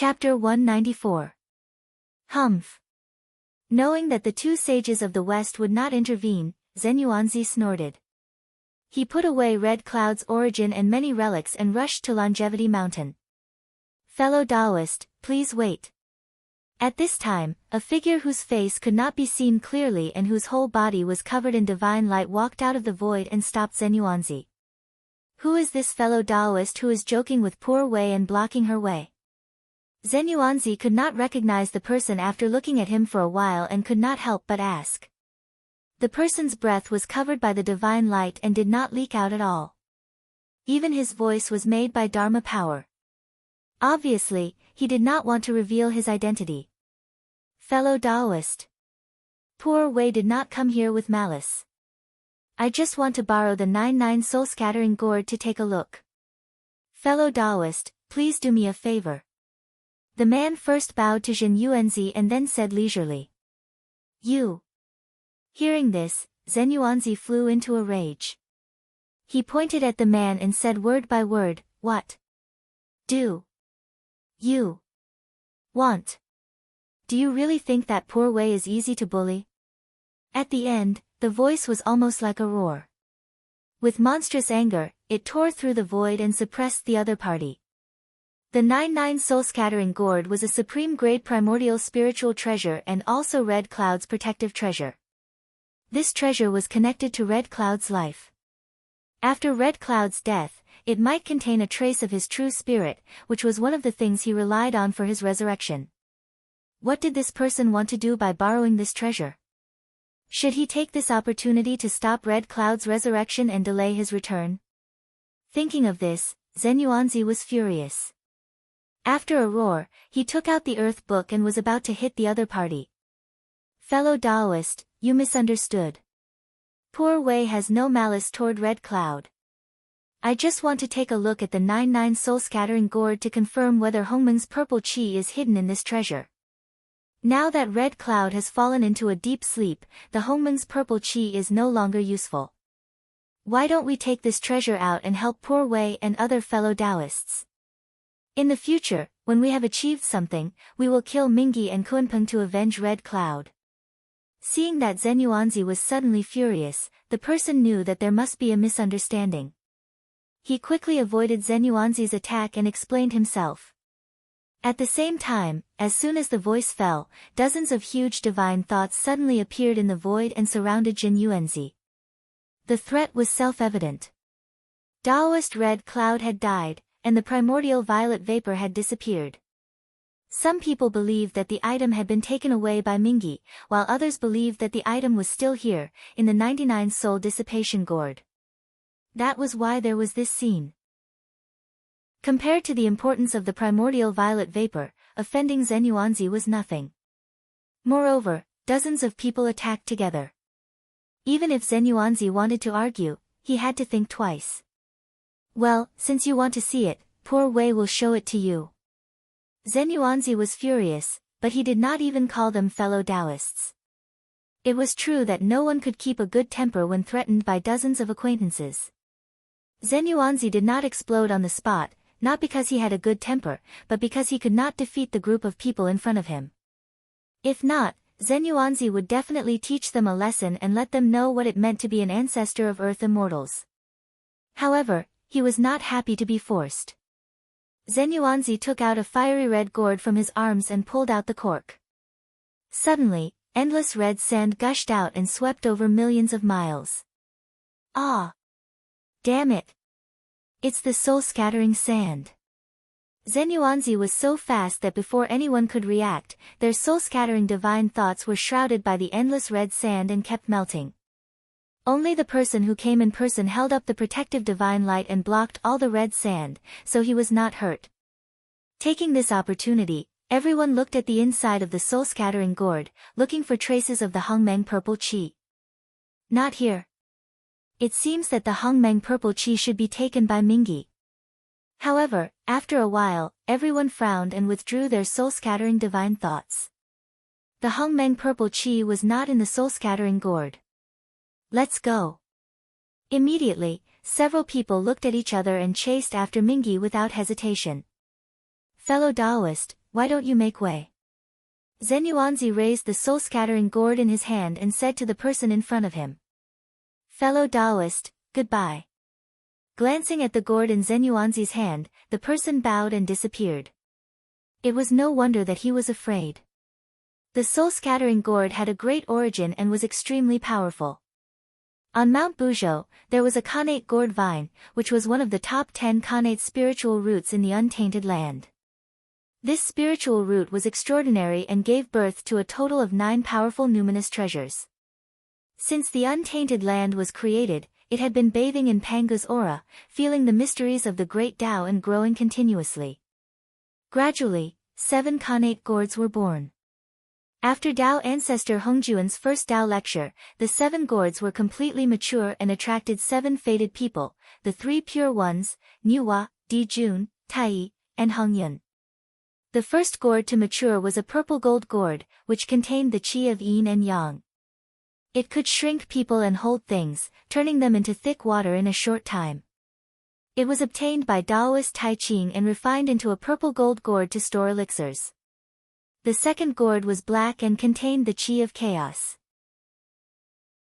Chapter 194. Humph. Knowing that the two sages of the West would not intervene, Zenuanzi snorted. He put away Red Cloud's origin and many relics and rushed to Longevity Mountain. Fellow Taoist, please wait. At this time, a figure whose face could not be seen clearly and whose whole body was covered in divine light walked out of the void and stopped Zenuanzi. Who is this fellow Taoist who is joking with poor Wei and blocking her way? Zenuanzi could not recognize the person after looking at him for a while and could not help but ask. The person's breath was covered by the divine light and did not leak out at all. Even his voice was made by Dharma power. Obviously, he did not want to reveal his identity. Fellow Taoist. Poor Wei did not come here with malice. I just want to borrow the 99 soul-scattering gourd to take a look. Fellow Taoist, please do me a favor. The man first bowed to Zhen Yuanzi and then said leisurely. You. Hearing this, Zenuanzi flew into a rage. He pointed at the man and said word by word, What? Do you want? Do you really think that poor Wei is easy to bully? At the end, the voice was almost like a roar. With monstrous anger, it tore through the void and suppressed the other party. The 99 soul-scattering gourd was a supreme-grade primordial spiritual treasure and also Red Cloud's protective treasure. This treasure was connected to Red Cloud's life. After Red Cloud's death, it might contain a trace of his true spirit, which was one of the things he relied on for his resurrection. What did this person want to do by borrowing this treasure? Should he take this opportunity to stop Red Cloud's resurrection and delay his return? Thinking of this, Zenuanzi was furious. After a roar, he took out the Earth Book and was about to hit the other party. Fellow Taoist, you misunderstood. Poor Wei has no malice toward Red Cloud. I just want to take a look at the 99 soul-scattering gourd to confirm whether Hongmeng's purple qi is hidden in this treasure. Now that Red Cloud has fallen into a deep sleep, the Hongmeng's purple qi is no longer useful. Why don't we take this treasure out and help poor Wei and other fellow Taoists? In the future, when we have achieved something, we will kill Mingyi and Kunpeng to avenge Red Cloud. Seeing that Zenuanzi was suddenly furious, the person knew that there must be a misunderstanding. He quickly avoided Zenuanzi's attack and explained himself. At the same time, as soon as the voice fell, dozens of huge divine thoughts suddenly appeared in the void and surrounded Zhen Yuanzi. The threat was self-evident. Taoist Red Cloud had died, and the primordial violet vapor had disappeared. Some people believed that the item had been taken away by Mingyi, while others believed that the item was still here, in the 99 soul dissipation gourd. That was why there was this scene. Compared to the importance of the primordial violet vapor, offending Zenuanzi was nothing. Moreover, dozens of people attacked together. Even if Zenuanzi wanted to argue, he had to think twice. Well, since you want to see it, poor Wei will show it to you. Zenuanzi was furious, but he did not even call them fellow Taoists. It was true that no one could keep a good temper when threatened by dozens of acquaintances. Zenuanzi did not explode on the spot, not because he had a good temper, but because he could not defeat the group of people in front of him. If not, Zenuanzi would definitely teach them a lesson and let them know what it meant to be an ancestor of Earth immortals. However, he was not happy to be forced. Zenuanzi took out a fiery red gourd from his arms and pulled out the cork. Suddenly, endless red sand gushed out and swept over millions of miles. Ah! Damn it! It's the soul-scattering sand. Zenuanzi was so fast that before anyone could react, their soul-scattering divine thoughts were shrouded by the endless red sand and kept melting. Only the person who came in person held up the protective divine light and blocked all the red sand, so he was not hurt. Taking this opportunity, everyone looked at the inside of the soul-scattering gourd, looking for traces of the Hongmeng purple qi. Not here. It seems that the Hongmeng purple qi should be taken by Mingyi. However, after a while, everyone frowned and withdrew their soul-scattering divine thoughts. The Hongmeng purple qi was not in the soul-scattering gourd. Let's go. Immediately, several people looked at each other and chased after Mingyi without hesitation. Fellow Taoist, why don't you make way? Zenuanzi raised the soul-scattering gourd in his hand and said to the person in front of him. Fellow Taoist, goodbye. Glancing at the gourd in Zenuanzi's hand, the person bowed and disappeared. It was no wonder that he was afraid. The soul-scattering gourd had a great origin and was extremely powerful. On Mount Buzhou, there was a connate gourd vine, which was one of the top 10 connate spiritual roots in the untainted land. This spiritual root was extraordinary and gave birth to a total of 9 powerful numinous treasures. Since the untainted land was created, it had been bathing in Panga's aura, feeling the mysteries of the great Tao and growing continuously. Gradually, 7 connate gourds were born. After Tao ancestor Hongjuan's first Tao lecture, the 7 gourds were completely mature and attracted 7 fated people, the 3 pure ones, Niuhua, Dijun, Tai, and Hongyun. The first gourd to mature was a purple gold gourd, which contained the qi of yin and yang. It could shrink people and hold things, turning them into thick water in a short time. It was obtained by Taoist Tai Ching and refined into a purple gold gourd to store elixirs. The second gourd was black and contained the qi of chaos.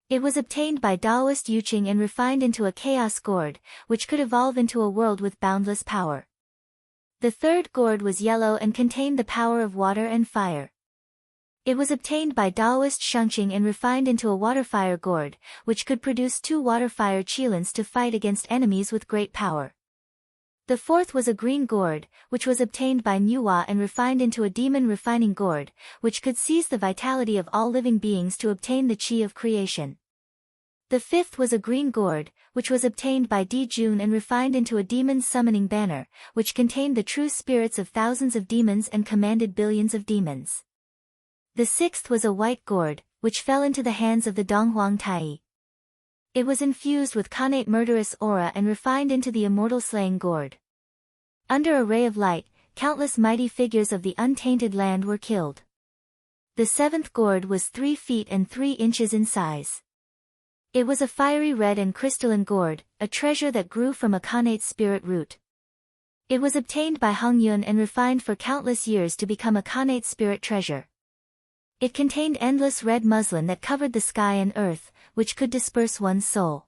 It was obtained by Taoist Yu Qing and refined into a chaos gourd, which could evolve into a world with boundless power. The third gourd was yellow and contained the power of water and fire. It was obtained by Taoist Shengqing and refined into a water-fire gourd, which could produce 2 water-fire qilins to fight against enemies with great power. The fourth was a green gourd, which was obtained by Niuhua and refined into a demon refining gourd, which could seize the vitality of all living beings to obtain the qi of creation. The fifth was a green gourd, which was obtained by Dijun and refined into a demon summoning banner, which contained the true spirits of thousands of demons and commanded billions of demons. The sixth was a white gourd, which fell into the hands of the Donghuang Tai. It was infused with connate murderous aura and refined into the immortal slaying gourd. Under a ray of light, countless mighty figures of the untainted land were killed. The seventh gourd was 3 feet and 3 inches in size. It was a fiery red and crystalline gourd, a treasure that grew from a connate spirit root. It was obtained by Hongyun and refined for countless years to become a connate spirit treasure. It contained endless red muslin that covered the sky and earth, which could disperse one's soul.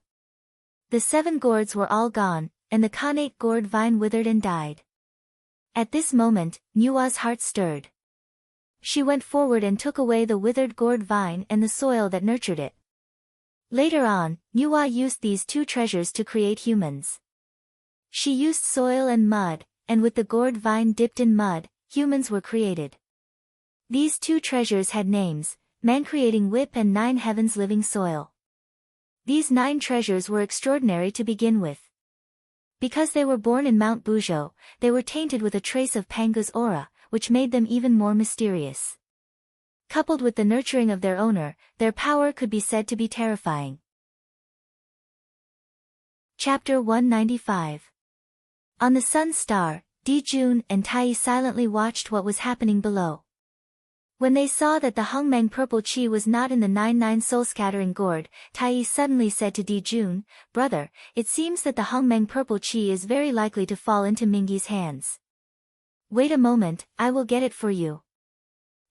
The 7 gourds were all gone, and the connate gourd vine withered and died. At this moment, Niuhua's heart stirred. She went forward and took away the withered gourd vine and the soil that nurtured it. Later on, Niuhua used these 2 treasures to create humans. She used soil and mud, and with the gourd vine dipped in mud, humans were created. These 2 treasures had names, Man Creating Whip and 9 Heavens Living Soil. These 9 treasures were extraordinary to begin with. Because they were born in Mount Buzhou, they were tainted with a trace of Panga's aura, which made them even more mysterious. Coupled with the nurturing of their owner, their power could be said to be terrifying. Chapter 195. On the Sun Star, Dijun and Tai silently watched what was happening below. When they saw that the Hongmeng purple qi was not in the 9 soul-scattering gourd, Tai suddenly said to Dijun, "Brother, it seems that the Hongmeng purple qi is very likely to fall into Mingyi's hands. Wait a moment, I will get it for you."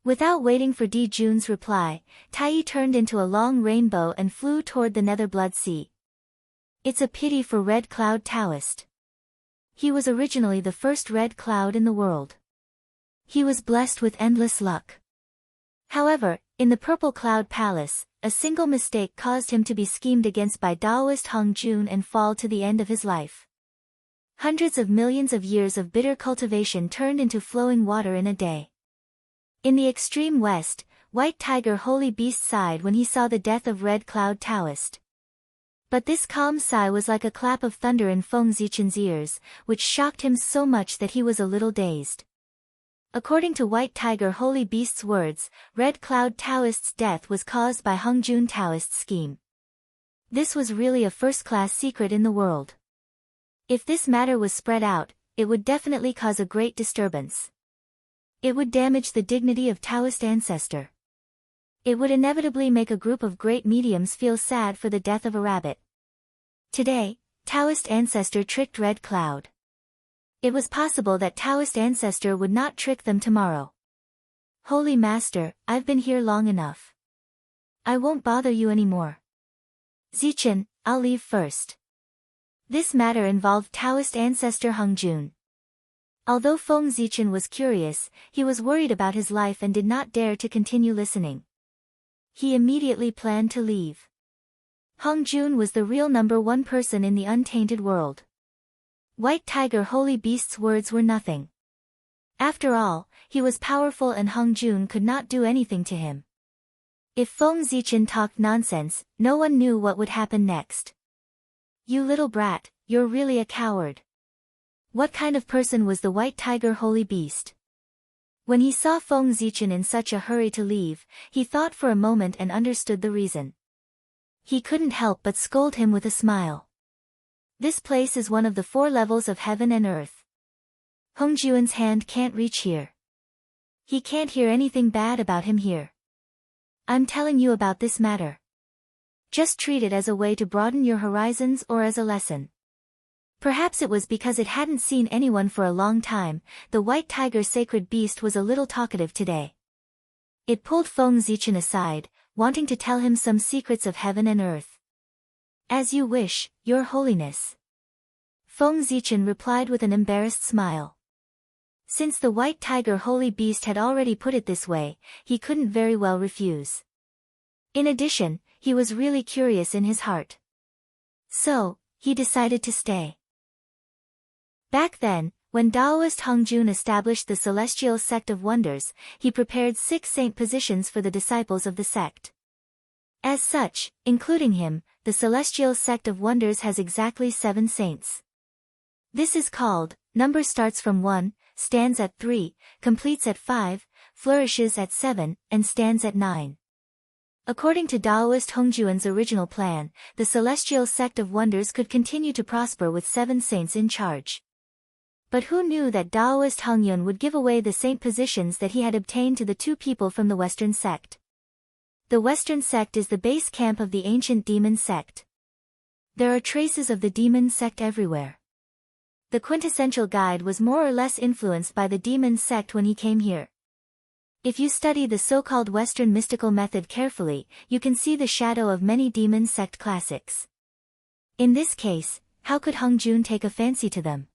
Without waiting for Dijun's reply, Tai turned into a long rainbow and flew toward the Nether Blood Sea. It's a pity for Red Cloud Taoist. He was originally the first red cloud in the world. He was blessed with endless luck. However, in the Purple Cloud Palace, a single mistake caused him to be schemed against by Taoist Hong Jun and fall to the end of his life. Hundreds of millions of years of bitter cultivation turned into flowing water in a day. In the extreme west, White Tiger Holy Beast sighed when he saw the death of Red Cloud Taoist. But this calm sigh was like a clap of thunder in Feng Zichen's ears, which shocked him so much that he was a little dazed. According to White Tiger Holy Beast's words, Red Cloud Taoist's death was caused by Hong Jun Taoist's scheme. This was really a first-class secret in the world. If this matter was spread out, it would definitely cause a great disturbance. It would damage the dignity of Taoist ancestor. It would inevitably make a group of great mediums feel sad for the death of a rabbit. Today, Taoist ancestor tricked Red Cloud. It was possible that Taoist ancestor would not trick them tomorrow. Holy Master, I've been here long enough. I won't bother you anymore. Zichen, I'll leave first. This matter involved Taoist ancestor Hung Jun. Although Feng Zichen was curious, he was worried about his life and did not dare to continue listening. He immediately planned to leave. Hung Jun was the real number one person in the untainted world. White Tiger Holy Beast's words were nothing. After all, he was powerful and Hung Jun could not do anything to him. If Feng Zichen talked nonsense, no one knew what would happen next. You little brat, you're really a coward. What kind of person was the White Tiger Holy Beast? When he saw Feng Zichen in such a hurry to leave, he thought for a moment and understood the reason. He couldn't help but scold him with a smile. This place is one of the 4 levels of heaven and earth. Hung Jun's hand can't reach here. He can't hear anything bad about him here. I'm telling you about this matter. Just treat it as a way to broaden your horizons or as a lesson. Perhaps it was because it hadn't seen anyone for a long time, the White Tiger sacred beast was a little talkative today. It pulled Feng Zichen aside, wanting to tell him some secrets of heaven and earth. As you wish, Your Holiness. Feng Zichen replied with an embarrassed smile. Since the White Tiger Holy Beast had already put it this way, he couldn't very well refuse. In addition, he was really curious in his heart. So, he decided to stay. Back then, when Taoist Hung Jun established the Celestial Sect of Wonders, he prepared 6 saint positions for the disciples of the sect. As such, including him, the Celestial Sect of Wonders has exactly 7 saints. This is called, number starts from 1, stands at 3, completes at 5, flourishes at 7, and stands at 9. According to Taoist Hung Jun's original plan, the Celestial Sect of Wonders could continue to prosper with 7 saints in charge. But who knew that Taoist Hung Yun would give away the saint positions that he had obtained to the 2 people from the Western sect? The Western sect is the base camp of the ancient demon sect. There are traces of the demon sect everywhere. The quintessential guide was more or less influenced by the demon sect when he came here. If you study the so-called Western mystical method carefully, you can see the shadow of many demon sect classics. In this case, how could Hung Jun take a fancy to them?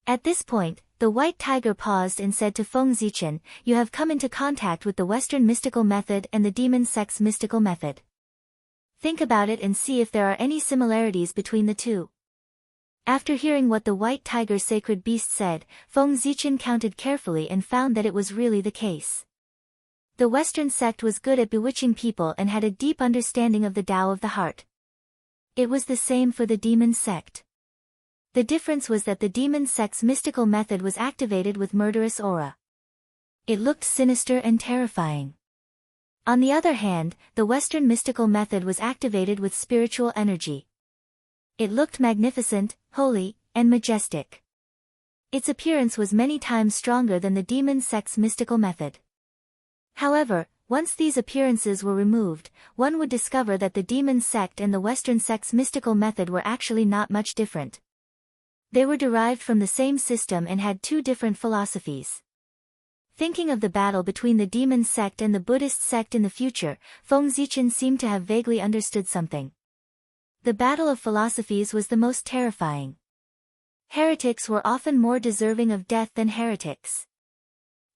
At this point, the White Tiger paused and said to Feng Zichen, "You have come into contact with the Western mystical method and the demon sect's mystical method. Think about it and see if there are any similarities between the two." After hearing what the White Tiger sacred beast said, Feng Zichen counted carefully and found that it was really the case. The Western sect was good at bewitching people and had a deep understanding of the Tao of the heart. It was the same for the demon sect. The difference was that the demon sect's mystical method was activated with murderous aura. It looked sinister and terrifying. On the other hand, the Western mystical method was activated with spiritual energy. It looked magnificent, holy, and majestic. Its appearance was many times stronger than the demon sect's mystical method. However, once these appearances were removed, one would discover that the demon sect and the Western sect's mystical method were actually not much different. They were derived from the same system and had 2 different philosophies. Thinking of the battle between the demon sect and the Buddhist sect in the future, Feng Zichen seemed to have vaguely understood something. The battle of philosophies was the most terrifying. Heretics were often more deserving of death than heretics.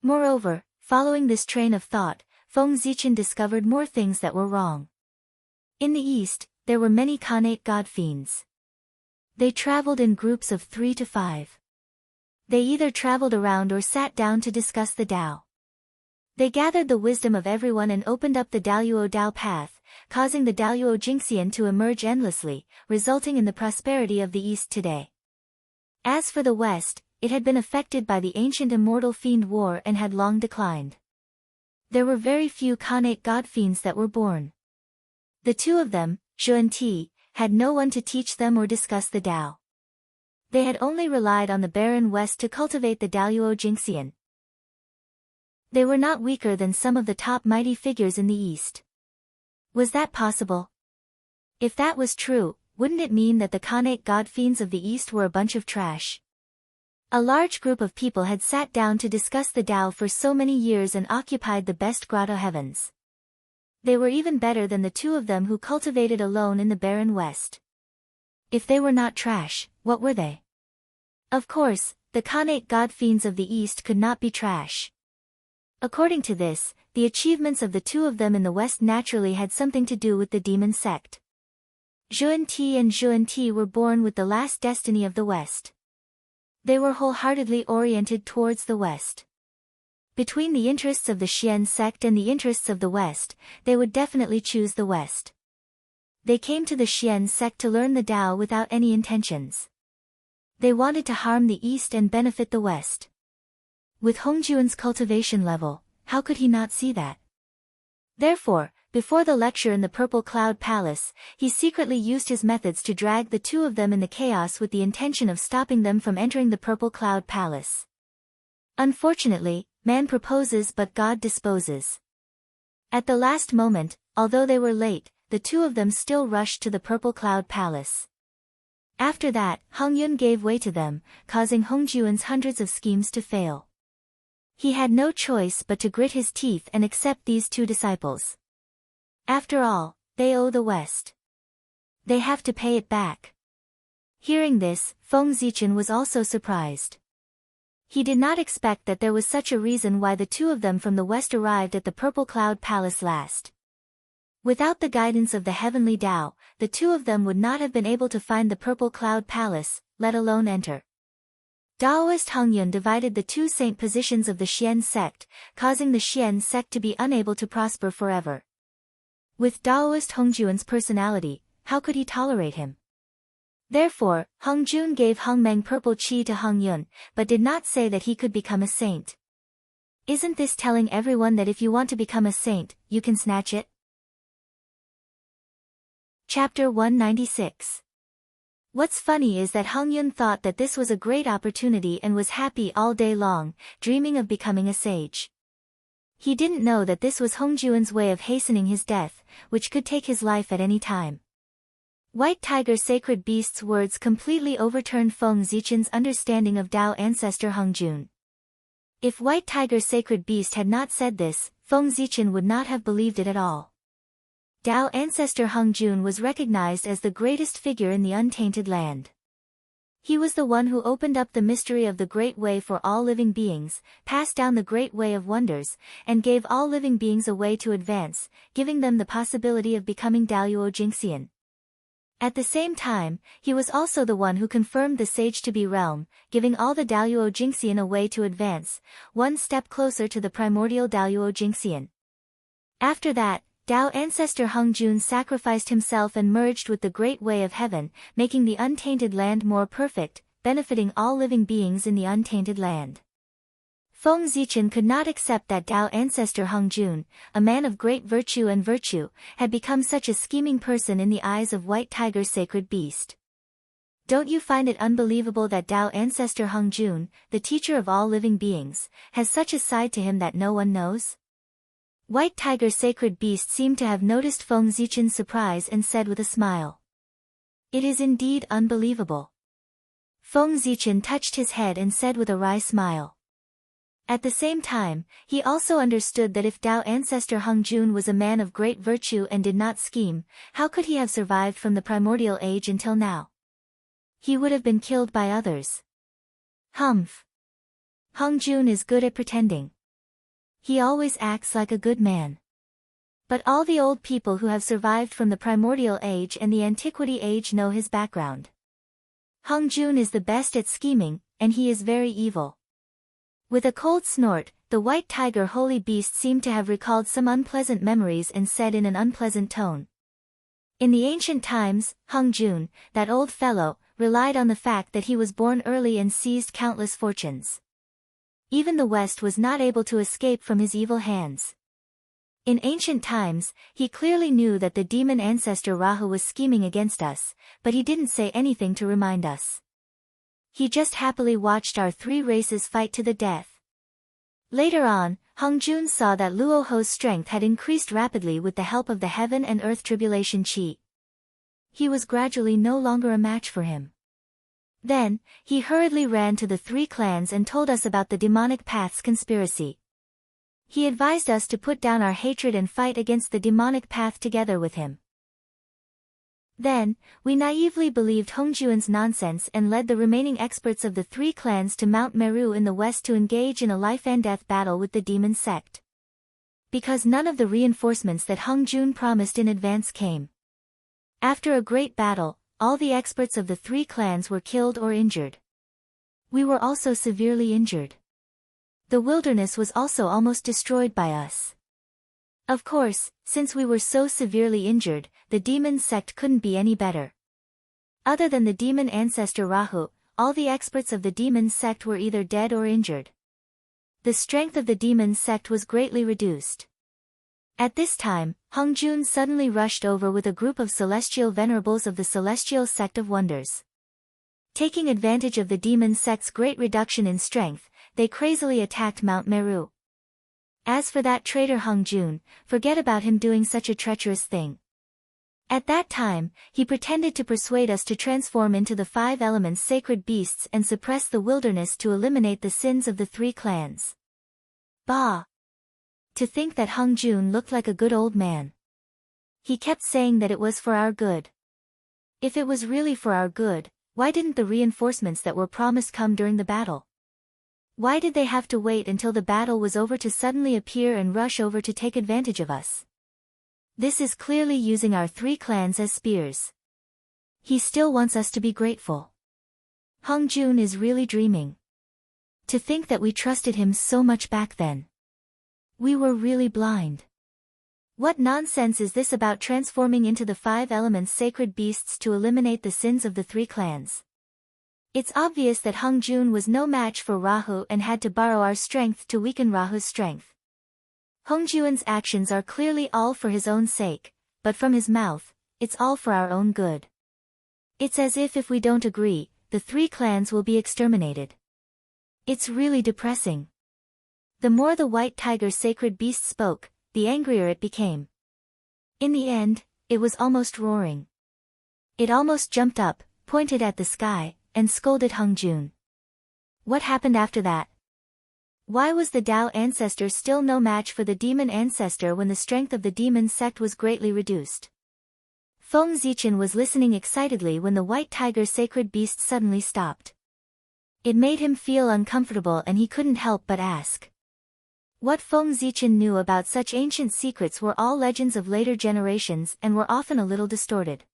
Moreover, following this train of thought, Feng Zichen discovered more things that were wrong. In the East, there were many Khanate god fiends. They traveled in groups of 3 to 5. They either traveled around or sat down to discuss the Tao. They gathered the wisdom of everyone and opened up the Daluo Tao path, causing the Daluo Jingxian to emerge endlessly, resulting in the prosperity of the East today. As for the West, it had been affected by the ancient immortal fiend war and had long declined. There were very few Khanate god fiends that were born. The 2 of them, Zhu and Ti, had no one to teach them or discuss the Tao. They had only relied on the barren West to cultivate the Daluo Jingxian. They were not weaker than some of the top mighty figures in the East. Was that possible? If that was true, wouldn't it mean that the Khanate god fiends of the East were a bunch of trash? A large group of people had sat down to discuss the Tao for so many years and occupied the best grotto heavens. They were even better than the two of them who cultivated alone in the barren west. If they were not trash, what were they? Of course, the Khanate god-fiends of the east could not be trash. According to this, the achievements of the two of them in the west naturally had something to do with the demon sect. Zhuan-Ti and Zhuan-Ti were born with the last destiny of the west. They were wholeheartedly oriented towards the west. Between the interests of the Xian sect and the interests of the west, they would definitely choose the west. They came to the Xian sect to learn the Tao without any intentions. They wanted to harm the east and benefit the west. With Hongjuan's cultivation level, how could he not see that? Therefore, before the lecture in the Purple Cloud Palace, he secretly used his methods to drag the two of them in the chaos with the intention of stopping them from entering the Purple Cloud Palace. Unfortunately, man proposes but God disposes. At the last moment, although they were late, the two of them still rushed to the Purple Cloud Palace. After that, Hong Yun gave way to them, causing Hongjuan's hundreds of schemes to fail. He had no choice but to grit his teeth and accept these two disciples. After all, they owe the West. They have to pay it back. Hearing this, Feng Zichen was also surprised. He did not expect that there was such a reason why the two of them from the West arrived at the Purple Cloud Palace last. Without the guidance of the heavenly Tao, the two of them would not have been able to find the Purple Cloud Palace, let alone enter. Daoist Hong Yun divided the two saint positions of the Xian sect, causing the Xian sect to be unable to prosper forever. With Daoist Hongjuan's personality, how could he tolerate him? Therefore, Hongjun gave Hongmeng purple qi to Hong Yun, but did not say that he could become a saint. Isn't this telling everyone that if you want to become a saint, you can snatch it? Chapter 196. What's funny is that Hong Yun thought that this was a great opportunity and was happy all day long, dreaming of becoming a sage. He didn't know that this was Hongjuan's way of hastening his death, which could take his life at any time. White Tiger Sacred Beast's words completely overturned Feng Zichen's understanding of Tao ancestor Hongjun. If White Tiger Sacred Beast had not said this, Feng Zichen would not have believed it at all. Tao ancestor Hongjun was recognized as the greatest figure in the untainted land. He was the one who opened up the mystery of the Great Way for all living beings, passed down the Great Way of Wonders, and gave all living beings a way to advance, giving them the possibility of becoming Daoyuo Jingxian. At the same time, he was also the one who confirmed the Sage to be realm, giving all the Daoyuo Jingxian a way to advance, one step closer to the primordial Daoyuo Jingxian. After that, Tao ancestor Hongjun sacrificed himself and merged with the Great Way of Heaven, making the untainted land more perfect, benefiting all living beings in the untainted land. Feng Zichen could not accept that Tao ancestor Hongjun, a man of great virtue and virtue, had become such a scheming person in the eyes of White Tiger Sacred Beast. Don't you find it unbelievable that Tao ancestor Hongjun, the teacher of all living beings, has such a side to him that no one knows? White Tiger Sacred Beast seemed to have noticed Feng Zichen's surprise and said with a smile. It is indeed unbelievable. Feng Zichen touched his head and said with a wry smile. At the same time, he also understood that if Tao ancestor Hongjun was a man of great virtue and did not scheme, how could he have survived from the primordial age until now? He would have been killed by others. Humph. Hongjun is good at pretending. He always acts like a good man. But all the old people who have survived from the primordial age and the antiquity age know his background. Hongjun is the best at scheming, and he is very evil. With a cold snort, the White Tiger Holy Beast seemed to have recalled some unpleasant memories and said in an unpleasant tone. In the ancient times, Hongjun, that old fellow, relied on the fact that he was born early and seized countless fortunes. Even the West was not able to escape from his evil hands. In ancient times, he clearly knew that the demon ancestor Rahu was scheming against us, but he didn't say anything to remind us. He just happily watched our three races fight to the death. Later on, Hongjun saw that Luoho's strength had increased rapidly with the help of the heaven and earth tribulation chi. He was gradually no longer a match for him. Then, he hurriedly ran to the three clans and told us about the demonic path's conspiracy. He advised us to put down our hatred and fight against the demonic path together with him. Then, we naively believed Hongjuan's nonsense and led the remaining experts of the three clans to Mount Meru in the west to engage in a life-and-death battle with the demon sect. Because none of the reinforcements that Hongjun promised in advance came. After a great battle, all the experts of the three clans were killed or injured. We were also severely injured. The wilderness was also almost destroyed by us. Of course, since we were so severely injured, the demon sect couldn't be any better. Other than the demon ancestor Rahu, all the experts of the demon sect were either dead or injured. The strength of the demon sect was greatly reduced. At this time, Hongjun suddenly rushed over with a group of celestial venerables of the celestial sect of wonders. Taking advantage of the demon sect's great reduction in strength, they crazily attacked Mount Meru. As for that traitor Hongjun, forget about him doing such a treacherous thing. At that time, he pretended to persuade us to transform into the 5 elements sacred beasts and suppress the wilderness to eliminate the sins of the 3 clans. Bah! To think that Hongjun looked like a good old man. He kept saying that it was for our good. If it was really for our good, why didn't the reinforcements that were promised come during the battle? Why did they have to wait until the battle was over to suddenly appear and rush over to take advantage of us? This is clearly using our 3 clans as spears. He still wants us to be grateful. Hongjun is really dreaming. To think that we trusted him so much back then. We were really blind. What nonsense is this about transforming into the 5 elements sacred beasts to eliminate the sins of the 3 clans? It's obvious that Hongjun was no match for Rahu and had to borrow our strength to weaken Rahu's strength. Hongjuan's actions are clearly all for his own sake, but from his mouth, it's all for our own good. It's as if we don't agree, the 3 clans will be exterminated. It's really depressing. The more the white tiger sacred beast spoke, the angrier it became. In the end, it was almost roaring. It almost jumped up, pointed at the sky, and scolded Hongjun. What happened after that? Why was the Tao ancestor still no match for the demon ancestor when the strength of the demon sect was greatly reduced? Feng Zichen was listening excitedly when the white tiger sacred beast suddenly stopped. It made him feel uncomfortable and he couldn't help but ask. What Feng Zichen knew about such ancient secrets were all legends of later generations and were often a little distorted.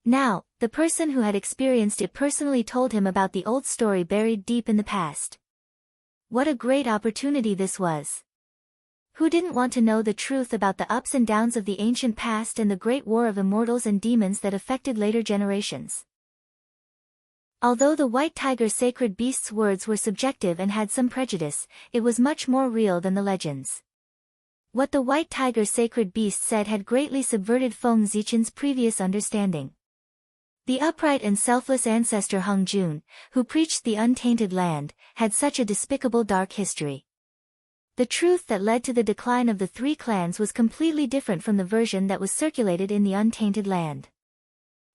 Now, the person who had experienced it personally told him about the old story buried deep in the past. What a great opportunity this was! Who didn't want to know the truth about the ups and downs of the ancient past and the great war of immortals and demons that affected later generations? Although the white tiger sacred beast's words were subjective and had some prejudice, it was much more real than the legends. What the white tiger sacred beast said had greatly subverted Feng Zichen's previous understanding. The upright and selfless ancestor Hongjun, who preached the untainted land, had such a despicable dark history. The truth that led to the decline of the 3 clans was completely different from the version that was circulated in the untainted land.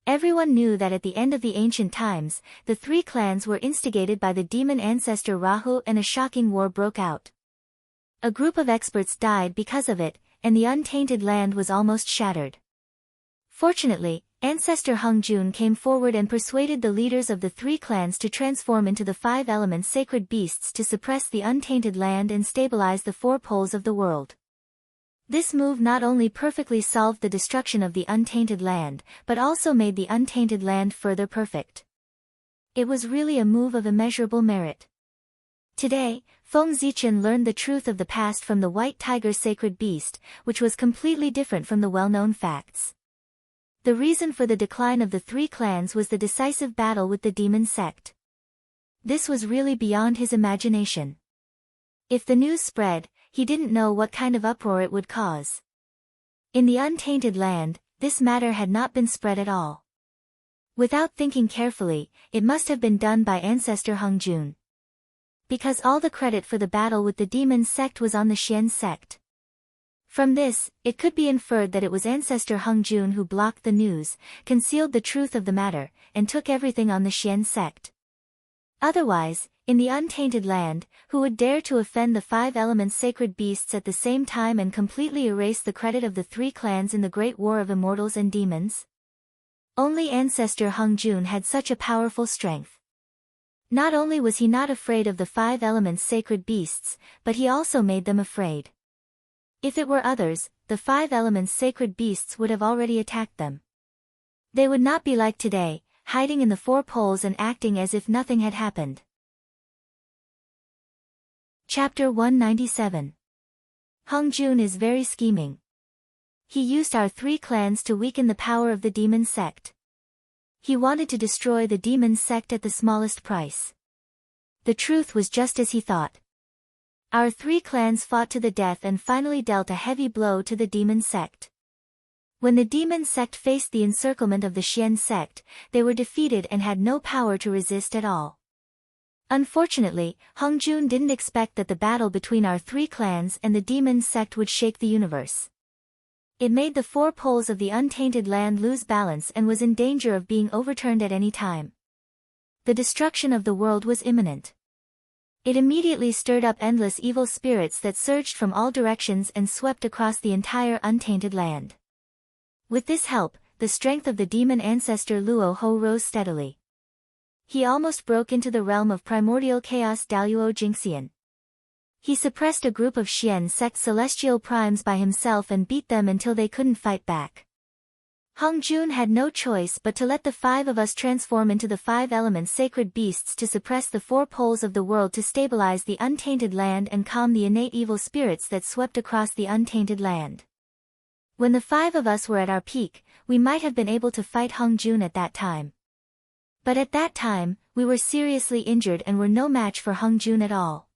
Everyone knew that at the end of the ancient times, the 3 clans were instigated by the demon ancestor Rahu and a shocking war broke out. A group of experts died because of it, and the untainted land was almost shattered. Fortunately, Ancestor Hongjun came forward and persuaded the leaders of the 3 clans to transform into the 5 elements sacred beasts to suppress the untainted land and stabilize the 4 poles of the world. This move not only perfectly solved the destruction of the untainted land, but also made the untainted land further perfect. It was really a move of immeasurable merit. Today, Feng Zichen learned the truth of the past from the white tiger sacred beast, which was completely different from the well-known facts. The reason for the decline of the 3 clans was the decisive battle with the demon sect. This was really beyond his imagination. If the news spread, he didn't know what kind of uproar it would cause. In the untainted land, this matter had not been spread at all. Without thinking carefully, it must have been done by ancestor Hongjun. Because all the credit for the battle with the demon sect was on the Xian sect. From this, it could be inferred that it was ancestor Hung Jun who blocked the news, concealed the truth of the matter, and took everything on the Xian sect. Otherwise, in the untainted land, who would dare to offend the 5 elements sacred beasts at the same time and completely erase the credit of the 3 clans in the great war of immortals and demons? Only ancestor Hung Jun had such a powerful strength. Not only was he not afraid of the 5 elements sacred beasts, but he also made them afraid. If it were others, the 5 elements sacred beasts would have already attacked them. They would not be like today, hiding in the 4 poles and acting as if nothing had happened. Chapter 197. Hung Jun is very scheming. He used our 3 clans to weaken the power of the demon sect. He wanted to destroy the demon sect at the smallest price. The truth was just as he thought. Our 3 clans fought to the death and finally dealt a heavy blow to the demon sect. When the demon sect faced the encirclement of the Xian sect, they were defeated and had no power to resist at all. Unfortunately, Hung Jun didn't expect that the battle between our 3 clans and the demon sect would shake the universe. It made the 4 poles of the untainted land lose balance and was in danger of being overturned at any time. The destruction of the world was imminent. It immediately stirred up endless evil spirits that surged from all directions and swept across the entire untainted land. With this help, the strength of the demon ancestor Luo Ho rose steadily. He almost broke into the realm of primordial chaos Daluo Jingxian. He suppressed a group of Xian sect celestial primes by himself and beat them until they couldn't fight back. Hung Jun had no choice but to let the 5 of us transform into the 5 elements sacred beasts to suppress the 4 poles of the world to stabilize the untainted land and calm the innate evil spirits that swept across the untainted land. When the 5 of us were at our peak, we might have been able to fight Hung Jun at that time. But at that time, we were seriously injured and were no match for Hung Jun at all.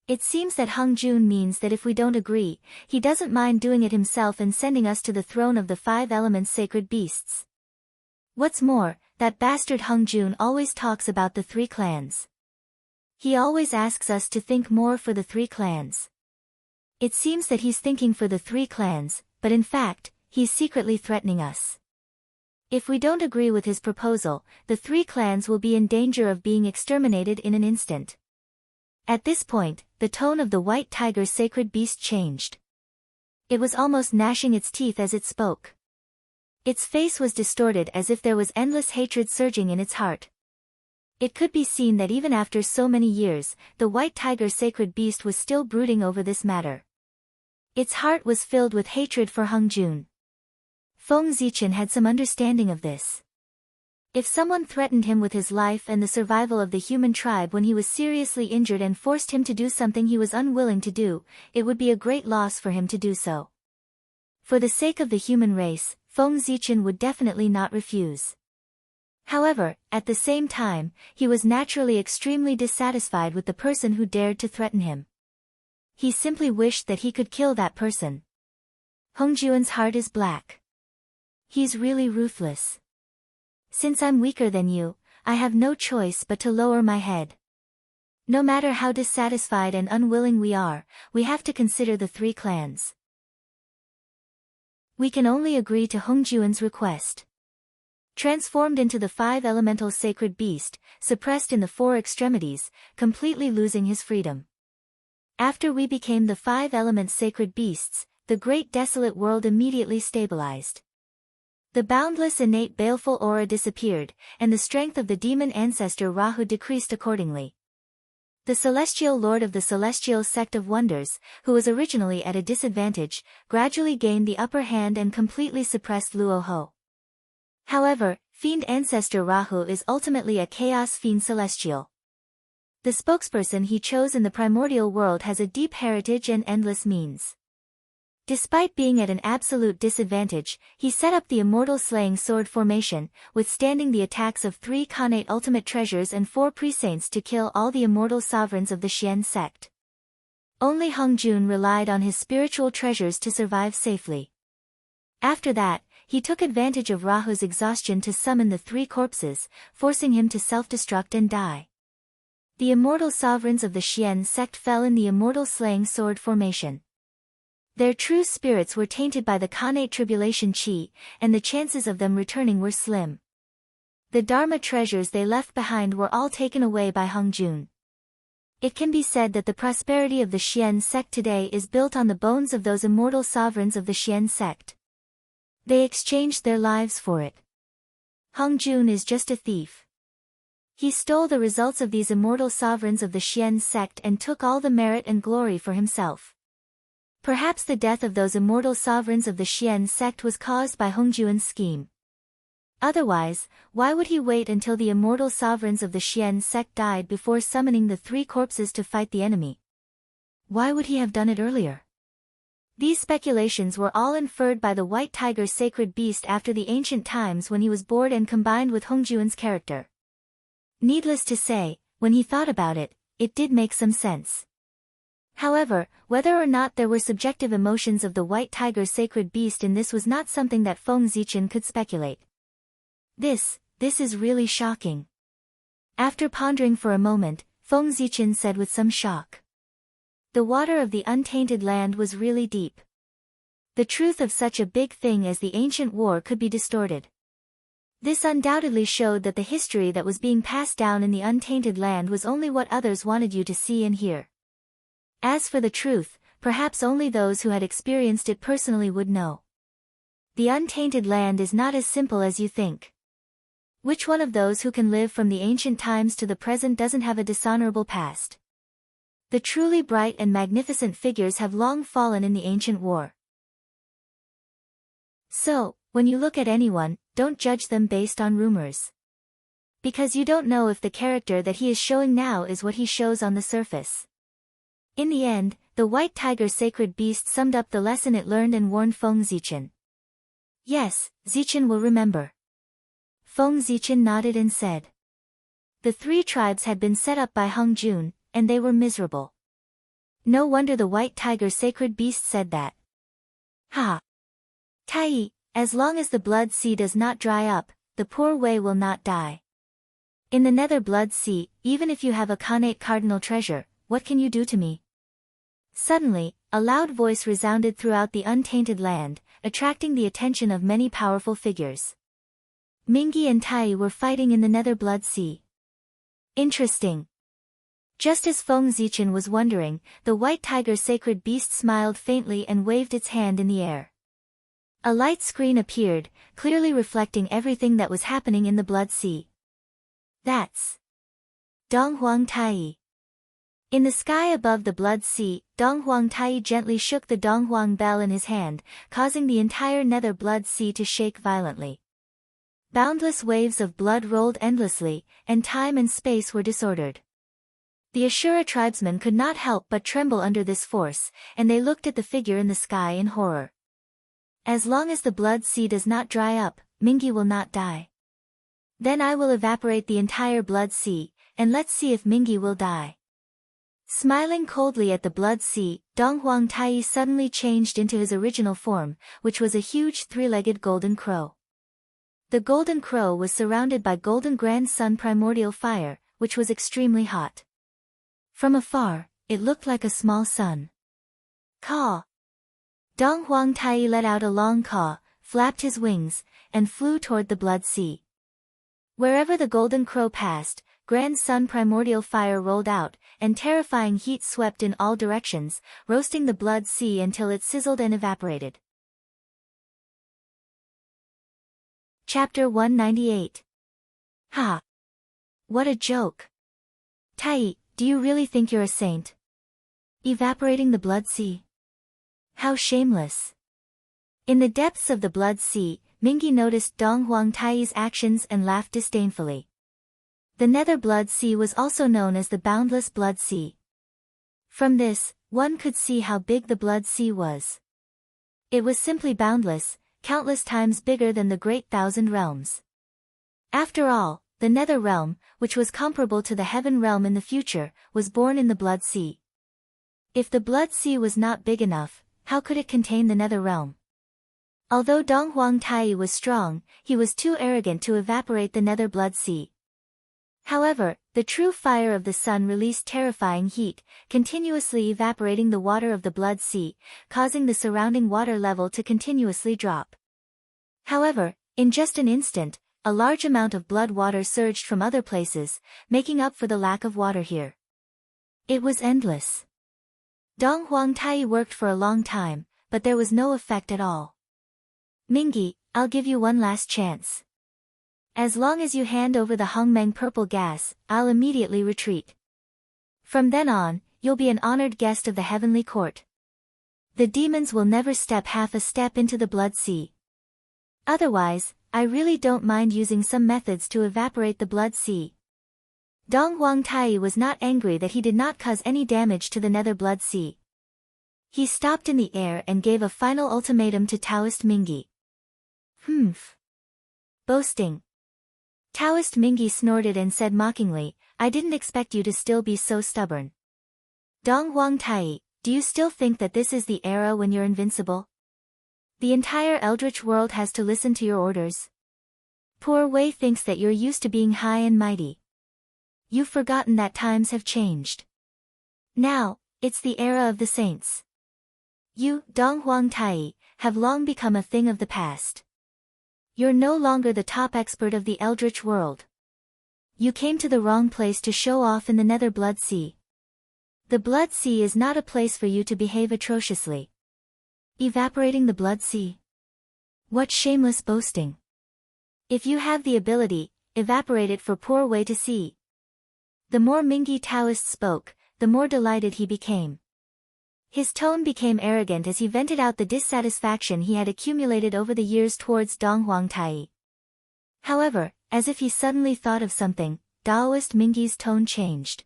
It seems that Hung Jun means that if we don't agree, he doesn't mind doing it himself and sending us to the throne of the 5 elements sacred beasts. What's more, that bastard Hung Jun always talks about the 3 clans. He always asks us to think more for the 3 clans. It seems that he's thinking for the 3 clans, but in fact, he's secretly threatening us. If we don't agree with his proposal, the 3 clans will be in danger of being exterminated in an instant. At this point, the tone of the white tiger sacred beast changed. It was almost gnashing its teeth as it spoke. Its face was distorted as if there was endless hatred surging in its heart. It could be seen that even after so many years, the white tiger sacred beast was still brooding over this matter. Its heart was filled with hatred for Hung Jun. Feng Zichen had some understanding of this. If someone threatened him with his life and the survival of the human tribe when he was seriously injured and forced him to do something he was unwilling to do, it would be a great loss for him to do so. For the sake of the human race, Feng Zichen would definitely not refuse. However, at the same time, he was naturally extremely dissatisfied with the person who dared to threaten him. He simply wished that he could kill that person. Hung Jun's heart is black. He's really ruthless. Since I'm weaker than you, I have no choice but to lower my head. No matter how dissatisfied and unwilling we are, we have to consider the 3 clans. We can only agree to Hung Jun's request. Transformed into the 5 elemental sacred beast, suppressed in the 4 extremities, completely losing his freedom. After we became the 5 elements sacred beasts, the great desolate world immediately stabilized. The boundless innate baleful aura disappeared, and the strength of the demon ancestor Rahu decreased accordingly. The celestial lord of the celestial sect of wonders, who was originally at a disadvantage, gradually gained the upper hand and completely suppressed Luo Ho. However, fiend ancestor Rahu is ultimately a chaos fiend celestial. The spokesperson he chose in the primordial world has a deep heritage and endless means. Despite being at an absolute disadvantage, he set up the immortal slaying sword formation, withstanding the attacks of 3 Khanate ultimate treasures and 4 presaints to kill all the immortal sovereigns of the Xian sect. Only Hung Jun relied on his spiritual treasures to survive safely. After that, he took advantage of Rahu's exhaustion to summon the 3 corpses, forcing him to self-destruct and die. The immortal sovereigns of the Xian sect fell in the immortal slaying sword formation. Their true spirits were tainted by the Khanate tribulation chi, and the chances of them returning were slim. The Dharma treasures they left behind were all taken away by Hongjun. It can be said that the prosperity of the Xian sect today is built on the bones of those immortal sovereigns of the Xian sect. They exchanged their lives for it. Hongjun is just a thief. He stole the results of these immortal sovereigns of the Xian sect and took all the merit and glory for himself. Perhaps the death of those immortal sovereigns of the Xian sect was caused by Hongjun's scheme. Otherwise, why would he wait until the immortal sovereigns of the Xian sect died before summoning the 3 corpses to fight the enemy? Why would he have done it earlier? These speculations were all inferred by the White Tiger's sacred beast after the ancient times when he was bored and combined with Hongjun's character. Needless to say, when he thought about it, it did make some sense. However, whether or not there were subjective emotions of the White Tiger's sacred beast in this was not something that Feng Zichen could speculate. This is really shocking. After pondering for a moment, Feng Zichen said with some shock. The water of the untainted land was really deep. The truth of such a big thing as the ancient war could be distorted. This undoubtedly showed that the history that was being passed down in the untainted land was only what others wanted you to see and hear. As for the truth, perhaps only those who had experienced it personally would know. The untainted land is not as simple as you think. Which one of those who can live from the ancient times to the present doesn't have a dishonorable past? The truly bright and magnificent figures have long fallen in the ancient war. So, when you look at anyone, don't judge them based on rumors. Because you don't know if the character that he is showing now is what he shows on the surface. In the end, the White Tiger's sacred beast summed up the lesson it learned and warned Feng Zichen. Yes, Zichen will remember. Feng Zichen nodded and said. The 3 tribes had been set up by Hongjun, and they were miserable. No wonder the White Tiger's sacred beast said that. Ha! Tai, as long as the blood sea does not dry up, the poor Wei will not die. In the nether blood sea, even if you have a Khanate cardinal treasure, what can you do to me? Suddenly, a loud voice resounded throughout the untainted land, attracting the attention of many powerful figures. Mingyi and Tai were fighting in the nether blood sea. Interesting. Just as Feng Zichen was wondering, the White Tiger's sacred beast smiled faintly and waved its hand in the air. A light screen appeared, clearly reflecting everything that was happening in the blood sea. That's Donghuang Tai. In the sky above the blood sea, Donghuang Tai gently shook the Donghuang bell in his hand, causing the entire nether blood sea to shake violently. Boundless waves of blood rolled endlessly, and time and space were disordered. The Ashura tribesmen could not help but tremble under this force, and they looked at the figure in the sky in horror. As long as the blood sea does not dry up, Mingyi will not die. Then I will evaporate the entire blood sea, and let's see if Mingyi will die. Smiling coldly at the blood sea, Donghuang Tai suddenly changed into his original form, which was a huge 3-legged golden crow. The golden crow was surrounded by golden grand sun primordial fire, which was extremely hot. From afar, it looked like a small sun. Caw! Donghuang Tai let out a long caw, flapped his wings, and flew toward the blood sea. Wherever the golden crow passed, grand sun primordial fire rolled out, and terrifying heat swept in all directions, roasting the blood sea until it sizzled and evaporated. Chapter 198. Ha! What a joke! Tai, do you really think you're a saint? Evaporating the blood sea? How shameless! In the depths of the blood sea, Mingyi noticed Donghuang Tai's actions and laughed disdainfully. The nether blood sea was also known as the boundless blood sea. From this, one could see how big the blood sea was. It was simply boundless, countless times bigger than the great 1,000 realms. After all, the nether realm, which was comparable to the heaven realm in the future, was born in the blood sea. If the blood sea was not big enough, how could it contain the nether realm? Although Donghuang Tai was strong, he was too arrogant to evaporate the nether blood sea. However, The true fire of the sun released terrifying heat, continuously evaporating the water of the blood sea, causing the surrounding water level to continuously drop. However, in just an instant, a large amount of blood water surged from other places, making up for the lack of water here. It was endless. Dong Huangtai worked for a long time, but there was no effect at all. Mingi, I'll give you one last chance. As long as you hand over the Hongmeng purple gas, I'll immediately retreat. From then on, you'll be an honored guest of the heavenly court. The demons will never step half a step into the blood sea. Otherwise, I really don't mind using some methods to evaporate the blood sea. Dong Huangtai was not angry that he did not cause any damage to the nether blood sea. He stopped in the air and gave a final ultimatum to Taoist Mingi. Humph. Boasting. Taoist Mingi snorted and said mockingly, I didn't expect you to still be so stubborn. Dong Huangtai, do you still think that this is the era when you're invincible? The entire eldritch world has to listen to your orders. Poor Wei thinks that you're used to being high and mighty. You've forgotten that times have changed. Now, it's the era of the saints. You, Dong Huangtai, have long become a thing of the past. You're no longer the top expert of the eldritch world. You came to the wrong place to show off in the nether blood sea. The blood sea is not a place for you to behave atrociously. Evaporating the blood sea? What shameless boasting. If you have the ability, evaporate it for poor Wei to see. The more Mingi Taoist spoke, the more delighted he became. His tone became arrogant as he vented out the dissatisfaction he had accumulated over the years towards Dong Huangtai. However, as if he suddenly thought of something, Taoist Mingi's tone changed.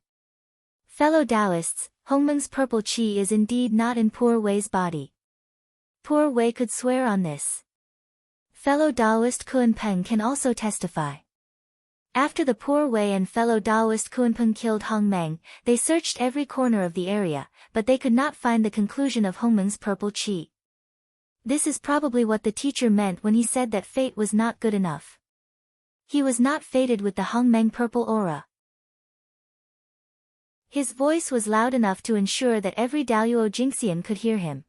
Fellow Taoists, Hongmeng's purple qi is indeed not in poor Wei's body. Poor Wei could swear on this. Fellow Taoist Kuanpeng can also testify. After the poor Wei and fellow Taoist Kuanpeng killed Hongmeng, they searched every corner of the area, but they could not find the conclusion of Hongmeng's purple qi. This is probably what the teacher meant when he said that fate was not good enough. He was not fated with the Hongmeng purple aura. His voice was loud enough to ensure that every Daluo Jingxian could hear him.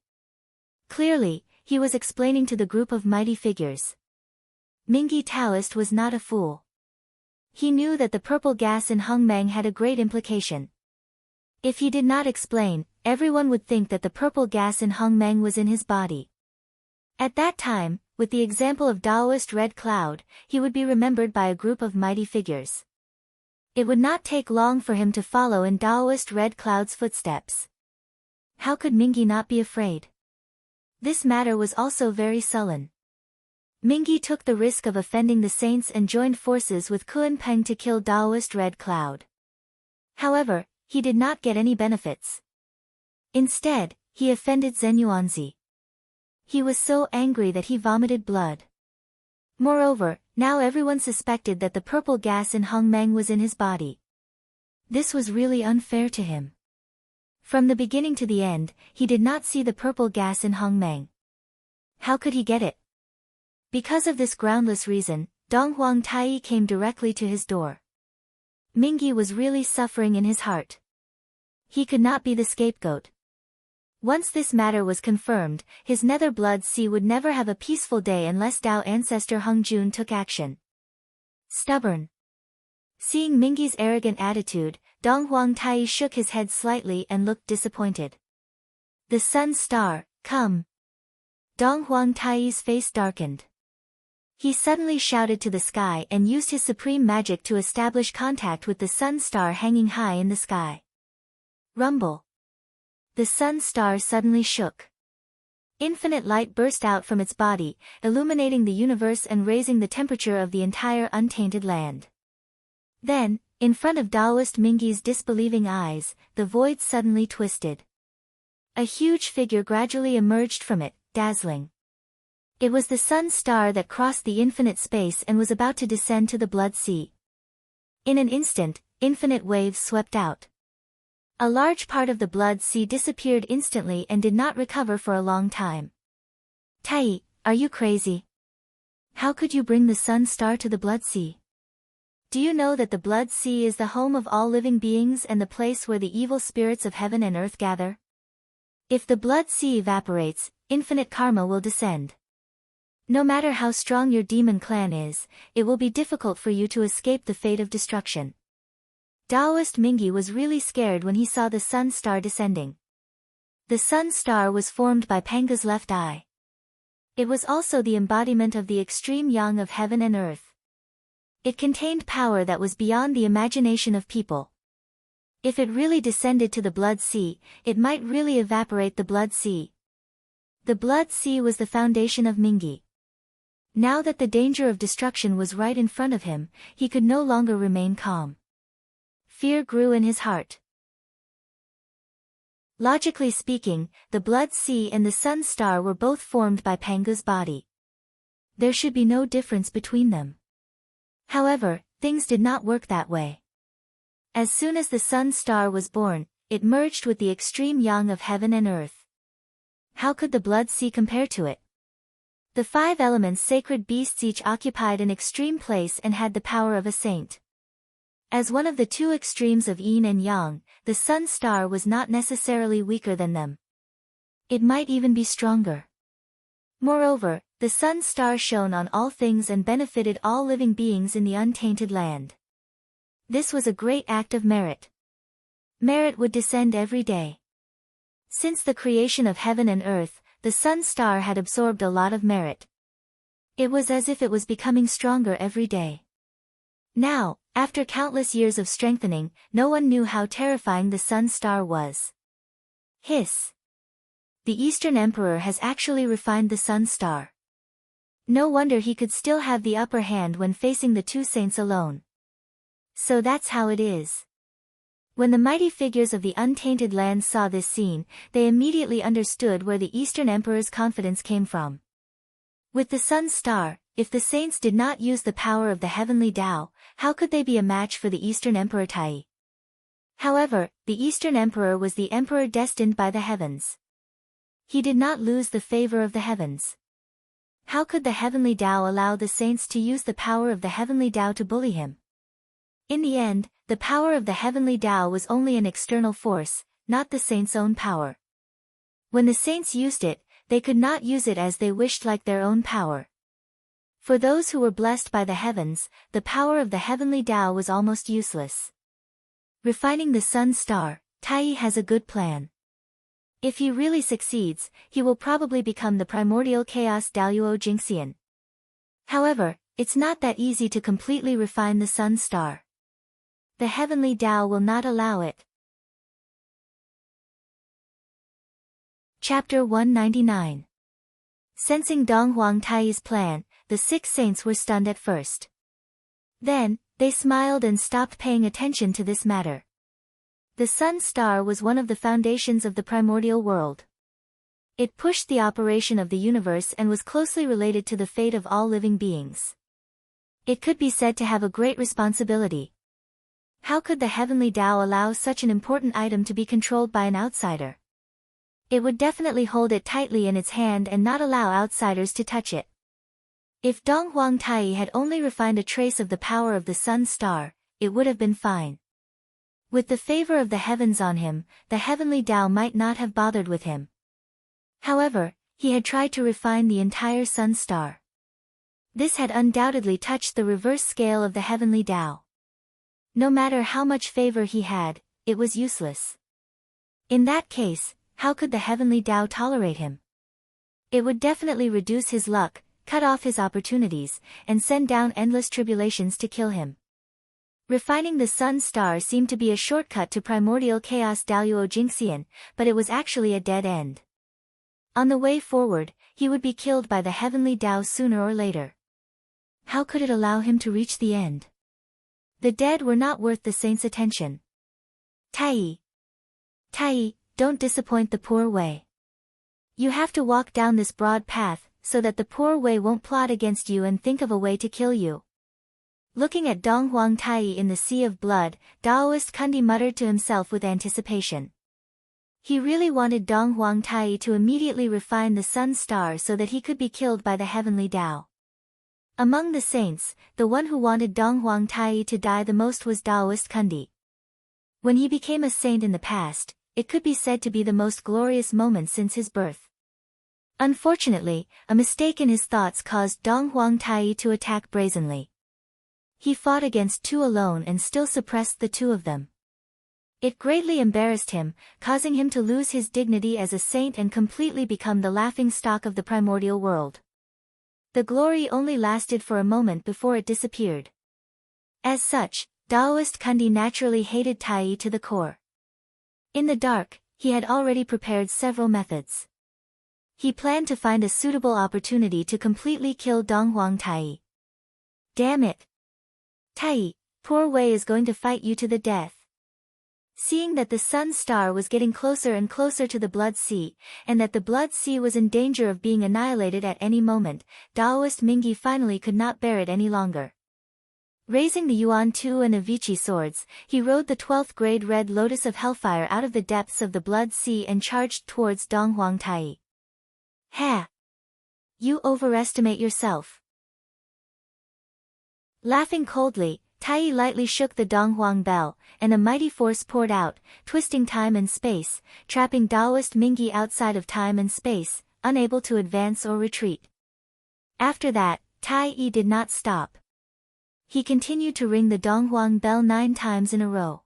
Clearly, he was explaining to the group of mighty figures. Mingi Taoist was not a fool. He knew that the purple gas in Hongmeng had a great implication. If he did not explain, everyone would think that the purple gas in Hongmeng was in his body. At that time, with the example of Taoist Red Cloud, he would be remembered by a group of mighty figures. It would not take long for him to follow in Taoist Red Cloud's footsteps. How could Mingi not be afraid? This matter was also very sullen. Mingi took the risk of offending the saints and joined forces with Kuanpeng to kill Taoist Red Cloud. However, he did not get any benefits. Instead, he offended Zenyuanzi. He was so angry that he vomited blood. Moreover, now everyone suspected that the purple gas in Hongmeng was in his body. This was really unfair to him. From the beginning to the end, he did not see the purple gas in Hongmeng. How could he get it? Because of this groundless reason, Dong Huangtai came directly to his door. Mingi was really suffering in his heart. He could not be the scapegoat. Once this matter was confirmed, his nether blood sea would never have a peaceful day unless Tao ancestor Hung Jun took action. Stubborn. Seeing Mingi's arrogant attitude, Dong Huangtai shook his head slightly and looked disappointed. The sun star, come. Dong Huangtai's face darkened. He suddenly shouted to the sky and used his supreme magic to establish contact with the sun star hanging high in the sky. Rumble. The sun star suddenly shook. Infinite light burst out from its body, illuminating the universe and raising the temperature of the entire untainted land. Then, in front of Taoist Mingi's disbelieving eyes, the void suddenly twisted. A huge figure gradually emerged from it, dazzling. It was the sun star that crossed the infinite space and was about to descend to the blood sea. In an instant, infinite waves swept out. A large part of the blood sea disappeared instantly and did not recover for a long time. Tai, are you crazy? How could you bring the sun star to the blood sea? Do you know that the Blood Sea is the home of all living beings and the place where the evil spirits of heaven and earth gather? If the Blood Sea evaporates, infinite karma will descend. No matter how strong your demon clan is, it will be difficult for you to escape the fate of destruction. Taoist Mingi was really scared when he saw the sun star descending. The sun star was formed by Panga's left eye. It was also the embodiment of the extreme yang of heaven and earth. It contained power that was beyond the imagination of people. If it really descended to the Blood Sea, it might really evaporate the Blood Sea. The Blood Sea was the foundation of Mingi. Now that the danger of destruction was right in front of him, he could no longer remain calm. Fear grew in his heart. Logically speaking, the Blood Sea and the sun star were both formed by Panga's body. There should be no difference between them. However, things did not work that way. As soon as the sun star was born, it merged with the extreme yang of heaven and earth. How could the Blood Sea compare to it? The 5 elements sacred beasts each occupied an extreme place and had the power of a saint. As one of the 2 extremes of yin and yang, the sun star was not necessarily weaker than them. It might even be stronger. Moreover, the sun star shone on all things and benefited all living beings in the untainted land. This was a great act of merit. Merit would descend every day. Since the creation of heaven and earth, the sun star had absorbed a lot of merit. It was as if it was becoming stronger every day. Now, after countless years of strengthening, no one knew how terrifying the sun star was. Hiss. The Eastern Emperor has actually refined the sun star. No wonder he could still have the upper hand when facing the 2 saints alone. So that's how it is. When the mighty figures of the untainted land saw this scene, they immediately understood where the Eastern Emperor's confidence came from. With the sun star, if the saints did not use the power of the heavenly Tao, how could they be a match for the Eastern Emperor Tai? However, the Eastern Emperor was the emperor destined by the heavens. He did not lose the favor of the heavens. How could the heavenly Tao allow the saints to use the power of the heavenly Tao to bully him? In the end, the power of the heavenly Tao was only an external force, not the saints' own power. When the saints used it, they could not use it as they wished like their own power. For those who were blessed by the heavens, the power of the heavenly Tao was almost useless. Refining the sun star, Tai has a good plan. If he really succeeds, he will probably become the primordial chaos Daoyuo Jingxian. However, it's not that easy to completely refine the sun star. The heavenly Tao will not allow it. Chapter 199. Sensing Dong Huang Tai's plan, the 6 saints were stunned at first. Then, they smiled and stopped paying attention to this matter. The sun star was one of the foundations of the primordial world. It pushed the operation of the universe and was closely related to the fate of all living beings. It could be said to have a great responsibility. How could the heavenly Tao allow such an important item to be controlled by an outsider? It would definitely hold it tightly in its hand and not allow outsiders to touch it. If Dong Huang Tai had only refined a trace of the power of the sun star, it would have been fine. With the favor of the heavens on him, the heavenly Tao might not have bothered with him. However, he had tried to refine the entire sun star. This had undoubtedly touched the reverse scale of the heavenly Tao. No matter how much favor he had, it was useless. In that case, how could the heavenly Tao tolerate him? It would definitely reduce his luck, cut off his opportunities, and send down endless tribulations to kill him. Refining the sun star seemed to be a shortcut to primordial chaos Daoyuo Jingxian, but it was actually a dead end. On the way forward, he would be killed by the heavenly Tao sooner or later. How could it allow him to reach the end? The dead were not worth the saint's attention. Tai, don't disappoint the poor way. You have to walk down this broad path, so that the poor way won't plot against you and think of a way to kill you. Looking at Dong Huang Tai in the sea of blood, Daoist Kundi muttered to himself with anticipation. He really wanted Dong Huang Tai to immediately refine the sun star so that he could be killed by the heavenly Tao. Among the saints, the one who wanted Donghuang Tai to die the most was Taoist Kundi. When he became a saint in the past, it could be said to be the most glorious moment since his birth. Unfortunately, a mistake in his thoughts caused Donghuang Tai to attack brazenly. He fought against two alone and still suppressed the two of them. It greatly embarrassed him, causing him to lose his dignity as a saint and completely become the laughingstock of the primordial world. The glory only lasted for a moment before it disappeared. As such, Taoist Kundi naturally hated Tai to the core. In the dark, he had already prepared several methods. He planned to find a suitable opportunity to completely kill Donghuang Tai. Damn it! Tai, poor Wei is going to fight you to the death. Seeing that the sun star was getting closer and closer to the Blood Sea, and that the Blood Sea was in danger of being annihilated at any moment, Taoist Mingi finally could not bear it any longer. Raising the Yuan Tu and Avici swords, he rode the 12th grade red lotus of hellfire out of the depths of the Blood Sea and charged towards Donghuang Tai. Ha! You overestimate yourself. Laughing coldly, Tai lightly shook the Donghuang bell, and a mighty force poured out, twisting time and space, trapping Taoist Mingi outside of time and space, unable to advance or retreat. After that, Tai did not stop. He continued to ring the Donghuang bell 9 times in a row.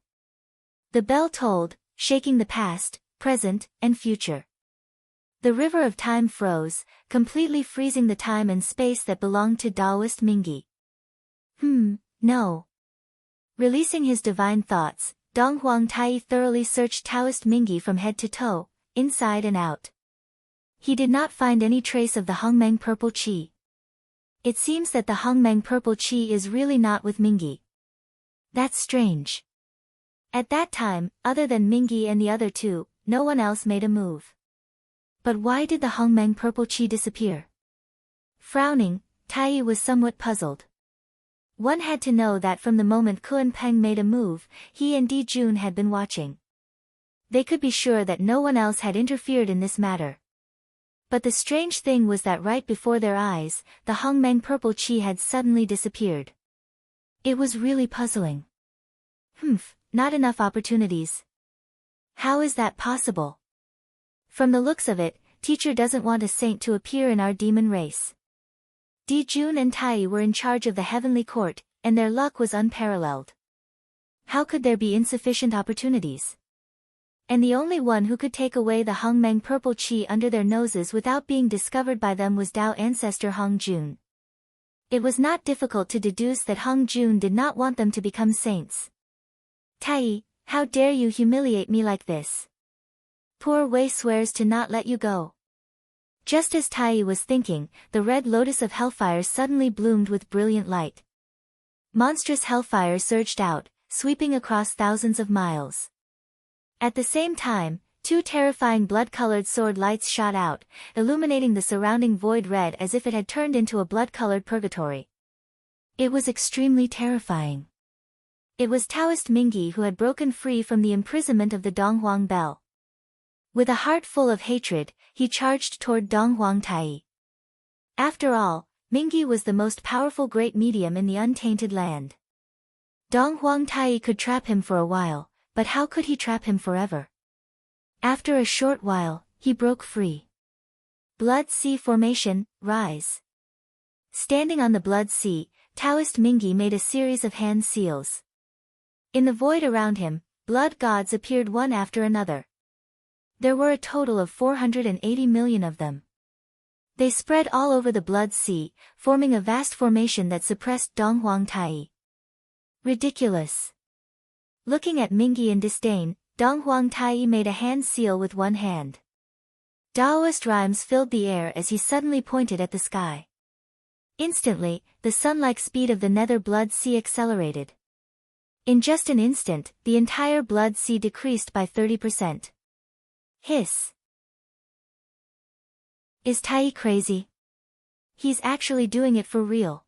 The bell tolled, shaking the past, present, and future. The river of time froze, completely freezing the time and space that belonged to Taoist Mingi. No. Releasing his divine thoughts, Donghuang Tai thoroughly searched Taoist Mingi from head to toe, inside and out. He did not find any trace of the Hongmeng purple qi. It seems that the Hongmeng purple qi is really not with Mingi. That's strange. At that time, other than Mingi and the other two, no one else made a move. But why did the Hongmeng purple qi disappear? Frowning, Tai was somewhat puzzled. One had to know that from the moment Kuan Peng made a move, he and Di Jun had been watching. They could be sure that no one else had interfered in this matter. But the strange thing was that right before their eyes, the Hongmeng purple qi had suddenly disappeared. It was really puzzling. Not enough opportunities. How is that possible? From the looks of it, teacher doesn't want a saint to appear in our demon race. Di Jun and Tai were in charge of the heavenly court, and their luck was unparalleled. How could there be insufficient opportunities? And the only one who could take away the Hongmeng purple qi under their noses without being discovered by them was Tao ancestor Hong Jun. It was not difficult to deduce that Hong Jun did not want them to become saints. Tai, how dare you humiliate me like this? Poor Wei swears to not let you go. Just as Tai was thinking, the red lotus of hellfire suddenly bloomed with brilliant light. Monstrous hellfire surged out, sweeping across thousands of miles. At the same time, 2 terrifying blood-colored sword lights shot out, illuminating the surrounding void red as if it had turned into a blood-colored purgatory. It was extremely terrifying. It was Taoist Mingi who had broken free from the imprisonment of the Donghuang bell. With a heart full of hatred, he charged toward Donghuang Tai. After all, Mingi was the most powerful great medium in the untainted land. Donghuang Tai could trap him for a while, but how could he trap him forever? After a short while, he broke free. Blood Sea formation, rise. Standing on the Blood Sea, Taoist Mingi made a series of hand seals. In the void around him, blood gods appeared one after another. There were a total of 480 million of them. They spread all over the Blood Sea, forming a vast formation that suppressed Donghuang Tai. Ridiculous. Looking at Mingi in disdain, Donghuang Tai made a hand seal with one hand. Taoist rhymes filled the air as he suddenly pointed at the sky. Instantly, the sun-like speed of the nether Blood Sea accelerated. In just an instant, the entire Blood Sea decreased by 30%. Hiss. Is Tai crazy? He's actually doing it for real.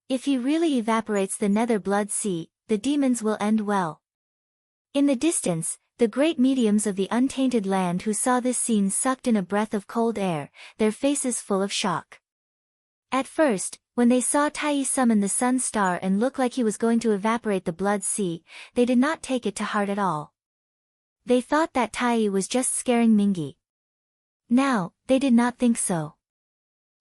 If he really evaporates the nether Blood Sea, the demons will end well. In the distance, the great mediums of the untainted land who saw this scene sucked in a breath of cold air, their faces full of shock. At first, when they saw Tai summon the sun star and look like he was going to evaporate the blood sea, they did not take it to heart at all. They thought that Tai was just scaring Mingi. Now, they did not think so.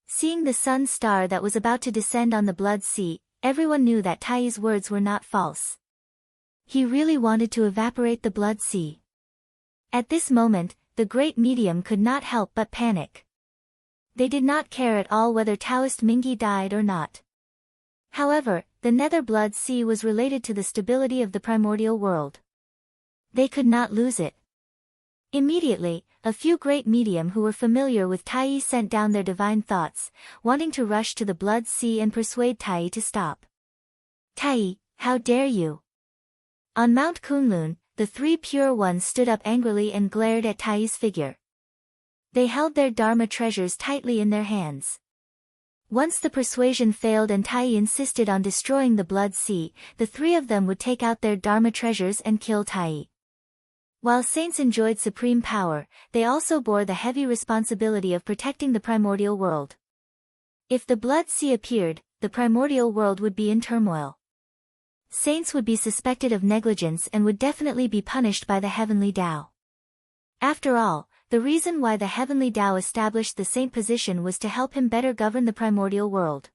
Seeing the sun star that was about to descend on the blood sea, everyone knew that Tai's words were not false. He really wanted to evaporate the blood sea. At this moment, the great medium could not help but panic. They did not care at all whether Taoist Mingi died or not. However, the nether blood sea was related to the stability of the primordial world. They could not lose it. Immediately, a few great medium who were familiar with Tai sent down their divine thoughts, wanting to rush to the blood sea and persuade Tai to stop. Tai, how dare you? On Mount Kunlun, the three pure ones stood up angrily and glared at Tai's figure. They held their Dharma treasures tightly in their hands. Once the persuasion failed and Tai insisted on destroying the blood sea, the three of them would take out their Dharma treasures and kill Tai. While saints enjoyed supreme power, they also bore the heavy responsibility of protecting the primordial world. If the blood sea appeared, the primordial world would be in turmoil. Saints would be suspected of negligence and would definitely be punished by the heavenly Tao. After all, the reason why the heavenly Tao established the saint position was to help him better govern the primordial world.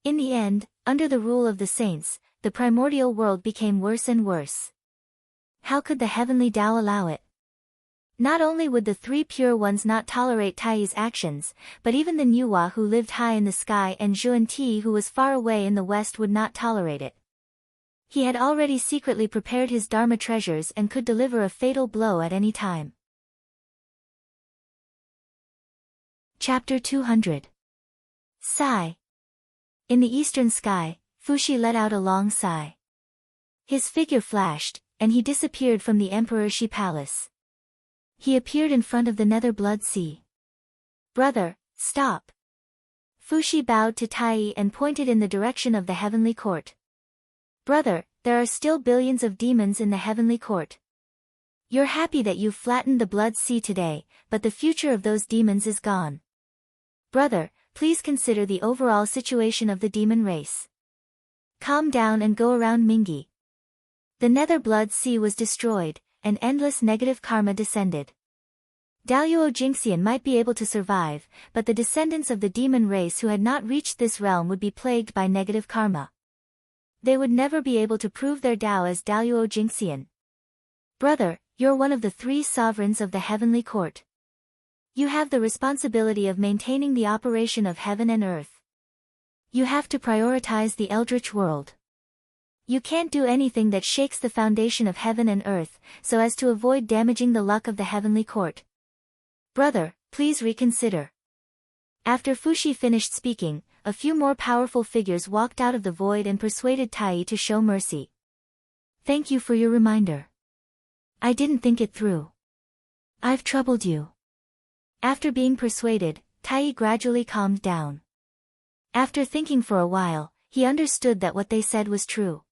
In the end, under the rule of the saints, the primordial world became worse and worse. How could the heavenly Tao allow it? Not only would the three pure ones not tolerate Tai's actions, but even the Nuwa who lived high in the sky and Zhuan Ti who was far away in the west would not tolerate it. He had already secretly prepared his Dharma treasures and could deliver a fatal blow at any time. Chapter 200. Sigh. In the eastern sky, Fuxi let out a long sigh. His figure flashed, and he disappeared from the Emperor Shi Palace. He appeared in front of the nether blood sea. Brother, stop. Fuxi bowed to Tai and pointed in the direction of the heavenly court. Brother, there are still billions of demons in the heavenly court. You're happy that you've flattened the blood sea today, but the future of those demons is gone. Brother, please consider the overall situation of the demon race. Calm down and go around Mingi. The nether blood sea was destroyed, and endless negative karma descended. Daluo Jingxian might be able to survive, but the descendants of the demon race who had not reached this realm would be plagued by negative karma. They would never be able to prove their Tao as Daluo Jingxian. Brother, you're one of the three sovereigns of the heavenly court. You have the responsibility of maintaining the operation of heaven and earth. You have to prioritize the eldritch world. You can't do anything that shakes the foundation of heaven and earth, so as to avoid damaging the luck of the heavenly court. Brother, please reconsider. After Fuxi finished speaking, a few more powerful figures walked out of the void and persuaded Tai to show mercy. Thank you for your reminder. I didn't think it through. I've troubled you. After being persuaded, Tai gradually calmed down. After thinking for a while, he understood that what they said was true.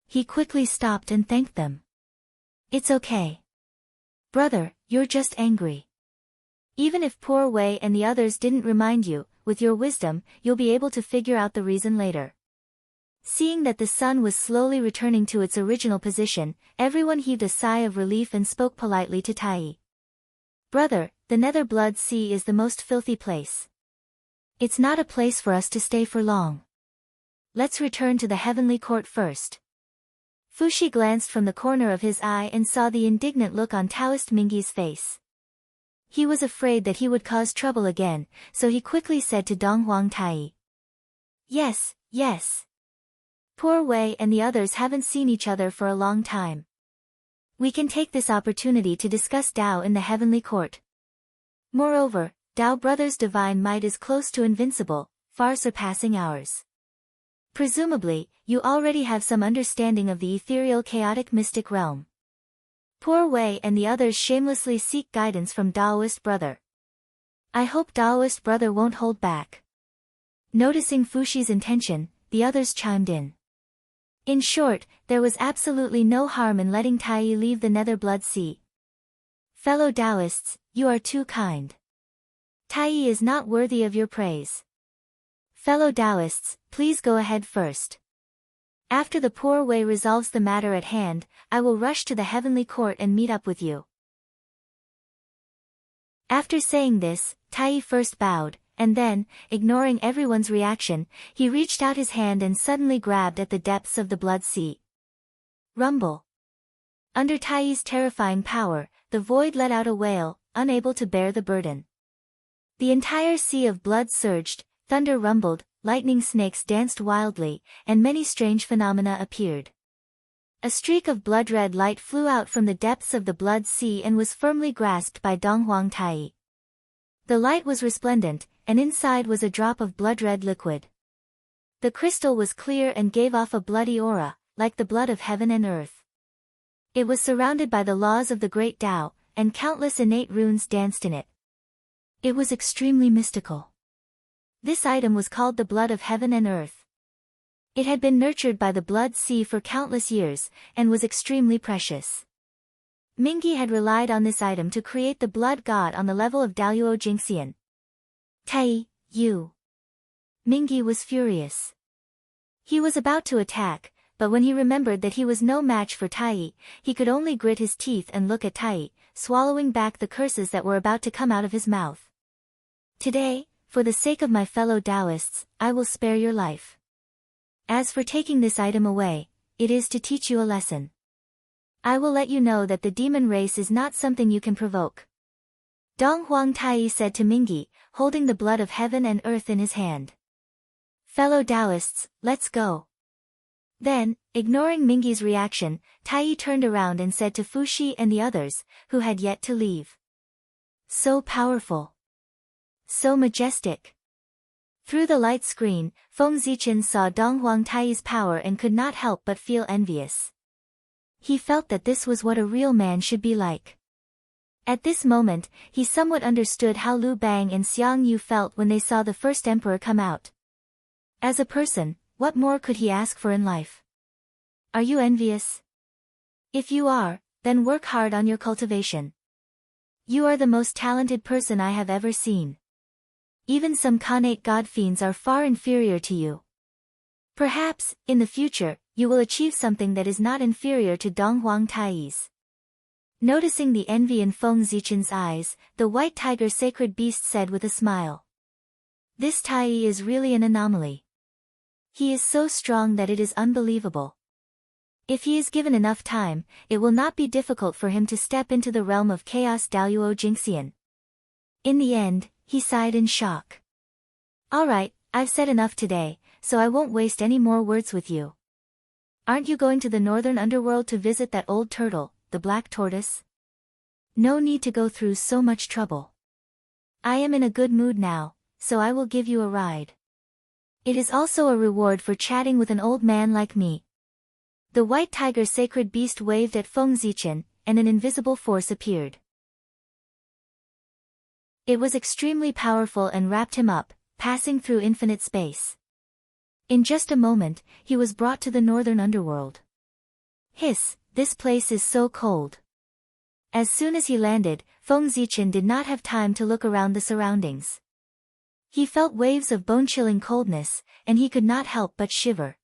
He quickly stopped and thanked them. It's okay. Brother, you're just angry. Even if Poor Wei and the others didn't remind you, with your wisdom, you'll be able to figure out the reason later. Seeing that the sun was slowly returning to its original position, everyone heaved a sigh of relief and spoke politely to Tai. Brother, the nether blood sea is the most filthy place. It's not a place for us to stay for long. Let's return to the heavenly court first. Fuxi glanced from the corner of his eye and saw the indignant look on Taoist Mingi's face. He was afraid that he would cause trouble again, so he quickly said to Donghuang Tai. Yes, yes. Poor Wei and the others haven't seen each other for a long time. We can take this opportunity to discuss Tao in the heavenly court. Moreover, Tao Brothers' divine might is close to invincible, far surpassing ours. Presumably, you already have some understanding of the ethereal chaotic mystic realm. Poor Wei and the others shamelessly seek guidance from Taoist Brother. I hope Taoist Brother won't hold back. Noticing Fuxi's intention, the others chimed in. In short, there was absolutely no harm in letting Tai leave the nether blood sea. Fellow Taoists, you are too kind. Tai is not worthy of your praise. Fellow Taoists, please go ahead first. After the poor Wei resolves the matter at hand, I will rush to the heavenly court and meet up with you. After saying this, Tai first bowed, and then, ignoring everyone's reaction, he reached out his hand and suddenly grabbed at the depths of the blood sea. Rumble. Under Tai's terrifying power, the void let out a wail, unable to bear the burden. The entire sea of blood surged, thunder rumbled, lightning snakes danced wildly, and many strange phenomena appeared. A streak of blood-red light flew out from the depths of the blood sea and was firmly grasped by Donghuang Tai. The light was resplendent, and inside was a drop of blood-red liquid. The crystal was clear and gave off a bloody aura, like the blood of heaven and earth. It was surrounded by the laws of the great Tao, and countless innate runes danced in it. It was extremely mystical. This item was called the blood of heaven and earth. It had been nurtured by the blood sea for countless years, and was extremely precious. Mingyi had relied on this item to create the blood god on the level of Daluo Jingxian. Tai, you. Mingyi was furious. He was about to attack, but when he remembered that he was no match for Tai, he could only grit his teeth and look at Tai, swallowing back the curses that were about to come out of his mouth. Today, for the sake of my fellow Taoists, I will spare your life. As for taking this item away, it is to teach you a lesson. I will let you know that the demon race is not something you can provoke. Donghuang Tai said to Mingyi, holding the blood of heaven and earth in his hand. Fellow Taoists, let's go. Then, ignoring Mingyi's reaction, Tai turned around and said to Fuxi and the others, who had yet to leave. So powerful. So majestic. Through the light screen, Feng Zichen saw Donghuang Tai's power and could not help but feel envious. He felt that this was what a real man should be like. At this moment, he somewhat understood how Liu Bang and Xiang Yu felt when they saw the first emperor come out. As a person, what more could he ask for in life? Are you envious? If you are, then work hard on your cultivation. You are the most talented person I have ever seen. Even some Khanate god fiends are far inferior to you. Perhaps, in the future, you will achieve something that is not inferior to Donghuang Tai's. Noticing the envy in Feng Zichen's eyes, the white tiger sacred beast said with a smile. This Tai is really an anomaly. He is so strong that it is unbelievable. If he is given enough time, it will not be difficult for him to step into the realm of chaos Daluo Jingxian. In the end, he sighed in shock. Alright, I've said enough today, so I won't waste any more words with you. Aren't you going to the northern underworld to visit that old turtle, the black tortoise? No need to go through so much trouble. I am in a good mood now, so I will give you a ride. It is also a reward for chatting with an old man like me. The white tiger sacred beast waved at Feng Zichen, and an invisible force appeared. It was extremely powerful and wrapped him up, passing through infinite space. In just a moment, he was brought to the northern underworld. Hiss, this place is so cold. As soon as he landed, Feng Zichen did not have time to look around the surroundings. He felt waves of bone-chilling coldness, and he could not help but shiver.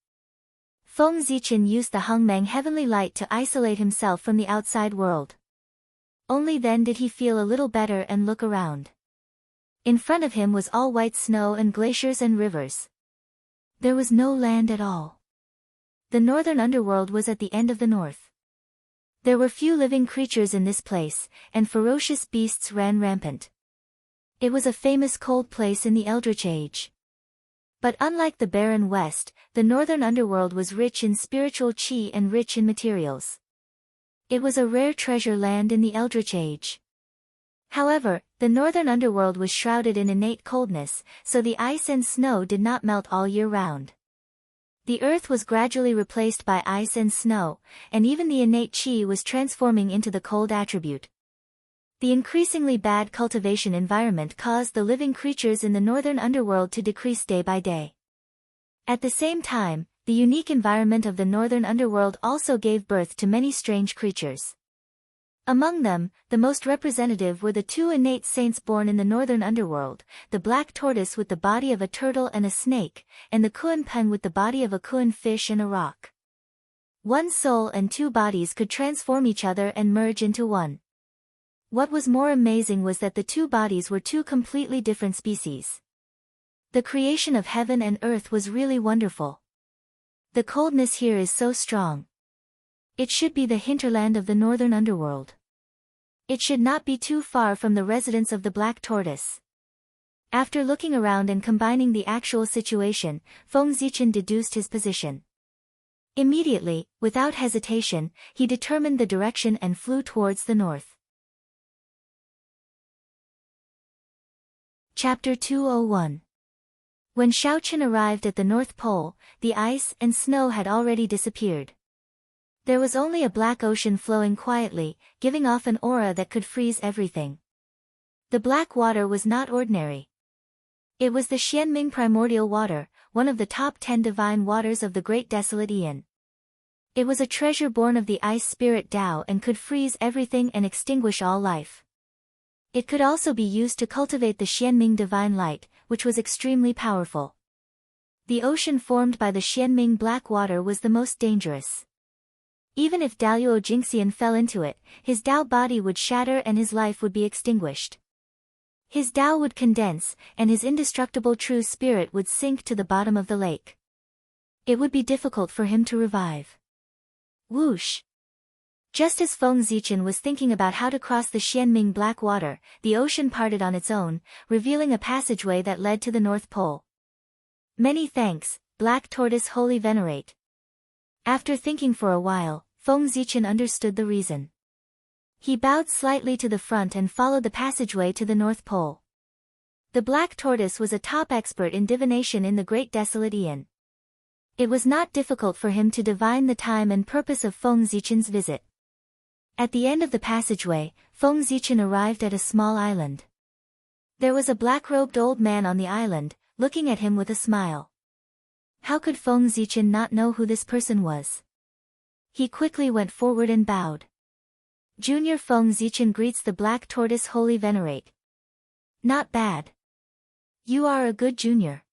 Feng Zichen used the Hongmeng heavenly light to isolate himself from the outside world. Only then did he feel a little better and look around. In front of him was all white snow and glaciers and rivers. There was no land at all. The northern underworld was at the end of the north. There were few living creatures in this place, and ferocious beasts ran rampant. It was a famous cold place in the Eldritch Age. But unlike the barren west, the northern underworld was rich in spiritual chi and rich in materials. It was a rare treasure land in the Eldritch Age. However, the northern underworld was shrouded in innate coldness, so the ice and snow did not melt all year round. The earth was gradually replaced by ice and snow, and even the innate chi was transforming into the cold attribute. The increasingly bad cultivation environment caused the living creatures in the northern underworld to decrease day by day. At the same time, the unique environment of the northern underworld also gave birth to many strange creatures. Among them, the most representative were the two innate saints born in the northern underworld, the black tortoise with the body of a turtle and a snake, and the Kuan Peng with the body of a Kuan fish and a rock. One soul and two bodies could transform each other and merge into one. What was more amazing was that the two bodies were two completely different species. The creation of heaven and earth was really wonderful. The coldness here is so strong. It should be the hinterland of the northern underworld. It should not be too far from the residence of the black tortoise. After looking around and combining the actual situation, Feng Zichen deduced his position. Immediately, without hesitation, he determined the direction and flew towards the north. Chapter 201. When Shaochen arrived at the North Pole, the ice and snow had already disappeared. There was only a black ocean flowing quietly, giving off an aura that could freeze everything. The black water was not ordinary. It was the Xianming primordial water, one of the top 10 divine waters of the Great Desolate Aeon. It was a treasure born of the ice spirit Tao and could freeze everything and extinguish all life. It could also be used to cultivate the Xianming divine light, which was extremely powerful. The ocean formed by the Xianming black water was the most dangerous. Even if Daluo Jingxian fell into it, his Tao body would shatter and his life would be extinguished. His Tao would condense, and his indestructible true spirit would sink to the bottom of the lake. It would be difficult for him to revive. Whoosh! Just as Feng Zichen was thinking about how to cross the Xianming black water, the ocean parted on its own, revealing a passageway that led to the North Pole. Many thanks, Black Tortoise Holy Venerate. After thinking for a while, Feng Zichen understood the reason. He bowed slightly to the front and followed the passageway to the North Pole. The Black Tortoise was a top expert in divination in the Great Desolate Aeon. It was not difficult for him to divine the time and purpose of Feng Zichen's visit. At the end of the passageway, Feng Zichen arrived at a small island. There was a black-robed old man on the island, looking at him with a smile. How could Feng Zichen not know who this person was? He quickly went forward and bowed. Junior Feng Zichen greets the Black Tortoise Holy Venerate. Not bad. You are a good junior.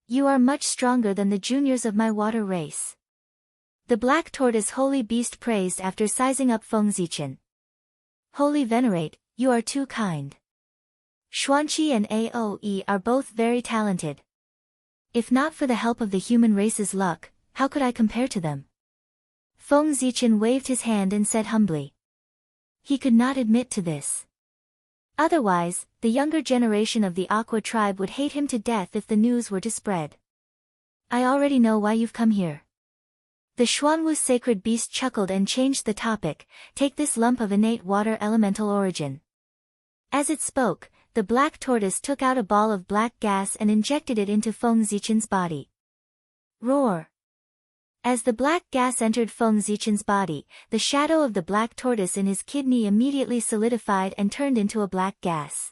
You are much stronger than the juniors of my water race. The Black Tortoise Holy Beast praised after sizing up Feng Zichen. Holy Venerate, you are too kind. Xuanqi and Aoe are both very talented. If not for the help of the human race's luck, how could I compare to them? Feng Zichen waved his hand and said humbly. He could not admit to this. Otherwise, the younger generation of the Aqua tribe would hate him to death if the news were to spread. I already know why you've come here. The Xuanwu sacred beast chuckled and changed the topic, take this lump of innate water elemental origin. As it spoke, the black tortoise took out a ball of black gas and injected it into Feng Zichen's body. Roar! As the black gas entered Feng Zichen's body, the shadow of the black tortoise in his kidney immediately solidified and turned into a black gas.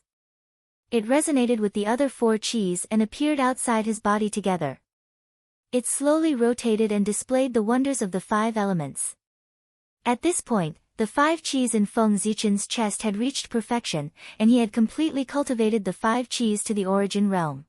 It resonated with the other 4 qis and appeared outside his body together. It slowly rotated and displayed the wonders of the 5 elements. At this point, the 5 qis in Feng Zichen's chest had reached perfection, and he had completely cultivated the 5 qis to the origin realm.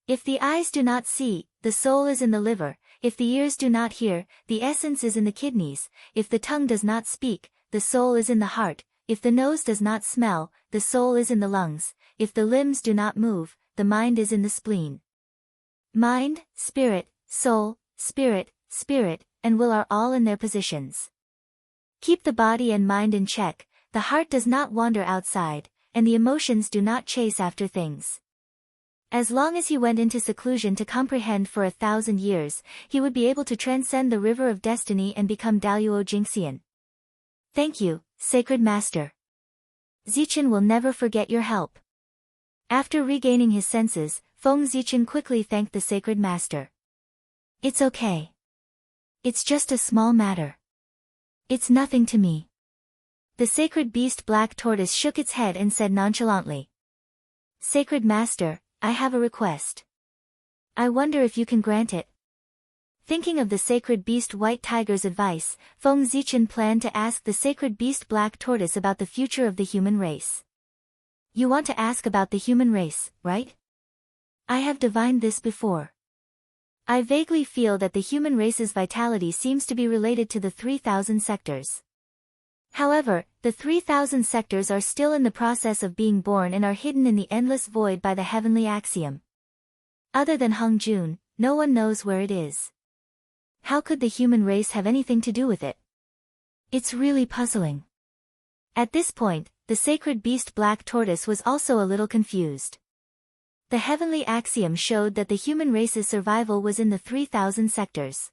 If the eyes do not see, the soul is in the liver, if the ears do not hear, the essence is in the kidneys, if the tongue does not speak, the soul is in the heart, if the nose does not smell, the soul is in the lungs, if the limbs do not move, the mind is in the spleen. Mind, spirit, soul, spirit, and will are all in their positions. Keep the body and mind in check, the heart does not wander outside, and the emotions do not chase after things. As long as he went into seclusion to comprehend for 1,000 years, he would be able to transcend the river of destiny and become Daluo Jingxian. Thank you, Sacred Master. Zichen will never forget your help. After regaining his senses, Feng Zichen quickly thanked the Sacred Master. It's okay. It's just a small matter. It's nothing to me. The sacred beast Black Tortoise shook its head and said nonchalantly. Sacred Master, I have a request. I wonder if you can grant it. Thinking of the sacred beast White Tiger's advice, Feng Zichen planned to ask the sacred beast Black Tortoise about the future of the human race. You want to ask about the human race, right? I have divined this before. I vaguely feel that the human race's vitality seems to be related to the 3,000 sectors. However, the 3,000 sectors are still in the process of being born and are hidden in the endless void by the heavenly axiom. Other than Hung Jun, no one knows where it is. How could the human race have anything to do with it? It's really puzzling. At this point, the sacred beast Black Tortoise was also a little confused. The heavenly axiom showed that the human race's survival was in the 3,000 sectors.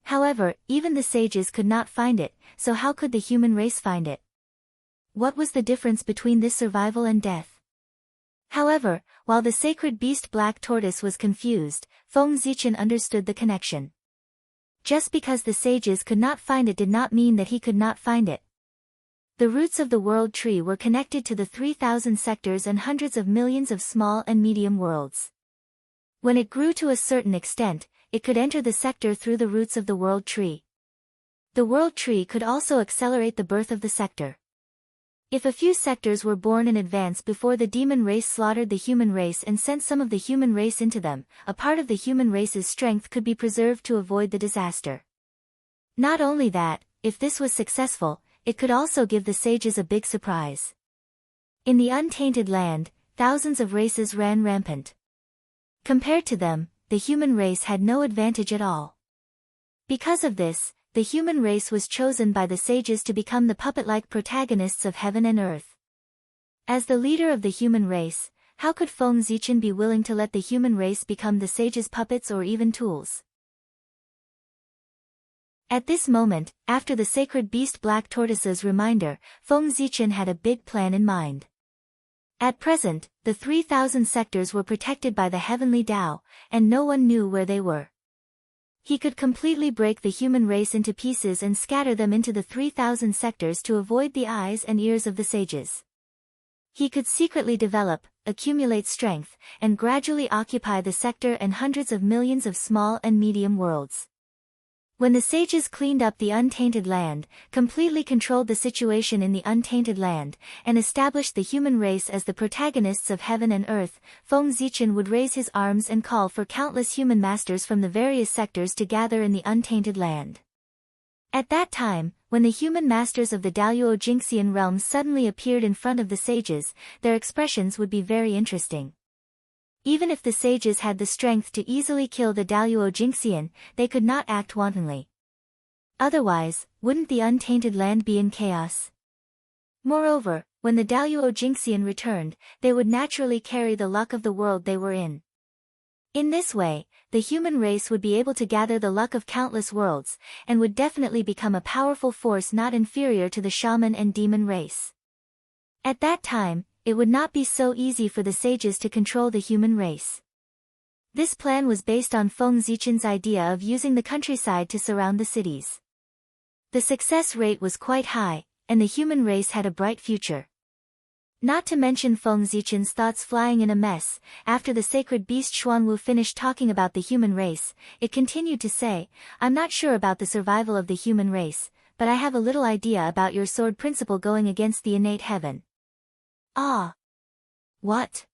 However, even the sages could not find it, so how could the human race find it? What was the difference between this survival and death? However, while the sacred beast Black Tortoise was confused, Feng Zichen understood the connection. Just because the sages could not find it did not mean that he could not find it. The roots of the world tree were connected to the 3,000 sectors and hundreds of millions of small and medium worlds. When it grew to a certain extent, it could enter the sector through the roots of the world tree. The world tree could also accelerate the birth of the sector. If a few sectors were born in advance before the demon race slaughtered the human race and sent some of the human race into them, a part of the human race's strength could be preserved to avoid the disaster. Not only that, if this was successful, it could also give the sages a big surprise. In the untainted land, thousands of races ran rampant. Compared to them, the human race had no advantage at all. Because of this, the human race was chosen by the sages to become the puppet-like protagonists of heaven and earth. As the leader of the human race, how could Feng Zichen be willing to let the human race become the sages' puppets or even tools? At this moment, after the sacred beast Black Tortoise's reminder, Feng Zichen had a big plan in mind. At present, the 3,000 sectors were protected by the heavenly Tao, and no one knew where they were. He could completely break the human race into pieces and scatter them into the 3,000 sectors to avoid the eyes and ears of the sages. He could secretly develop, accumulate strength, and gradually occupy the sector and hundreds of millions of small and medium worlds. When the sages cleaned up the untainted land, completely controlled the situation in the untainted land, and established the human race as the protagonists of heaven and earth, Feng Zichen would raise his arms and call for countless human masters from the various sectors to gather in the untainted land. At that time, when the human masters of the Daluo Jingxian realm suddenly appeared in front of the sages, their expressions would be very interesting. Even if the sages had the strength to easily kill the Daluo Jingxian, they could not act wantonly. Otherwise, wouldn't the untainted land be in chaos? Moreover, when the Daluo Jingxian returned, they would naturally carry the luck of the world they were in. In this way, the human race would be able to gather the luck of countless worlds, and would definitely become a powerful force not inferior to the shaman and demon race. At that time, it would not be so easy for the sages to control the human race. This plan was based on Feng Zichen's idea of using the countryside to surround the cities. The success rate was quite high, and the human race had a bright future. Not to mention Feng Zichen's thoughts flying in a mess, after the sacred beast Xuanwu finished talking about the human race, it continued to say, "I'm not sure about the survival of the human race, but I have a little idea about your sword principle going against the innate heaven." Ah! What?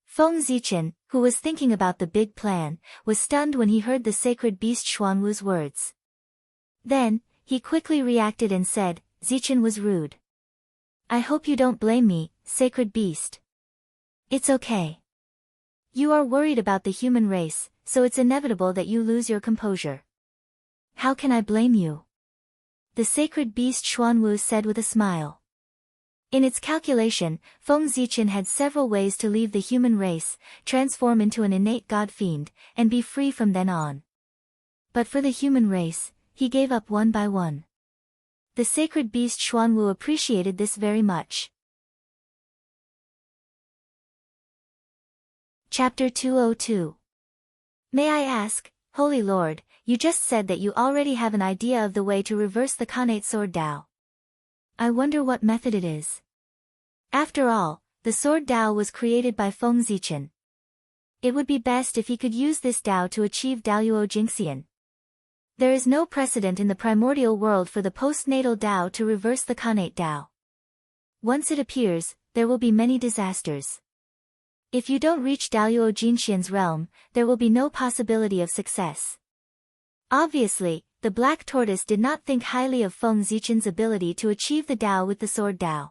Feng Zichen, who was thinking about the big plan, was stunned when he heard the sacred beast Xuanwu's words. Then, he quickly reacted and said, "Zichen was rude. I hope you don't blame me, sacred beast. It's okay. You are worried about the human race, so it's inevitable that you lose your composure. How can I blame you?" The sacred beast Xuanwu said with a smile. In its calculation, Feng Zichen had several ways to leave the human race, transform into an innate god fiend, and be free from then on. But for the human race, he gave up one by one. The sacred beast Xuanwu appreciated this very much. Chapter 202. May I ask, Holy Lord, you just said that you already have an idea of the way to reverse the Khanate sword Dao. I wonder what method it is. After all, the sword Dao was created by Feng Zichen. It would be best if he could use this Dao to achieve Daluo Jingxian. There is no precedent in the primordial world for the postnatal Tao to reverse the connate Tao. Once it appears, there will be many disasters. If you don't reach Daluo Jinxian's realm, there will be no possibility of success. Obviously, the black tortoise did not think highly of Feng Zichen's ability to achieve the Tao with the sword Tao.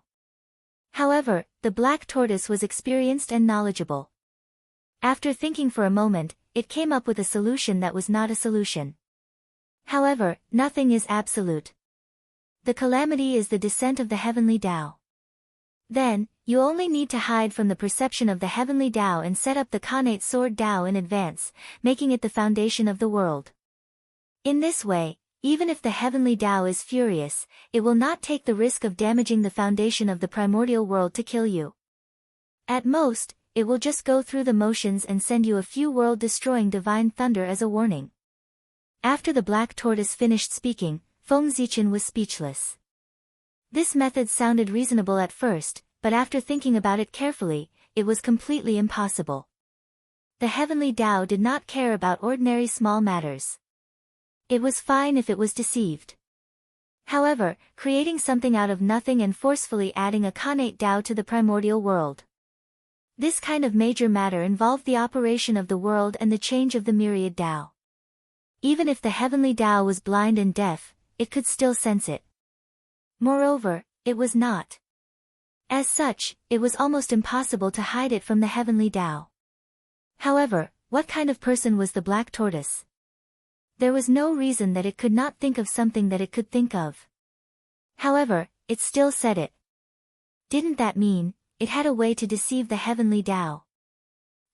However, the black tortoise was experienced and knowledgeable. After thinking for a moment, it came up with a solution that was not a solution. However, nothing is absolute. The calamity is the descent of the heavenly Tao. Then, you only need to hide from the perception of the heavenly Tao and set up the connate sword Tao in advance, making it the foundation of the world. In this way, even if the heavenly Tao is furious, it will not take the risk of damaging the foundation of the primordial world to kill you. At most, it will just go through the motions and send you a few world-destroying divine thunder as a warning. After the black tortoise finished speaking, Feng Zichen was speechless. This method sounded reasonable at first, but after thinking about it carefully, it was completely impossible. The heavenly Tao did not care about ordinary small matters. It was fine if it was deceived. However, creating something out of nothing and forcefully adding a connate Tao to the primordial world. This kind of major matter involved the operation of the world and the change of the myriad Tao. Even if the heavenly Tao was blind and deaf, it could still sense it. Moreover, it was not. As such, it was almost impossible to hide it from the heavenly Tao. However, what kind of person was the black tortoise? There was no reason that it could not think of something that it could think of. However, it still said it. Didn't that mean, it had a way to deceive the heavenly Tao?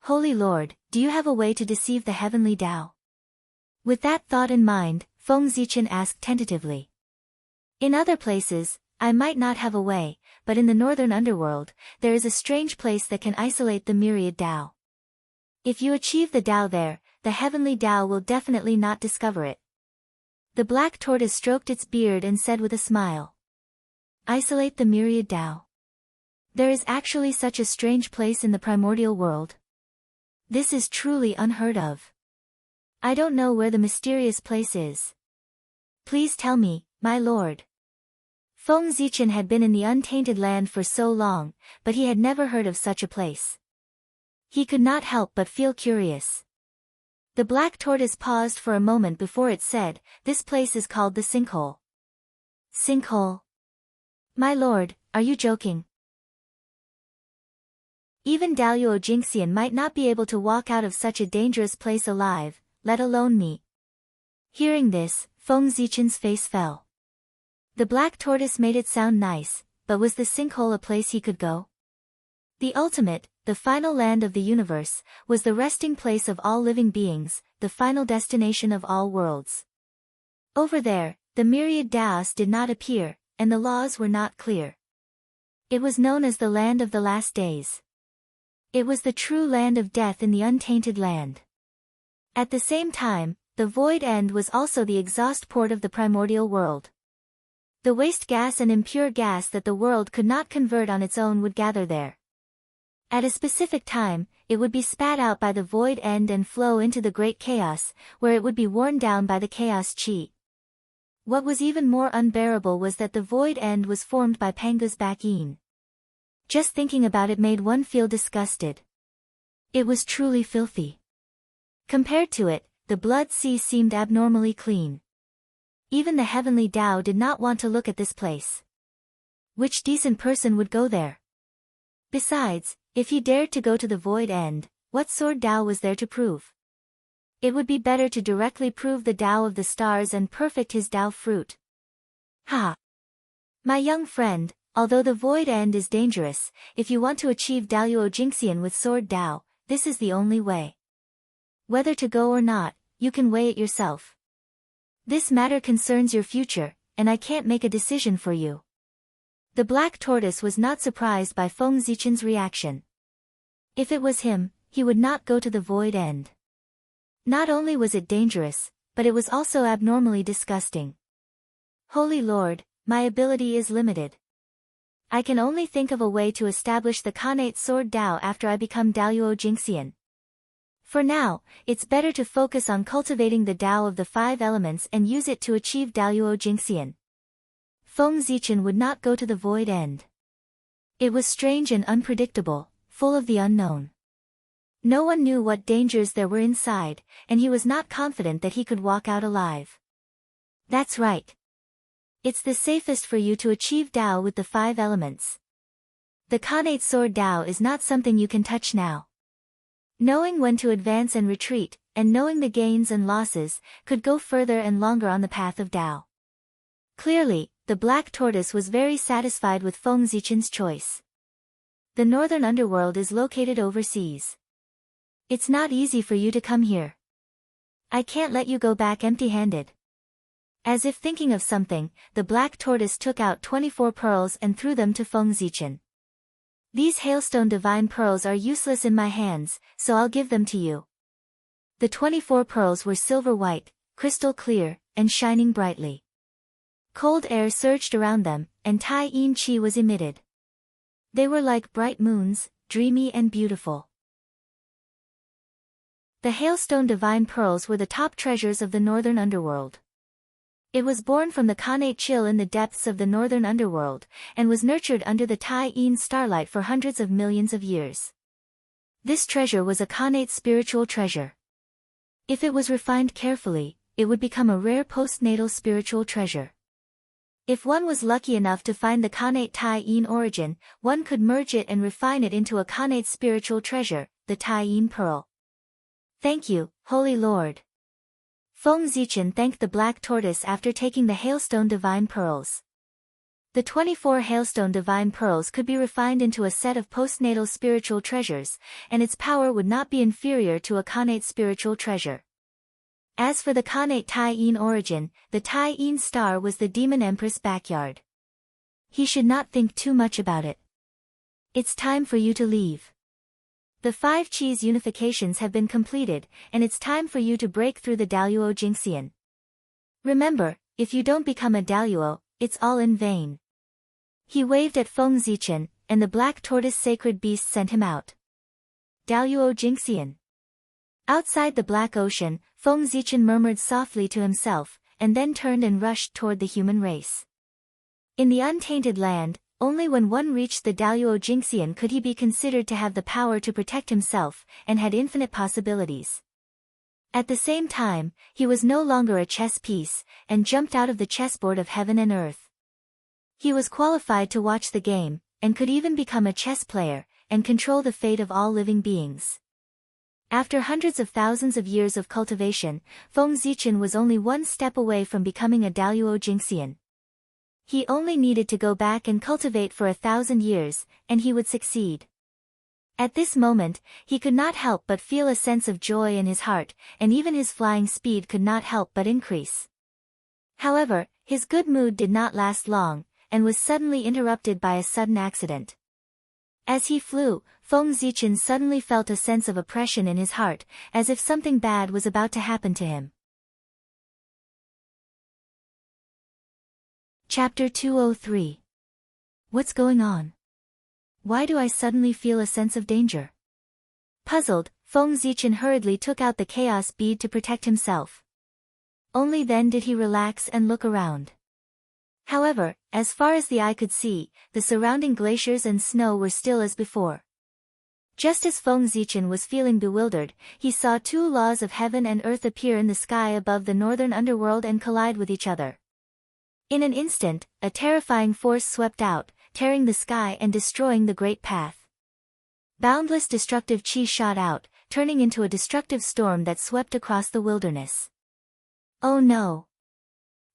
Holy Lord, do you have a way to deceive the heavenly Tao? With that thought in mind, Feng Zichen asked tentatively. In other places, I might not have a way, but in the northern underworld, there is a strange place that can isolate the myriad Tao. If you achieve the Tao there, the heavenly Tao will definitely not discover it. The black tortoise stroked its beard and said with a smile. Isolate the myriad Tao. There is actually such a strange place in the primordial world. This is truly unheard of. I don't know where the mysterious place is. Please tell me, my lord. Feng Zichen had been in the untainted land for so long, but he had never heard of such a place. He could not help but feel curious. The black tortoise paused for a moment before it said, this place is called the sinkhole. Sinkhole? My lord, are you joking? Even Daluo Jingxian might not be able to walk out of such a dangerous place alive, let alone me. Hearing this, Feng Zichen's face fell. The black tortoise made it sound nice, but was the sinkhole a place he could go? The ultimate, the final land of the universe, was the resting place of all living beings, the final destination of all worlds. Over there, the myriad Taos did not appear, and the laws were not clear. It was known as the land of the last days. It was the true land of death in the untainted land. At the same time, the void end was also the exhaust port of the primordial world. The waste gas and impure gas that the world could not convert on its own would gather there. At a specific time, it would be spat out by the void end and flow into the great chaos, where it would be worn down by the chaos chi. What was even more unbearable was that the void end was formed by Panga's back-in. Just thinking about it made one feel disgusted. It was truly filthy. Compared to it, the blood sea seemed abnormally clean. Even the heavenly Tao did not want to look at this place. Which decent person would go there? Besides, if he dared to go to the void end, what sword Tao was there to prove? It would be better to directly prove the Tao of the stars and perfect his Tao fruit. Ha! My young friend, although the void end is dangerous, if you want to achieve Daluo Jingxian with sword Tao, this is the only way. Whether to go or not, you can weigh it yourself. This matter concerns your future, and I can't make a decision for you. The black tortoise was not surprised by Feng Zichen's reaction. If it was him, he would not go to the void end. Not only was it dangerous, but it was also abnormally disgusting. Holy Lord, my ability is limited. I can only think of a way to establish the connate sword Tao after I become Daluo Jingxian. For now, it's better to focus on cultivating the Tao of the 5 elements and use it to achieve Daluo Jingxian. Feng Zichen would not go to the void end. It was strange and unpredictable, full of the unknown. No one knew what dangers there were inside, and he was not confident that he could walk out alive. That's right. It's the safest for you to achieve Tao with the 5 elements. The Khanate Sword Tao is not something you can touch now. Knowing when to advance and retreat, and knowing the gains and losses, could go further and longer on the path of Tao. Clearly, the Black Tortoise was very satisfied with Feng Zichen's choice. The northern underworld is located overseas. It's not easy for you to come here. I can't let you go back empty-handed. As if thinking of something, the Black Tortoise took out 24 pearls and threw them to Feng Zichen. These hailstone divine pearls are useless in my hands, so I'll give them to you. The 24 pearls were silver white, crystal clear, and shining brightly. Cold air surged around them, and Tai Yin Qi was emitted. They were like bright moons, dreamy and beautiful. The hailstone divine pearls were the top treasures of the northern underworld. It was born from the Khanate chill in the depths of the northern underworld, and was nurtured under the Tai Yin starlight for hundreds of millions of years. This treasure was a Khanate spiritual treasure. If it was refined carefully, it would become a rare postnatal spiritual treasure. If one was lucky enough to find the Khanate Tai Yin origin, one could merge it and refine it into a Khanate spiritual treasure, the Tai Yin Pearl. Thank you, Holy Lord. Feng Zichen thanked the Black Tortoise after taking the hailstone divine pearls. The 24 hailstone divine pearls could be refined into a set of postnatal spiritual treasures, and its power would not be inferior to a Khanate spiritual treasure. As for the Khanate Tai Yin origin, the Tai Yin star was the Demon Empress' backyard. He should not think too much about it. It's time for you to leave. The 5 Qis unifications have been completed, and it's time for you to break through the Daluo Jingxian. Remember, if you don't become a Daluo, it's all in vain. He waved at Feng Zichen, and the Black Tortoise sacred beast sent him out. Daluo Jingxian. Outside the Black Ocean, Feng Zichen murmured softly to himself, and then turned and rushed toward the human race. In the untainted land, only when one reached the Daluo Jingxian could he be considered to have the power to protect himself, and had infinite possibilities. At the same time, he was no longer a chess piece, and jumped out of the chessboard of heaven and earth. He was qualified to watch the game, and could even become a chess player, and control the fate of all living beings. After hundreds of thousands of years of cultivation, Feng Zichen was only one step away from becoming a Daluo Jingxian. He only needed to go back and cultivate for 1,000 years, and he would succeed. At this moment, he could not help but feel a sense of joy in his heart, and even his flying speed could not help but increase. However, his good mood did not last long, and was suddenly interrupted by a sudden accident. As he flew, Feng Zichen suddenly felt a sense of oppression in his heart, as if something bad was about to happen to him. Chapter 203. What's going on? Why do I suddenly feel a sense of danger? Puzzled, Feng Zichen hurriedly took out the chaos bead to protect himself. Only then did he relax and look around. However, as far as the eye could see, the surrounding glaciers and snow were still as before. Just as Feng Zichen was feeling bewildered, he saw 2 laws of heaven and earth appear in the sky above the northern underworld and collide with each other. In an instant, a terrifying force swept out, tearing the sky and destroying the great path. Boundless destructive qi shot out, turning into a destructive storm that swept across the wilderness. Oh no!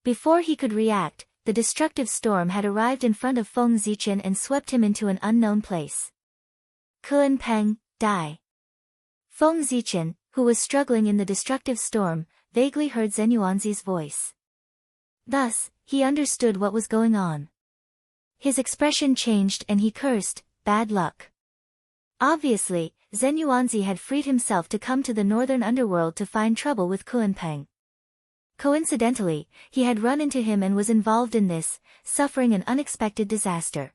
Before he could react, the destructive storm had arrived in front of Feng Zichen and swept him into an unknown place. Kun Peng, die! Feng Zichen, who was struggling in the destructive storm, vaguely heard Zhen Yuanzi's voice. Thus, he understood what was going on. His expression changed and he cursed, bad luck. Obviously, Zhen Yuanzi had freed himself to come to the northern underworld to find trouble with Kun Peng. Coincidentally, he had run into him and was involved in this, suffering an unexpected disaster.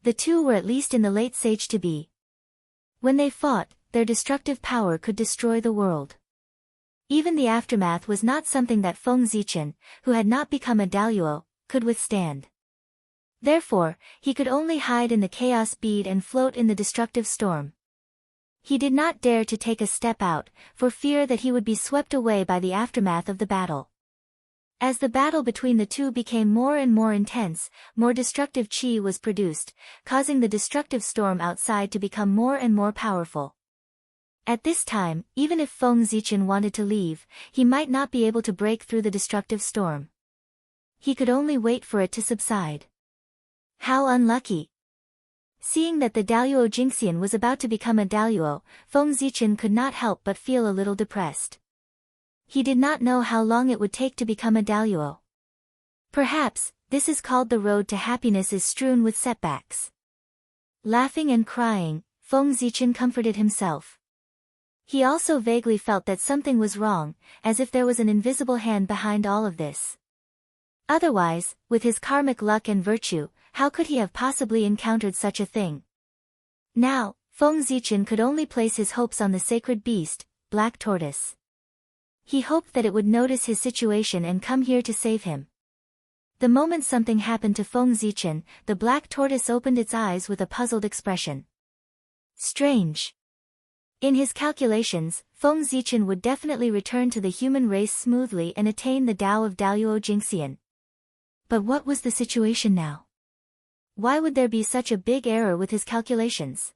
The two were at least in the late stage to be. When they fought, their destructive power could destroy the world. Even the aftermath was not something that Feng Zichen, who had not become a Daluo, could withstand. Therefore, he could only hide in the chaos bead and float in the destructive storm. He did not dare to take a step out, for fear that he would be swept away by the aftermath of the battle. As the battle between the two became more and more intense, more destructive chi was produced, causing the destructive storm outside to become more and more powerful. At this time, even if Feng Zichen wanted to leave, he might not be able to break through the destructive storm. He could only wait for it to subside. How unlucky! Seeing that the Daluo Jingxian was about to become a Daluo, Feng Zichen could not help but feel a little depressed. He did not know how long it would take to become a Daluo. Perhaps, this is called the road to happiness is strewn with setbacks. Laughing and crying, Feng Zichen comforted himself. He also vaguely felt that something was wrong, as if there was an invisible hand behind all of this. Otherwise, with his karmic luck and virtue, how could he have possibly encountered such a thing? Now, Feng Zichen could only place his hopes on the sacred beast, Black Tortoise. He hoped that it would notice his situation and come here to save him. The moment something happened to Feng Zichen, the Black Tortoise opened its eyes with a puzzled expression. Strange. In his calculations, Feng Zichen would definitely return to the human race smoothly and attain the Tao of Daluo Jingxian. But what was the situation now? Why would there be such a big error with his calculations?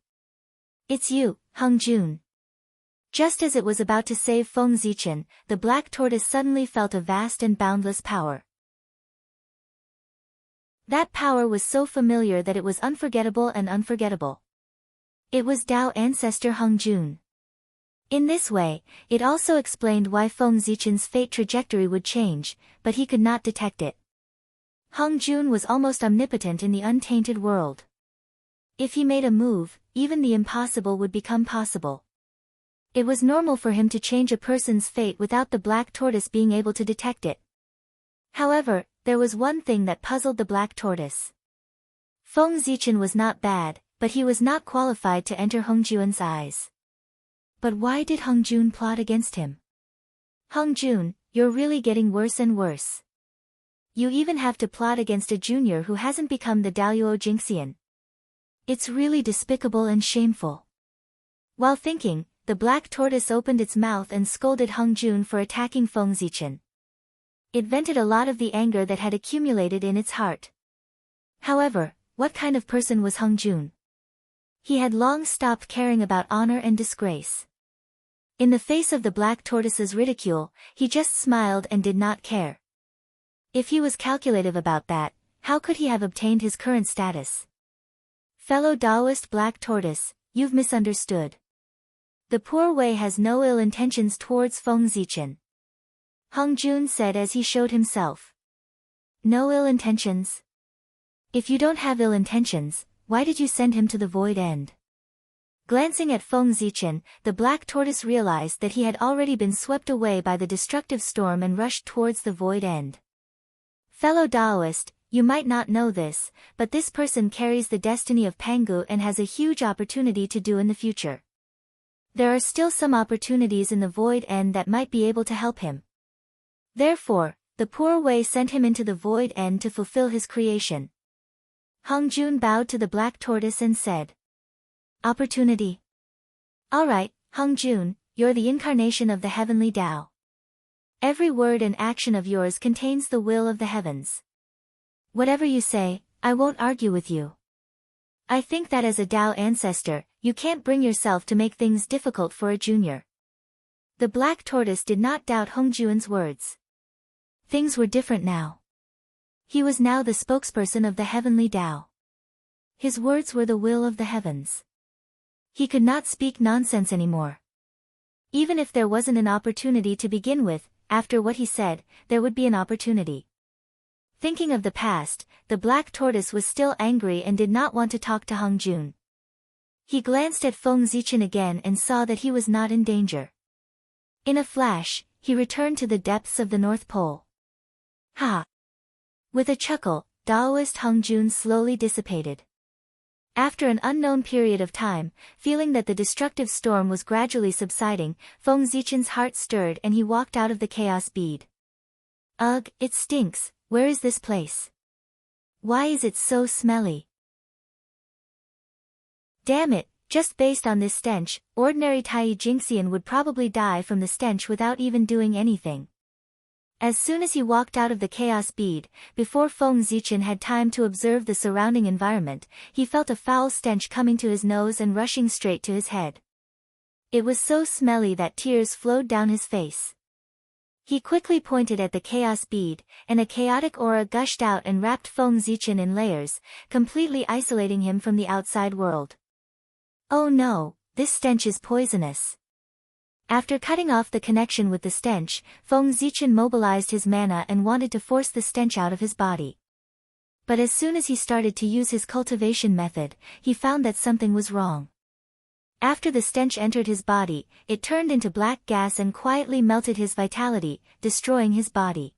It's you, Hung Jun. Just as it was about to save Feng Zichen, the Black Tortoise suddenly felt a vast and boundless power. That power was so familiar that it was unforgettable and unforgettable. It was Tao ancestor Hung Jun. In this way, it also explained why Feng Zichen's fate trajectory would change, but he could not detect it. Hung Jun was almost omnipotent in the untainted world. If he made a move, even the impossible would become possible. It was normal for him to change a person's fate without the Black Tortoise being able to detect it. However, there was one thing that puzzled the Black Tortoise. Feng Zichen was not bad, but he was not qualified to enter Hung Jun's eyes. But why did Hung Jun plot against him? Hung Jun, you're really getting worse and worse. You even have to plot against a junior who hasn't become the Daluo Jingxian. It's really despicable and shameful. While thinking, the Black Tortoise opened its mouth and scolded Hung Jun for attacking Feng Zichen. It vented a lot of the anger that had accumulated in its heart. However, what kind of person was Hung Jun? He had long stopped caring about honor and disgrace. In the face of the Black Tortoise's ridicule, he just smiled and did not care. If he was calculative about that, how could he have obtained his current status? Fellow Taoist Black Tortoise, you've misunderstood. The poor Wei has no ill intentions towards Feng Zichen. Hung Jun said as he showed himself. No ill intentions? If you don't have ill intentions, why did you send him to the void end? Glancing at Feng Zichen, the Black Tortoise realized that he had already been swept away by the destructive storm and rushed towards the void end. Fellow Taoist, you might not know this, but this person carries the destiny of Pangu and has a huge opportunity to do in the future. There are still some opportunities in the void end that might be able to help him. Therefore, the poor Wei sent him into the void end to fulfill his creation. Hung Jun bowed to the Black Tortoise and said, Opportunity. Alright, Hung Jun, you're the incarnation of the heavenly Tao. Every word and action of yours contains the will of the heavens. Whatever you say, I won't argue with you. I think that as a Tao ancestor, you can't bring yourself to make things difficult for a junior. The Black Tortoise did not doubt Hung Jun's words. Things were different now. He was now the spokesperson of the heavenly Tao. His words were the will of the heavens. He could not speak nonsense anymore. Even if there wasn't an opportunity to begin with, after what he said, there would be an opportunity. Thinking of the past, the Black Tortoise was still angry and did not want to talk to Hung Jun. He glanced at Feng Zichen again and saw that he was not in danger. In a flash, he returned to the depths of the North Pole. Ha! With a chuckle, Taoist Hung Jun slowly dissipated. After an unknown period of time, feeling that the destructive storm was gradually subsiding, Feng Zichen's heart stirred and he walked out of the chaos bead. Ugh, it stinks. Where is this place? Why is it so smelly? Damn it, just based on this stench, ordinary Tai Jingxian would probably die from the stench without even doing anything. As soon as he walked out of the chaos bead, before Feng Zichen had time to observe the surrounding environment, he felt a foul stench coming to his nose and rushing straight to his head. It was so smelly that tears flowed down his face. He quickly pointed at the chaos bead, and a chaotic aura gushed out and wrapped Feng Zichen in layers, completely isolating him from the outside world. Oh no, this stench is poisonous. After cutting off the connection with the stench, Feng Zichen mobilized his mana and wanted to force the stench out of his body. But as soon as he started to use his cultivation method, he found that something was wrong. After the stench entered his body, it turned into black gas and quietly melted his vitality, destroying his body.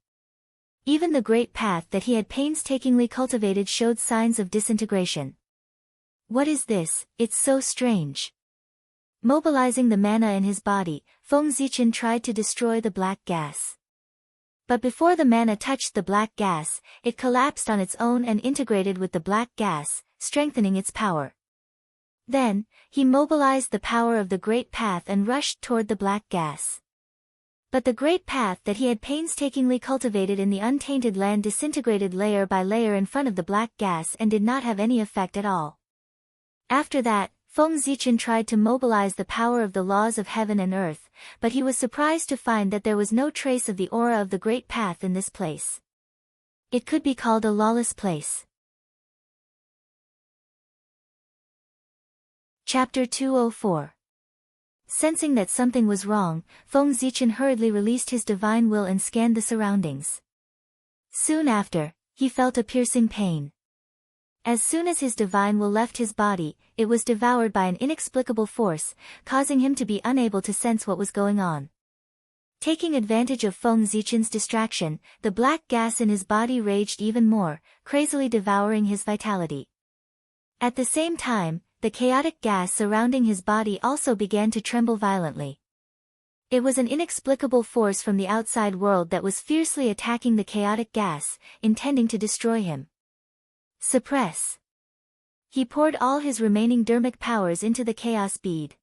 Even the great path that he had painstakingly cultivated showed signs of disintegration. What is this? It's so strange. Mobilizing the mana in his body, Feng Zichen tried to destroy the black gas. But before the mana touched the black gas, it collapsed on its own and integrated with the black gas, strengthening its power. Then, he mobilized the power of the great path and rushed toward the black gas. But the great path that he had painstakingly cultivated in the untainted land disintegrated layer by layer in front of the black gas and did not have any effect at all. After that, Feng Zichen tried to mobilize the power of the laws of heaven and earth, but he was surprised to find that there was no trace of the aura of the great path in this place. It could be called a lawless place. Chapter 204. Sensing that something was wrong, Feng Zichen hurriedly released his divine will and scanned the surroundings. Soon after, he felt a piercing pain. As soon as his divine will left his body, it was devoured by an inexplicable force, causing him to be unable to sense what was going on. Taking advantage of Feng Zichen's distraction, the black gas in his body raged even more, crazily devouring his vitality. At the same time, the chaotic gas surrounding his body also began to tremble violently. It was an inexplicable force from the outside world that was fiercely attacking the chaotic gas, intending to destroy him. Suppress. He poured all his remaining dermic powers into the chaos bead.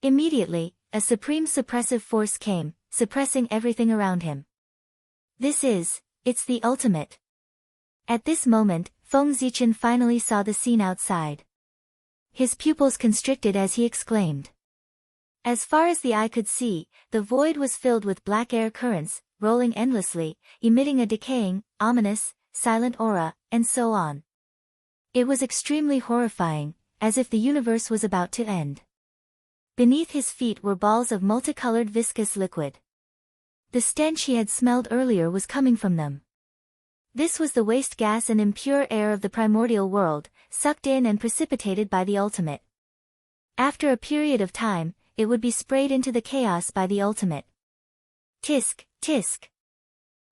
Immediately, a supreme suppressive force came, suppressing everything around him. It's the ultimate. At this moment, Feng Zichen finally saw the scene outside. His pupils constricted as he exclaimed. As far as the eye could see, the void was filled with black air currents, rolling endlessly, emitting a decaying, ominous, silent aura, and so on. It was extremely horrifying, as if the universe was about to end. Beneath his feet were balls of multicolored viscous liquid. The stench he had smelled earlier was coming from them. This was the waste gas and impure air of the primordial world, sucked in and precipitated by the ultimate. After a period of time, it would be sprayed into the chaos by the ultimate. Tisk, tisk.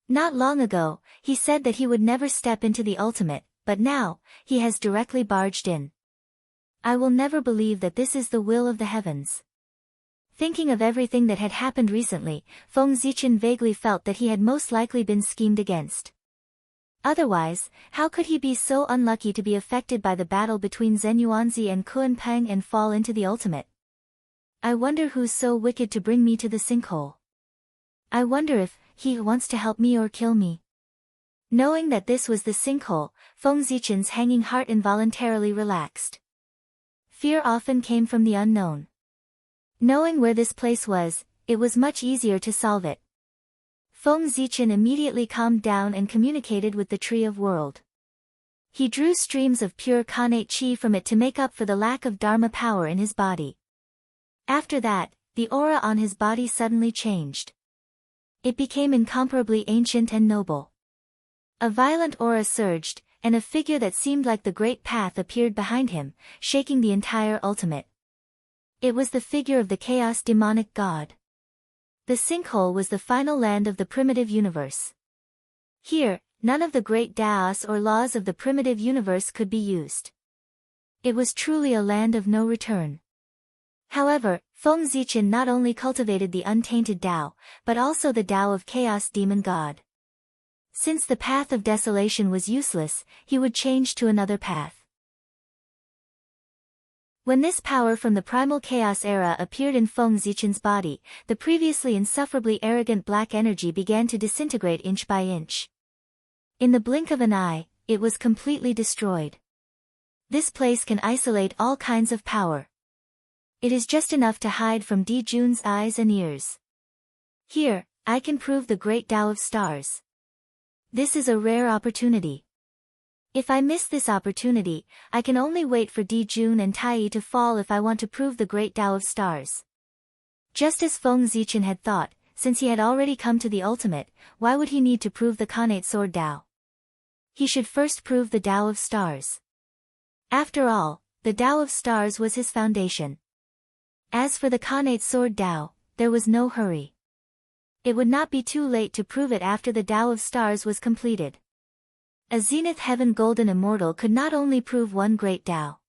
Not long ago, he said that he would never step into the ultimate, but now, he has directly barged in. I will never believe that this is the will of the heavens. Thinking of everything that had happened recently, Feng Zichen vaguely felt that he had most likely been schemed against. Otherwise, how could he be so unlucky to be affected by the battle between Zhen Yuanzi and Kuan Peng and fall into the ultimate? I wonder who's so wicked to bring me to the sinkhole. I wonder if he wants to help me or kill me. Knowing that this was the sinkhole, Feng Zichen's hanging heart involuntarily relaxed. Fear often came from the unknown. Knowing where this place was, it was much easier to solve it. Feng Zichen immediately calmed down and communicated with the Tree of World. He drew streams of pure Khanate Qi from it to make up for the lack of Dharma power in his body. After that, the aura on his body suddenly changed. It became incomparably ancient and noble. A violent aura surged, and a figure that seemed like the Great Path appeared behind him, shaking the entire ultimate. It was the figure of the chaos demonic god. The sinkhole was the final land of the primitive universe. Here, none of the great Daos or laws of the primitive universe could be used. It was truly a land of no return. However, Feng Zichen not only cultivated the untainted Tao, but also the Tao of Chaos Demon God. Since the path of desolation was useless, he would change to another path. When this power from the primal chaos era appeared in Feng Zichen's body, the previously insufferably arrogant black energy began to disintegrate inch by inch. In the blink of an eye, it was completely destroyed. This place can isolate all kinds of power. It is just enough to hide from Di Jun's eyes and ears. Here, I can prove the great Tao of stars. This is a rare opportunity. If I miss this opportunity, I can only wait for Di Jun and Tai to fall if I want to prove the great Tao of stars. Just as Feng Zichen had thought, since he had already come to the ultimate, why would he need to prove the Khanate Sword Tao? He should first prove the Tao of stars. After all, the Tao of stars was his foundation. As for the Khanate Sword Tao, there was no hurry. It would not be too late to prove it after the Tao of stars was completed. A Zenith Heaven Golden Immortal could not only prove one great Tao.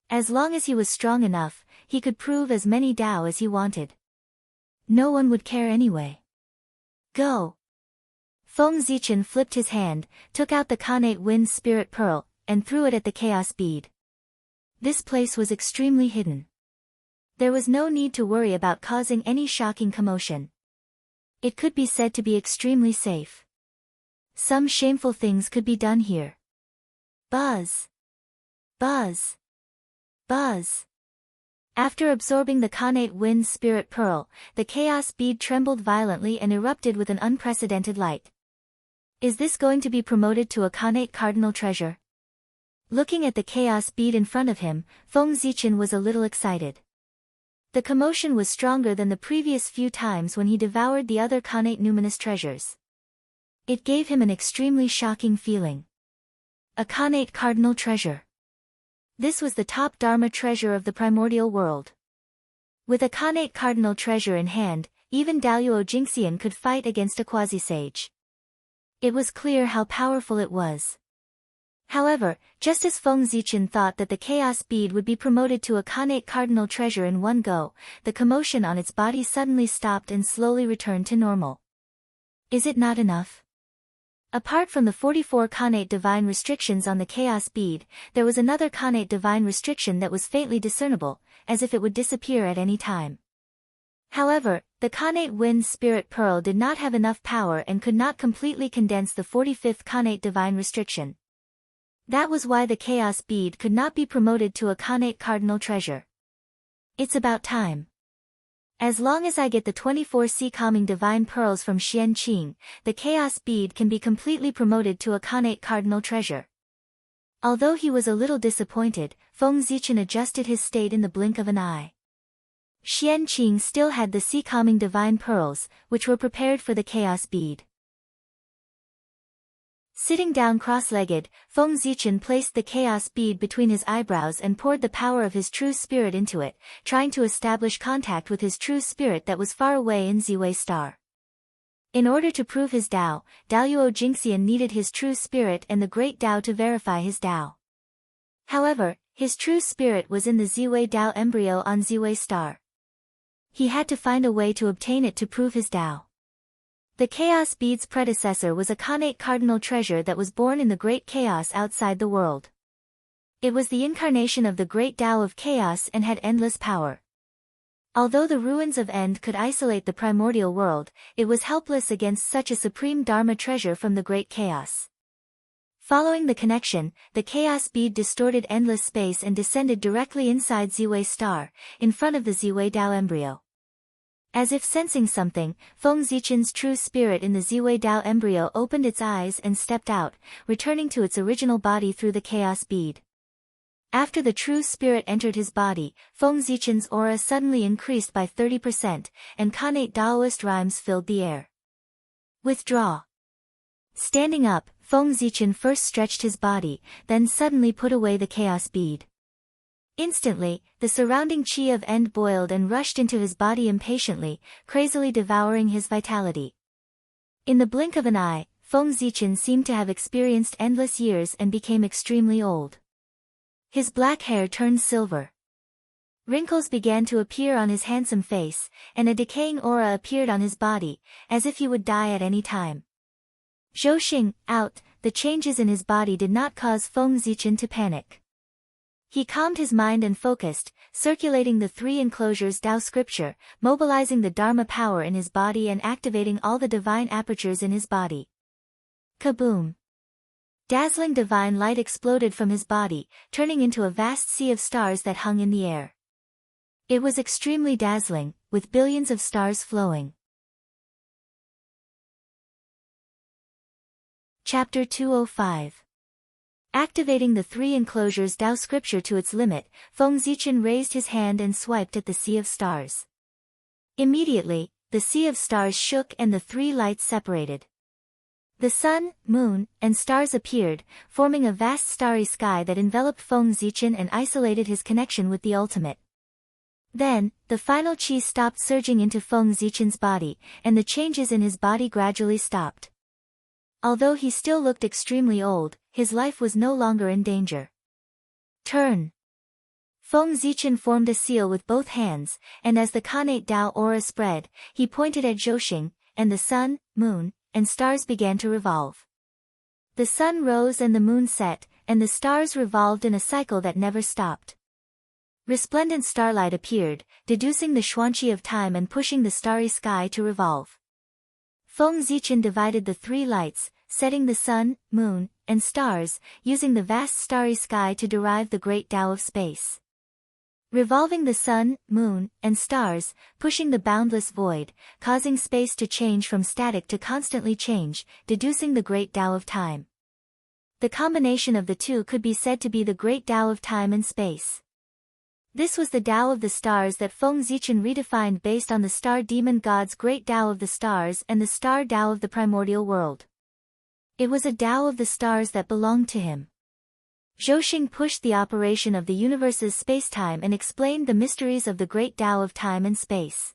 As long as he was strong enough, he could prove as many Tao as he wanted. No one would care anyway. Go! Feng Zichen flipped his hand, took out the Khanate Wind Spirit Pearl, and threw it at the Chaos Bead. This place was extremely hidden. There was no need to worry about causing any shocking commotion. It could be said to be extremely safe. Some shameful things could be done here. Buzz! Buzz! Buzz! After absorbing the Khanate Wind Spirit Pearl, the Chaos Bead trembled violently and erupted with an unprecedented light. Is this going to be promoted to a Khanate Cardinal Treasure? Looking at the Chaos Bead in front of him, Feng Zichen was a little excited. The commotion was stronger than the previous few times when he devoured the other Khanate numinous treasures. It gave him an extremely shocking feeling. A Khanate Cardinal Treasure. This was the top Dharma treasure of the primordial world. With a Khanate Cardinal Treasure in hand, even Daluo Jingxian could fight against a quasi-sage. It was clear how powerful it was. However, just as Feng Zichen thought that the Chaos Bead would be promoted to a Khanate Cardinal Treasure in one go, the commotion on its body suddenly stopped and slowly returned to normal. Is it not enough? Apart from the 44 Khanate Divine restrictions on the Chaos Bead, there was another Khanate Divine restriction that was faintly discernible, as if it would disappear at any time. However, the Khanate Wind Spirit Pearl did not have enough power and could not completely condense the 45th Khanate Divine restriction. That was why the Chaos Bead could not be promoted to a Khanate Cardinal Treasure. It's about time. As long as I get the 24 Sea Calming Divine Pearls from Xian Qing, the Chaos Bead can be completely promoted to a Khanate Cardinal Treasure. Although he was a little disappointed, Feng Zichen adjusted his state in the blink of an eye. Xian Qing still had the Sea Calming Divine Pearls, which were prepared for the Chaos Bead. Sitting down cross-legged, Feng Zichen placed the Chaos Bead between his eyebrows and poured the power of his true spirit into it, trying to establish contact with his true spirit that was far away in Ziwei Star. In order to prove his Tao, Daluo Jingxian needed his true spirit and the great Tao to verify his Tao. However, his true spirit was in the Ziwei Tao embryo on Ziwei Star. He had to find a way to obtain it to prove his Tao. The Chaos Bead's predecessor was a Khanate Cardinal Treasure that was born in the Great Chaos outside the world. It was the incarnation of the Great Tao of Chaos and had endless power. Although the ruins of End could isolate the primordial world, it was helpless against such a supreme Dharma treasure from the Great Chaos. Following the connection, the Chaos Bead distorted endless space and descended directly inside Ziwei Star, in front of the Ziwei Tao embryo. As if sensing something, Feng Zichen's true spirit in the Ziwei Tao embryo opened its eyes and stepped out, returning to its original body through the Chaos Bead. After the true spirit entered his body, Feng Zichen's aura suddenly increased by 30%, and Khanate Daoist rhymes filled the air. Withdraw. Standing up, Feng Zichen first stretched his body, then suddenly put away the Chaos Bead. Instantly, the surrounding chi of End boiled and rushed into his body impatiently, crazily devouring his vitality. In the blink of an eye, Feng Zichen seemed to have experienced endless years and became extremely old. His black hair turned silver. Wrinkles began to appear on his handsome face, and a decaying aura appeared on his body, as if he would die at any time. Zhou Xing, out, the changes in his body did not cause Feng Zichen to panic. He calmed his mind and focused, circulating the three enclosures Tao scripture, mobilizing the Dharma power in his body and activating all the divine apertures in his body. Kaboom! Dazzling divine light exploded from his body, turning into a vast sea of stars that hung in the air. It was extremely dazzling, with billions of stars flowing. Chapter 205. Activating the three enclosures Tao scripture to its limit, Feng Zichen raised his hand and swiped at the sea of stars. Immediately, the sea of stars shook and the three lights separated. The sun, moon, and stars appeared, forming a vast starry sky that enveloped Feng Zichen and isolated his connection with the ultimate. Then, the final qi stopped surging into Feng Zichen's body, and the changes in his body gradually stopped. Although he still looked extremely old, his life was no longer in danger. Turn. Feng Zichen formed a seal with both hands, and as the Khanate Tao aura spread, he pointed at Zhou Xing, and the sun, moon, and stars began to revolve. The sun rose and the moon set, and the stars revolved in a cycle that never stopped. Resplendent starlight appeared, deducing the xuanqi of time and pushing the starry sky to revolve. Feng Zichen divided the three lights, setting the sun, moon, and stars, using the vast starry sky to derive the great Tao of space. Revolving the sun, moon, and stars, pushing the boundless void, causing space to change from static to constantly change, deducing the great Tao of time. The combination of the two could be said to be the great Tao of time and space. This was the Tao of the stars that Feng Zichen redefined based on the star demon god's great Tao of the stars and the star Tao of the primordial world. It was a Tao of the stars that belonged to him. Zhou Xing pushed the operation of the universe's spacetime and explained the mysteries of the great Tao of time and space.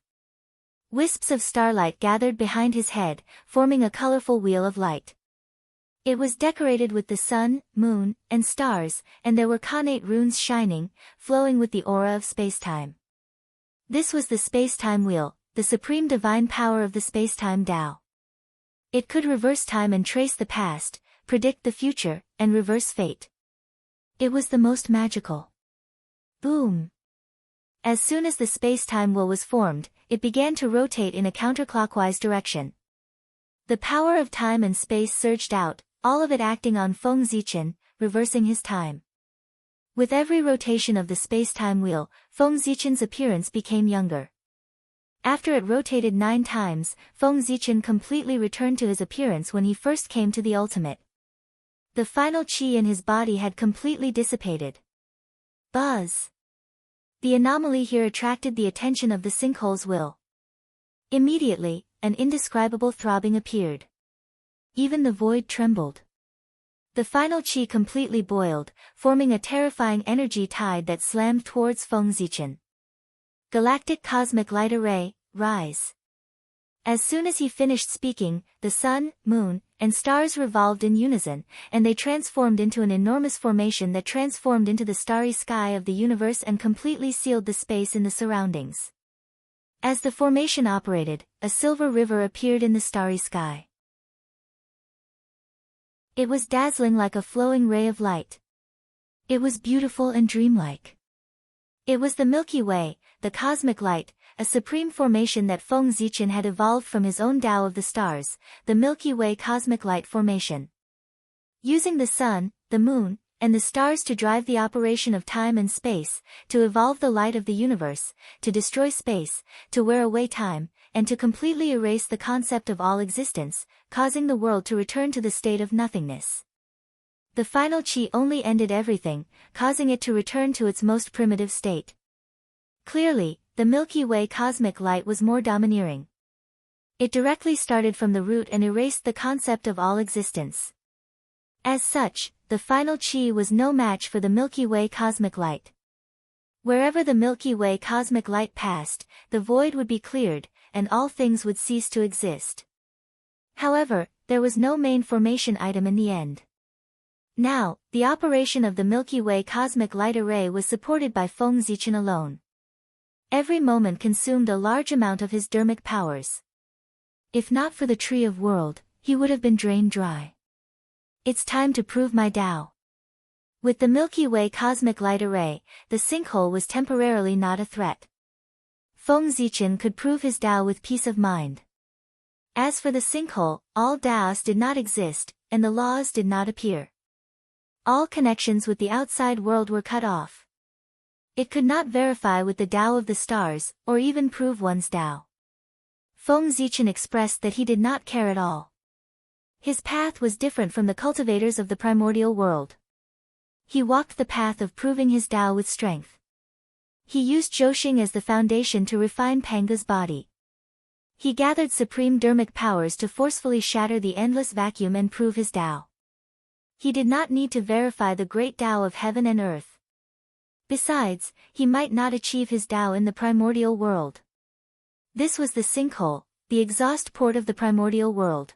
Wisps of starlight gathered behind his head, forming a colorful wheel of light. It was decorated with the sun, moon, and stars, and there were Khanate runes shining, flowing with the aura of spacetime. This was the spacetime wheel, the supreme divine power of the spacetime Tao. It could reverse time and trace the past, predict the future, and reverse fate. It was the most magical. Boom! As soon as the spacetime wheel was formed, it began to rotate in a counterclockwise direction. The power of time and space surged out, all of it acting on Feng Zichen, reversing his time. With every rotation of the space-time wheel, Feng Zichen's appearance became younger. After it rotated 9 times, Feng Zichen completely returned to his appearance when he first came to the ultimate. The final qi in his body had completely dissipated. Buzz! The anomaly here attracted the attention of the sinkhole's will. Immediately, an indescribable throbbing appeared. Even the void trembled. The final qi completely boiled, forming a terrifying energy tide that slammed towards Feng Zichen. Galactic Cosmic Light Array, rise! As soon as he finished speaking, the sun, moon, and stars revolved in unison, and they transformed into an enormous formation that transformed into the starry sky of the universe and completely sealed the space in the surroundings. As the formation operated, a silver river appeared in the starry sky. It was dazzling like a flowing ray of light. It was beautiful and dreamlike. It was the Milky Way, the cosmic light, a supreme formation that Feng Zichen had evolved from his own Tao of the stars, the Milky Way cosmic light formation. Using the sun, the moon, and the stars to drive the operation of time and space, to evolve the light of the universe, to destroy space, to wear away time, and to completely erase the concept of all existence, causing the world to return to the state of nothingness. The final qi only ended everything, causing it to return to its most primitive state. Clearly, the Milky Way cosmic light was more domineering. It directly started from the root and erased the concept of all existence. As such, the final qi was no match for the Milky Way cosmic light. Wherever the Milky Way cosmic light passed, the void would be cleared, and all things would cease to exist. However, there was no main formation item in the end. Now, the operation of the Milky Way cosmic light array was supported by Feng Zichen alone. Every moment consumed a large amount of his dermic powers. If not for the Tree of World, he would have been drained dry. It's time to prove my Tao. With the Milky Way cosmic light array, the sinkhole was temporarily not a threat. Feng Zichen could prove his Tao with peace of mind. As for the sinkhole, all Taos did not exist, and the laws did not appear. All connections with the outside world were cut off. It could not verify with the Tao of the stars, or even prove one's Tao. Feng Zichen expressed that he did not care at all. His path was different from the cultivators of the primordial world. He walked the path of proving his Tao with strength. He used Zhouxing as the foundation to refine Panga's body. He gathered supreme dermic powers to forcefully shatter the endless vacuum and prove his Tao. He did not need to verify the great Tao of heaven and earth. Besides, he might not achieve his Tao in the primordial world. This was the sinkhole, the exhaust port of the primordial world.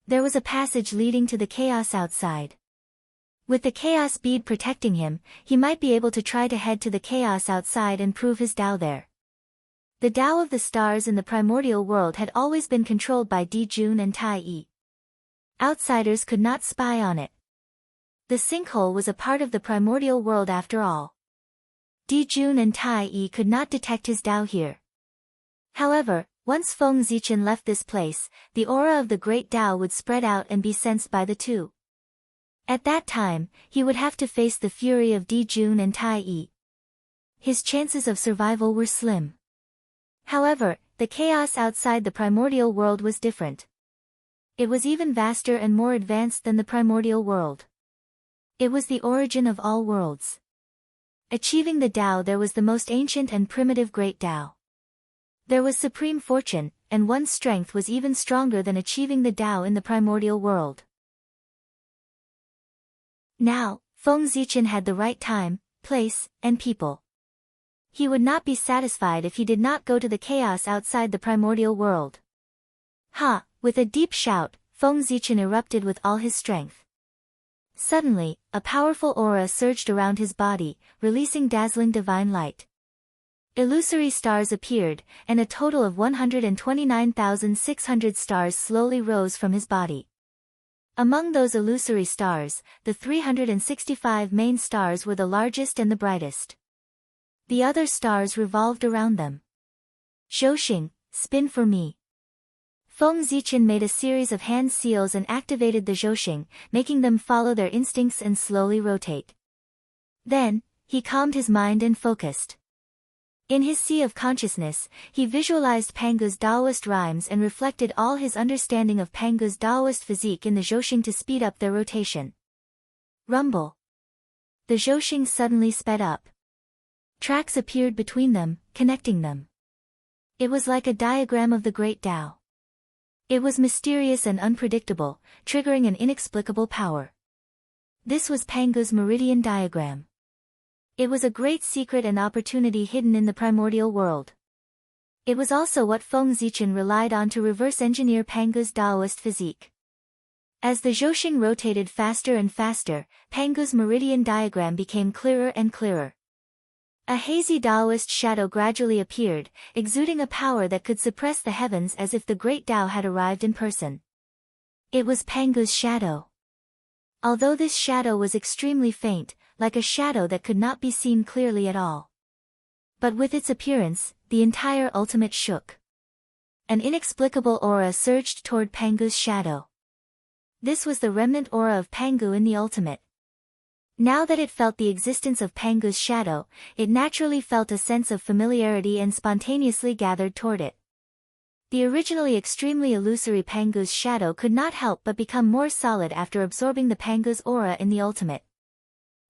There was a passage leading to the chaos outside. With the chaos bead protecting him, he might be able to try to head to the chaos outside and prove his Tao there. The Tao of the stars in the primordial world had always been controlled by Di Jun and Tai Yi. Outsiders could not spy on it. The sinkhole was a part of the primordial world after all. Di Jun and Tai Yi could not detect his Tao here. However, once Feng Zichen left this place, the aura of the great Tao would spread out and be sensed by the two. At that time, he would have to face the fury of Di Jun and Tai Yi. His chances of survival were slim. However, the chaos outside the primordial world was different. It was even vaster and more advanced than the primordial world. It was the origin of all worlds. Achieving the Tao there was the most ancient and primitive great Tao. There was supreme fortune, and one's strength was even stronger than achieving the Tao in the primordial world. Now, Feng Zichen had the right time, place, and people. He would not be satisfied if he did not go to the chaos outside the primordial world. Ha! With a deep shout, Feng Zichen erupted with all his strength. Suddenly, a powerful aura surged around his body, releasing dazzling divine light. Illusory stars appeared, and a total of 129,600 stars slowly rose from his body. Among those illusory stars, the 365 main stars were the largest and the brightest. The other stars revolved around them. Zhouxing, spin for me. Feng Zichen made a series of hand seals and activated the Zhouxing, making them follow their instincts and slowly rotate. Then, he calmed his mind and focused. In his sea of consciousness, he visualized Pangu's Taoist rhymes and reflected all his understanding of Pangu's Taoist physique in the Zhouxing to speed up their rotation. Rumble. The Zhouxing suddenly sped up. Tracks appeared between them, connecting them. It was like a diagram of the great Tao. It was mysterious and unpredictable, triggering an inexplicable power. This was Pangu's meridian diagram. It was a great secret and opportunity hidden in the primordial world. It was also what Feng Zichen relied on to reverse engineer Pangu's Taoist physique. As the Zhouxing rotated faster and faster, Pangu's meridian diagram became clearer and clearer. A hazy Taoist shadow gradually appeared, exuding a power that could suppress the heavens as if the great Tao had arrived in person. It was Pangu's shadow. Although this shadow was extremely faint, like a shadow that could not be seen clearly at all. But with its appearance, the entire ultimate shook. An inexplicable aura surged toward Pangu's shadow. This was the remnant aura of Pangu in the ultimate. Now that it felt the existence of Pangu's shadow, it naturally felt a sense of familiarity and spontaneously gathered toward it. The originally extremely illusory Pangu's shadow could not help but become more solid after absorbing the Pangu's aura in the ultimate.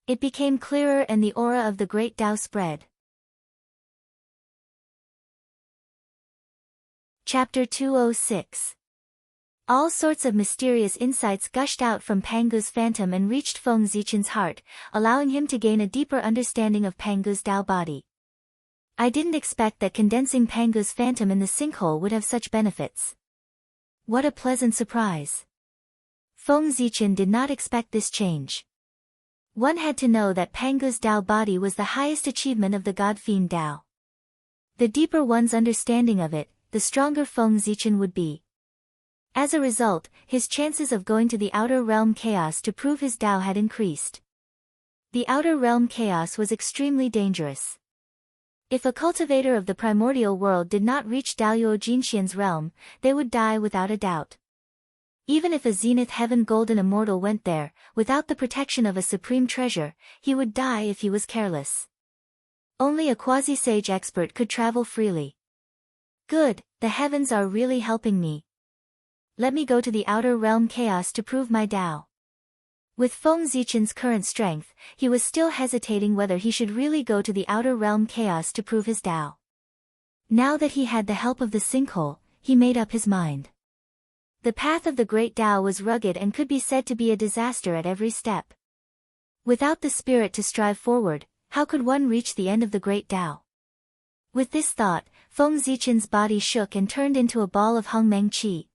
It became clearer and the aura of the great Tao spread. Chapter 206. All sorts of mysterious insights gushed out from Pangu's phantom and reached Feng Zichen's heart, allowing him to gain a deeper understanding of Pangu's Tao body. I didn't expect that condensing Pangu's phantom in the sinkhole would have such benefits. What a pleasant surprise. Feng Zichen did not expect this change. One had to know that Pangu's Dao body was the highest achievement of the God-Fiend Dao. The deeper one's understanding of it, the stronger Feng Zichen would be. As a result, his chances of going to the Outer Realm Chaos to prove his Dao had increased. The Outer Realm Chaos was extremely dangerous. If a cultivator of the primordial world did not reach Daoyuo Jinxian's realm, they would die without a doubt. Even if a Zenith Heaven Golden Immortal went there, without the protection of a supreme treasure, he would die if he was careless. Only a quasi-sage expert could travel freely. Good, the heavens are really helping me. Let me go to the Outer Realm Chaos to prove my Dao. With Feng Zichen's current strength, he was still hesitating whether he should really go to the Outer Realm Chaos to prove his Dao. Now that he had the help of the sinkhole, he made up his mind. The path of the Great Dao was rugged and could be said to be a disaster at every step. Without the spirit to strive forward, how could one reach the end of the Great Dao? With this thought, Feng Zichen's body shook and turned into a ball of Hongmeng Qi.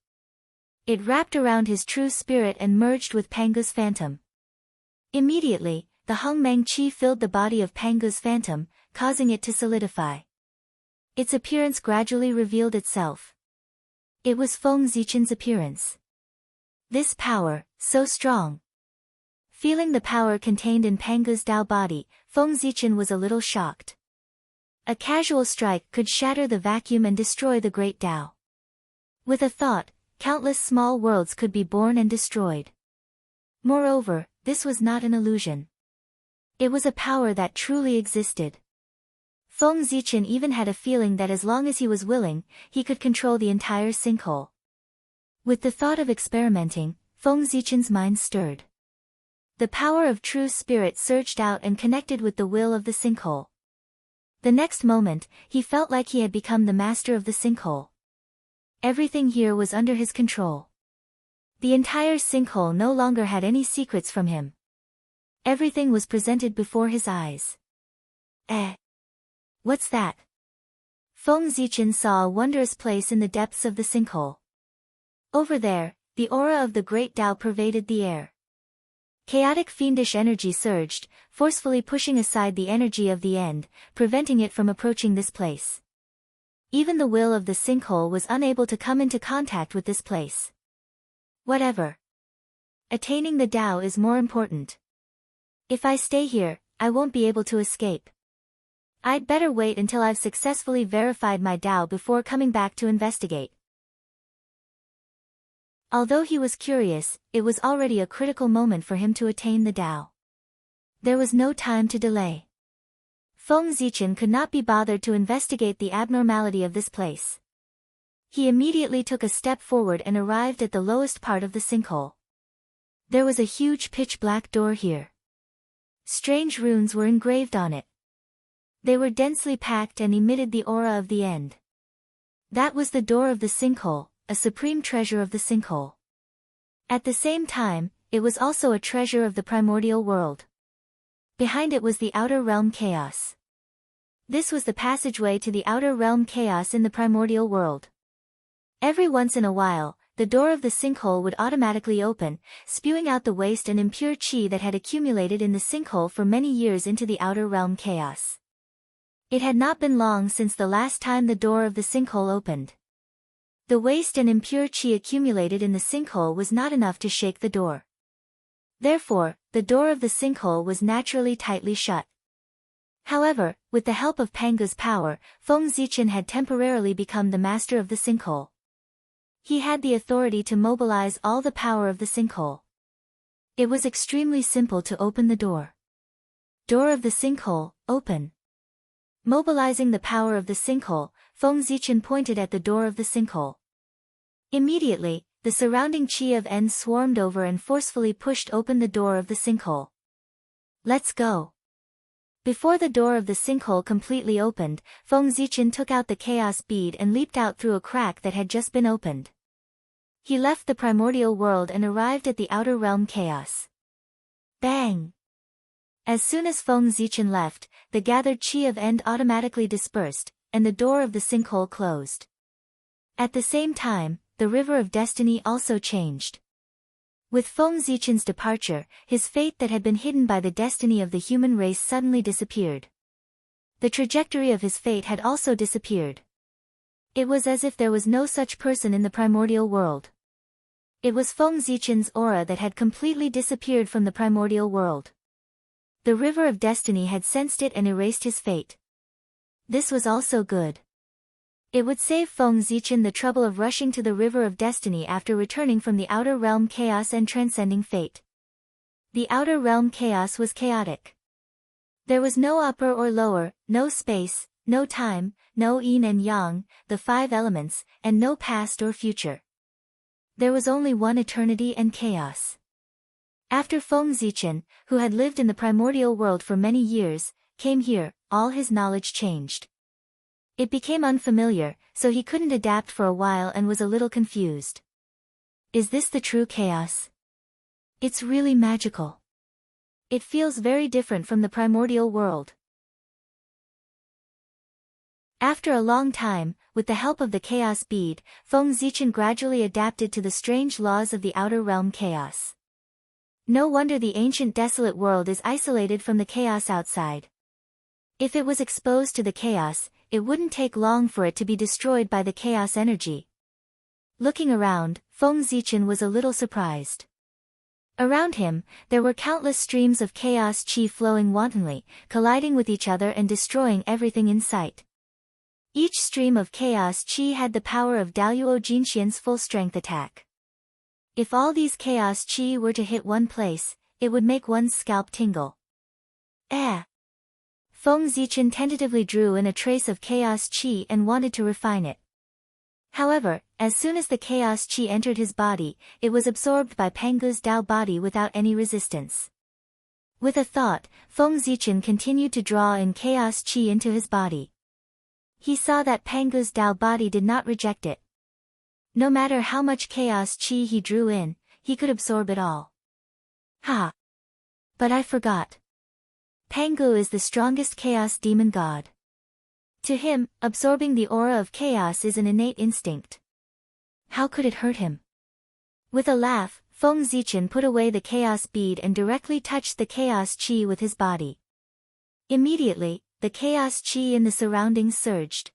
It wrapped around his true spirit and merged with Pangu's phantom. Immediately, the Hongmeng Qi filled the body of Pangu's phantom, causing it to solidify. Its appearance gradually revealed itself. It was Feng Zichen's appearance. This power, so strong. Feeling the power contained in Pangu's Dao body, Feng Zichen was a little shocked. A casual strike could shatter the vacuum and destroy the Great Dao. With a thought, countless small worlds could be born and destroyed. Moreover, this was not an illusion. It was a power that truly existed. Feng Zichen even had a feeling that as long as he was willing, he could control the entire sinkhole. With the thought of experimenting, Feng Zichen's mind stirred. The power of true spirit surged out and connected with the will of the sinkhole. The next moment, he felt like he had become the master of the sinkhole. Everything here was under his control. The entire sinkhole no longer had any secrets from him. Everything was presented before his eyes. What's that? Feng Zichen saw a wondrous place in the depths of the sinkhole. Over there, the aura of the Great Dao pervaded the air. Chaotic fiendish energy surged, forcefully pushing aside the energy of the end, preventing it from approaching this place. Even the will of the sinkhole was unable to come into contact with this place. Whatever. Attaining the Dao is more important. If I stay here, I won't be able to escape. I'd better wait until I've successfully verified my Dao before coming back to investigate. Although he was curious, it was already a critical moment for him to attain the Dao. There was no time to delay. Feng Zichen could not be bothered to investigate the abnormality of this place. He immediately took a step forward and arrived at the lowest part of the sinkhole. There was a huge pitch-black door here. Strange runes were engraved on it. They were densely packed and emitted the aura of the end. That was the door of the sinkhole, a supreme treasure of the sinkhole. At the same time, it was also a treasure of the primordial world. Behind it was the Outer Realm Chaos. This was the passageway to the Outer Realm Chaos in the primordial world. Every once in a while, the door of the sinkhole would automatically open, spewing out the waste and impure qi that had accumulated in the sinkhole for many years into the Outer Realm Chaos. It had not been long since the last time the door of the sinkhole opened. The waste and impure qi accumulated in the sinkhole was not enough to shake the door. Therefore, the door of the sinkhole was naturally tightly shut. However, with the help of Pangu's power, Feng Zichen had temporarily become the master of the sinkhole. He had the authority to mobilize all the power of the sinkhole. It was extremely simple to open the door. Door of the sinkhole, open. Mobilizing the power of the sinkhole, Feng Zichen pointed at the door of the sinkhole. Immediately, the surrounding qi of N swarmed over and forcefully pushed open the door of the sinkhole. Let's go. Before the door of the sinkhole completely opened, Feng Zichen took out the chaos bead and leaped out through a crack that had just been opened. He left the primordial world and arrived at the Outer Realm Chaos. Bang! As soon as Feng Zichen left, the gathered qi of End automatically dispersed, and the door of the sinkhole closed. At the same time, the river of destiny also changed. With Feng Zichen's departure, his fate that had been hidden by the destiny of the human race suddenly disappeared. The trajectory of his fate had also disappeared. It was as if there was no such person in the primordial world. It was Feng Zichen's aura that had completely disappeared from the primordial world. The river of destiny had sensed it and erased his fate. This was also good. It would save Feng Zichen the trouble of rushing to the river of destiny after returning from the outer realm chaos and transcending fate. The outer realm chaos was chaotic. There was no upper or lower, no space, no time, no yin and yang, the 5 elements, and no past or future. There was only one eternity and chaos. After Feng Zichen, who had lived in the primordial world for many years, came here, all his knowledge changed. It became unfamiliar, so he couldn't adapt for a while and was a little confused. Is this the true chaos? It's really magical. It feels very different from the primordial world. After a long time, with the help of the chaos bead, Feng Zichen gradually adapted to the strange laws of the outer realm chaos. No wonder the ancient desolate world is isolated from the chaos outside. If it was exposed to the chaos, it wouldn't take long for it to be destroyed by the chaos energy. Looking around, Feng Zichen was a little surprised. Around him, there were countless streams of chaos qi flowing wantonly, colliding with each other and destroying everything in sight. Each stream of chaos qi had the power of Daluo Jinxian's full-strength attack. If all these chaos qi were to hit one place, it would make one's scalp tingle. Feng Zichen tentatively drew in a trace of chaos qi and wanted to refine it. However, as soon as the chaos qi entered his body, it was absorbed by Pangu's Dao body without any resistance. With a thought, Feng Zichen continued to draw in chaos qi into his body. He saw that Pangu's Dao body did not reject it. No matter how much chaos qi he drew in, he could absorb it all. But I forgot. Pangu is the strongest chaos demon god. To him, absorbing the aura of chaos is an innate instinct. How could it hurt him? With a laugh, Feng Zichen put away the chaos bead and directly touched the chaos qi with his body. Immediately, the chaos qi in the surroundings surged.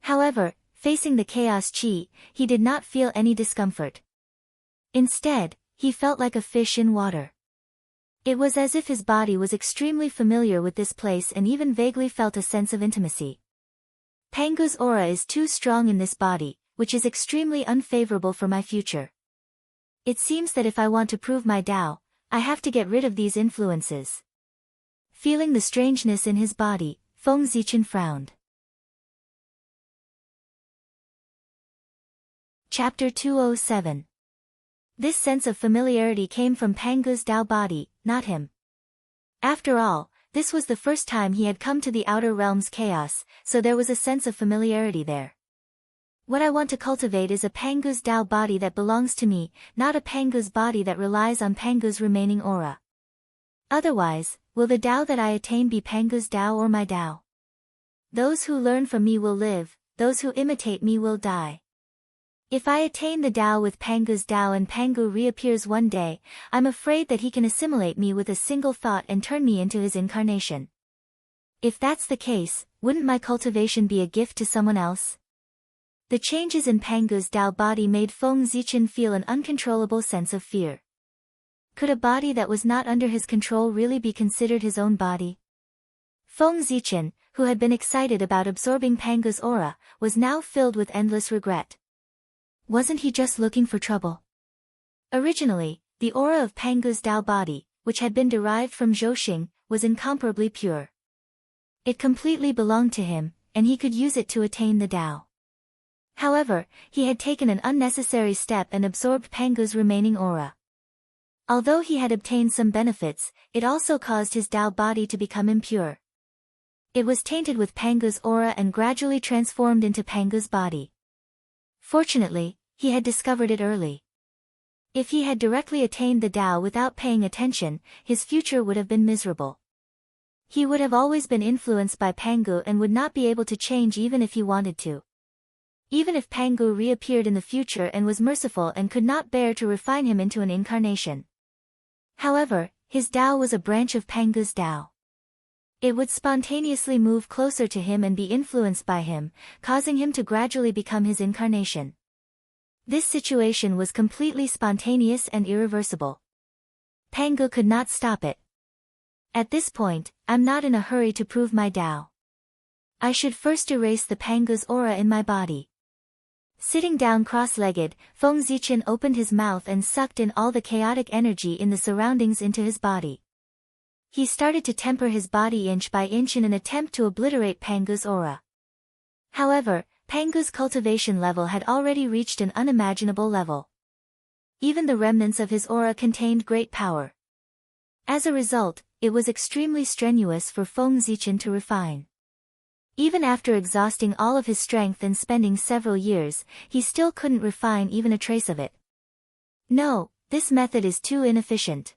However, facing the chaos qi, he did not feel any discomfort. Instead, he felt like a fish in water. It was as if his body was extremely familiar with this place and even vaguely felt a sense of intimacy. Pangu's aura is too strong in this body, which is extremely unfavorable for my future. It seems that if I want to prove my Dao, I have to get rid of these influences. Feeling the strangeness in his body, Feng Zichen frowned. Chapter 207. This sense of familiarity came from Pangu's Dao body, not him. After all, this was the first time he had come to the outer realm's chaos, so there was a sense of familiarity there. What I want to cultivate is a Pangu's Dao body that belongs to me, not a Pangu's body that relies on Pangu's remaining aura. Otherwise, will the Dao that I attain be Pangu's Dao or my Dao? Those who learn from me will live, those who imitate me will die. If I attain the Dao with Pangu's Dao and Pangu reappears one day, I'm afraid that he can assimilate me with a single thought and turn me into his incarnation. If that's the case, wouldn't my cultivation be a gift to someone else? The changes in Pangu's Dao body made Feng Zichen feel an uncontrollable sense of fear. Could a body that was not under his control really be considered his own body? Feng Zichen, who had been excited about absorbing Pangu's aura, was now filled with endless regret. Wasn't he just looking for trouble? Originally, the aura of Pangu's Dao body, which had been derived from Zhouxing, was incomparably pure. It completely belonged to him, and he could use it to attain the Dao. However, he had taken an unnecessary step and absorbed Pangu's remaining aura. Although he had obtained some benefits, it also caused his Dao body to become impure. It was tainted with Pangu's aura and gradually transformed into Pangu's body. Fortunately, he had discovered it early. If he had directly attained the Dao without paying attention, his future would have been miserable. He would have always been influenced by Pangu and would not be able to change even if he wanted to. even if Pangu reappeared in the future and was merciful and could not bear to refine him into an incarnation. However, his Tao was a branch of Pangu's Tao. It would spontaneously move closer to him and be influenced by him, causing him to gradually become his incarnation. This situation was completely spontaneous and irreversible. Pangu could not stop it. At this point, I'm not in a hurry to prove my Tao. I should first erase the Pangu's aura in my body. Sitting down cross-legged, Feng Zichen opened his mouth and sucked in all the chaotic energy in the surroundings into his body. He started to temper his body inch by inch in an attempt to obliterate Pangu's aura. However, Pangu's cultivation level had already reached an unimaginable level. Even the remnants of his aura contained great power. As a result, it was extremely strenuous for Feng Zichen to refine. Even after exhausting all of his strength and spending several years, he still couldn't refine even a trace of it. No, this method is too inefficient.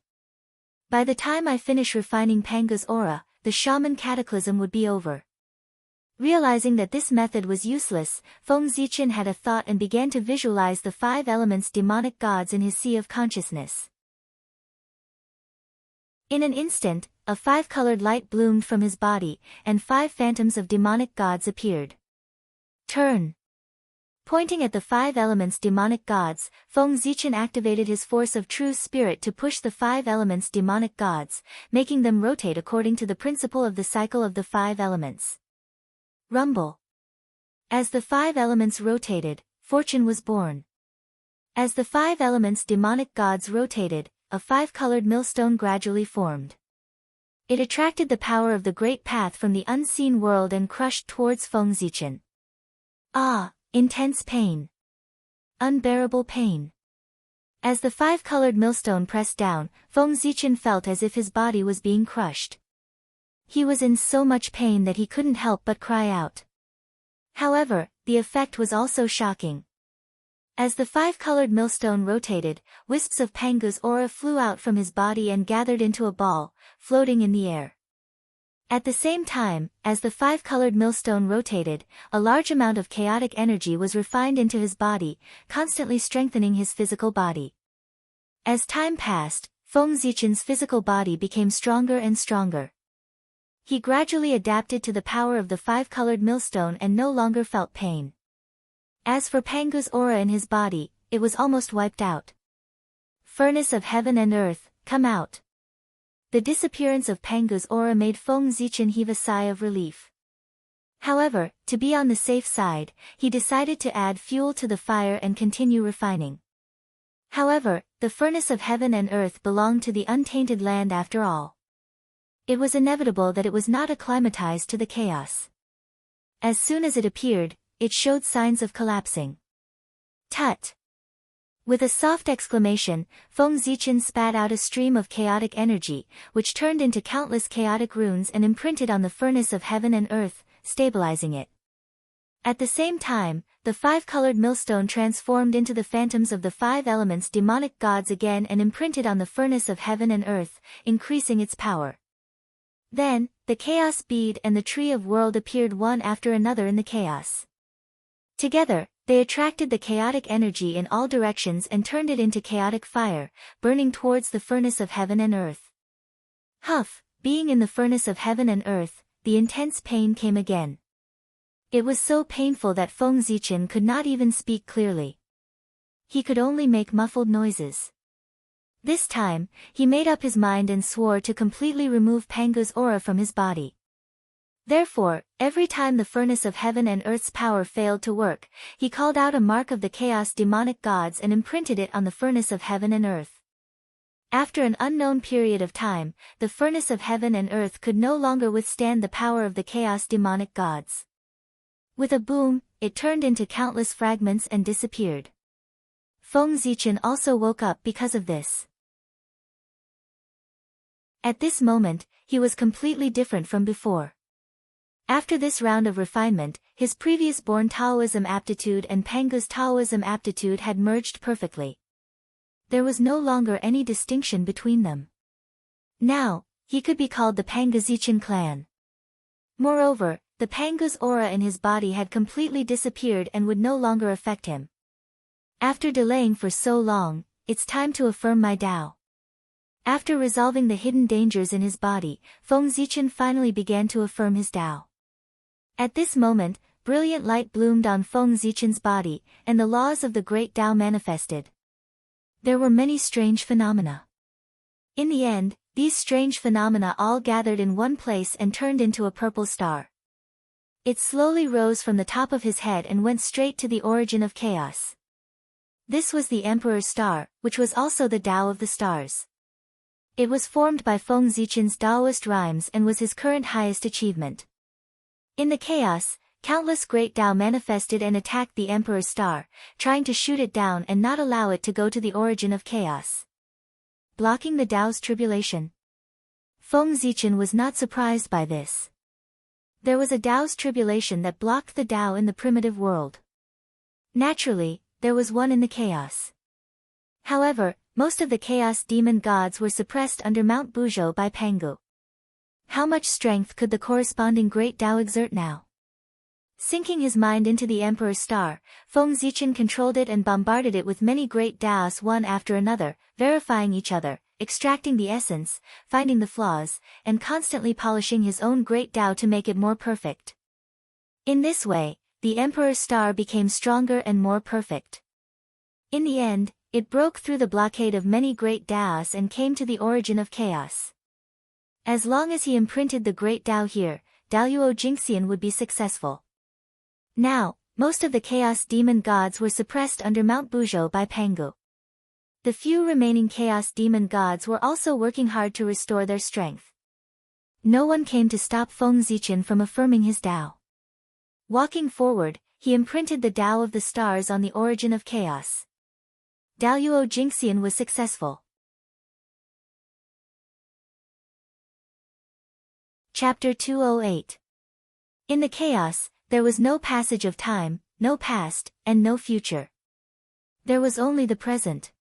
By the time I finish refining Pangu's aura, the shaman cataclysm would be over. Realizing that this method was useless, Feng Zichen had a thought and began to visualize the 5 elements demonic gods in his sea of consciousness. In an instant, a 5-colored light bloomed from his body, and 5 phantoms of demonic gods appeared. Turn! Pointing at the 5 elements demonic gods, Feng Zichen activated his force of true spirit to push the 5 elements demonic gods, making them rotate according to the principle of the cycle of the 5 elements. Rumble. As the 5 elements rotated, fortune was born. As the 5 elements demonic gods rotated, a 5-colored millstone gradually formed. It attracted the power of the great path from the unseen world and crushed towards Feng Zichen. Ah, intense pain. Unbearable pain. As the 5-colored millstone pressed down, Feng Zichen felt as if his body was being crushed. He was in so much pain that he couldn't help but cry out. However, the effect was also shocking. As the 5-colored millstone rotated, wisps of Pangu's aura flew out from his body and gathered into a ball, floating in the air. At the same time, as the 5-colored millstone rotated, a large amount of chaotic energy was refined into his body, constantly strengthening his physical body. As time passed, Feng Zichen's physical body became stronger and stronger. He gradually adapted to the power of the 5-colored millstone and no longer felt pain. As for Pangu's aura in his body, it was almost wiped out. Furnace of heaven and earth, come out. The disappearance of Pangu's aura made Feng Zichen heave a sigh of relief. However, to be on the safe side, he decided to add fuel to the fire and continue refining. However, the furnace of heaven and earth belonged to the untainted land after all. It was inevitable that it was not acclimatized to the chaos. As soon as it appeared, it showed signs of collapsing. Tut! With a soft exclamation, Feng Zichen spat out a stream of chaotic energy, which turned into countless chaotic runes and imprinted on the furnace of heaven and earth, stabilizing it. At the same time, the 5-colored millstone transformed into the phantoms of the 5 elements demonic gods again and imprinted on the furnace of heaven and earth, increasing its power. Then, the chaos bead and the tree of world appeared one after another in the chaos. Together, they attracted the chaotic energy in all directions and turned it into chaotic fire, burning towards the furnace of heaven and earth. Huff, being in the furnace of heaven and earth, the intense pain came again. It was so painful that Feng Zichen could not even speak clearly. He could only make muffled noises. This time, he made up his mind and swore to completely remove Pangu's aura from his body. Therefore, every time the furnace of heaven and earth's power failed to work, he called out a mark of the chaos demonic gods and imprinted it on the furnace of heaven and earth. After an unknown period of time, the furnace of heaven and earth could no longer withstand the power of the chaos demonic gods. With a boom, it turned into countless fragments and disappeared. Feng Zichen also woke up because of this. At this moment, he was completely different from before. After this round of refinement, his previous born Taoism aptitude and Pangu's Taoism aptitude had merged perfectly. There was no longer any distinction between them. Now, he could be called the Pangu Zichen clan. Moreover, the Pangu's aura in his body had completely disappeared and would no longer affect him. After delaying for so long, it's time to affirm my Tao. After resolving the hidden dangers in his body, Feng Zichen finally began to affirm his Tao. At this moment, brilliant light bloomed on Feng Zichen's body, and the laws of the great Tao manifested. There were many strange phenomena. In the end, these strange phenomena all gathered in one place and turned into a purple star. It slowly rose from the top of his head and went straight to the origin of chaos. This was the Emperor's star, which was also the Tao of the stars. It was formed by Feng Zichen's Taoist rhymes and was his current highest achievement. In the chaos, countless great Tao manifested and attacked the Emperor's star, trying to shoot it down and not allow it to go to the origin of chaos. Blocking the Tao's tribulation. Feng Zichen was not surprised by this. There was a Tao's tribulation that blocked the Tao in the primitive world. Naturally, there was one in the chaos. However, most of the chaos demon gods were suppressed under Mount Buzhou by Pangu. How much strength could the corresponding great Tao exert now? Sinking his mind into the Emperor's star, Feng Zichen controlled it and bombarded it with many great Taos one after another, verifying each other, extracting the essence, finding the flaws, and constantly polishing his own great Tao to make it more perfect. In this way, the Emperor's star became stronger and more perfect. In the end, it broke through the blockade of many great Taos and came to the origin of chaos. As long as he imprinted the great Tao here, Daluo Jingxian would be successful. Now, most of the chaos demon gods were suppressed under Mount Buzhou by Pangu. The few remaining chaos demon gods were also working hard to restore their strength. No one came to stop Feng Zichen from affirming his Tao. Walking forward, he imprinted the Tao of the stars on the origin of chaos. Daluo Jingxian was successful. Chapter 208. In the chaos, there was no passage of time, no past, and no future. There was only the present.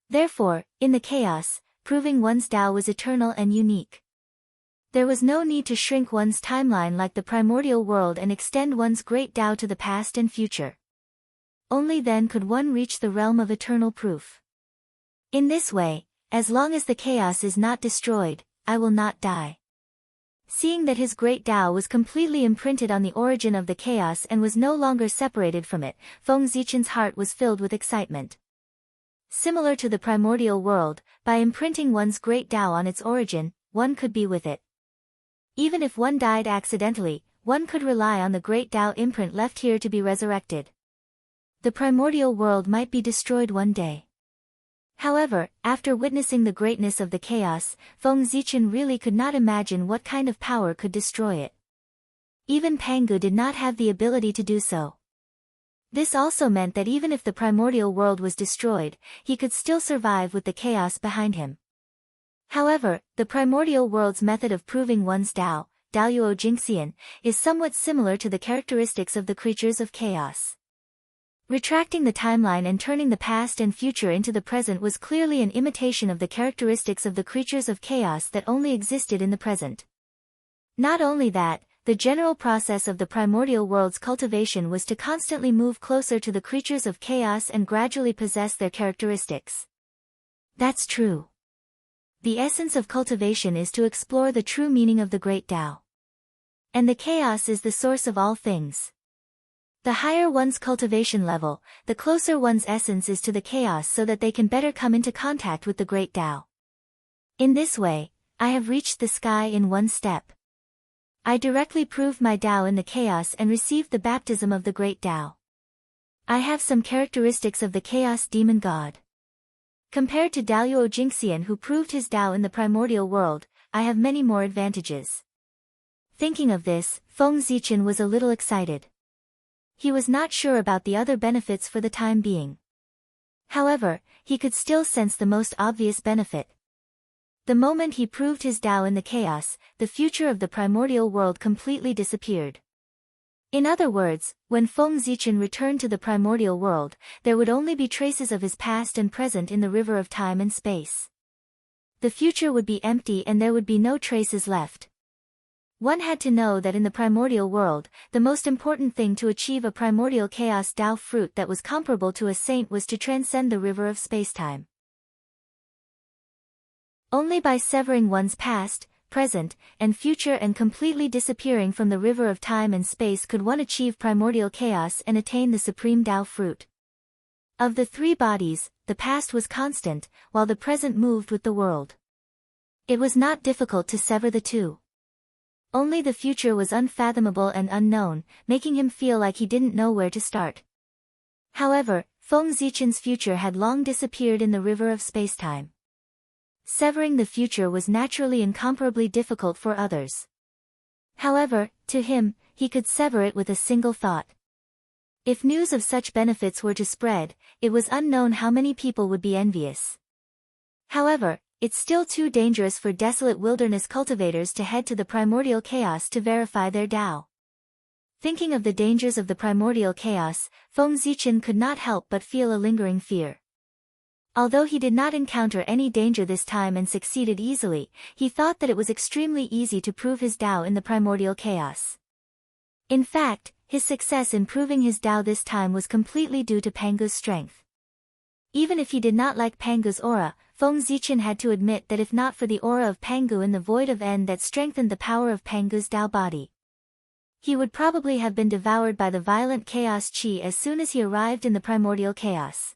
Therefore, in the chaos, proving one's Tao was eternal and unique. There was no need to shrink one's timeline like the primordial world and extend one's great Tao to the past and future. Only then could one reach the realm of eternal proof. In this way, as long as the chaos is not destroyed, I will not die. Seeing that his great Tao was completely imprinted on the origin of the chaos and was no longer separated from it, Feng Zichen's heart was filled with excitement. Similar to the primordial world, by imprinting one's great Tao on its origin, one could be with it. Even if one died accidentally, one could rely on the great Tao imprint left here to be resurrected. The primordial world might be destroyed one day. However, after witnessing the greatness of the chaos, Feng Zichen really could not imagine what kind of power could destroy it. Even Pangu did not have the ability to do so. This also meant that even if the primordial world was destroyed, he could still survive with the chaos behind him. However, the primordial world's method of proving one's Tao, Daluo Jingxian, is somewhat similar to the characteristics of the creatures of chaos. Retracting the timeline and turning the past and future into the present was clearly an imitation of the characteristics of the creatures of chaos that only existed in the present. Not only that, the general process of the primordial world's cultivation was to constantly move closer to the creatures of chaos and gradually possess their characteristics. That's true. The essence of cultivation is to explore the true meaning of the great Tao. And the chaos is the source of all things. The higher one's cultivation level, the closer one's essence is to the chaos so that they can better come into contact with the great Tao. In this way, I have reached the sky in one step. I directly proved my Tao in the chaos and received the baptism of the great Tao. I have some characteristics of the chaos demon god. Compared to Daluo Jingxian who proved his Tao in the primordial world, I have many more advantages. Thinking of this, Feng Zichen was a little excited. He was not sure about the other benefits for the time being. However, he could still sense the most obvious benefit. The moment he proved his Tao in the chaos, the future of the primordial world completely disappeared. In other words, when Feng Zichen returned to the primordial world, there would only be traces of his past and present in the river of time and space. The future would be empty and there would be no traces left. One had to know that in the primordial world, the most important thing to achieve a primordial chaos Tao fruit that was comparable to a saint was to transcend the river of spacetime. Only by severing one's past, present, and future and completely disappearing from the river of time and space could one achieve primordial chaos and attain the supreme Tao fruit. Of the three bodies, the past was constant, while the present moved with the world. It was not difficult to sever the two. Only the future was unfathomable and unknown, making him feel like he didn't know where to start. However, Feng Zichen's future had long disappeared in the river of spacetime. Severing the future was naturally incomparably difficult for others. However, to him, he could sever it with a single thought. If news of such benefits were to spread, it was unknown how many people would be envious. However, it's still too dangerous for desolate wilderness cultivators to head to the primordial chaos to verify their Tao. Thinking of the dangers of the primordial chaos, Feng Zichen could not help but feel a lingering fear. Although he did not encounter any danger this time and succeeded easily, he thought that it was extremely easy to prove his Tao in the primordial chaos. In fact, his success in proving his Tao this time was completely due to Pangu's strength. Even if he did not like Pangu's aura, Feng Zichen had to admit that if not for the aura of Pangu in the void of N that strengthened the power of Pangu's Tao body, he would probably have been devoured by the violent chaos chi as soon as he arrived in the primordial chaos.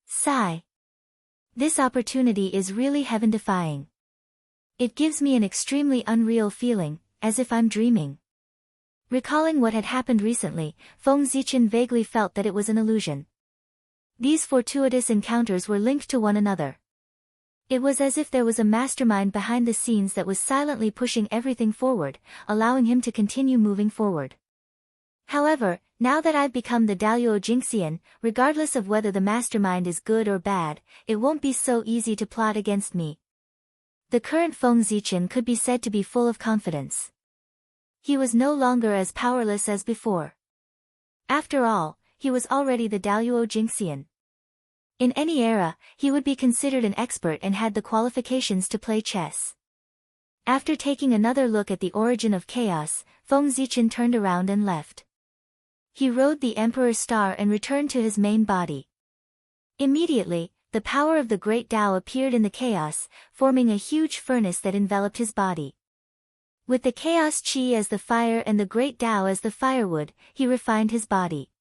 Sigh. This opportunity is really heaven-defying. It gives me an extremely unreal feeling, as if I'm dreaming. Recalling what had happened recently, Feng Zichen vaguely felt that it was an illusion. These fortuitous encounters were linked to one another. It was as if there was a mastermind behind the scenes that was silently pushing everything forward, allowing him to continue moving forward. However, now that I've become the Daluo Jingxian, regardless of whether the mastermind is good or bad, it won't be so easy to plot against me. The current Feng Zichen could be said to be full of confidence. He was no longer as powerless as before. After all, he was already the Daluo Jingxian. In any era, he would be considered an expert and had the qualifications to play chess. After taking another look at the origin of chaos, Feng Zichen turned around and left. He rode the Emperor's Star and returned to his main body. Immediately, the power of the Great Tao appeared in the chaos, forming a huge furnace that enveloped his body. With the chaos chi as the fire and the Great Tao as the firewood, he refined his body.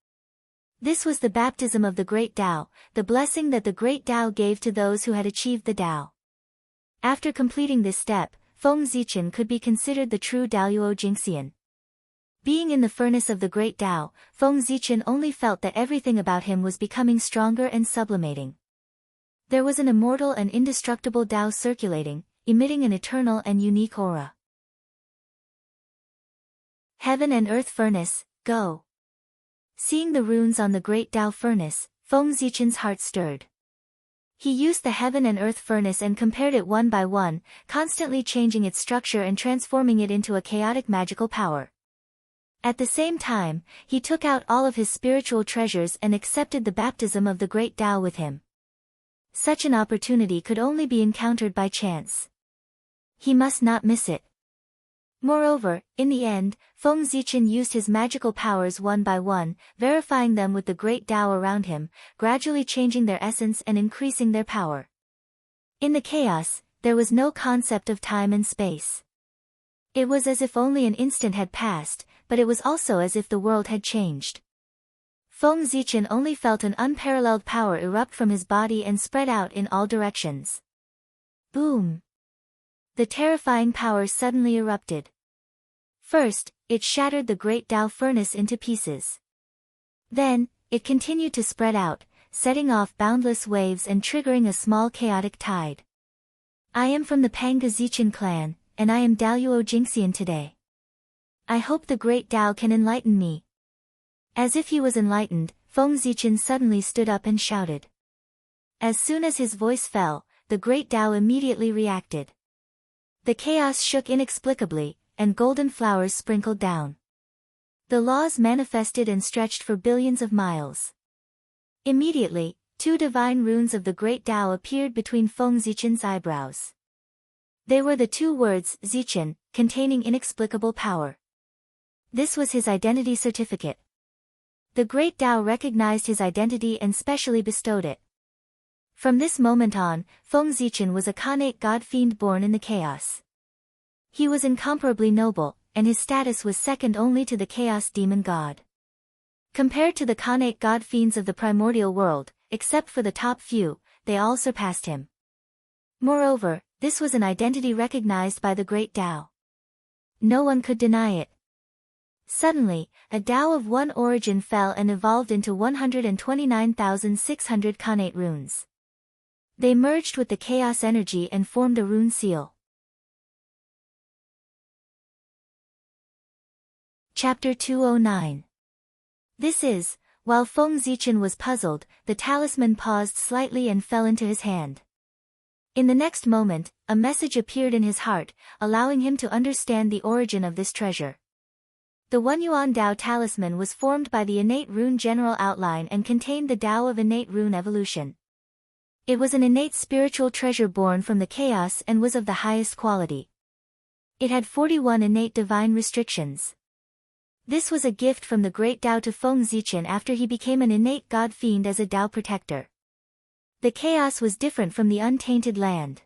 This was the baptism of the Great Tao, the blessing that the Great Tao gave to those who had achieved the Tao. After completing this step, Feng Zichen could be considered the true Daluo Jingxian. Being in the furnace of the Great Tao, Feng Zichen only felt that everything about him was becoming stronger and sublimating. There was an immortal and indestructible Tao circulating, emitting an eternal and unique aura. Heaven and Earth Furnace, go! Seeing the runes on the Great Tao furnace, Feng Zichen's heart stirred. He used the Heaven and Earth furnace and compared it one by one, constantly changing its structure and transforming it into a chaotic magical power. At the same time, he took out all of his spiritual treasures and accepted the baptism of the Great Tao with him. Such an opportunity could only be encountered by chance. He must not miss it. Moreover, in the end, Feng Zichen used his magical powers one by one, verifying them with the Great Tao around him, gradually changing their essence and increasing their power. In the chaos, there was no concept of time and space. It was as if only an instant had passed, but it was also as if the world had changed. Feng Zichen only felt an unparalleled power erupt from his body and spread out in all directions. Boom! The terrifying power suddenly erupted. First, it shattered the Great Tao furnace into pieces. Then, it continued to spread out, setting off boundless waves and triggering a small chaotic tide. I am from the Pangu Zichen clan, and I am Daluo Jingxian today. I hope the Great Tao can enlighten me. As if he was enlightened, Feng Zichen suddenly stood up and shouted. As soon as his voice fell, the Great Tao immediately reacted. The chaos shook inexplicably, and golden flowers sprinkled down. The laws manifested and stretched for billions of miles. Immediately, two divine runes of the Great Tao appeared between Feng Zichen's eyebrows. They were the two words, Zichen, containing inexplicable power. This was his identity certificate. The great Tao recognized his identity and specially bestowed it. From this moment on, Feng Zichen was a Khanate god-fiend born in the chaos. He was incomparably noble, and his status was second only to the chaos demon god. Compared to the Khanate god-fiends of the primordial world, except for the top few, they all surpassed him. Moreover, this was an identity recognized by the great Tao. No one could deny it. Suddenly, a Tao of one origin fell and evolved into 129,600 Khanate runes. They merged with the chaos energy and formed a rune seal. Chapter 209. This is, while Feng Zichen was puzzled, the talisman paused slightly and fell into his hand. In the next moment, a message appeared in his heart, allowing him to understand the origin of this treasure. The One Yuan Dao talisman was formed by the innate rune general outline and contained the Tao of innate rune evolution. It was an innate spiritual treasure born from the chaos and was of the highest quality. It had 41 innate divine restrictions. This was a gift from the great Tao to Feng Zichen after he became an innate god-fiend as a Tao protector. The chaos was different from the untainted land.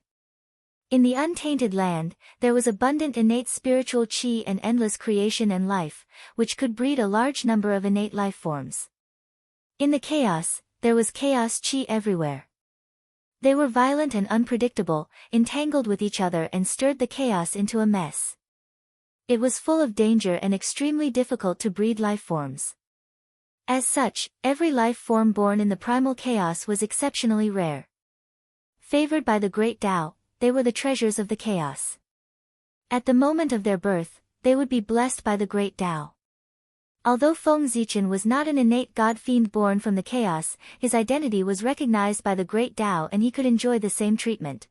In the untainted land, there was abundant innate spiritual qi and endless creation and life, which could breed a large number of innate life forms. In the chaos, there was chaos qi everywhere. They were violent and unpredictable, entangled with each other and stirred the chaos into a mess. It was full of danger and extremely difficult to breed life forms. As such, every life form born in the primal chaos was exceptionally rare. Favored by the great Tao, they were the treasures of the chaos. At the moment of their birth, they would be blessed by the great Tao. Although Feng Zichen was not an innate god-fiend born from the chaos, his identity was recognized by the great Tao and he could enjoy the same treatment.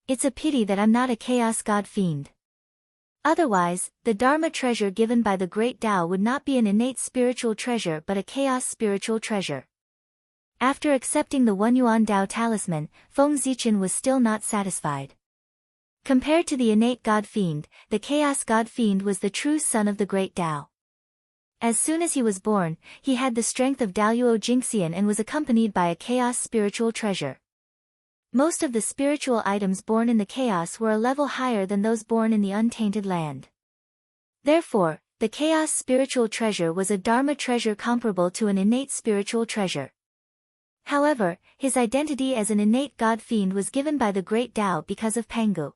It's a pity that I'm not a chaos god-fiend. Otherwise, the Dharma treasure given by the great Tao would not be an innate spiritual treasure but a chaos spiritual treasure. After accepting the One Yuan Dao talisman, Feng Zichen was still not satisfied. Compared to the innate god-fiend, the chaos god-fiend was the true son of the great Tao. As soon as he was born, he had the strength of Daoyuo Jingxian and was accompanied by a chaos spiritual treasure. Most of the spiritual items born in the chaos were a level higher than those born in the untainted land. Therefore, the chaos spiritual treasure was a Dharma treasure comparable to an innate spiritual treasure. However, his identity as an innate god-fiend was given by the great Tao because of Pangu.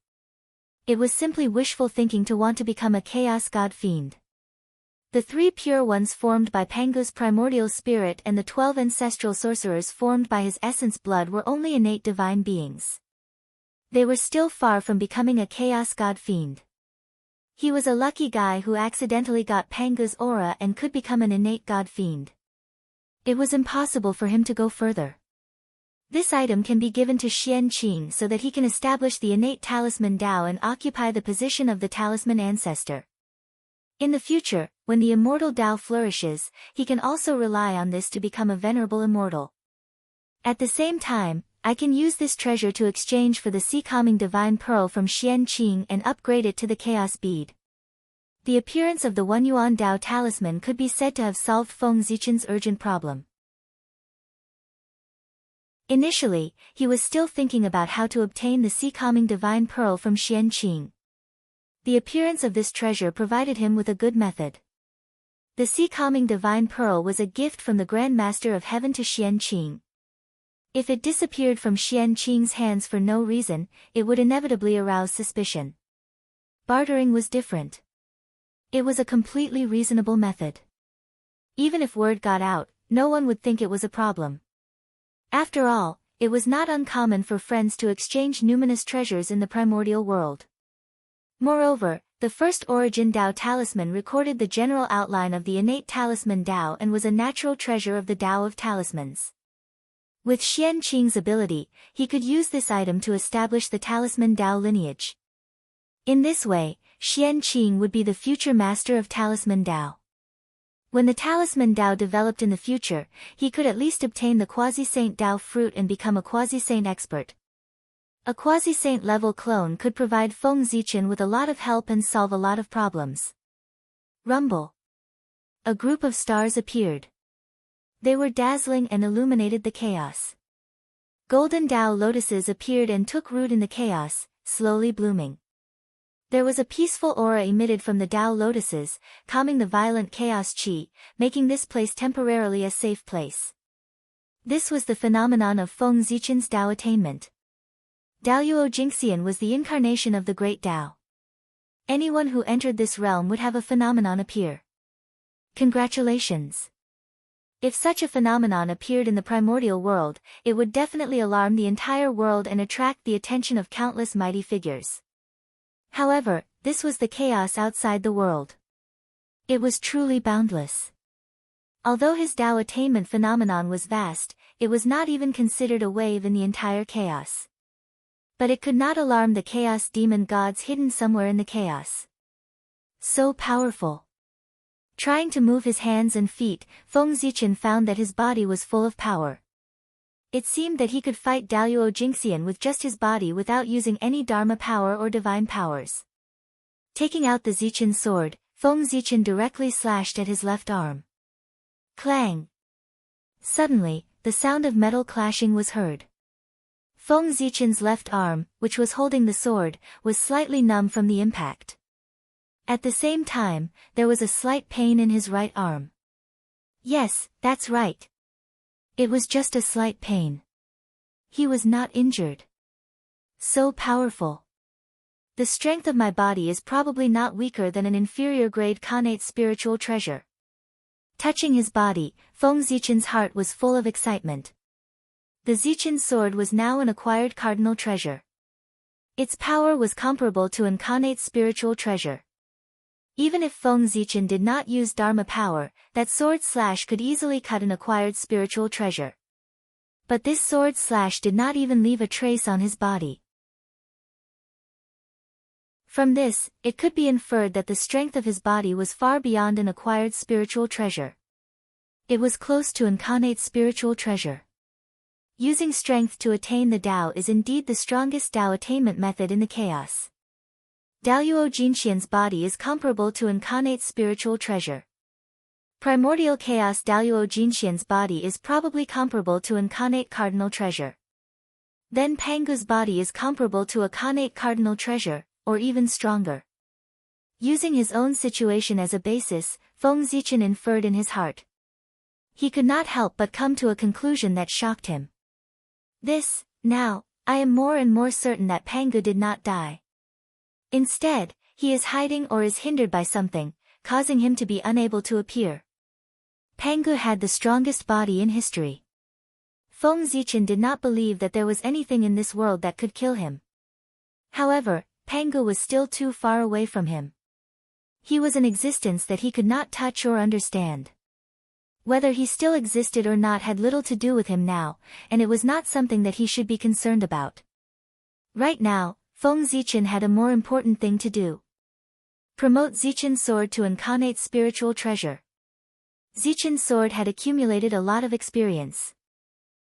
It was simply wishful thinking to want to become a chaos god-fiend. The 3 pure ones formed by Pangu's primordial spirit and the 12 ancestral sorcerers formed by his essence blood were only innate divine beings. They were still far from becoming a chaos god-fiend. He was a lucky guy who accidentally got Pangu's aura and could become an innate god-fiend. It was impossible for him to go further. This item can be given to Xian Qing so that he can establish the innate talisman Tao and occupy the position of the talisman ancestor. In the future, when the immortal Tao flourishes, he can also rely on this to become a venerable immortal. At the same time, I can use this treasure to exchange for the sea-calming divine pearl from Xian Qing and upgrade it to the chaos bead. The appearance of the One Yuan Dao talisman could be said to have solved Feng Zichen's urgent problem. Initially, he was still thinking about how to obtain the sea-calming divine pearl from Xian Qing. The appearance of this treasure provided him with a good method. The sea-calming divine pearl was a gift from the Grand Master of Heaven to Xian Qing. If it disappeared from Xian Qing's hands for no reason, it would inevitably arouse suspicion. Bartering was different. It was a completely reasonable method. Even if word got out, no one would think it was a problem. After all, it was not uncommon for friends to exchange numinous treasures in the primordial world. Moreover, the first origin Tao talisman recorded the general outline of the innate talisman Tao and was a natural treasure of the Tao of talismans. With Xian Qing's ability, he could use this item to establish the talisman Tao lineage. In this way, Xian Qing would be the future master of talisman Tao. When the talisman Tao developed in the future, he could at least obtain the quasi-saint Tao fruit and become a quasi-saint expert. A quasi-saint level clone could provide Feng Zichen with a lot of help and solve a lot of problems. Rumble. A group of stars appeared. They were dazzling and illuminated the chaos. Golden Tao lotuses appeared and took root in the chaos, slowly blooming. There was a peaceful aura emitted from the Tao lotuses, calming the violent chaos chi, making this place temporarily a safe place. This was the phenomenon of Feng Zichen's Tao attainment. Daoyuo Jingxian was the incarnation of the great Tao. Anyone who entered this realm would have a phenomenon appear. Congratulations! If such a phenomenon appeared in the primordial world, it would definitely alarm the entire world and attract the attention of countless mighty figures. However, this was the chaos outside the world. It was truly boundless. Although his Tao attainment phenomenon was vast, it was not even considered a wave in the entire chaos. But it could not alarm the chaos demon gods hidden somewhere in the chaos. So powerful. Trying to move his hands and feet, Feng Zichen found that his body was full of power. It seemed that he could fight Daoyuo Jingxian with just his body without using any Dharma power or divine powers. Taking out the Zichen sword, Feng Zichen directly slashed at his left arm. Clang! Suddenly, the sound of metal clashing was heard. Feng Zichen's left arm, which was holding the sword, was slightly numb from the impact. At the same time, there was a slight pain in his right arm. Yes, that's right. It was just a slight pain. He was not injured. So powerful. The strength of my body is probably not weaker than an inferior grade Khanate spiritual treasure. Touching his body, Feng Zichen's heart was full of excitement. The Zichen sword was now an acquired cardinal treasure. Its power was comparable to an Khanate spiritual treasure. Even if Feng Zichen did not use Dharma power, that sword slash could easily cut an acquired spiritual treasure. But this sword slash did not even leave a trace on his body. From this, it could be inferred that the strength of his body was far beyond an acquired spiritual treasure. It was close to an Khanate spiritual treasure. Using strength to attain the Tao is indeed the strongest Tao attainment method in the chaos. Daoyuo Jingxian's body is comparable to an Khanate spiritual treasure. Primordial chaos Daoyuo Jingxian's body is probably comparable to an Khanate cardinal treasure. Then Pangu's body is comparable to a Khanate cardinal treasure, or even stronger. Using his own situation as a basis, Feng Zichen inferred in his heart. He could not help but come to a conclusion that shocked him. Now, I am more and more certain that Pangu did not die. Instead, he is hiding or is hindered by something, causing him to be unable to appear. Pangu had the strongest body in history. Feng Zichen did not believe that there was anything in this world that could kill him. However, Pangu was still too far away from him. He was an existence that he could not touch or understand. Whether he still existed or not had little to do with him now, and it was not something that he should be concerned about. Right now, Feng Zichen had a more important thing to do. Promote Zichen's sword to an Khanate spiritual treasure. Zichen's sword had accumulated a lot of experience.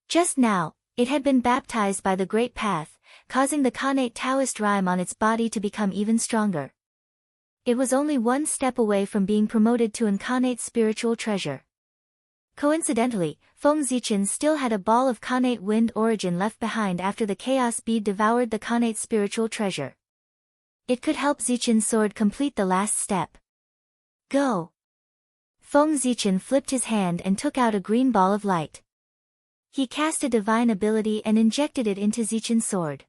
Just now, it had been baptized by the Great Path, causing the Khanate Taoist rhyme on its body to become even stronger. It was only one step away from being promoted to an Khanate spiritual treasure. Coincidentally, Feng Zichen still had a ball of Khanate wind origin left behind after the chaos bead devoured the Khanate spiritual treasure. It could help Zichen's sword complete the last step. Go! Feng Zichen flipped his hand and took out a green ball of light. He cast a divine ability and injected it into Zichen's sword.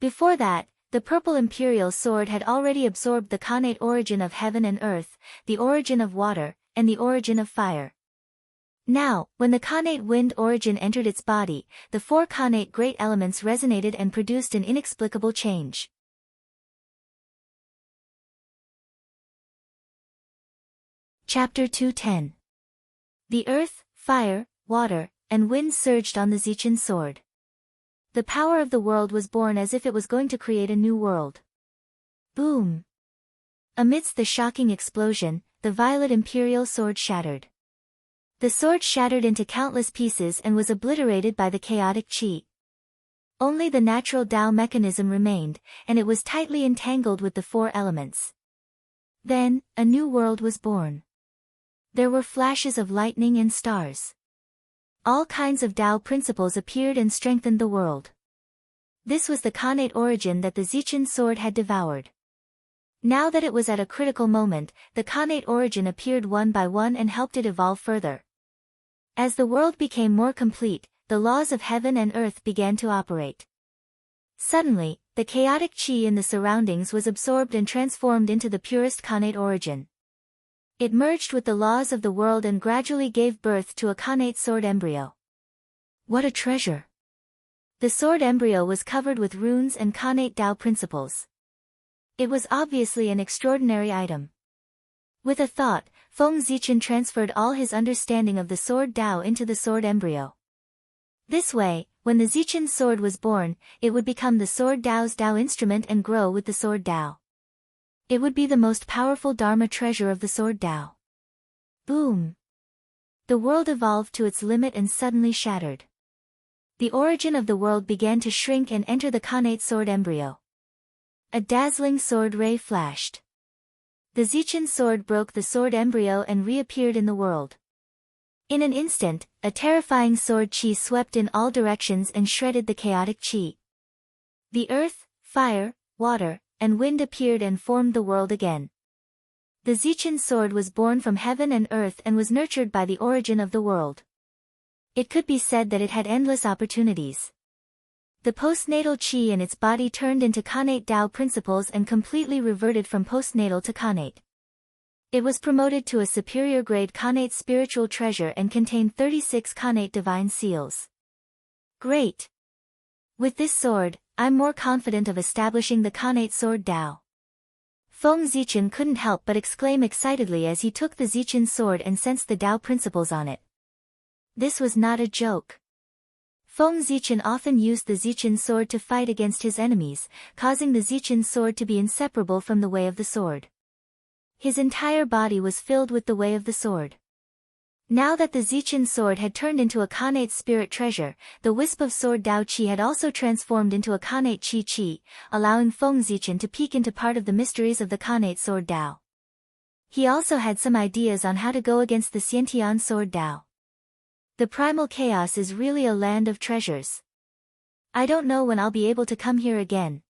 Before that, the purple imperial sword had already absorbed the Khanate origin of heaven and earth, the origin of water, and the origin of fire. Now, when the Khanate wind origin entered its body, the four Khanate great elements resonated and produced an inexplicable change. Chapter 210. The earth, fire, water, and wind surged on the Zichen sword. The power of the world was born as if it was going to create a new world. Boom! Amidst the shocking explosion, the violet imperial sword shattered. The sword shattered into countless pieces and was obliterated by the chaotic chi. Only the natural Tao mechanism remained, and it was tightly entangled with the four elements. Then, a new world was born. There were flashes of lightning and stars. All kinds of Tao principles appeared and strengthened the world. This was the Khanate origin that the Zichen sword had devoured. Now that it was at a critical moment, the Khanate origin appeared one by one and helped it evolve further. As the world became more complete, the laws of heaven and earth began to operate. Suddenly, the chaotic chi in the surroundings was absorbed and transformed into the purest Khanate origin. It merged with the laws of the world and gradually gave birth to a Khanate sword embryo. What a treasure! The sword embryo was covered with runes and Khanate Tao principles. It was obviously an extraordinary item. With a thought, Feng Zichen transferred all his understanding of the sword Tao into the sword embryo. This way, when the Zichen sword was born, it would become the sword Tao's Tao instrument and grow with the sword Tao. It would be the most powerful Dharma treasure of the sword Tao. Boom! The world evolved to its limit and suddenly shattered. The origin of the world began to shrink and enter the Khanate sword embryo. A dazzling sword ray flashed. The Zichen sword broke the sword embryo and reappeared in the world. In an instant, a terrifying sword chi swept in all directions and shredded the chaotic chi. The earth, fire, water, and wind appeared and formed the world again. The Zichen sword was born from heaven and earth and was nurtured by the origin of the world. It could be said that it had endless opportunities. The postnatal chi in its body turned into Khanate Tao principles and completely reverted from postnatal to Khanate. It was promoted to a superior grade Khanate spiritual treasure and contained 36 Khanate divine seals. Great! With this sword, I'm more confident of establishing the Khanate sword Tao. Feng Zichen couldn't help but exclaim excitedly as he took the Zichen sword and sensed the Tao principles on it. This was not a joke. Feng Zichen often used the Zichen sword to fight against his enemies, causing the Zichen sword to be inseparable from the way of the sword. His entire body was filled with the way of the sword. Now that the Zichen sword had turned into a Khanate spirit treasure, the wisp of sword Tao Chi had also transformed into a Khanate Chi Chi, allowing Feng Zichen to peek into part of the mysteries of the Khanate sword Tao. He also had some ideas on how to go against the Xiantian sword Tao. The primal chaos is really a land of treasures. I don't know when I'll be able to come here again.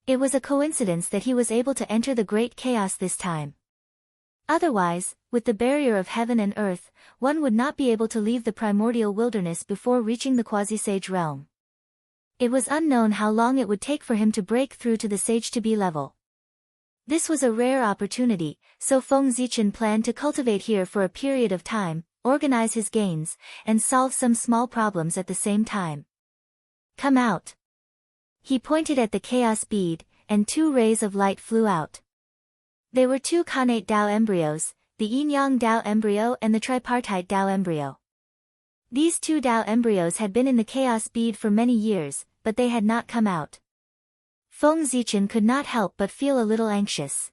It was a coincidence that he was able to enter the great chaos this time. Otherwise, with the barrier of heaven and earth, one would not be able to leave the primordial wilderness before reaching the quasi-sage realm. It was unknown how long it would take for him to break through to the sage-to-be level. This was a rare opportunity, so Feng Zichen planned to cultivate here for a period of time, organize his gains, and solve some small problems at the same time. Come out! He pointed at the chaos bead, and 2 rays of light flew out. They were 2 Khanate Tao embryos, the Yin-Yang Tao embryo and the tripartite Tao embryo. These 2 Tao embryos had been in the chaos bead for many years, but they had not come out. Feng Zichen could not help but feel a little anxious.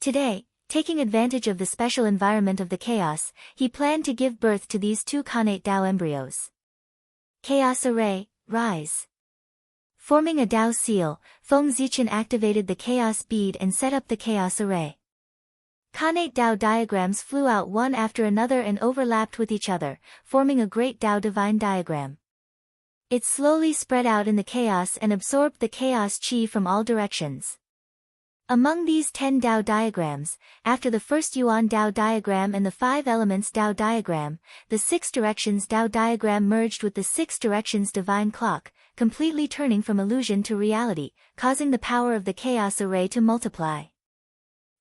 Today, taking advantage of the special environment of the chaos, he planned to give birth to these 2 Khanate Tao embryos. Chaos Array, rise! Forming a Tao seal, Feng Zichen activated the chaos bead and set up the chaos array. Khanate Tao diagrams flew out one after another and overlapped with each other, forming a great Tao divine diagram. It slowly spread out in the chaos and absorbed the chaos chi from all directions. Among these 10 Tao diagrams, after the first Yuan Tao diagram and the 5 elements Tao diagram, the 6 directions Tao diagram merged with the 6 directions divine clock, completely turning from illusion to reality, causing the power of the chaos array to multiply.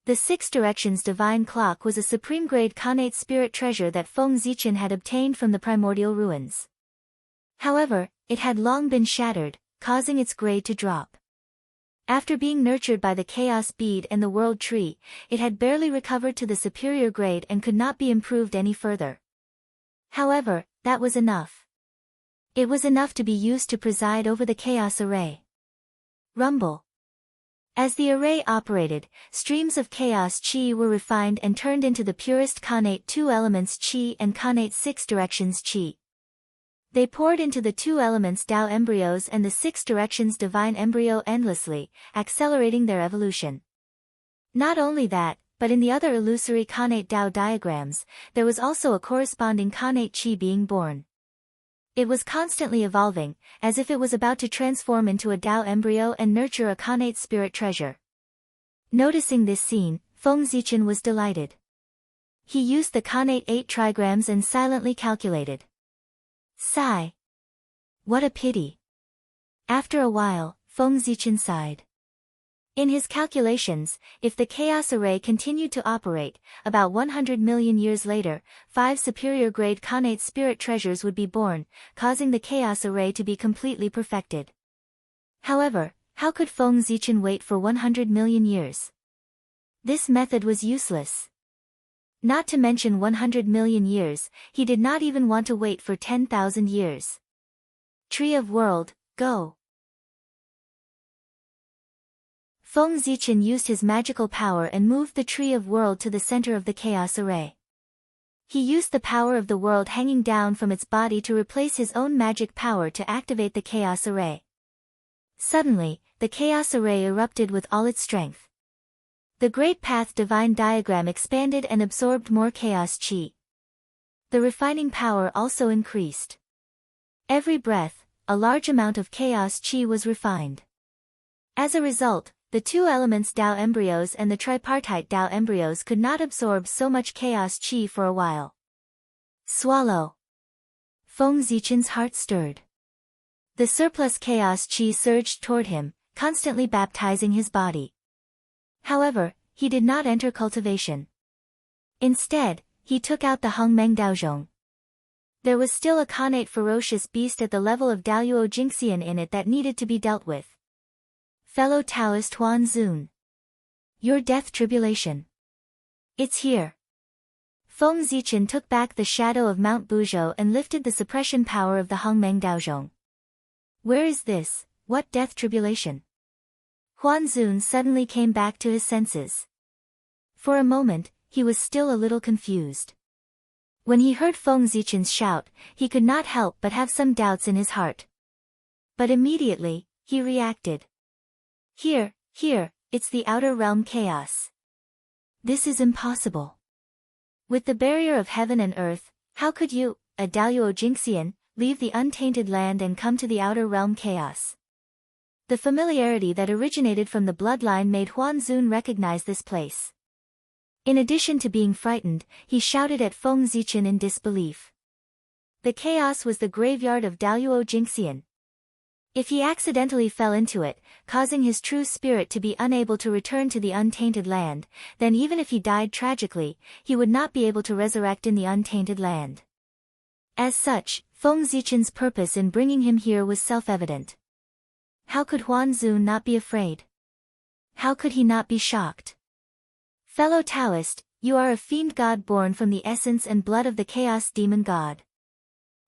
The 6 directions divine clock was a supreme-grade Khanate spirit treasure that Feng Zichen had obtained from the primordial ruins. However, it had long been shattered, causing its grade to drop. After being nurtured by the chaos bead and the world tree, it had barely recovered to the superior grade and could not be improved any further. However, that was enough. It was enough to be used to preside over the chaos array. Rumble. As the array operated, streams of chaos chi were refined and turned into the purest Khanate 2 elements chi and Khanate 6 directions chi. They poured into the two elements Tao embryos and the six directions divine embryo endlessly, accelerating their evolution. Not only that, but in the other illusory connate Tao diagrams, there was also a corresponding connate Qi being born. It was constantly evolving, as if it was about to transform into a Tao embryo and nurture a connate spirit treasure. Noticing this scene, Feng Zichen was delighted. He used the connate 8 trigrams and silently calculated. Sigh. What a pity. After a while, Feng Zichen sighed. In his calculations, if the chaos array continued to operate, about 100 million years later, 5 superior-grade connate spirit treasures would be born, causing the chaos array to be completely perfected. However, how could Feng Zichen wait for 100 million years? This method was useless. Not to mention 100 million years, he did not even want to wait for 10,000 years. Tree of World, go! Feng Zichen used his magical power and moved the Tree of World to the center of the chaos array. He used the power of the world hanging down from its body to replace his own magic power to activate the chaos array. Suddenly, the chaos array erupted with all its strength. The Great Path Divine Diagram expanded and absorbed more chaos Qi. The refining power also increased. Every breath, a large amount of chaos Qi was refined. As a result, the two elements Tao embryos and the tripartite Tao embryos could not absorb so much chaos Qi for a while. Swallow. Feng Zichen's heart stirred. The surplus chaos Qi surged toward him, constantly baptizing his body. However, he did not enter cultivation. Instead, he took out the Hongmeng Daozhong. There was still a connate ferocious beast at the level of Daoyuo Jingxian in it that needed to be dealt with. Fellow Taoist Huan Zun. Your death tribulation. It's here. Feng Zichen took back the shadow of Mount Buzhou and lifted the suppression power of the Hongmeng Daozhong. Where is this, what death tribulation? Huan Zun suddenly came back to his senses. For a moment, he was still a little confused. When he heard Feng Zichen's shout, he could not help but have some doubts in his heart. But immediately, he reacted. Here, it's the outer realm chaos. This is impossible. With the barrier of heaven and earth, how could you, a Daoyuo Jingxian, leave the untainted land and come to the outer realm chaos? The familiarity that originated from the bloodline made Huan Zun recognize this place. In addition to being frightened, he shouted at Feng Zichen in disbelief. The chaos was the graveyard of Daoyuo Jingxian. If he accidentally fell into it, causing his true spirit to be unable to return to the untainted land, then even if he died tragically, he would not be able to resurrect in the untainted land. As such, Feng Zichen's purpose in bringing him here was self-evident. How could Huan Zun not be afraid? How could he not be shocked? Fellow Taoist, you are a fiend god born from the essence and blood of the Chaos Demon God.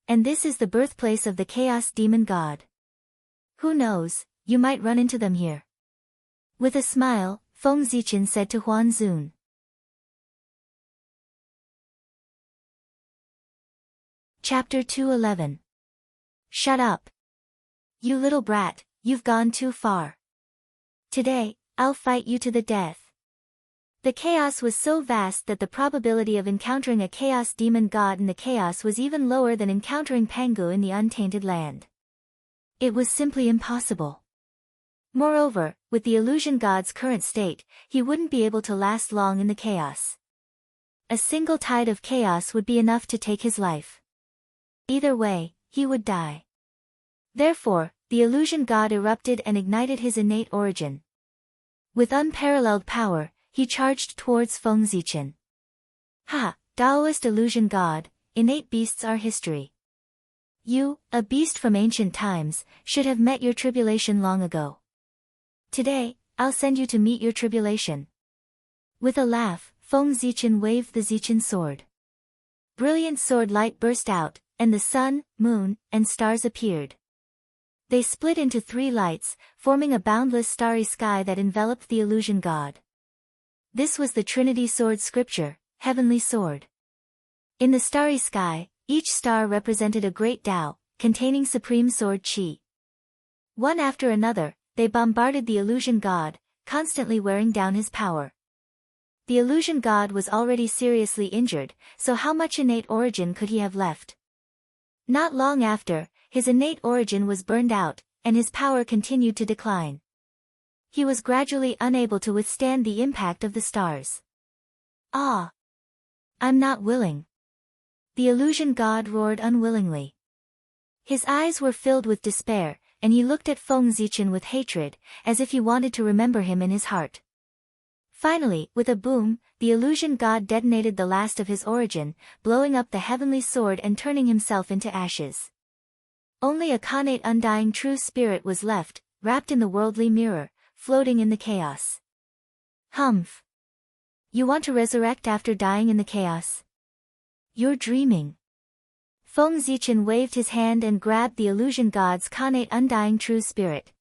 And this is the birthplace of the Chaos Demon God. Who knows, you might run into them here. With a smile, Feng Zichen said to Huan Zun. Chapter 211. Shut up. You little brat, you've gone too far. Today, I'll fight you to the death. The chaos was so vast that the probability of encountering a chaos demon god in the chaos was even lower than encountering Pangu in the untainted land. It was simply impossible. Moreover, with the illusion god's current state, he wouldn't be able to last long in the chaos. A single tide of chaos would be enough to take his life. Either way, he would die. Therefore, the illusion god erupted and ignited his innate origin. With unparalleled power, he charged towards Feng Zichen. Ha! Taoist illusion god, innate beasts are history. You, a beast from ancient times, should have met your tribulation long ago. Today, I'll send you to meet your tribulation. With a laugh, Feng Zichen waved the Zichen sword. Brilliant sword light burst out, and the sun, moon, and stars appeared. They split into 3 lights, forming a boundless starry sky that enveloped the illusion god. This was the Trinity Sword scripture, Heavenly Sword. In the starry sky, each star represented a great Tao, containing supreme sword chi. One after another, they bombarded the illusion god, constantly wearing down his power. The illusion god was already seriously injured, so how much innate origin could he have left? Not long after, his innate origin was burned out, and his power continued to decline. He was gradually unable to withstand the impact of the stars. Ah! I'm not willing. The illusion god roared unwillingly. His eyes were filled with despair, and he looked at Feng Zichen with hatred, as if he wanted to remember him in his heart. Finally, with a boom, the illusion god detonated the last of his origin, blowing up the heavenly sword and turning himself into ashes. Only a connate undying true spirit was left, wrapped in the worldly mirror, floating in the chaos. Humph! You want to resurrect after dying in the chaos? You're dreaming. Feng Zichen waved his hand and grabbed the illusion god's connate undying true spirit.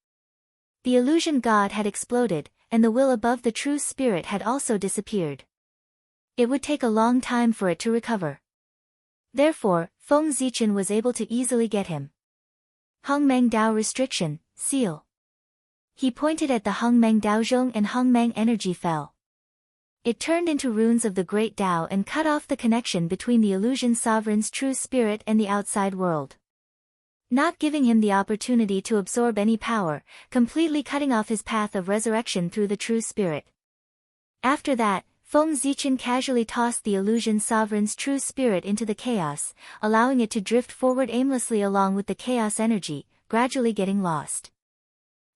The illusion god had exploded, and the will above the true spirit had also disappeared. It would take a long time for it to recover. Therefore, Feng Zichen was able to easily get him. Hongmeng Dao Restriction, Seal. He pointed at the Hongmeng Daozhong and Hongmeng energy fell. It turned into runes of the great Tao and cut off the connection between the illusion sovereign's true spirit and the outside world. Not giving him the opportunity to absorb any power, completely cutting off his path of resurrection through the true spirit. After that, Feng Zichen casually tossed the illusion sovereign's true spirit into the chaos, allowing it to drift forward aimlessly along with the chaos energy, gradually getting lost.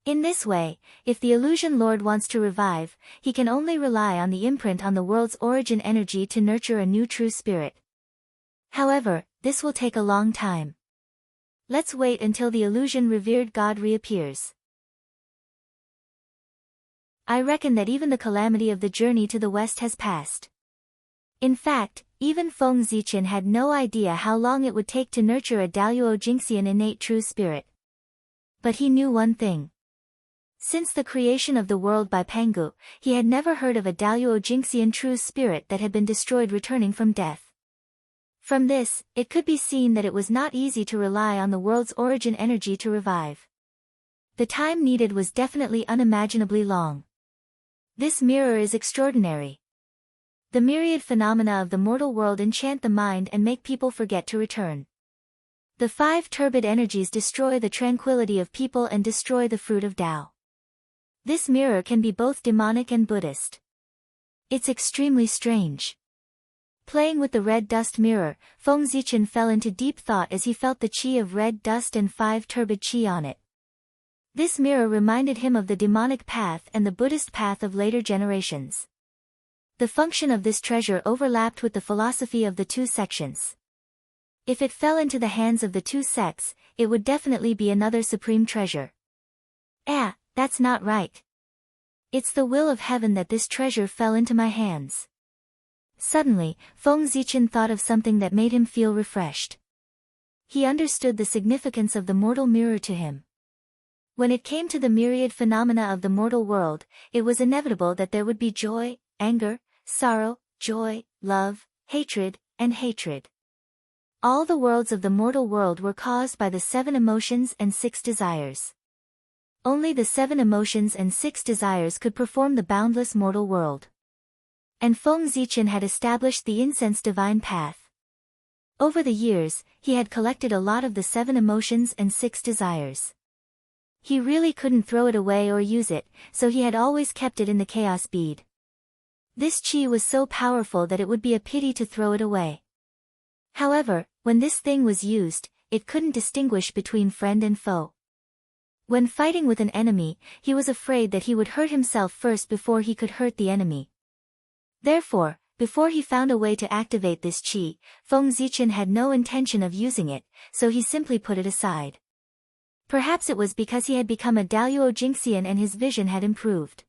In this way, if the illusion lord wants to revive, he can only rely on the imprint on the world's origin energy to nurture a new true spirit. However, this will take a long time. Let's wait until the illusion revered god reappears. I reckon that even the calamity of the journey to the west has passed. In fact, even Feng Zichen had no idea how long it would take to nurture a Daluo Jingxian innate true spirit. But he knew one thing. Since the creation of the world by Pangu, he had never heard of a Daluo Jingxian true spirit that had been destroyed returning from death. From this, it could be seen that it was not easy to rely on the world's origin energy to revive. The time needed was definitely unimaginably long. This mirror is extraordinary. The myriad phenomena of the mortal world enchant the mind and make people forget to return. The 5 turbid energies destroy the tranquility of people and destroy the fruit of Tao. This mirror can be both demonic and Buddhist. It's extremely strange. Playing with the red dust mirror, Feng Zichen fell into deep thought as he felt the qi of red dust and 5 turbid qi on it. This mirror reminded him of the demonic path and the Buddhist path of later generations. The function of this treasure overlapped with the philosophy of the 2 sections. If it fell into the hands of the 2 sects, it would definitely be another supreme treasure. That's not right. It's the will of heaven that this treasure fell into my hands. Suddenly, Feng Zichen thought of something that made him feel refreshed. He understood the significance of the mortal mirror to him. When it came to the myriad phenomena of the mortal world, it was inevitable that there would be joy, anger, sorrow, joy, love, hatred, and hatred. All the worlds of the mortal world were caused by the 7 emotions and 6 desires. Only the 7 emotions and 6 desires could perform the boundless mortal world. And Feng Zichen had established the incense divine path. Over the years, he had collected a lot of the 7 emotions and 6 desires. He really couldn't throw it away or use it, so he had always kept it in the chaos bead. This qi was so powerful that it would be a pity to throw it away. However, when this thing was used, it couldn't distinguish between friend and foe. When fighting with an enemy, he was afraid that he would hurt himself first before he could hurt the enemy. Therefore, before he found a way to activate this qi, Feng Zichen had no intention of using it, so he simply put it aside. Perhaps it was because he had become a Daluo Jingxian and his vision had improved.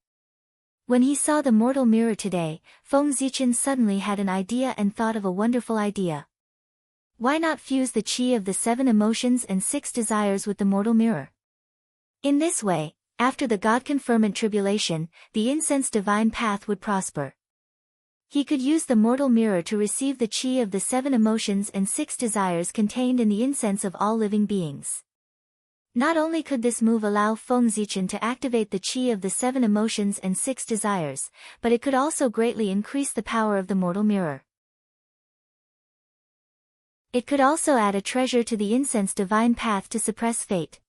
When he saw the mortal mirror today, Feng Zichen suddenly had an idea and thought of a wonderful idea. Why not fuse the qi of the 7 emotions and 6 desires with the mortal mirror? In this way, after the God-conferment tribulation, the incense divine path would prosper. He could use the mortal mirror to receive the qi of the 7 emotions and 6 desires contained in the incense of all living beings. Not only could this move allow Feng Zichen to activate the qi of the 7 emotions and 6 desires, but it could also greatly increase the power of the mortal mirror. It could also add a treasure to the incense divine path to suppress fate.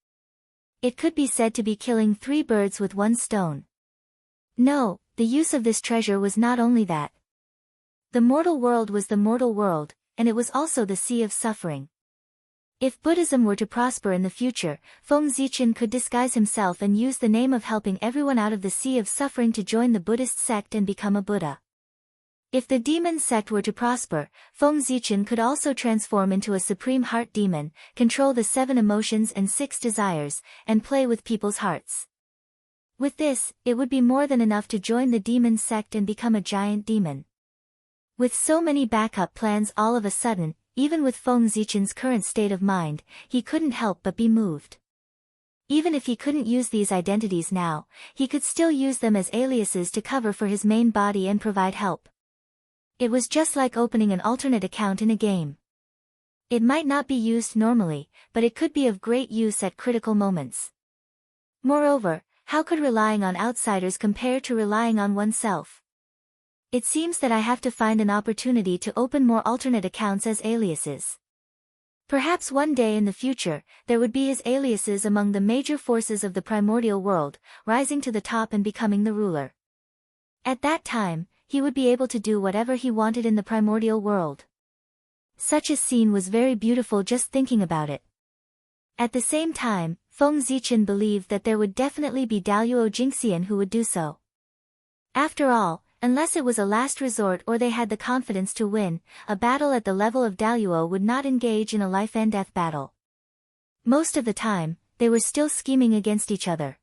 It could be said to be killing 3 birds with 1 stone. No, the use of this treasure was not only that. The mortal world was the mortal world, and it was also the sea of suffering. If Buddhism were to prosper in the future, Feng Zichen could disguise himself and use the name of helping everyone out of the sea of suffering to join the Buddhist sect and become a Buddha. If the demon sect were to prosper, Feng Zichen could also transform into a supreme heart demon, control the 7 emotions and 6 desires, and play with people's hearts. With this, it would be more than enough to join the demon sect and become a giant demon. With so many backup plans all of a sudden, even with Feng Zichen's current state of mind, he couldn't help but be moved. Even if he couldn't use these identities now, he could still use them as aliases to cover for his main body and provide help. It was just like opening an alternate account in a game. It might not be used normally, but it could be of great use at critical moments. Moreover, how could relying on outsiders compare to relying on oneself? It seems that I have to find an opportunity to open more alternate accounts as aliases. Perhaps one day in the future, there would be his aliases among the major forces of the primordial world, rising to the top and becoming the ruler. At that time, he would be able to do whatever he wanted in the primordial world. Such a scene was very beautiful just thinking about it. At the same time, Feng Zichen believed that there would definitely be Daluo Jingxian who would do so. After all, unless it was a last resort or they had the confidence to win, a battle at the level of Daluo would not engage in a life-and-death battle. Most of the time, they were still scheming against each other.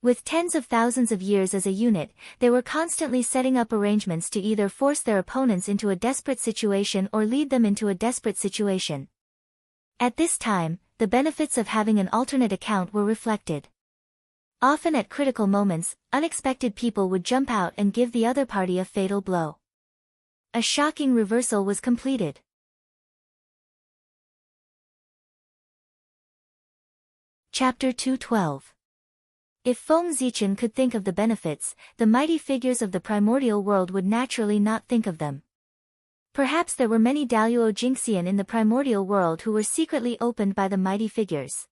With tens of thousands of years as a unit, they were constantly setting up arrangements to either force their opponents into a desperate situation or lead them into a desperate situation. At this time, the benefits of having an alternate account were reflected. Often at critical moments, unexpected people would jump out and give the other party a fatal blow. A shocking reversal was completed. Chapter 212. If Feng Zichen could think of the benefits, the mighty figures of the primordial world would naturally not think of them. Perhaps there were many Daluo Jingxian in the primordial world who were secretly opened by the mighty figures.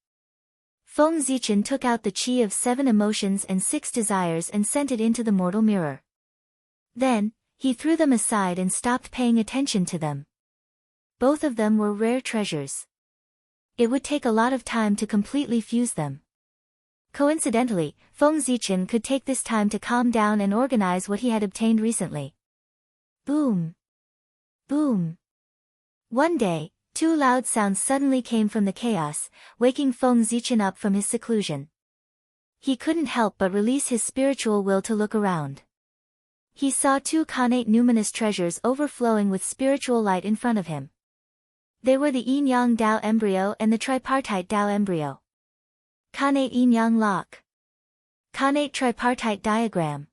Feng Zichen took out the qi of 7 emotions and 6 desires and sent it into the mortal mirror. Then, he threw them aside and stopped paying attention to them. Both of them were rare treasures. It would take a lot of time to completely fuse them. Coincidentally, Feng Zichen could take this time to calm down and organize what he had obtained recently. Boom! Boom! One day, 2 loud sounds suddenly came from the chaos, waking Feng Zichen up from his seclusion. He couldn't help but release his spiritual will to look around. He saw 2 connate numinous treasures overflowing with spiritual light in front of him. They were the yin-yang Dao embryo and the tripartite Dao embryo. Connate yin-yang lock. Connate tripartite diagram.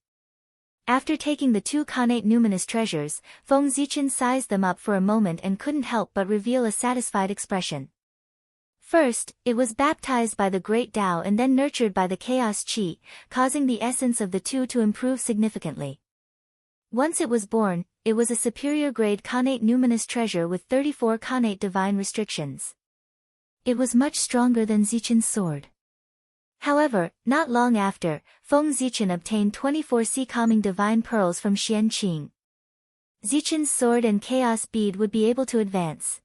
After taking the 2 connate numinous treasures, Feng Zichen sized them up for a moment and couldn't help but reveal a satisfied expression. First, it was baptized by the great Tao and then nurtured by the chaos qi, causing the essence of the 2 to improve significantly. Once it was born, it was a superior grade connate numinous treasure with 34 connate divine restrictions. It was much stronger than Zichen's sword. However, not long after, Feng Zichen obtained 24 sea calming divine pearls from Xian Qing. Zichen's sword and chaos bead would be able to advance.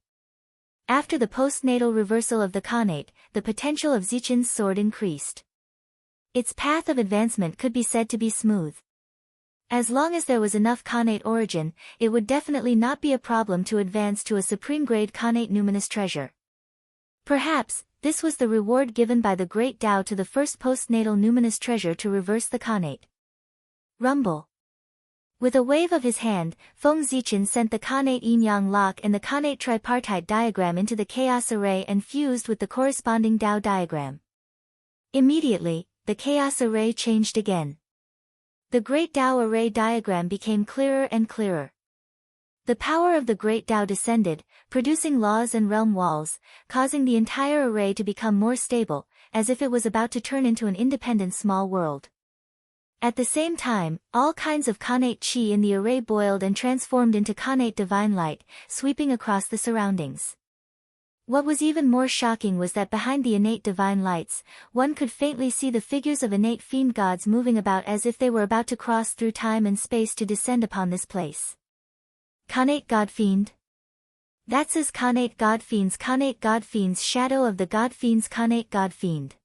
After the postnatal reversal of the connate, the potential of Zichen's sword increased. Its path of advancement could be said to be smooth. As long as there was enough connate origin, it would definitely not be a problem to advance to a supreme grade connate numinous treasure. Perhaps, this was the reward given by the great Tao to the first postnatal numinous treasure to reverse the connate. Rumble. With a wave of his hand, Feng Zichen sent the connate yin-yang lock and the connate tripartite diagram into the chaos array and fused with the corresponding Tao diagram. Immediately, the chaos array changed again. The Great Tao array diagram became clearer and clearer. The power of the Great Tao descended, producing laws and realm walls, causing the entire array to become more stable, as if it was about to turn into an independent small world. At the same time, all kinds of Khanate chi in the array boiled and transformed into Khanate divine light, sweeping across the surroundings. What was even more shocking was that behind the innate divine lights, one could faintly see the figures of innate fiend gods moving about as if they were about to cross through time and space to descend upon this place. Khanate God Fiend? That's his Khanate God Fiend's shadow of the God Fiend's Khanate God Fiend.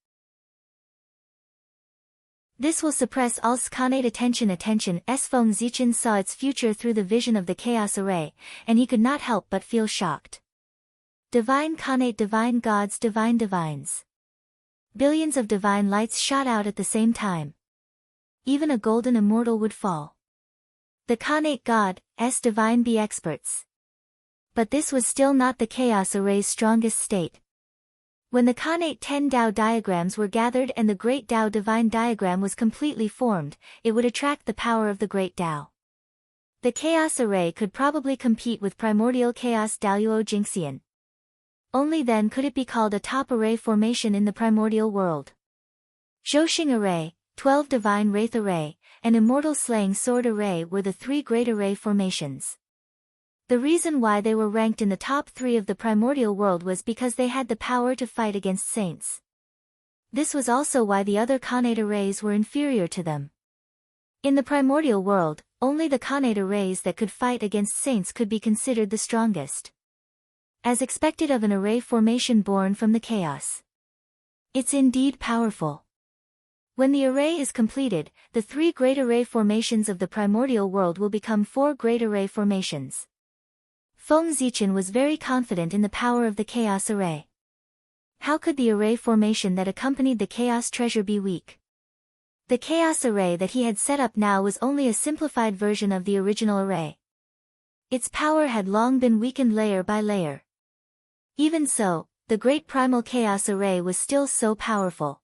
This will suppress all Khanate attention. Feng Zichen saw its future through the vision of the chaos array, and he could not help but feel shocked. Divine Khanate, divine gods, divine divines. Billions of divine lights shot out at the same time. Even a golden immortal would fall. The Khanate God's divine be experts. But this was still not the chaos array's strongest state. When the Khanate 10 Tao diagrams were gathered and the Great Tao divine diagram was completely formed, it would attract the power of the Great Tao. The chaos array could probably compete with primordial chaos Daoyuo Jingxian. Only then could it be called a top array formation in the primordial world. Zhouxing array, 12 divine wraith array, and immortal slaying sword array were the three great array formations. The reason why they were ranked in the top 3 of the primordial world was because they had the power to fight against saints. This was also why the other Khanate arrays were inferior to them. In the primordial world, only the Khanate arrays that could fight against saints could be considered the strongest. As expected of an array formation born from the chaos. It's indeed powerful. When the array is completed, the 3 great array formations of the primordial world will become 4 great array formations. Feng Zichen was very confident in the power of the chaos array. How could the array formation that accompanied the chaos treasure be weak? The chaos array that he had set up now was only a simplified version of the original array. Its power had long been weakened layer by layer. Even so, the great primal chaos array was still so powerful.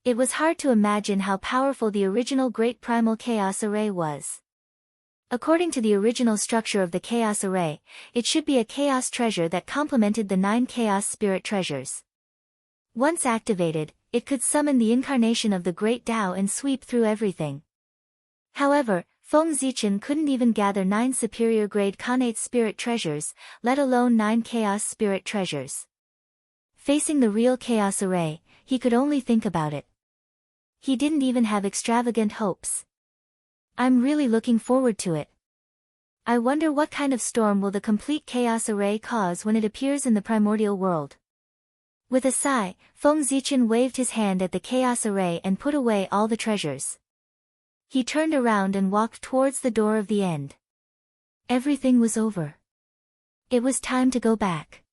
It was hard to imagine how powerful the original Great Primal Chaos Array was. According to the original structure of the Chaos Array, it should be a Chaos Treasure that complemented the 9 Chaos Spirit Treasures. Once activated, it could summon the incarnation of the Great Tao and sweep through everything. However, Feng Zichen couldn't even gather 9 superior grade Khanate Spirit Treasures, let alone 9 Chaos Spirit Treasures. Facing the real Chaos Array, he could only think about it. He didn't even have extravagant hopes. I'm really looking forward to it. I wonder what kind of storm will the complete Chaos Array cause when it appears in the primordial world. With a sigh, Feng Zichen waved his hand at the Chaos Array and put away all the treasures. He turned around and walked towards the door of the end. Everything was over. It was time to go back.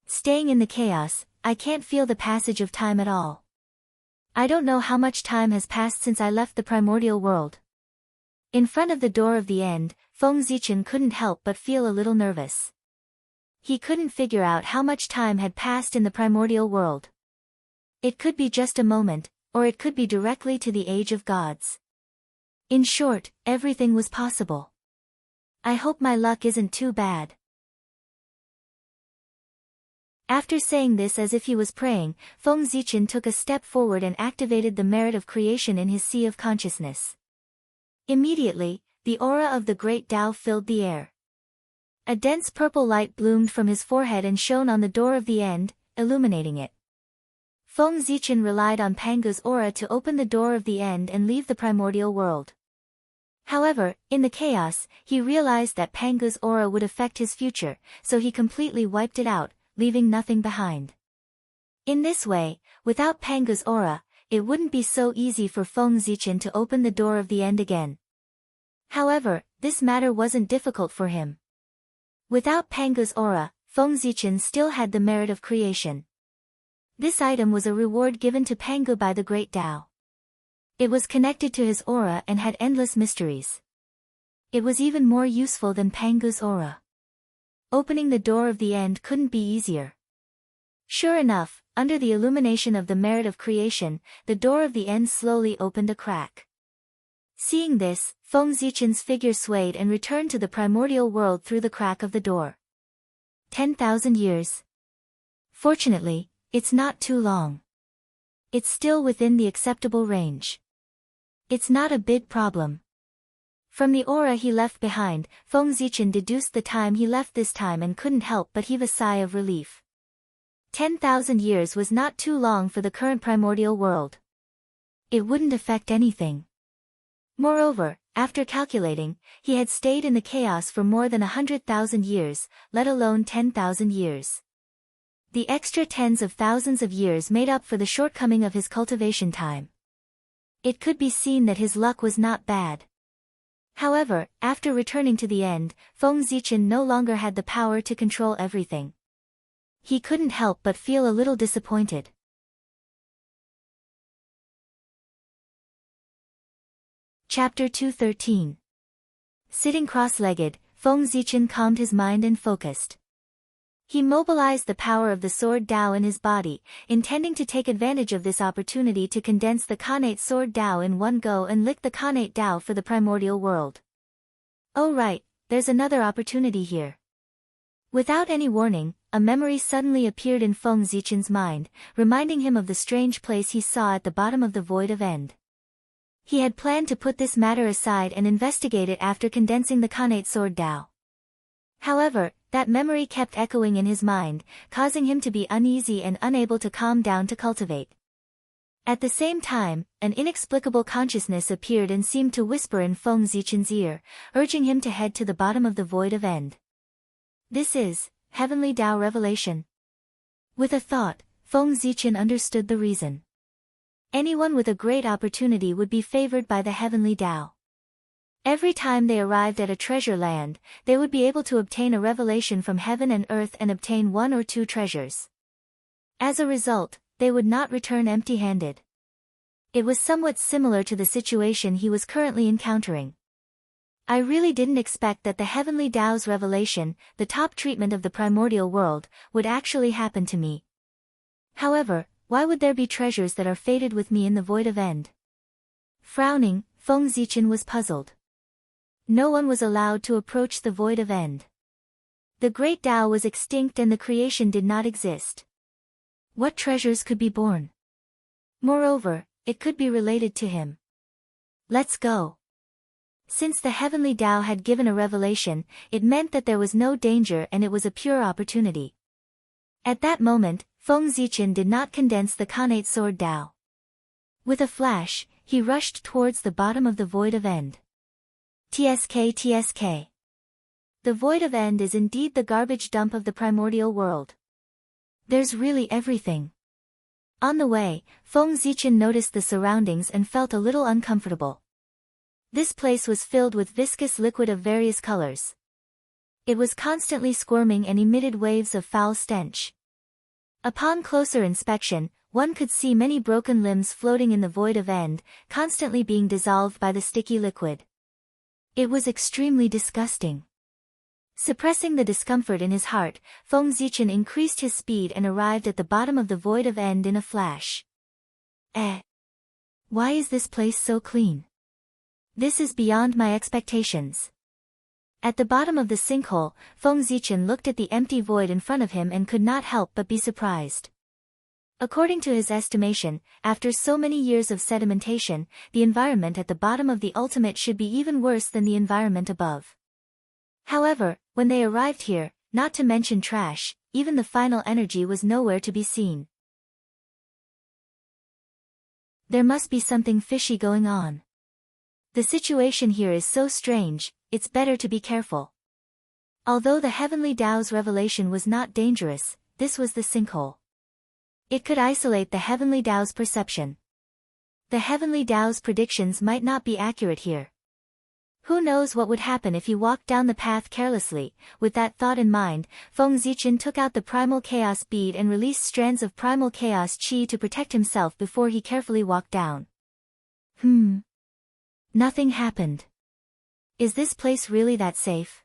Staying in the chaos, I can't feel the passage of time at all. I don't know how much time has passed since I left the primordial world. In front of the door of the end, Feng Zichen couldn't help but feel a little nervous. He couldn't figure out how much time had passed in the primordial world. It could be just a moment, or it could be directly to the age of gods. In short, everything was possible. I hope my luck isn't too bad. After saying this as if he was praying, Feng Zichen took a step forward and activated the merit of creation in his sea of consciousness. Immediately, the aura of the Great Tao filled the air. A dense purple light bloomed from his forehead and shone on the door of the end, illuminating it. Feng Zichen relied on Pangu's aura to open the door of the end and leave the primordial world. However, in the chaos, he realized that Pangu's aura would affect his future, so he completely wiped it out, leaving nothing behind. In this way, without Pangu's aura, it wouldn't be so easy for Feng Zichen to open the door of the end again. However, this matter wasn't difficult for him. Without Pangu's aura, Feng Zichen still had the merit of creation. This item was a reward given to Pangu by the Great Tao. It was connected to his aura and had endless mysteries. It was even more useful than Pangu's aura. Opening the door of the end couldn't be easier. Sure enough, under the illumination of the merit of creation, the door of the end slowly opened a crack. Seeing this, Feng Zichen's figure swayed and returned to the primordial world through the crack of the door. 10,000 years. Fortunately, it's not too long. It's still within the acceptable range. It's not a big problem. From the aura he left behind, Feng Zichen deduced the time he left this time and couldn't help but heave a sigh of relief. 10,000 years was not too long for the current primordial world. It wouldn't affect anything. Moreover, after calculating, he had stayed in the chaos for more than 100,000 years, let alone 10,000 years. The extra tens of thousands of years made up for the shortcoming of his cultivation time. It could be seen that his luck was not bad. However, after returning to the end, Feng Zichen no longer had the power to control everything. He couldn't help but feel a little disappointed. Chapter 213. Sitting cross-legged, Feng Zichen calmed his mind and focused. He mobilized the power of the Sword Dao in his body, intending to take advantage of this opportunity to condense the Khanate Sword Dao in one go and lick the Khanate Dao for the primordial world. Oh right, there's another opportunity here. Without any warning, a memory suddenly appeared in Feng Zichen's mind, reminding him of the strange place he saw at the bottom of the Void of End. He had planned to put this matter aside and investigate it after condensing the Khanate Sword Dao. However, that memory kept echoing in his mind, causing him to be uneasy and unable to calm down to cultivate. At the same time, an inexplicable consciousness appeared and seemed to whisper in Feng Zichen's ear, urging him to head to the bottom of the Void of End. This is Heavenly Dao Revelation. With a thought, Feng Zichen understood the reason. Anyone with a great opportunity would be favored by the Heavenly Dao. Every time they arrived at a treasure land, they would be able to obtain a revelation from heaven and earth and obtain one or two treasures. As a result, they would not return empty-handed. It was somewhat similar to the situation he was currently encountering. I really didn't expect that the Heavenly Dao's revelation, the top treatment of the primordial world, would actually happen to me. However, why would there be treasures that are fated with me in the Void of End? Frowning, Feng Zichen was puzzled. No one was allowed to approach the Void of End. The Great Tao was extinct and the creation did not exist. What treasures could be born? Moreover, it could be related to him. Let's go. Since the Heavenly Tao had given a revelation, it meant that there was no danger and it was a pure opportunity. At that moment, Feng Zichen did not condense the Khanate Sword Dao. With a flash, he rushed towards the bottom of the Void of End. TSK. The Void of End is indeed the garbage dump of the primordial world. There's really everything. On the way, Feng Zichen noticed the surroundings and felt a little uncomfortable. This place was filled with viscous liquid of various colors. It was constantly squirming and emitted waves of foul stench. Upon closer inspection, one could see many broken limbs floating in the Void of End, constantly being dissolved by the sticky liquid. It was extremely disgusting. Suppressing the discomfort in his heart, Feng Zichen increased his speed and arrived at the bottom of the Void of End in a flash. Why is this place so clean? This is beyond my expectations. At the bottom of the sinkhole, Feng Zichen looked at the empty void in front of him and could not help but be surprised. According to his estimation, after so many years of sedimentation, the environment at the bottom of the ultimate should be even worse than the environment above. However, when they arrived here, not to mention trash, even the final energy was nowhere to be seen. There must be something fishy going on. The situation here is so strange, it's better to be careful. Although the Heavenly Dao's revelation was not dangerous, this was the sinkhole. It could isolate the Heavenly Dao's perception. The Heavenly Dao's predictions might not be accurate here. Who knows what would happen if he walked down the path carelessly? With that thought in mind, Feng Zichen took out the Primal Chaos bead and released strands of Primal Chaos Qi to protect himself before he carefully walked down. Nothing happened. Is this place really that safe?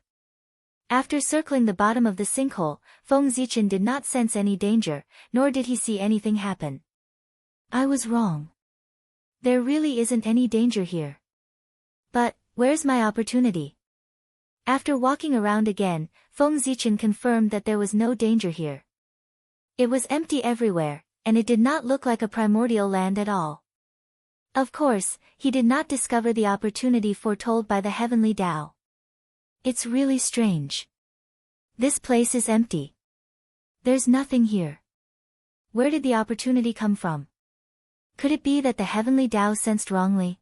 After circling the bottom of the sinkhole, Feng Zichen did not sense any danger, nor did he see anything happen. I was wrong. There really isn't any danger here. But, where's my opportunity? After walking around again, Feng Zichen confirmed that there was no danger here. It was empty everywhere, and it did not look like a primordial land at all. Of course, he did not discover the opportunity foretold by the heavenly Tao. It's really strange. This place is empty. There's nothing here. Where did the opportunity come from? Could it be that the heavenly Tao sensed wrongly?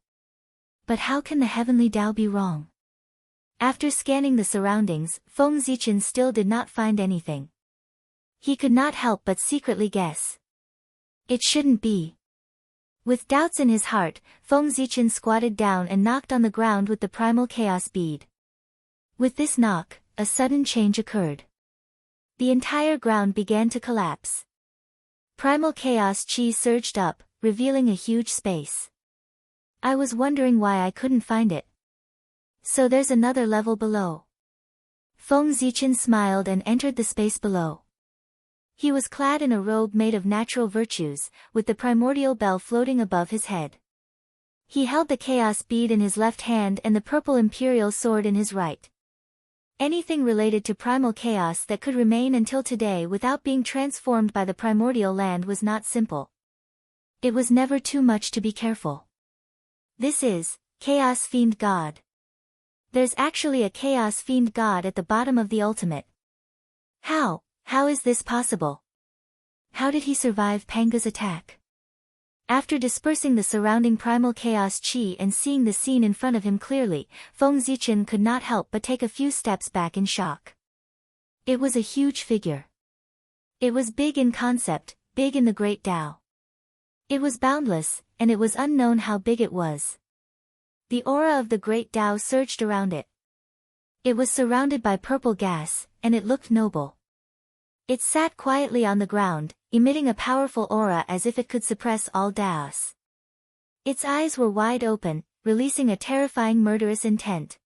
But how can the heavenly Tao be wrong? After scanning the surroundings, Feng Zichen still did not find anything. He could not help but secretly guess. It shouldn't be. With doubts in his heart, Feng Zichen squatted down and knocked on the ground with the primal chaos bead. With this knock, a sudden change occurred. The entire ground began to collapse. Primal chaos chi surged up, revealing a huge space. I was wondering why I couldn't find it. So there's another level below. Feng Zichen smiled and entered the space below. He was clad in a robe made of natural virtues, with the primordial bell floating above his head. He held the chaos bead in his left hand and the purple imperial sword in his right. Anything related to primal chaos that could remain until today without being transformed by the primordial land was not simple. It was never too much to be careful. This is Chaos Fiend God. There's actually a Chaos Fiend God at the bottom of the ultimate. How is this possible? How did he survive Panga's attack? After dispersing the surrounding primal chaos chi and seeing the scene in front of him clearly, Feng Zichen could not help but take a few steps back in shock. It was a huge figure. It was big in concept, big in the Great Tao. It was boundless, and it was unknown how big it was. The aura of the Great Tao surged around it. It was surrounded by purple gas, and it looked noble. It sat quietly on the ground, emitting a powerful aura as if it could suppress all Taos. Its eyes were wide open, releasing a terrifying murderous intent.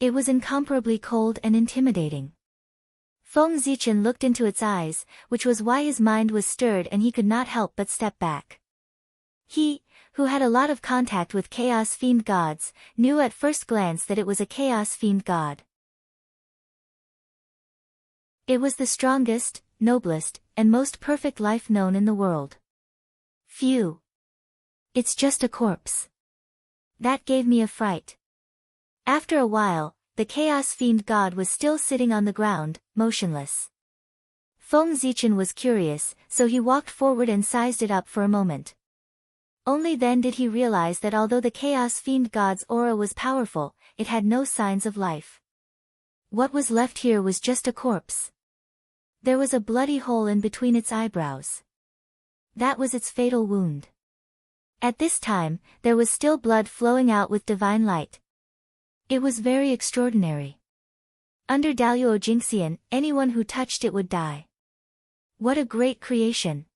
It was incomparably cold and intimidating. Feng Zichen looked into its eyes, which was why his mind was stirred and he could not help but step back. He, who had a lot of contact with Chaos Fiend gods, knew at first glance that it was a Chaos Fiend god. It was the strongest, noblest, and most perfect life known in the world. Phew. It's just a corpse. That gave me a fright. After a while, the Chaos Fiend god was still sitting on the ground, motionless. Feng Zichen was curious, so he walked forward and sized it up for a moment. Only then did he realize that although the Chaos Fiend god's aura was powerful, it had no signs of life. What was left here was just a corpse. There was a bloody hole in between its eyebrows. That was its fatal wound. At this time, there was still blood flowing out with divine light. It was very extraordinary. Under Daluo Jingxian, anyone who touched it would die. What a great creation!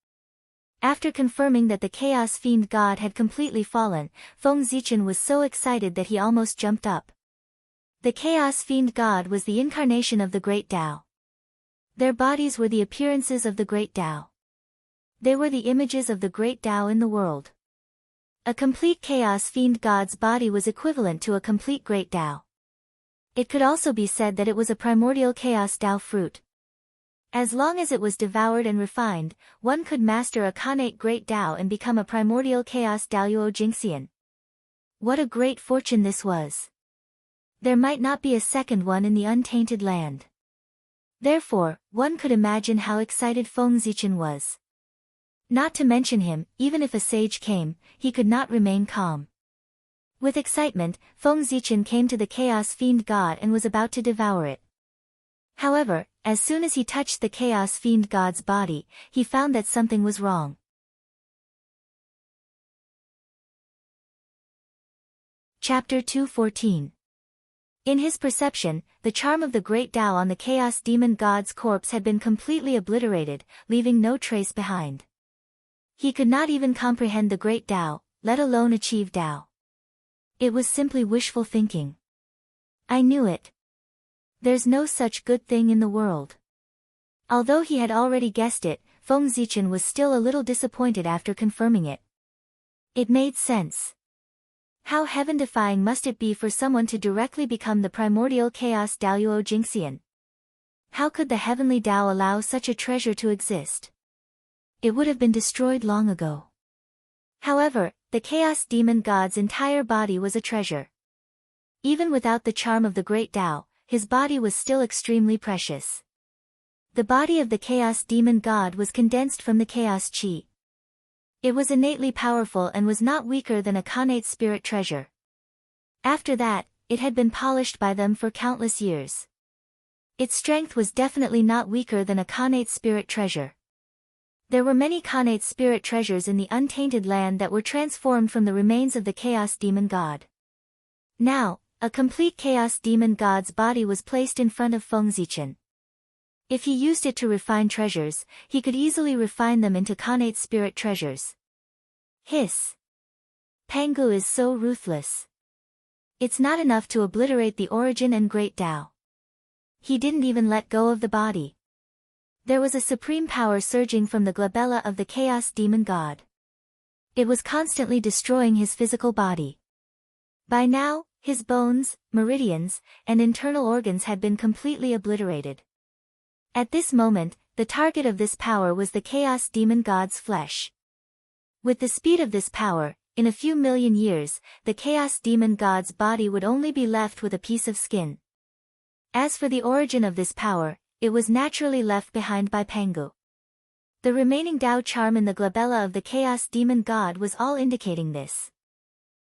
After confirming that the Chaos Fiend god had completely fallen, Feng Zichen was so excited that he almost jumped up. The Chaos Fiend god was the incarnation of the Great Tao. Their bodies were the appearances of the Great Tao. They were the images of the Great Tao in the world. A complete Chaos Fiend god's body was equivalent to a complete Great Tao. It could also be said that it was a primordial Chaos Tao fruit. As long as it was devoured and refined, one could master a connate Great Tao and become a primordial Chaos Daluo Jingxian. What a great fortune this was! There might not be a second one in the untainted land. Therefore, one could imagine how excited Feng Zichen was. Not to mention him, even if a sage came, he could not remain calm. With excitement, Feng Zichen came to the Chaos Fiend god and was about to devour it. However, as soon as he touched the Chaos Fiend god's body, he found that something was wrong. Chapter 214. In his perception, the charm of the Great Tao on the Chaos Demon god's corpse had been completely obliterated, leaving no trace behind. He could not even comprehend the Great Tao, let alone achieve Tao. It was simply wishful thinking. I knew it. There's no such good thing in the world. Although he had already guessed it, Feng Zichen was still a little disappointed after confirming it. It made sense. How heaven-defying must it be for someone to directly become the primordial chaos Daoyuo Jingxian? How could the heavenly Tao allow such a treasure to exist? It would have been destroyed long ago. However, the chaos demon god's entire body was a treasure. Even without the charm of the great Tao, his body was still extremely precious. The body of the chaos demon god was condensed from the chaos chi. It was innately powerful and was not weaker than a Khanate spirit treasure. After that, it had been polished by them for countless years. Its strength was definitely not weaker than a Khanate spirit treasure. There were many Khanate spirit treasures in the untainted land that were transformed from the remains of the chaos demon god. Now, a complete chaos demon god's body was placed in front of Feng Zichen. If he used it to refine treasures, he could easily refine them into Khanate spirit treasures. Hiss! Pangu is so ruthless. It's not enough to obliterate the origin and great Tao. He didn't even let go of the body. There was a supreme power surging from the glabella of the chaos demon god. It was constantly destroying his physical body. By now, his bones, meridians, and internal organs had been completely obliterated. At this moment, the target of this power was the chaos demon god's flesh. With the speed of this power, in a few million years, the chaos demon god's body would only be left with a piece of skin. As for the origin of this power, it was naturally left behind by Pangu. The remaining Tao charm in the glabella of the chaos demon god was all indicating this.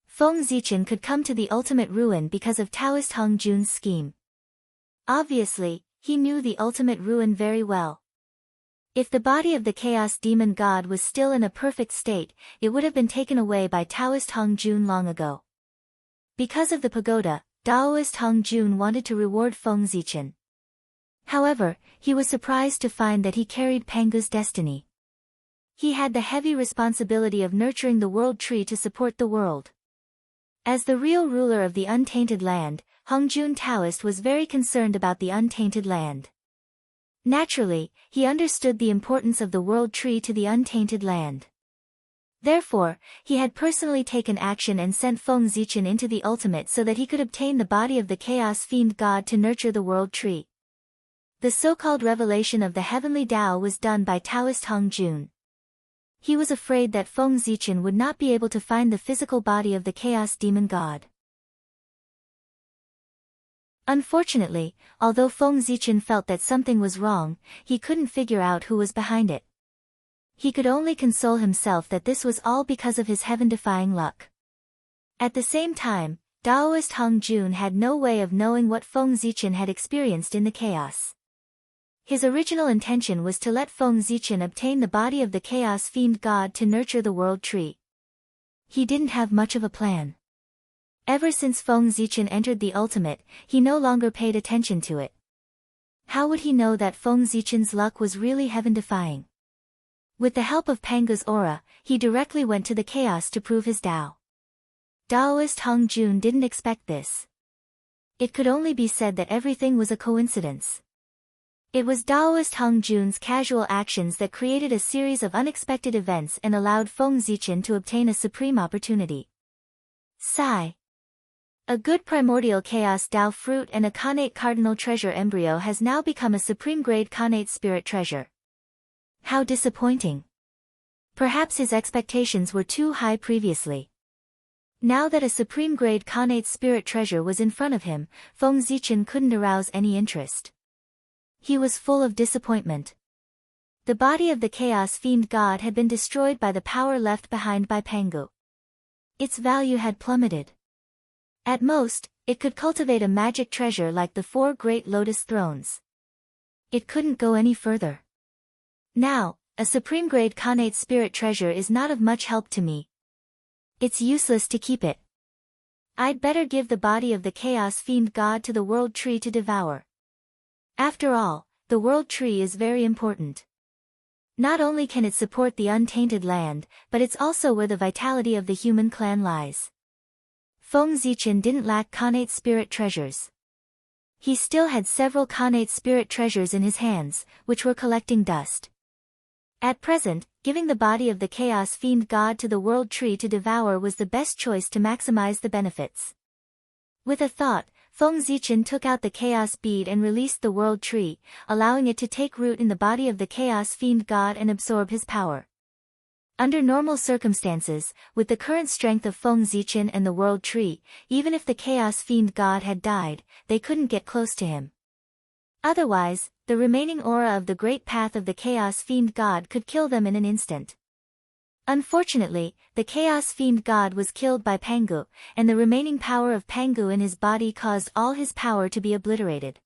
Feng Zichen could come to the ultimate ruin because of Taoist Hung Jun's scheme. Obviously, he knew the ultimate ruin very well. If the body of the chaos demon god was still in a perfect state, it would have been taken away by Taoist Hung Jun long ago. Because of the pagoda, Taoist Hung Jun wanted to reward Feng Zichen. However, he was surprised to find that he carried Pangu's destiny. He had the heavy responsibility of nurturing the world tree to support the world. As the real ruler of the untainted land, Hung Jun Taoist was very concerned about the untainted land. Naturally, he understood the importance of the world tree to the untainted land. Therefore, he had personally taken action and sent Feng Zichen into the ultimate so that he could obtain the body of the chaos fiend god to nurture the world tree. The so-called revelation of the heavenly Tao was done by Taoist Hung Jun. He was afraid that Feng Zichen would not be able to find the physical body of the chaos demon god. Unfortunately, although Feng Zichen felt that something was wrong, he couldn't figure out who was behind it. He could only console himself that this was all because of his heaven-defying luck. At the same time, Taoist Hung Jun had no way of knowing what Feng Zichen had experienced in the chaos. His original intention was to let Feng Zichen obtain the body of the chaos fiend god to nurture the world tree. He didn't have much of a plan. Ever since Feng Zichen entered the ultimate, he no longer paid attention to it. How would he know that Feng Zichen's luck was really heaven-defying? With the help of Pangu's aura, he directly went to the chaos to prove his Tao. Taoist Hung Jun didn't expect this. It could only be said that everything was a coincidence. It was Taoist Hung Jun's casual actions that created a series of unexpected events and allowed Feng Zichen to obtain a supreme opportunity. Sigh. A good primordial chaos Tao fruit and a Khanate cardinal treasure embryo has now become a supreme grade Khanate spirit treasure. How disappointing. Perhaps his expectations were too high previously. Now that a supreme grade Khanate spirit treasure was in front of him, Feng Zichen couldn't arouse any interest. He was full of disappointment. The body of the chaos fiend god had been destroyed by the power left behind by Pangu. Its value had plummeted. At most, it could cultivate a magic treasure like the 4 great lotus thrones. It couldn't go any further. Now, a supreme grade Khanate spirit treasure is not of much help to me. It's useless to keep it. I'd better give the body of the chaos fiend god to the world tree to devour. After all, the world tree is very important. Not only can it support the untainted land, but it's also where the vitality of the human clan lies. Feng Zichen didn't lack Khanate spirit treasures. He still had several Khanate spirit treasures in his hands, which were collecting dust. At present, giving the body of the Chaos Fiend God to the World Tree to devour was the best choice to maximize the benefits. With a thought, Feng Zichen took out the Chaos Bead and released the World Tree, allowing it to take root in the body of the Chaos Fiend God and absorb his power. Under normal circumstances, with the current strength of Feng Zichen and the World Tree, even if the Chaos Fiend God had died, they couldn't get close to him. Otherwise, the remaining aura of the Great Path of the Chaos Fiend God could kill them in an instant. Unfortunately, the Chaos Fiend God was killed by Pangu, and the remaining power of Pangu in his body caused all his power to be obliterated.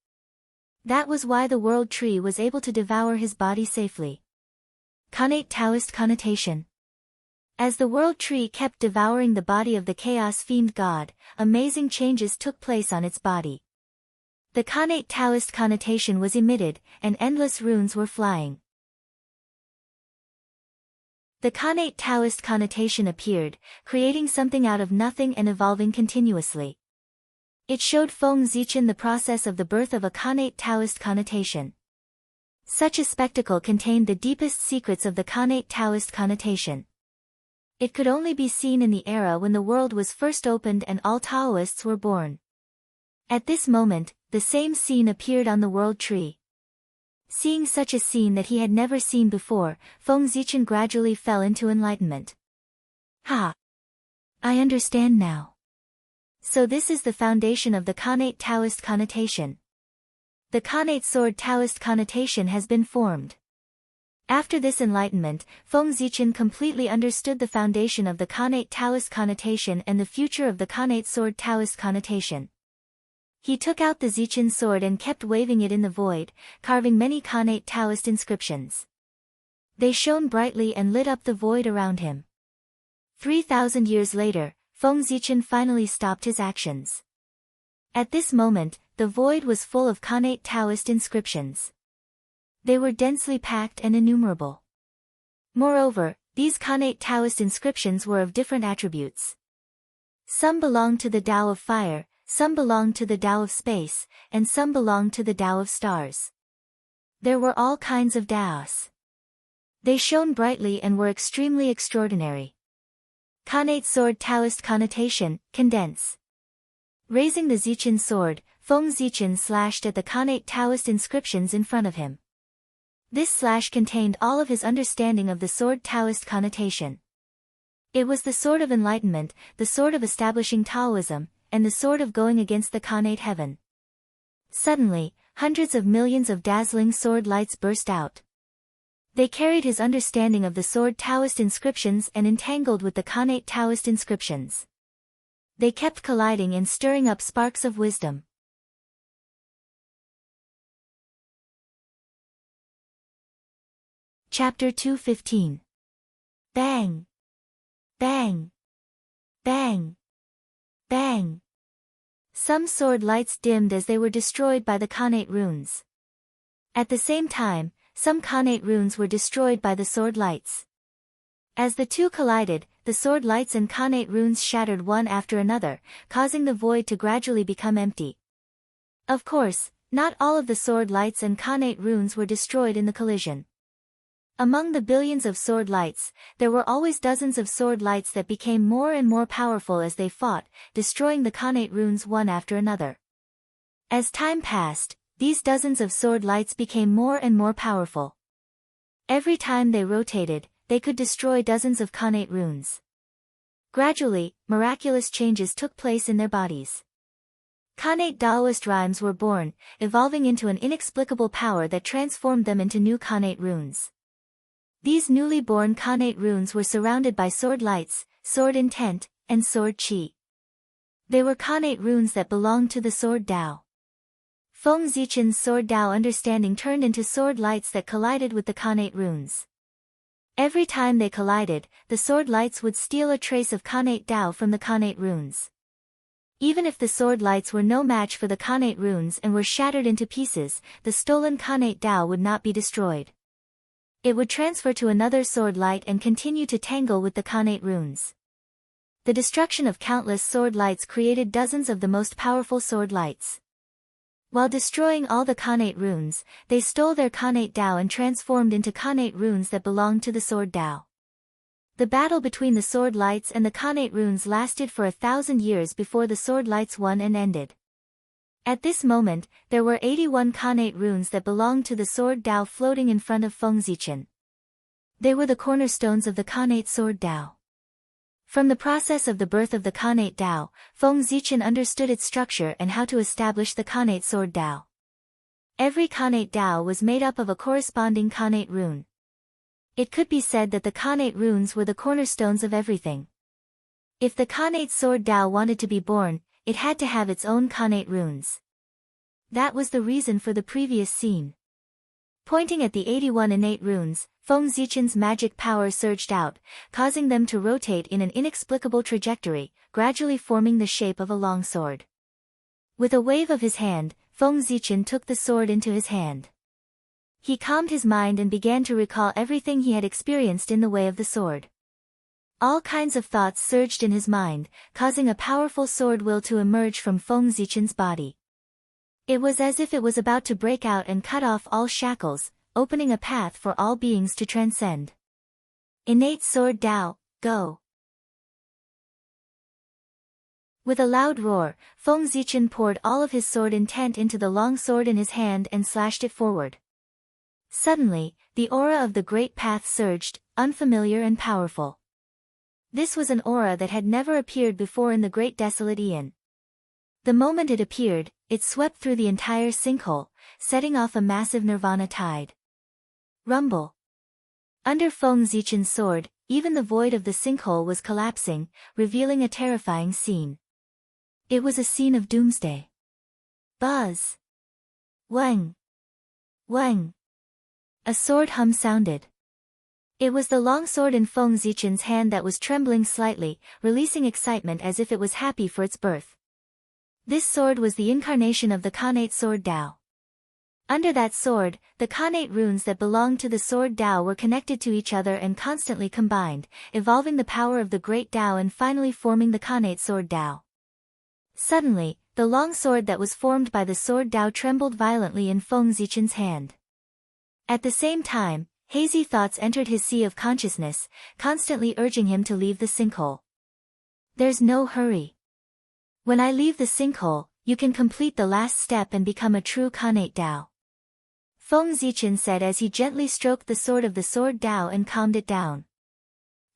That was why the World Tree was able to devour his body safely. Connate Taoist connotation. As the World Tree kept devouring the body of the Chaos Fiend God, amazing changes took place on its body. The Connate Taoist connotation was emitted, and endless runes were flying. The Connate Taoist connotation appeared, creating something out of nothing and evolving continuously. It showed Feng Zichen the process of the birth of a Connate Taoist connotation. Such a spectacle contained the deepest secrets of the Connate Taoist connotation. It could only be seen in the era when the world was first opened and all Taoists were born. At this moment, the same scene appeared on the World Tree. Seeing such a scene that he had never seen before, Feng Zichen gradually fell into enlightenment. Ha! I understand now. So this is the foundation of the Connate Taoist connotation. The Connate Sword Taoist connotation has been formed. After this enlightenment, Feng Zichen completely understood the foundation of the Connate Taoist connotation and the future of the Connate Sword Taoist connotation. He took out the Zichen sword and kept waving it in the void, carving many Connate Taoist inscriptions. They shone brightly and lit up the void around him. 3,000 years later, Feng Zichen finally stopped his actions. At this moment, the void was full of Connate Taoist inscriptions. They were densely packed and innumerable. Moreover, these Connate Taoist inscriptions were of different attributes. Some belonged to the Tao of Fire, some belonged to the Tao of Space, and some belonged to the Tao of Stars. There were all kinds of Taos. They shone brightly and were extremely extraordinary. Connate Sword Taoist connotation, condense. Raising the Zichen sword, Feng Zichen slashed at the Connate Taoist inscriptions in front of him. This slash contained all of his understanding of the Sword Taoist connotation. It was the sword of enlightenment, the sword of establishing Taoism, and the sword of going against the Connate heaven. Suddenly, hundreds of millions of dazzling sword lights burst out. They carried his understanding of the Sword Taoist inscriptions and entangled with the Connate Taoist inscriptions. They kept colliding and stirring up sparks of wisdom. Chapter 215. Bang! Bang! Bang! Bang! Some sword lights dimmed as they were destroyed by the Connate runes. At the same time, some Connate runes were destroyed by the sword lights. As the two collided, the sword lights and Connate runes shattered one after another, causing the void to gradually become empty. Of course, not all of the sword lights and Connate runes were destroyed in the collision. Among the billions of sword lights, there were always dozens of sword lights that became more and more powerful as they fought, destroying the Connate runes one after another. As time passed, these dozens of sword lights became more and more powerful. Every time they rotated, they could destroy dozens of Connate runes. Gradually, miraculous changes took place in their bodies. Connate Taoist rhymes were born, evolving into an inexplicable power that transformed them into new Connate runes. These newly born Connate runes were surrounded by sword lights, sword intent, and sword qi. They were Connate runes that belonged to the sword Tao. Feng Zichen's sword Tao understanding turned into sword lights that collided with the Connate runes. Every time they collided, the sword lights would steal a trace of Connate Tao from the Connate runes. Even if the sword lights were no match for the Connate runes and were shattered into pieces, the stolen Connate Tao would not be destroyed. It would transfer to another sword light and continue to tangle with the Connate runes. The destruction of countless sword lights created dozens of the most powerful sword lights. While destroying all the Khanate runes, they stole their Khanate Dao and transformed into Khanate runes that belonged to the Sword Dao. The battle between the Sword Lights and the Khanate runes lasted for 1,000 years before the Sword Lights won and ended. At this moment, there were 81 Khanate runes that belonged to the Sword Dao floating in front of Feng Zichen. They were the cornerstones of the Khanate Sword Dao. From the process of the birth of the Khanate Dao, Feng Zichen understood its structure and how to establish the Khanate Sword Dao. Every Khanate Dao was made up of a corresponding Khanate rune. It could be said that the Khanate runes were the cornerstones of everything. If the Khanate Sword Dao wanted to be born, it had to have its own Khanate runes. That was the reason for the previous scene. Pointing at the 81 innate runes, Feng Zichen's magic power surged out, causing them to rotate in an inexplicable trajectory, gradually forming the shape of a long sword. With a wave of his hand, Feng Zichen took the sword into his hand. He calmed his mind and began to recall everything he had experienced in the way of the sword. All kinds of thoughts surged in his mind, causing a powerful sword will to emerge from Feng Zichen's body. It was as if it was about to break out and cut off all shackles, opening a path for all beings to transcend. Innate Sword Dao, go! With a loud roar, Feng Zichen poured all of his sword intent into the long sword in his hand and slashed it forward. Suddenly, the aura of the Great Path surged, unfamiliar and powerful. This was an aura that had never appeared before in the Great Desolate Aeon. The moment it appeared, it swept through the entire sinkhole, setting off a massive nirvana tide. Rumble. Under Feng Zichen's sword, even the void of the sinkhole was collapsing, revealing a terrifying scene. It was a scene of doomsday. Buzz. Wang. Wang. A sword hum sounded. It was the long sword in Feng Zichen's hand that was trembling slightly, releasing excitement as if it was happy for its birth. This sword was the incarnation of the Khanate Sword Dao. Under that sword, the Khanate runes that belonged to the Sword Dao were connected to each other and constantly combined, evolving the power of the Great Dao and finally forming the Khanate Sword Dao. Suddenly, the long sword that was formed by the Sword Dao trembled violently in Feng Zichen's hand. At the same time, hazy thoughts entered his sea of consciousness, constantly urging him to leave the sinkhole. There's no hurry. When I leave the sinkhole, you can complete the last step and become a true Khanate Dao. Feng Zichen said as he gently stroked the sword of the Sword Dao and calmed it down.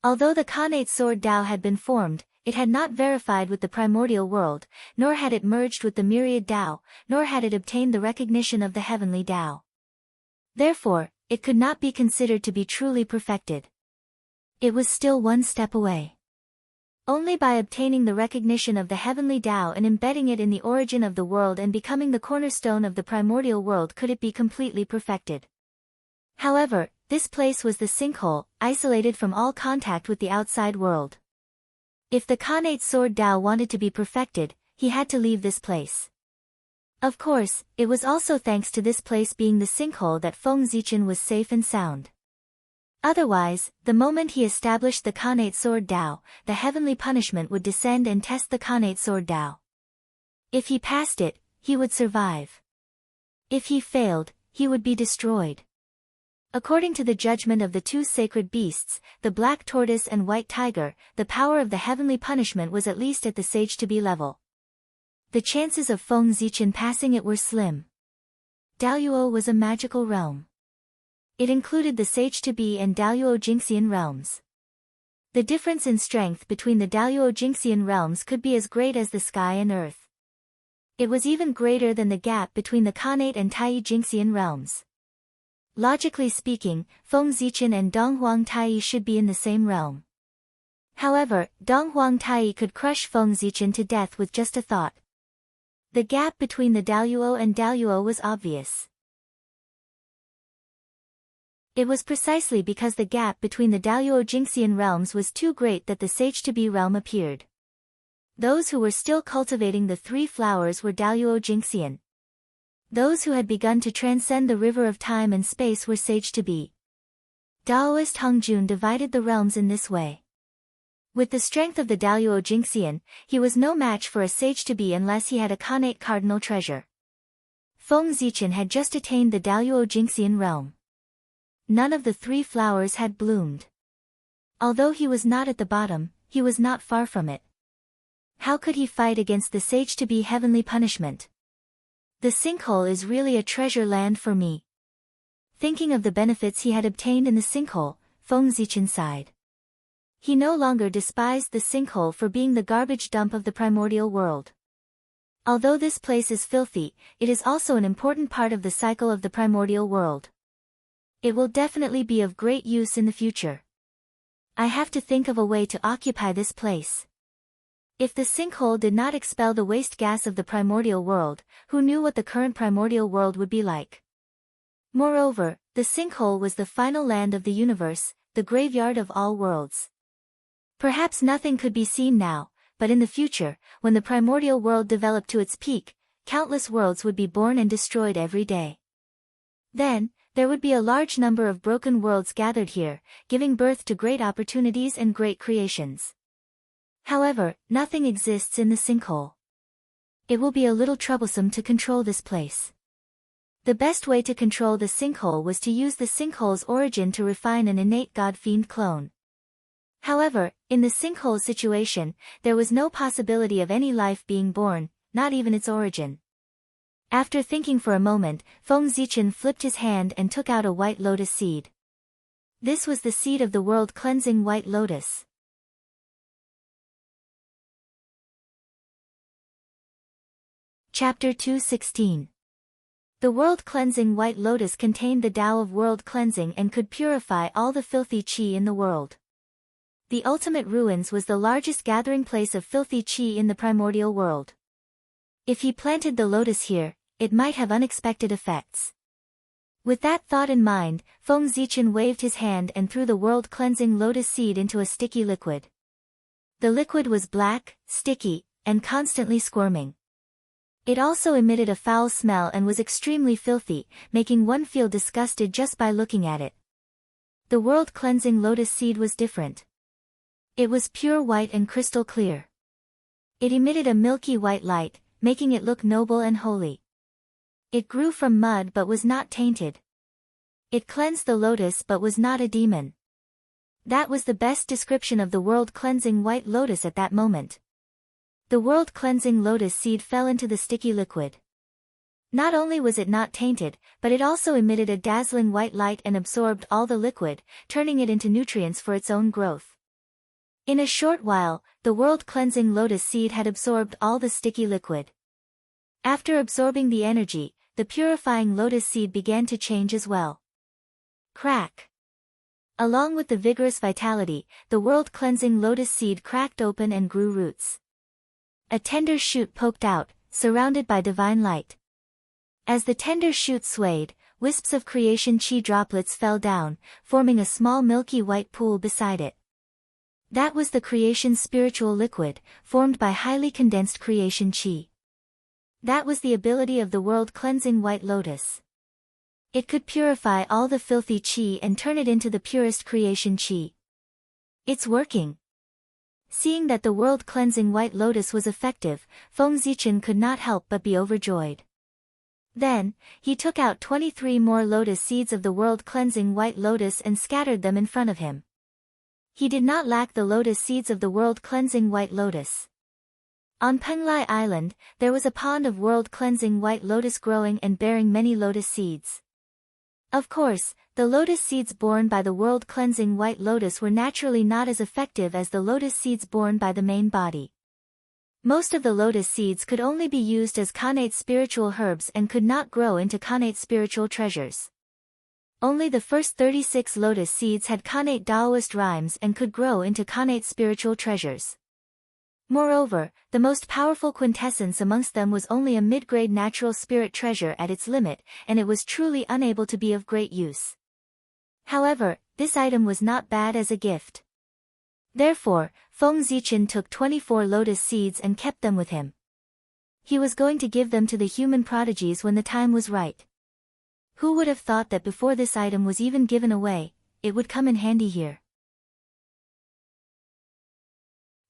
Although the Khanate Sword Dao had been formed, it had not verified with the primordial world, nor had it merged with the myriad Dao, nor had it obtained the recognition of the heavenly Dao. Therefore, it could not be considered to be truly perfected. It was still one step away. Only by obtaining the recognition of the heavenly Dao and embedding it in the origin of the world and becoming the cornerstone of the primordial world could it be completely perfected. However, this place was the sinkhole, isolated from all contact with the outside world. If the Khanate Sword Dao wanted to be perfected, he had to leave this place. Of course, it was also thanks to this place being the sinkhole that Feng Zichen was safe and sound. Otherwise, the moment he established the Khanate Sword Dao, the heavenly punishment would descend and test the Khanate Sword Dao. If he passed it, he would survive. If he failed, he would be destroyed. According to the judgment of the two sacred beasts, the black tortoise and white tiger, the power of the heavenly punishment was at least at the sage-to-be level. The chances of Feng Zichen passing it were slim. Daoyuo was a magical realm. It included the sage-to-be and Daoyuo Jingxian realms. The difference in strength between the Daoyuo Jingxian realms could be as great as the sky and earth. It was even greater than the gap between the Khanate and Taiyi Jingxian realms. Logically speaking, Feng Zichen and Donghuang Taiyi should be in the same realm. However, Donghuang Taiyi could crush Feng Zichen to death with just a thought. The gap between the Daoyuo and Daoyuo was obvious. It was precisely because the gap between the Daoyuo Jingxian realms was too great that the sage-to-be realm appeared. Those who were still cultivating the three flowers were Daoyuo Jingxian. Those who had begun to transcend the river of time and space were sage-to-be. Daoist Hongjun divided the realms in this way. With the strength of the Daoyuo Jingxian, he was no match for a sage-to-be unless he had a Khanate cardinal treasure. Feng Zichen had just attained the Daluo Jingxian realm. None of the 3 flowers had bloomed. Although he was not at the bottom, he was not far from it. How could he fight against the sage-to-be heavenly punishment? The sinkhole is really a treasure land for me. Thinking of the benefits he had obtained in the sinkhole, Feng Zichen sighed. He no longer despised the sinkhole for being the garbage dump of the primordial world. Although this place is filthy, it is also an important part of the cycle of the primordial world. It will definitely be of great use in the future. I have to think of a way to occupy this place. If the sinkhole did not expel the waste gas of the primordial world, who knew what the current primordial world would be like? Moreover, the sinkhole was the final land of the universe, the graveyard of all worlds. Perhaps nothing could be seen now, but in the future, when the primordial world developed to its peak, countless worlds would be born and destroyed every day. Then, there would be a large number of broken worlds gathered here, giving birth to great opportunities and great creations. However, nothing exists in the sinkhole. It will be a little troublesome to control this place. The best way to control the sinkhole was to use the sinkhole's origin to refine an innate god-fiend clone. However, in the sinkhole situation, there was no possibility of any life being born, not even its origin. After thinking for a moment, Feng Zichen flipped his hand and took out a white lotus seed. This was the seed of the world-cleansing white lotus. Chapter 2:16. The world-cleansing white lotus contained the Tao of world cleansing and could purify all the filthy qi in the world. The ultimate ruins was the largest gathering place of filthy qi in the primordial world. If he planted the lotus here, it might have unexpected effects. With that thought in mind, Feng Zichen waved his hand and threw the world-cleansing lotus seed into a sticky liquid. The liquid was black, sticky, and constantly squirming. It also emitted a foul smell and was extremely filthy, making one feel disgusted just by looking at it. The world-cleansing lotus seed was different. It was pure white and crystal clear. It emitted a milky white light, making it look noble and holy. It grew from mud but was not tainted. It cleansed the lotus but was not a demon. That was the best description of the world-cleansing white lotus at that moment. The world-cleansing lotus seed fell into the sticky liquid. Not only was it not tainted, but it also emitted a dazzling white light and absorbed all the liquid, turning it into nutrients for its own growth. In a short while, the world-cleansing lotus seed had absorbed all the sticky liquid. After absorbing the energy, the purifying lotus seed began to change as well. Crack! Along with the vigorous vitality, the world-cleansing lotus seed cracked open and grew roots. A tender shoot poked out, surrounded by divine light. As the tender shoot swayed, wisps of creation chi droplets fell down, forming a small milky white pool beside it. That was the creation's spiritual liquid, formed by highly condensed creation chi. That was the ability of the world-cleansing white lotus. It could purify all the filthy chi and turn it into the purest creation chi. It's working. Seeing that the world-cleansing white lotus was effective, Feng Zichen could not help but be overjoyed. Then, he took out 23 more lotus seeds of the world-cleansing white lotus and scattered them in front of him. He did not lack the lotus seeds of the world-cleansing white lotus. On Penglai Island, there was a pond of world-cleansing white lotus growing and bearing many lotus seeds. Of course, the lotus seeds borne by the world-cleansing white lotus were naturally not as effective as the lotus seeds borne by the main body. Most of the lotus seeds could only be used as connate spiritual herbs and could not grow into connate spiritual treasures. Only the first 36 lotus seeds had connate Taoist rhymes and could grow into connate spiritual treasures. Moreover, the most powerful quintessence amongst them was only a mid-grade natural spirit treasure at its limit, and it was truly unable to be of great use. However, this item was not bad as a gift. Therefore, Feng Zichen took 24 lotus seeds and kept them with him. He was going to give them to the human prodigies when the time was right. Who would have thought that before this item was even given away, it would come in handy here?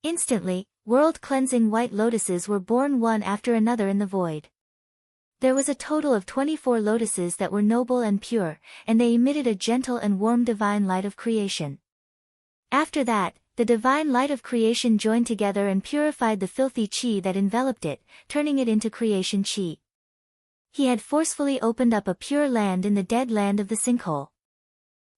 Instantly, world-cleansing white lotuses were born one after another in the void. There was a total of 24 lotuses that were noble and pure, and they emitted a gentle and warm divine light of creation. After that, the divine light of creation joined together and purified the filthy chi that enveloped it, turning it into creation chi. He had forcefully opened up a pure land in the dead land of the sinkhole.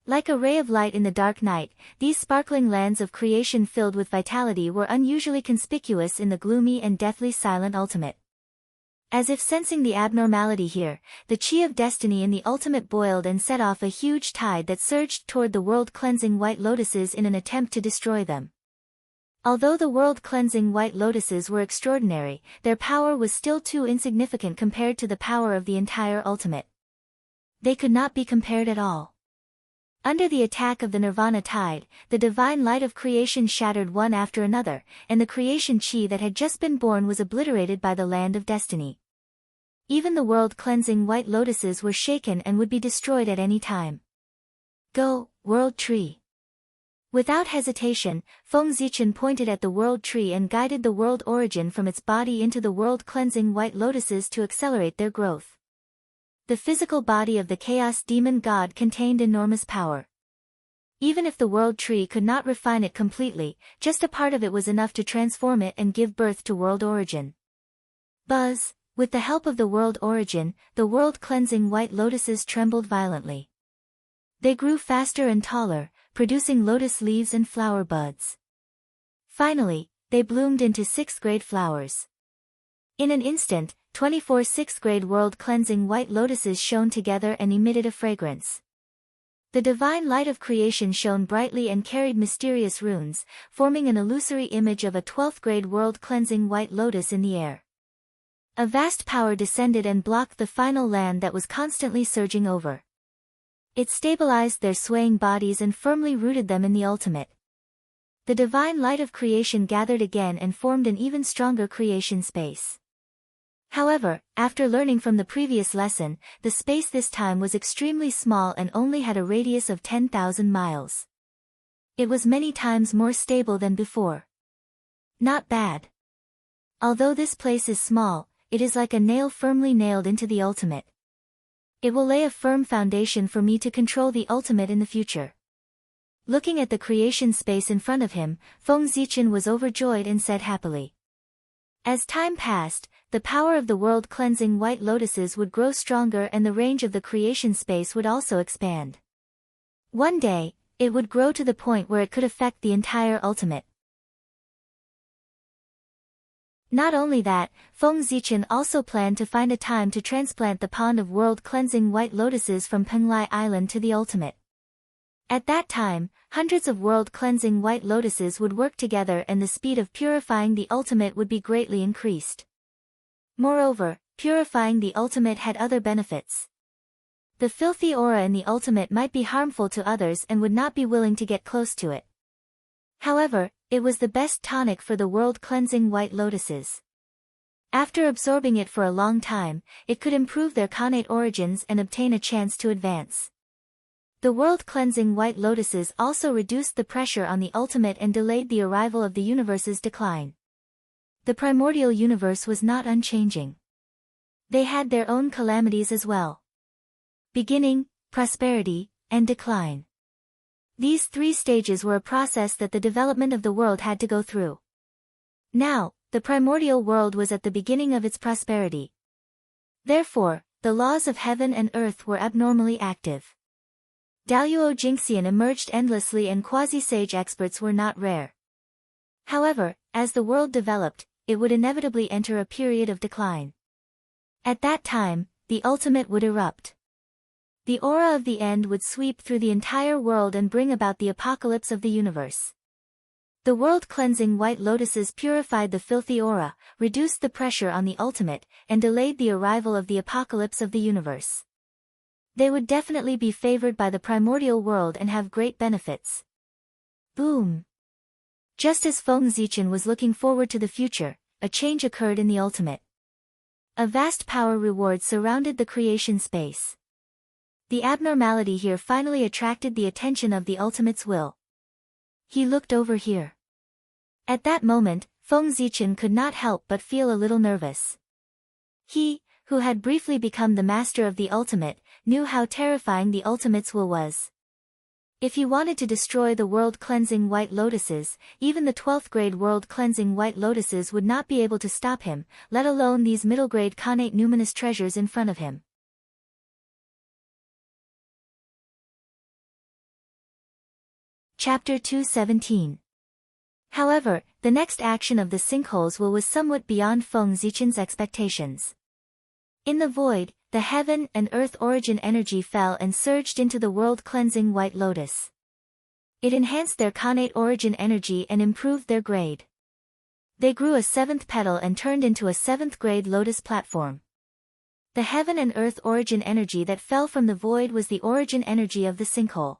Like a ray of light in the dark night, these sparkling lands of creation filled with vitality were unusually conspicuous in the gloomy and deathly silent ultimate. As if sensing the abnormality here, the chi of destiny in the ultimate boiled and set off a huge tide that surged toward the world-cleansing white lotuses in an attempt to destroy them. Although the world-cleansing white lotuses were extraordinary, their power was still too insignificant compared to the power of the entire ultimate. They could not be compared at all. Under the attack of the nirvana tide, the divine light of creation shattered one after another, and the creation chi that had just been born was obliterated by the land of destiny. Even the world-cleansing white lotuses were shaken and would be destroyed at any time. Go, world tree. Without hesitation, Feng Zichen pointed at the world tree and guided the world origin from its body into the world-cleansing white lotuses to accelerate their growth. The physical body of the chaos demon god contained enormous power. Even if the world tree could not refine it completely, just a part of it was enough to transform it and give birth to world origin. Buzz. With the help of the world origin, the world-cleansing white lotuses trembled violently. They grew faster and taller, producing lotus leaves and flower buds. Finally, they bloomed into sixth-grade flowers. In an instant, 24 sixth-grade world-cleansing white lotuses shone together and emitted a fragrance. The divine light of creation shone brightly and carried mysterious runes, forming an illusory image of a 12th-grade world-cleansing white lotus in the air. A vast power descended and blocked the final land that was constantly surging over. It stabilized their swaying bodies and firmly rooted them in the ultimate. The divine light of creation gathered again and formed an even stronger creation space. However, after learning from the previous lesson, the space this time was extremely small and only had a radius of 10,000 miles. It was many times more stable than before. Not bad. Although this place is small, it is like a nail firmly nailed into the ultimate. It will lay a firm foundation for me to control the ultimate in the future. Looking at the creation space in front of him, Feng Zichen was overjoyed and said happily. As time passed, the power of the world-cleansing white lotuses would grow stronger and the range of the creation space would also expand. One day, it would grow to the point where it could affect the entire ultimate. Not only that, Feng Zichen also planned to find a time to transplant the pond of world-cleansing white lotuses from Penglai Island to the ultimate. At that time, hundreds of world-cleansing white lotuses would work together and the speed of purifying the ultimate would be greatly increased. Moreover, purifying the ultimate had other benefits. The filthy aura in the ultimate might be harmful to others and would not be willing to get close to it. However, it was the best tonic for the world-cleansing white lotuses. After absorbing it for a long time, it could improve their connate origins and obtain a chance to advance. The world-cleansing white lotuses also reduced the pressure on the ultimate and delayed the arrival of the universe's decline. The primordial universe was not unchanging. They had their own calamities as well. Beginning, prosperity, and decline. These three stages were a process that the development of the world had to go through. Now, the primordial world was at the beginning of its prosperity. Therefore, the laws of heaven and earth were abnormally active. Daluo Jingxian emerged endlessly and quasi-sage experts were not rare. However, as the world developed, it would inevitably enter a period of decline. At that time, the ultimate would erupt. The aura of the end would sweep through the entire world and bring about the apocalypse of the universe. The world-cleansing white lotuses purified the filthy aura, reduced the pressure on the ultimate, and delayed the arrival of the apocalypse of the universe. They would definitely be favored by the primordial world and have great benefits. Boom! Just as Feng Zichen was looking forward to the future, a change occurred in the ultimate. A vast power reward surrounded the creation space. The abnormality here finally attracted the attention of the ultimate's will. He looked over here. At that moment, Feng Zichen could not help but feel a little nervous. He, who had briefly become the master of the ultimate, knew how terrifying the ultimate's will was. If he wanted to destroy the world-cleansing white lotuses, even the 12th grade world-cleansing white lotuses would not be able to stop him, let alone these middle-grade connate numinous treasures in front of him. Chapter 217. However, the next action of the sinkholes was somewhat beyond Feng Zichen's expectations. In the void, the heaven and earth origin energy fell and surged into the world-cleansing white lotus. It enhanced their connate origin energy and improved their grade. They grew a 7th petal and turned into a 7th grade lotus platform. The heaven and earth origin energy that fell from the void was the origin energy of the sinkhole.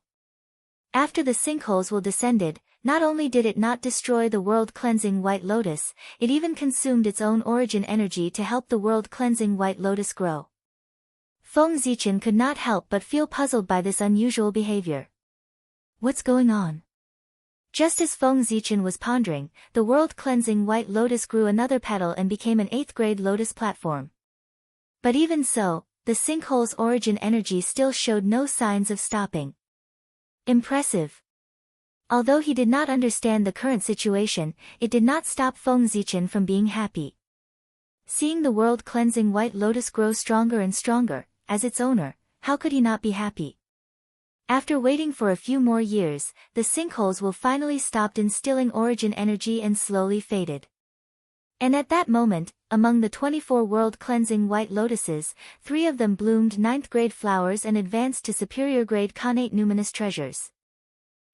After the sinkholes descended, not only did it not destroy the world-cleansing white lotus, it even consumed its own origin energy to help the world-cleansing white lotus grow. Feng Zichen could not help but feel puzzled by this unusual behavior. What's going on? Just as Feng Zichen was pondering, the world-cleansing white lotus grew another petal and became an 8th grade lotus platform. But even so, the sinkhole's origin energy still showed no signs of stopping. Impressive. Although he did not understand the current situation, it did not stop Feng Zichen from being happy. Seeing the world-cleansing white lotus grow stronger and stronger, as its owner, how could he not be happy? After waiting for a few more years, the sinkholes finally stopped instilling origin energy and slowly faded. And at that moment, among the 24 world-cleansing white lotuses, 3 of them bloomed 9th grade flowers and advanced to superior grade connate numinous treasures.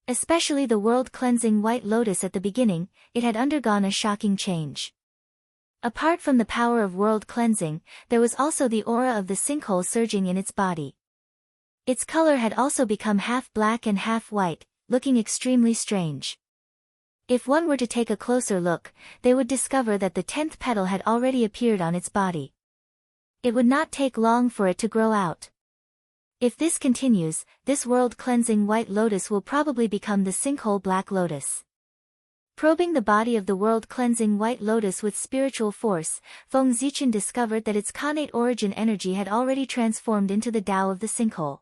Especially the world-cleansing white lotus at the beginning, it had undergone a shocking change. Apart from the power of world cleansing, there was also the aura of the sinkhole surging in its body. Its color had also become half black and half white, looking extremely strange. If one were to take a closer look, they would discover that the 10th petal had already appeared on its body. It would not take long for it to grow out. If this continues, this world-cleansing white lotus will probably become the sinkhole black lotus. Probing the body of the world-cleansing white lotus with spiritual force, Feng Zichen discovered that its connate origin energy had already transformed into the Tao of the sinkhole.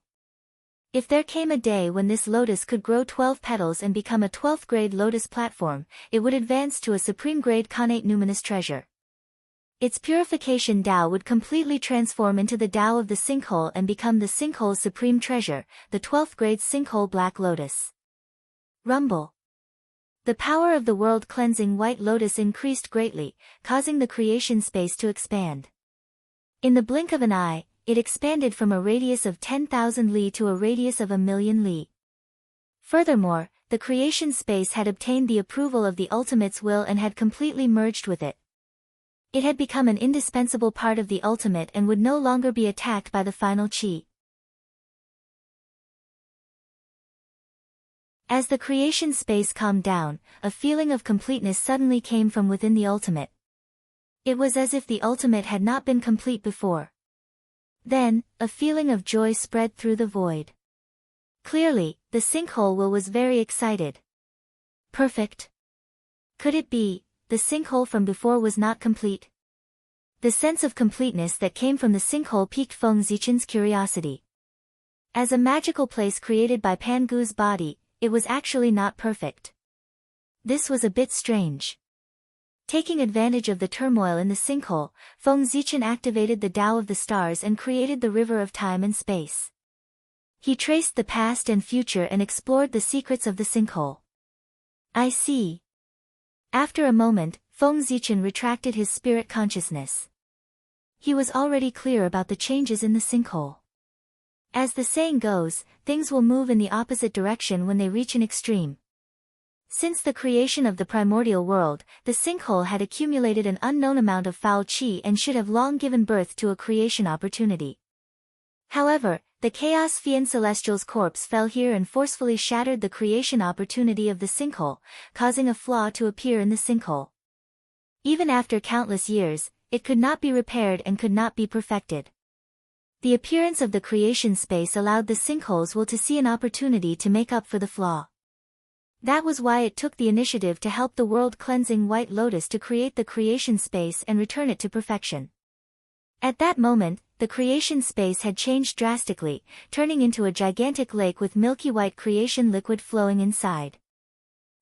If there came a day when this lotus could grow 12 petals and become a 12th grade lotus platform, it would advance to a supreme grade connate numinous treasure. Its purification Tao would completely transform into the Tao of the sinkhole and become the sinkhole's supreme treasure, the 12th grade sinkhole black lotus. Rumble. The power of the world-cleansing white lotus increased greatly, causing the creation space to expand. In the blink of an eye, it expanded from a radius of 10,000 li to a radius of 1,000,000 li. Furthermore, the creation space had obtained the approval of the Ultimate's will and had completely merged with it. It had become an indispensable part of the Ultimate and would no longer be attacked by the final Qi. As the creation space calmed down, a feeling of completeness suddenly came from within the Ultimate. It was as if the Ultimate had not been complete before. Then, a feeling of joy spread through the void. Clearly, the sinkhole was very excited. Perfect. Could it be, the sinkhole from before was not complete? The sense of completeness that came from the sinkhole piqued Feng Zichen's curiosity. As a magical place created by Pangu's body, it was actually not perfect. This was a bit strange. Taking advantage of the turmoil in the sinkhole, Feng Zichen activated the Tao of the stars and created the river of time and space. He traced the past and future and explored the secrets of the sinkhole. I see. After a moment, Feng Zichen retracted his spirit consciousness. He was already clear about the changes in the sinkhole. As the saying goes, things will move in the opposite direction when they reach an extreme. Since the creation of the primordial world, the sinkhole had accumulated an unknown amount of foul qi and should have long given birth to a creation opportunity. However, the Chaos Fiend Celestial's corpse fell here and forcefully shattered the creation opportunity of the sinkhole, causing a flaw to appear in the sinkhole. Even after countless years, it could not be repaired and could not be perfected. The appearance of the creation space allowed the sinkholes to see an opportunity to make up for the flaw. That was why it took the initiative to help the world-cleansing white lotus to create the creation space and return it to perfection. At that moment, the creation space had changed drastically, turning into a gigantic lake with milky white creation liquid flowing inside.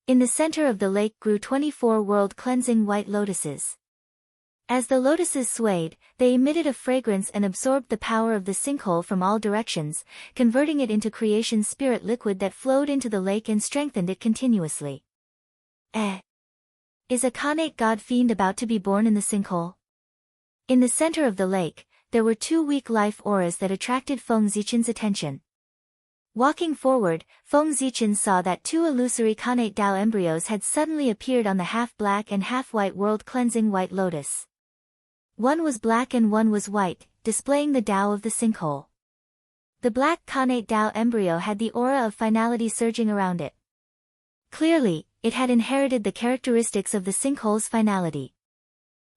In the center of the lake grew 24 world-cleansing white lotuses. As the lotuses swayed, they emitted a fragrance and absorbed the power of the sinkhole from all directions, converting it into creation spirit liquid that flowed into the lake and strengthened it continuously. Is a Khanate god fiend about to be born in the sinkhole? In the center of the lake, there were two weak life auras that attracted Feng Zichen's attention. Walking forward, Feng Zichen saw that two illusory Khanate Dao embryos had suddenly appeared on the half-black and half-white world-cleansing white lotus. One was black and one was white, displaying the Dao of the sinkhole. The black Khanate Dao embryo had the aura of finality surging around it. Clearly, it had inherited the characteristics of the sinkhole's finality.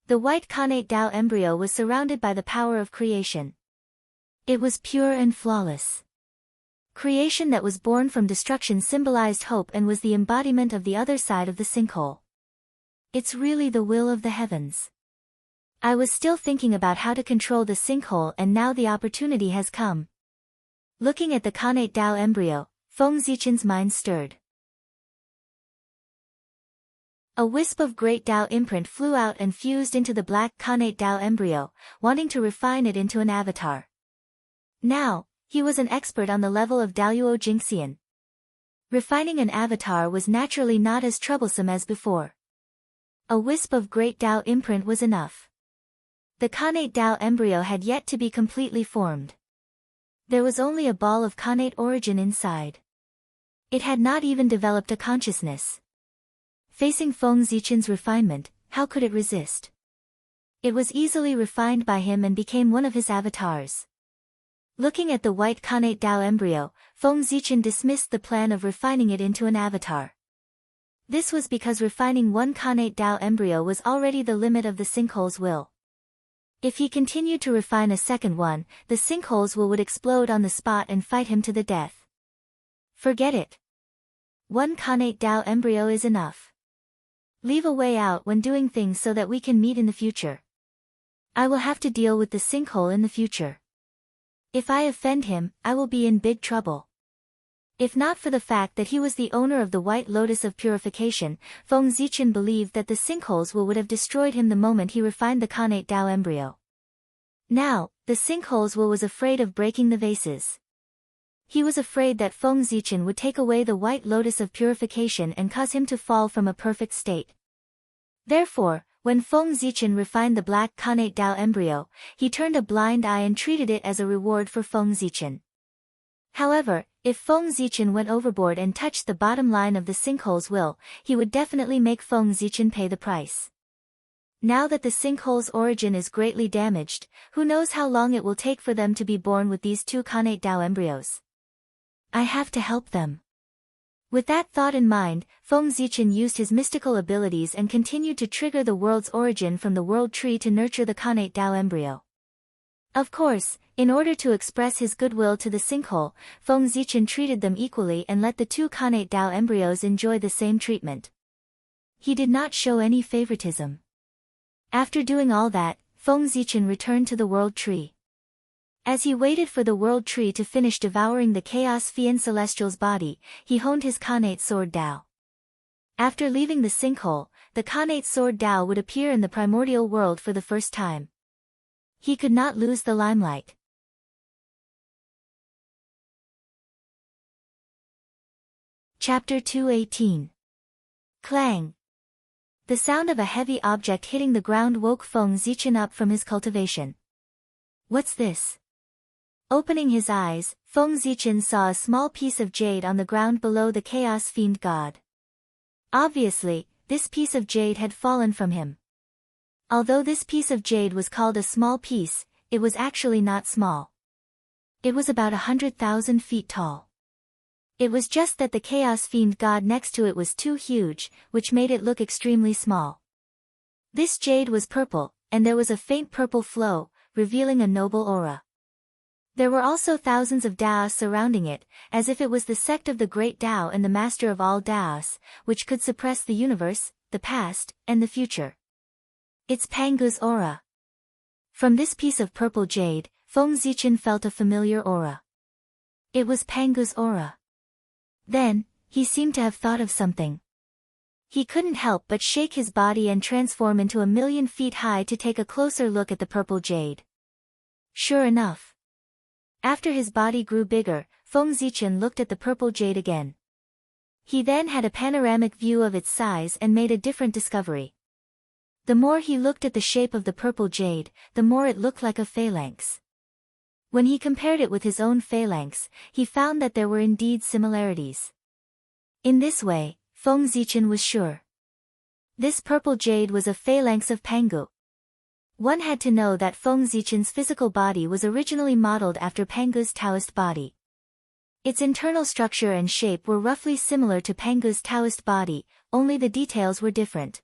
The white Khanate Dao embryo was surrounded by the power of creation. It was pure and flawless. Creation that was born from destruction symbolized hope and was the embodiment of the other side of the sinkhole. It's really the will of the heavens. I was still thinking about how to control the sinkhole and now the opportunity has come. Looking at the Khanate Dao embryo, Feng Zichen's mind stirred. A wisp of great Dao imprint flew out and fused into the black Khanate Dao embryo, wanting to refine it into an avatar. Now, he was an expert on the level of Daoyuo Jingxian. Refining an avatar was naturally not as troublesome as before. A wisp of great Dao imprint was enough. The Khanate Dao embryo had yet to be completely formed. There was only a ball of Khanate origin inside. It had not even developed a consciousness. Facing Feng Zichen's refinement, how could it resist? It was easily refined by him and became one of his avatars. Looking at the white Khanate Dao embryo, Feng Zichen dismissed the plan of refining it into an avatar. This was because refining one Khanate Dao embryo was already the limit of the sinkhole's will. If he continued to refine a second one, the sinkhole's will would explode on the spot and fight him to the death. Forget it. One Khanate Dao embryo is enough. Leave a way out when doing things so that we can meet in the future. I will have to deal with the sinkhole in the future. If I offend him, I will be in big trouble. If not for the fact that he was the owner of the White Lotus of Purification, Feng Zichen believed that the sinkhole's will would have destroyed him the moment he refined the Khanate Dao embryo. Now, the sinkhole's will was afraid of breaking the vases. He was afraid that Feng Zichen would take away the White Lotus of Purification and cause him to fall from a perfect state. Therefore, when Feng Zichen refined the black Khanate Dao embryo, he turned a blind eye and treated it as a reward for Feng Zichen. However, if Feng Zichen went overboard and touched the bottom line of the sinkhole's will, he would definitely make Feng Zichen pay the price. Now that the sinkhole's origin is greatly damaged, who knows how long it will take for them to be born with these two Khanate Dao embryos. I have to help them. With that thought in mind, Feng Zichen used his mystical abilities and continued to trigger the world's origin from the world tree to nurture the Khanate Dao embryo. Of course, in order to express his goodwill to the sinkhole, Feng Zichen treated them equally and let the two Khanate Dao embryos enjoy the same treatment. He did not show any favoritism. After doing all that, Feng Zichen returned to the world tree. As he waited for the world tree to finish devouring the Chaos Fiend Celestial's body, he honed his Khanate Sword Dao. After leaving the sinkhole, the Khanate Sword Dao would appear in the primordial world for the first time. He could not lose the limelight. Chapter 218. Clang. The sound of a heavy object hitting the ground woke Feng Zichen up from his cultivation. What's this? Opening his eyes, Feng Zichen saw a small piece of jade on the ground below the Chaos Fiend God. Obviously, this piece of jade had fallen from him. Although this piece of jade was called a small piece, it was actually not small. It was about 100,000 feet tall. It was just that the Chaos Fiend God next to it was too huge, which made it look extremely small. This jade was purple, and there was a faint purple flow, revealing a noble aura. There were also thousands of Daos surrounding it, as if it was the sect of the Great Dao and the master of all Daos, which could suppress the universe, the past, and the future. It's Pangu's aura. From this piece of purple jade, Feng Zichen felt a familiar aura. It was Pangu's aura. Then, he seemed to have thought of something. He couldn't help but shake his body and transform into 1,000,000 feet high to take a closer look at the purple jade. Sure enough. After his body grew bigger, Feng Zichen looked at the purple jade again. He then had a panoramic view of its size and made a different discovery. The more he looked at the shape of the purple jade, the more it looked like a phalanx. When he compared it with his own phalanx, he found that there were indeed similarities. In this way, Feng Zichen was sure. This purple jade was a phalanx of Pangu. One had to know that Feng Zichen's physical body was originally modeled after Pangu's Taoist body. Its internal structure and shape were roughly similar to Pangu's Taoist body, only the details were different.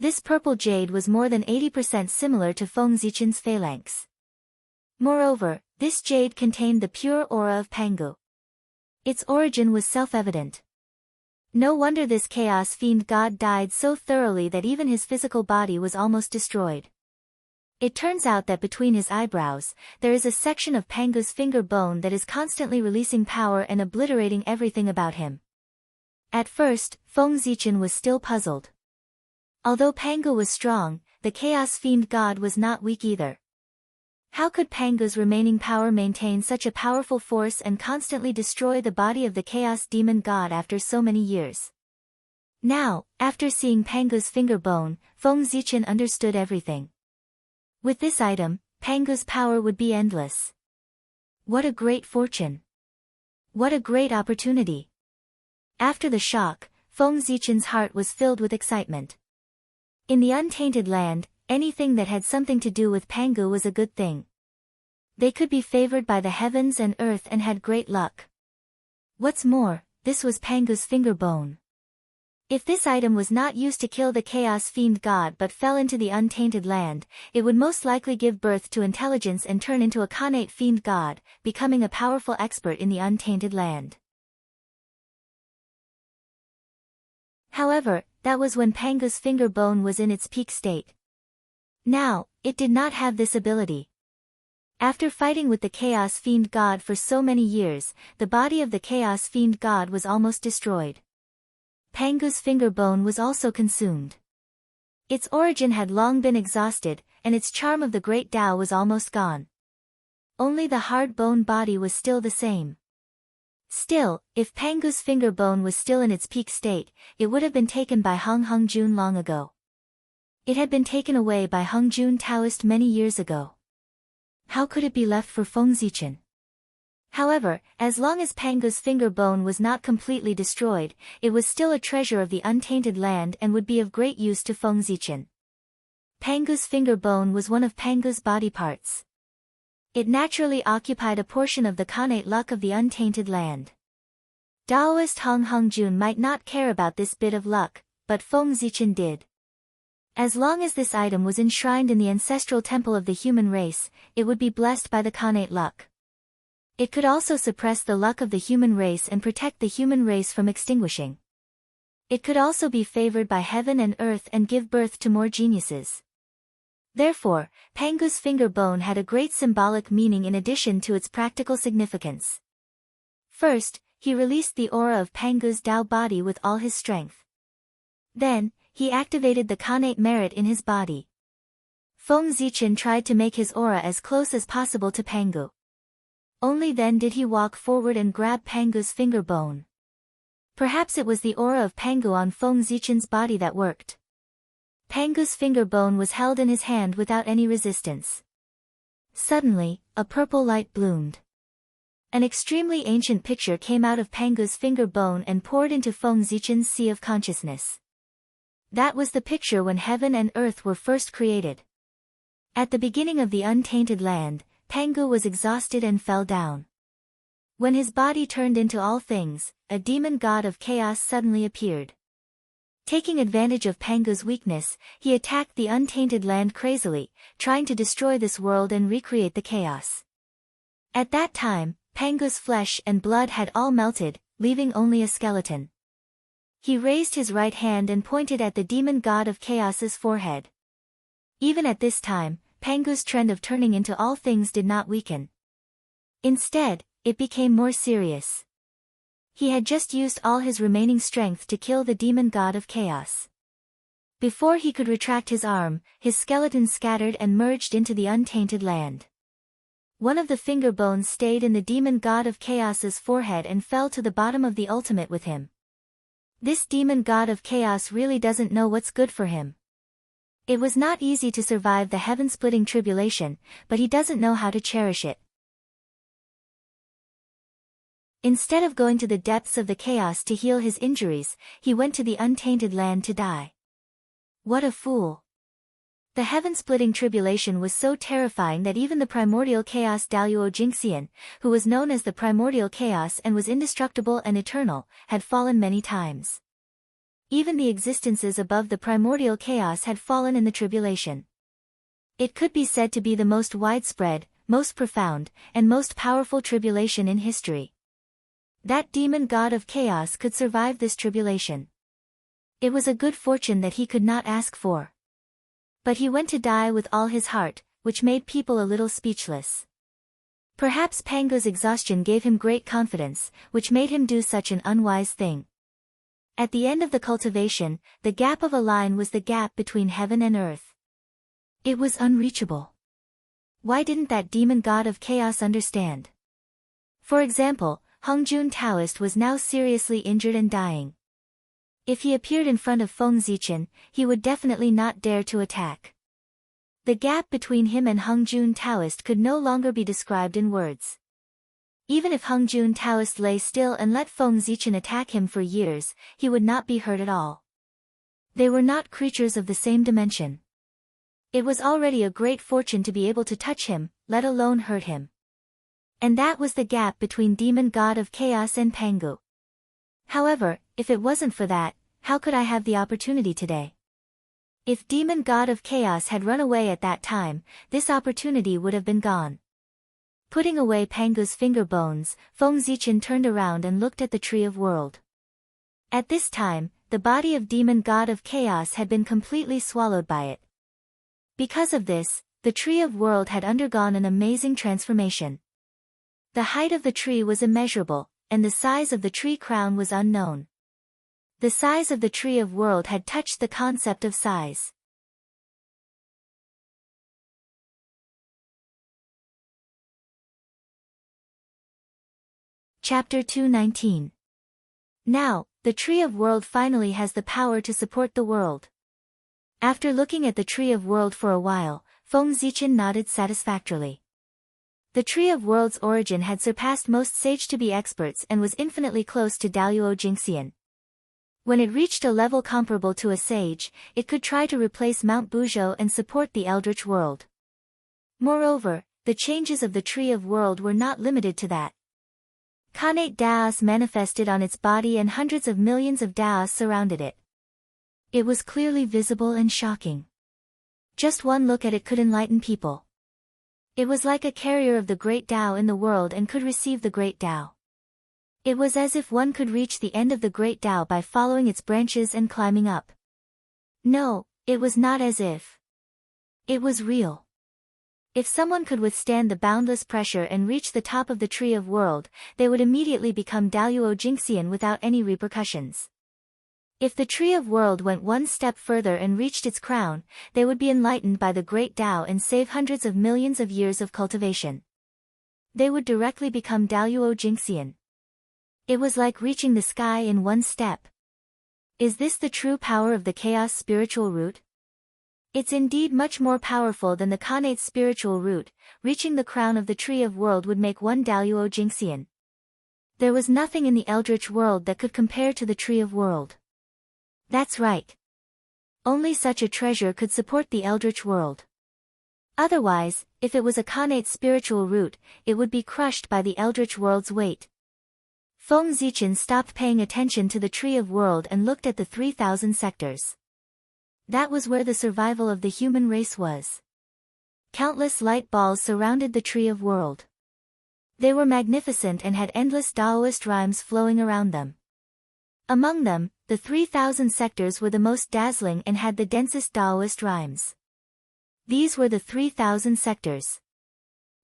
This purple jade was more than 80% similar to Feng Zichen's phalanx. Moreover, this jade contained the pure aura of Pangu. Its origin was self-evident. No wonder this chaos fiend god died so thoroughly that even his physical body was almost destroyed. It turns out that between his eyebrows, there is a section of Pangu's finger bone that is constantly releasing power and obliterating everything about him. At first, Feng Zichen was still puzzled. Although Pangu was strong, the chaos fiend god was not weak either. How could Pangu's remaining power maintain such a powerful force and constantly destroy the body of the chaos demon god after so many years? Now, after seeing Pangu's finger bone, Feng Zichen understood everything. With this item, Pangu's power would be endless. What a great fortune! What a great opportunity! After the shock, Feng Zichen's heart was filled with excitement. In the untainted land, anything that had something to do with Pangu was a good thing. They could be favored by the heavens and earth and had great luck. What's more, this was Pangu's finger bone. If this item was not used to kill the chaos fiend god but fell into the untainted land, it would most likely give birth to intelligence and turn into a Khanate fiend god, becoming a powerful expert in the untainted land. However, that was when Pangu's finger bone was in its peak state. Now, it did not have this ability. After fighting with the Chaos Fiend God for so many years, the body of the Chaos Fiend God was almost destroyed. Pangu's finger bone was also consumed. Its origin had long been exhausted, and its charm of the Great Tao was almost gone. Only the hard bone body was still the same. Still, if Pangu's finger bone was still in its peak state, it would have been taken by Hung Jun long ago. It had been taken away by Hung Jun Taoist many years ago. How could it be left for Feng Zichen? However, as long as Pangu's finger bone was not completely destroyed, it was still a treasure of the untainted land and would be of great use to Feng Zichen. Pangu's finger bone was one of Pangu's body parts. It naturally occupied a portion of the Khanate luck of the untainted land. Daoist Hung Jun might not care about this bit of luck, but Feng Zichen did. As long as this item was enshrined in the ancestral temple of the human race, it would be blessed by the Khanate luck. It could also suppress the luck of the human race and protect the human race from extinguishing. It could also be favored by heaven and earth and give birth to more geniuses. Therefore, Pangu's finger bone had a great symbolic meaning in addition to its practical significance. First, he released the aura of Pangu's Tao body with all his strength. Then, he activated the Khanate merit in his body. Feng Zichen tried to make his aura as close as possible to Pangu. Only then did he walk forward and grab Pangu's finger bone. Perhaps it was the aura of Pangu on Feng Zichen's body that worked. Pangu's finger bone was held in his hand without any resistance. Suddenly, a purple light bloomed. An extremely ancient picture came out of Pangu's finger bone and poured into Feng Zichen's sea of consciousness. That was the picture when heaven and earth were first created. At the beginning of the untainted land, Pangu was exhausted and fell down. When his body turned into all things, a demon god of chaos suddenly appeared. Taking advantage of Pangu's weakness, he attacked the untainted land crazily, trying to destroy this world and recreate the chaos. At that time, Pangu's flesh and blood had all melted, leaving only a skeleton. He raised his right hand and pointed at the demon god of chaos's forehead. Even at this time, Pangu's trend of turning into all things did not weaken. Instead, it became more serious. He had just used all his remaining strength to kill the demon god of chaos. Before he could retract his arm, his skeleton scattered and merged into the untainted land. One of the finger bones stayed in the demon god of chaos's forehead and fell to the bottom of the ultimate with him. This demon god of chaos really doesn't know what's good for him. It was not easy to survive the heaven-splitting tribulation, but he doesn't know how to cherish it. Instead of going to the depths of the chaos to heal his injuries, he went to the untainted land to die. What a fool! The heaven-splitting tribulation was so terrifying that even the primordial chaos Daluo Jingxian, who was known as the primordial chaos and was indestructible and eternal, had fallen many times. Even the existences above the primordial chaos had fallen in the tribulation. It could be said to be the most widespread, most profound, and most powerful tribulation in history. That demon god of chaos could survive this tribulation. It was a good fortune that he could not ask for. But he went to die with all his heart, which made people a little speechless. Perhaps Pangu's exhaustion gave him great confidence, which made him do such an unwise thing. At the end of the cultivation, the gap of a line was the gap between heaven and earth. It was unreachable. Why didn't that demon god of chaos understand? For example, Hongjun Taoist was now seriously injured and dying. If he appeared in front of Feng Zichen, he would definitely not dare to attack. The gap between him and Hongjun Taoist could no longer be described in words. Even if Hongjun Taoist lay still and let Feng Zichen attack him for years, he would not be hurt at all. They were not creatures of the same dimension. It was already a great fortune to be able to touch him, let alone hurt him. And that was the gap between demon god of chaos and Pangu. However, if it wasn't for that, how could I have the opportunity today? If demon god of chaos had run away at that time, this opportunity would have been gone. Putting away Pangu's finger bones, Feng Zichen turned around and looked at the Tree of World. At this time, the body of demon god of chaos had been completely swallowed by it. Because of this, the Tree of World had undergone an amazing transformation. The height of the tree was immeasurable, and the size of the tree crown was unknown. The size of the Tree of World had touched the concept of size. Chapter 219. Now, the Tree of World finally has the power to support the world. After looking at the Tree of World for a while, Feng Zichen nodded satisfactorily. The Tree of World's origin had surpassed most sage-to-be experts and was infinitely close to Daluo Jingxian. When it reached a level comparable to a sage, it could try to replace Mount Buzhou and support the Eldritch World. Moreover, the changes of the Tree of World were not limited to that. Khanate Daos manifested on its body and hundreds of millions of Daos surrounded it. It was clearly visible and shocking. Just one look at it could enlighten people. It was like a carrier of the great Tao in the world and could receive the great Tao. It was as if one could reach the end of the great Tao by following its branches and climbing up. No, it was not as if. It was real. If someone could withstand the boundless pressure and reach the top of the Tree of World, they would immediately become Daluo Jingxian without any repercussions. If the Tree of World went one step further and reached its crown, they would be enlightened by the great Tao and save hundreds of millions of years of cultivation. They would directly become Daluo Jingxian. It was like reaching the sky in one step. Is this the true power of the Chaos spiritual root? It's indeed much more powerful than the Khanate spiritual root. Reaching the crown of the Tree of World would make one Daluo Jingxian. There was nothing in the Eldritch World that could compare to the Tree of World. That's right. Only such a treasure could support the Eldritch World. Otherwise, if it was a Khanate spiritual root, it would be crushed by the Eldritch World's weight. Feng Zichen stopped paying attention to the Tree of World and looked at the 3,000 sectors. That was where the survival of the human race was. Countless light balls surrounded the Tree of World. They were magnificent and had endless Taoist rhymes flowing around them. Among them, the 3,000 sectors were the most dazzling and had the densest Taoist rhymes. These were the 3,000 sectors.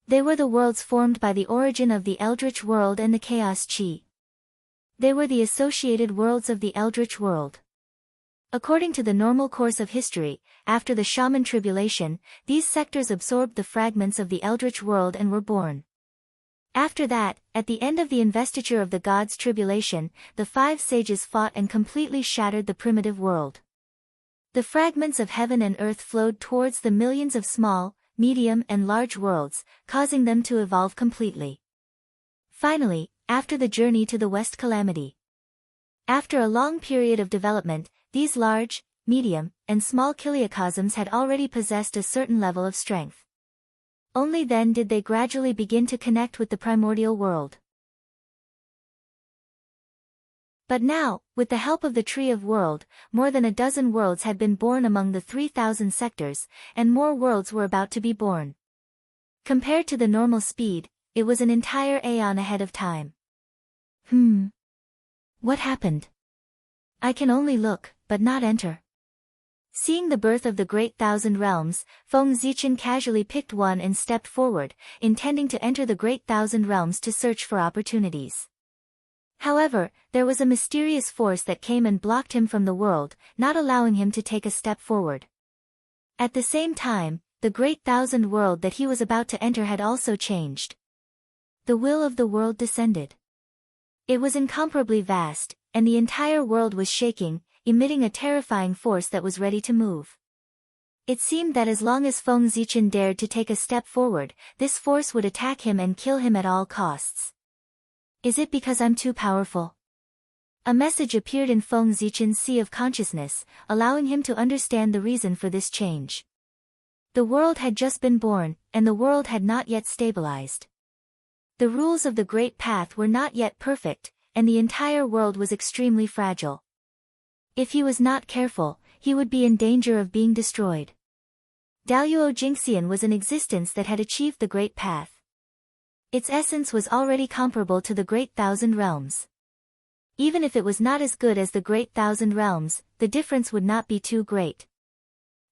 They were the worlds formed by the origin of the Eldritch world and the Chaos Chi. They were the associated worlds of the Eldritch world. According to the normal course of history, after the Shaman tribulation, these sectors absorbed the fragments of the Eldritch world and were born. After that, at the end of the investiture of the gods' tribulation, the 5 sages fought and completely shattered the primitive world. The fragments of heaven and earth flowed towards the millions of small, medium and large worlds, causing them to evolve completely. Finally, after the journey to the West Calamity. After a long period of development, these large, medium, and small chiliocosms had already possessed a certain level of strength. Only then did they gradually begin to connect with the primordial world. But now, with the help of the Tree of World, more than a dozen worlds had been born among the 3,000 sectors, and more worlds were about to be born. Compared to the normal speed, it was an entire aeon ahead of time. What happened? I can only look, but not enter. Seeing the birth of the Great Thousand Realms, Feng Zichen casually picked one and stepped forward, intending to enter the Great Thousand Realms to search for opportunities. However, there was a mysterious force that came and blocked him from the world, not allowing him to take a step forward. At the same time, the Great Thousand World that he was about to enter had also changed. The will of the world descended. It was incomparably vast, and the entire world was shaking, emitting a terrifying force that was ready to move. It seemed that as long as Feng Zichen dared to take a step forward, this force would attack him and kill him at all costs. Is it because I'm too powerful? A message appeared in Feng Zichen's sea of consciousness, allowing him to understand the reason for this change. The world had just been born, and the world had not yet stabilized. The rules of the Great Path were not yet perfect, and the entire world was extremely fragile. If he was not careful, he would be in danger of being destroyed. Daluo Jingxian was an existence that had achieved the Great Path. Its essence was already comparable to the Great Thousand Realms. Even if it was not as good as the Great Thousand Realms, the difference would not be too great.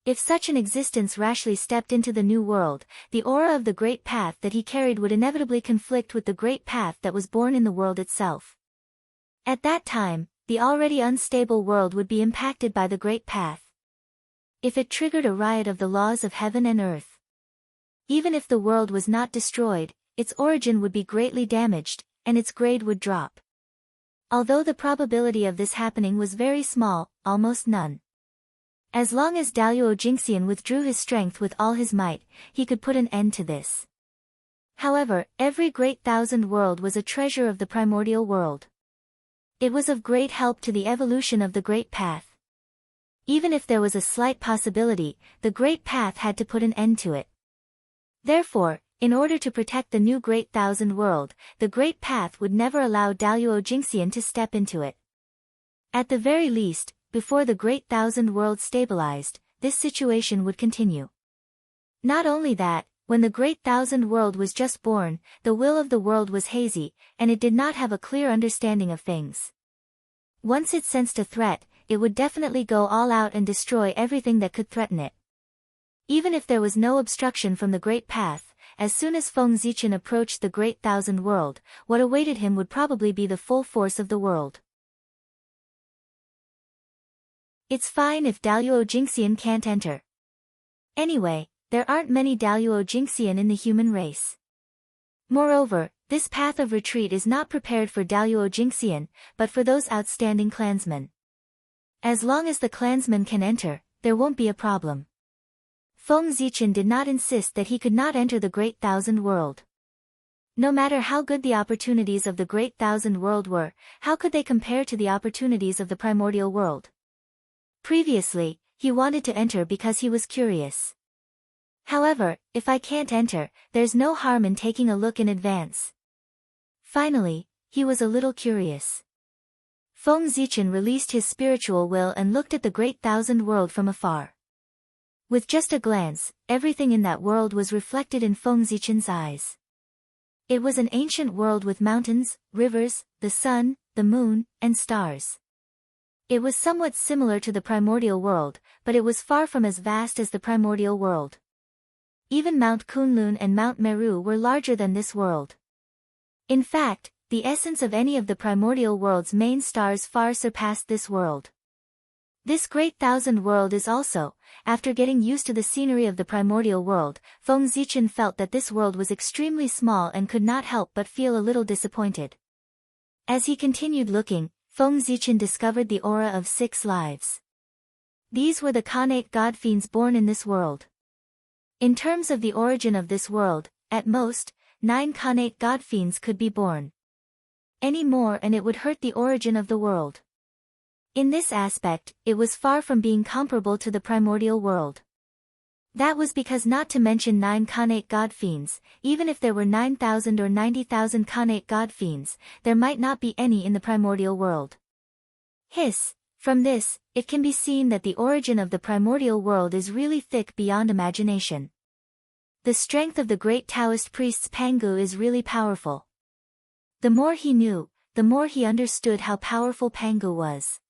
If such an existence rashly stepped into the new world, the aura of the Great Path that he carried would inevitably conflict with the Great Path that was born in the world itself. At that time, the already unstable world would be impacted by the Great Path. If it triggered a riot of the laws of heaven and earth. Even if the world was not destroyed, its origin would be greatly damaged, and its grade would drop. Although the probability of this happening was very small, almost none. As long as Daluo Jingxian withdrew his strength with all his might, he could put an end to this. However, every Great Thousand World was a treasure of the primordial world. It was of great help to the evolution of the Great Path. Even if there was a slight possibility, the Great Path had to put an end to it. Therefore, in order to protect the new Great Thousand World, the Great Path would never allow Daluo Jingxian to step into it. At the very least, before the Great Thousand World stabilized, this situation would continue. Not only that, when the Great Thousand World was just born, the will of the world was hazy, and it did not have a clear understanding of things. Once it sensed a threat, it would definitely go all out and destroy everything that could threaten it. Even if there was no obstruction from the Great Path, as soon as Feng Zichen approached the Great Thousand World, what awaited him would probably be the full force of the world. It's fine if Daluo Jingxian can't enter. Anyway, there aren't many Daluo Jingxian in the human race. Moreover, this path of retreat is not prepared for Daluo Jingxian, but for those outstanding clansmen. As long as the clansmen can enter, there won't be a problem. Feng Zichen did not insist that he could not enter the Great Thousand World. No matter how good the opportunities of the Great Thousand World were, how could they compare to the opportunities of the primordial world? Previously, he wanted to enter because he was curious. However, if I can't enter, there's no harm in taking a look in advance. Finally, he was a little curious. Feng Zichen released his spiritual will and looked at the Great Thousand World from afar. With just a glance, everything in that world was reflected in Feng Zichen's eyes. It was an ancient world with mountains, rivers, the sun, the moon, and stars. It was somewhat similar to the primordial world, but it was far from as vast as the primordial world. even Mount Kunlun and Mount Meru were larger than this world. In fact, the essence of any of the primordial world's main stars far surpassed this world. This great thousand world is also, after getting used to the scenery of the primordial world, Feng Zichen felt that this world was extremely small and could not help but feel a little disappointed. As he continued looking, Feng Zichen discovered the aura of 6 lives. These were the Khanate god fiends born in this world. In terms of the origin of this world, at most, 9 Khanate god fiends could be born. Any more and it would hurt the origin of the world. In this aspect, it was far from being comparable to the primordial world. That was because not to mention 9 Khanate god fiends, even if there were 9,000 or 90,000 Khanate god fiends, there might not be any in the primordial world. Hiss. From this, it can be seen that the origin of the primordial world is really thick beyond imagination. The strength of the great Taoist priests Pangu is really powerful. The more he knew, the more he understood how powerful Pangu was.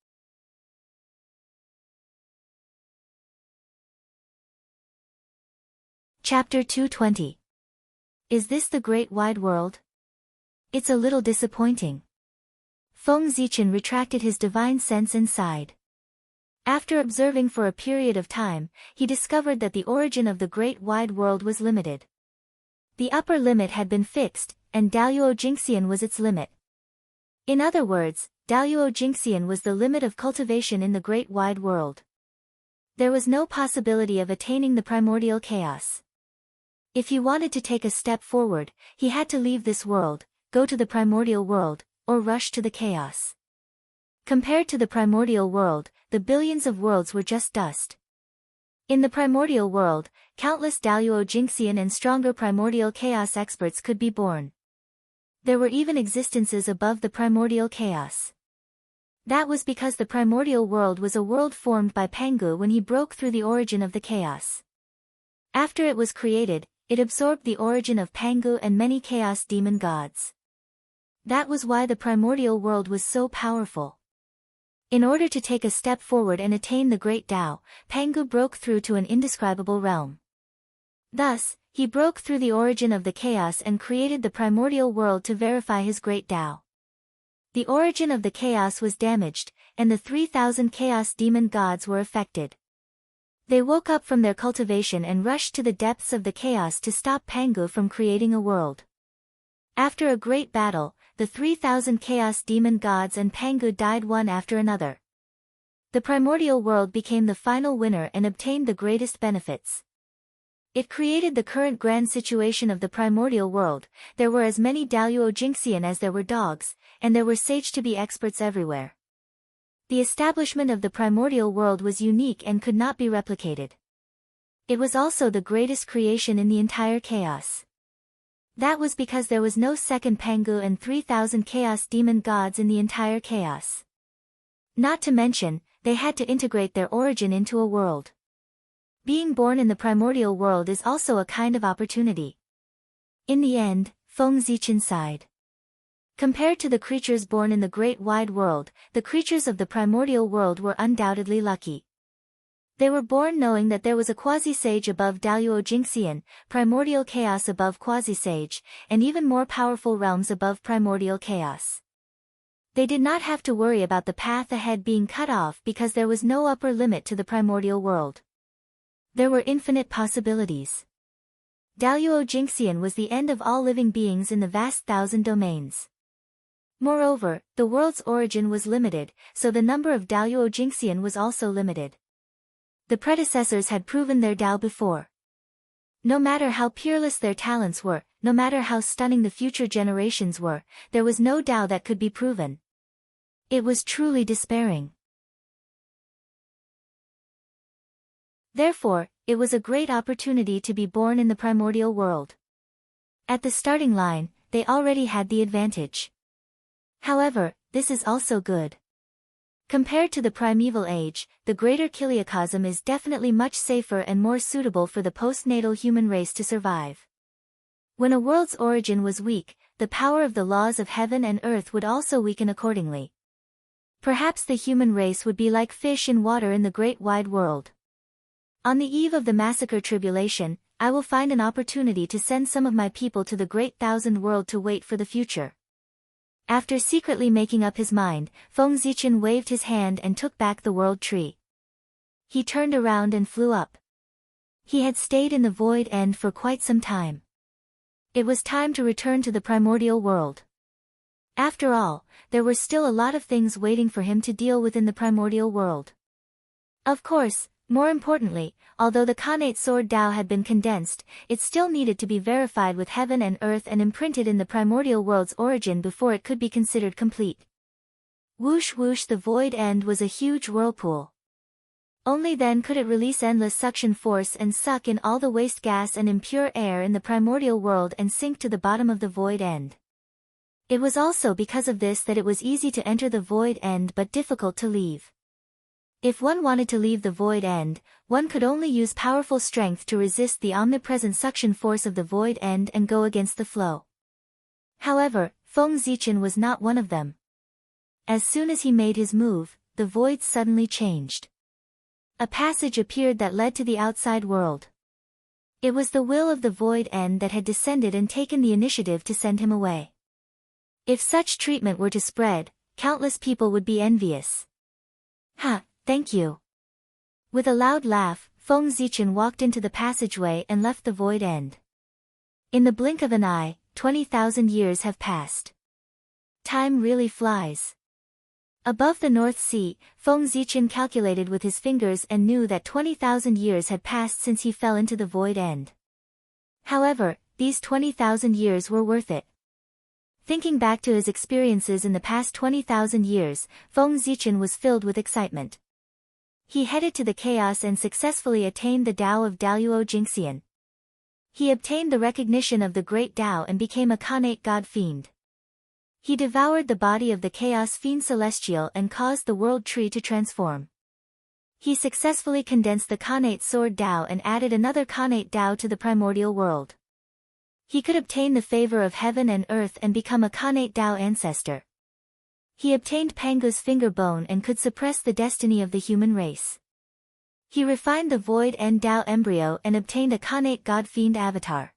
Chapter 220. Is this the great wide world? It's a little disappointing. Feng Zichen retracted his divine sense and sighed. After observing for a period of time, he discovered that the origin of the great wide world was limited. The upper limit had been fixed, and Daluo Jingxian was its limit. In other words, Daluo Jingxian was the limit of cultivation in the great wide world. There was no possibility of attaining the primordial chaos. If he wanted to take a step forward, he had to leave this world, go to the primordial world, or rush to the chaos. Compared to the primordial world, the billions of worlds were just dust. In the primordial world, countless Daluo Jingxian and stronger primordial chaos experts could be born. There were even existences above the primordial chaos. That was because the primordial world was a world formed by Pangu when he broke through the origin of the chaos. After it was created, it absorbed the origin of Pangu and many chaos demon gods. That was why the primordial world was so powerful. In order to take a step forward and attain the great Tao, Pangu broke through to an indescribable realm. Thus, he broke through the origin of the chaos and created the primordial world to verify his great Tao. The origin of the chaos was damaged, and the 3,000 chaos demon gods were affected. They woke up from their cultivation and rushed to the depths of the chaos to stop Pangu from creating a world. After a great battle, the 3,000 chaos demon gods and Pangu died one after another. The primordial world became the final winner and obtained the greatest benefits. It created the current grand situation of the primordial world. There were as many Daluo Jingxian as there were dogs, and there were sage-to-be experts everywhere. The establishment of the primordial world was unique and could not be replicated. It was also the greatest creation in the entire chaos. That was because there was no second Pangu and 3,000 chaos demon gods in the entire chaos. Not to mention, they had to integrate their origin into a world. Being born in the primordial world is also a kind of opportunity. In the end, Feng Zichen sighed. Compared to the creatures born in the great wide world, the creatures of the primordial world were undoubtedly lucky. They were born knowing that there was a quasi-sage above Daluo Jingxian, primordial chaos above quasi-sage, and even more powerful realms above primordial chaos. They did not have to worry about the path ahead being cut off because there was no upper limit to the primordial world. There were infinite possibilities. Daluo Jingxian was the end of all living beings in the vast thousand domains. Moreover, the world's origin was limited, so the number of Daluo Jingxian was also limited. The predecessors had proven their Tao before. No matter how peerless their talents were, no matter how stunning the future generations were, there was no Tao that could be proven. It was truly despairing. Therefore, it was a great opportunity to be born in the primordial world. At the starting line, they already had the advantage. However, this is also good. Compared to the primeval age, the greater Kiliacosm is definitely much safer and more suitable for the postnatal human race to survive. When a world's origin was weak, the power of the laws of heaven and earth would also weaken accordingly. Perhaps the human race would be like fish in water in the great wide world. On the eve of the massacre tribulation, I will find an opportunity to send some of my people to the Great Thousand World to wait for the future. After secretly making up his mind, Feng Zichen waved his hand and took back the world tree. He turned around and flew up. He had stayed in the void end for quite some time. It was time to return to the primordial world. After all, there were still a lot of things waiting for him to deal with in the primordial world. Of course, more importantly, although the Khanate Sword Tao had been condensed, it still needed to be verified with heaven and earth and imprinted in the primordial world's origin before it could be considered complete. Whoosh whoosh, the void end was a huge whirlpool. Only then could it release endless suction force and suck in all the waste gas and impure air in the primordial world and sink to the bottom of the void end. It was also because of this that it was easy to enter the void end but difficult to leave. If one wanted to leave the void end, one could only use powerful strength to resist the omnipresent suction force of the void end and go against the flow. However, Feng Zichen was not one of them. As soon as he made his move, the void suddenly changed. A passage appeared that led to the outside world. It was the will of the void end that had descended and taken the initiative to send him away. If such treatment were to spread, countless people would be envious. Ha, thank you. With a loud laugh, Feng Zichen walked into the passageway and left the void end. In the blink of an eye, 20,000 years have passed. Time really flies. Above the North Sea, Feng Zichen calculated with his fingers and knew that 20,000 years had passed since he fell into the void end. However, these 20,000 years were worth it. Thinking back to his experiences in the past 20,000 years, Feng Zichen was filled with excitement. He headed to the chaos and successfully attained the Tao of Daluo Jingxian. He obtained the recognition of the Great Tao and became a Khanate God Fiend. He devoured the body of the Chaos Fiend Celestial and caused the World Tree to transform. He successfully condensed the Khanate Sword Tao and added another Khanate Tao to the primordial world. He could obtain the favor of heaven and earth and become a Khanate Tao ancestor. He obtained Pangu's finger bone and could suppress the destiny of the human race. He refined the Void End Tao embryo and obtained a Khanate God Fiend avatar.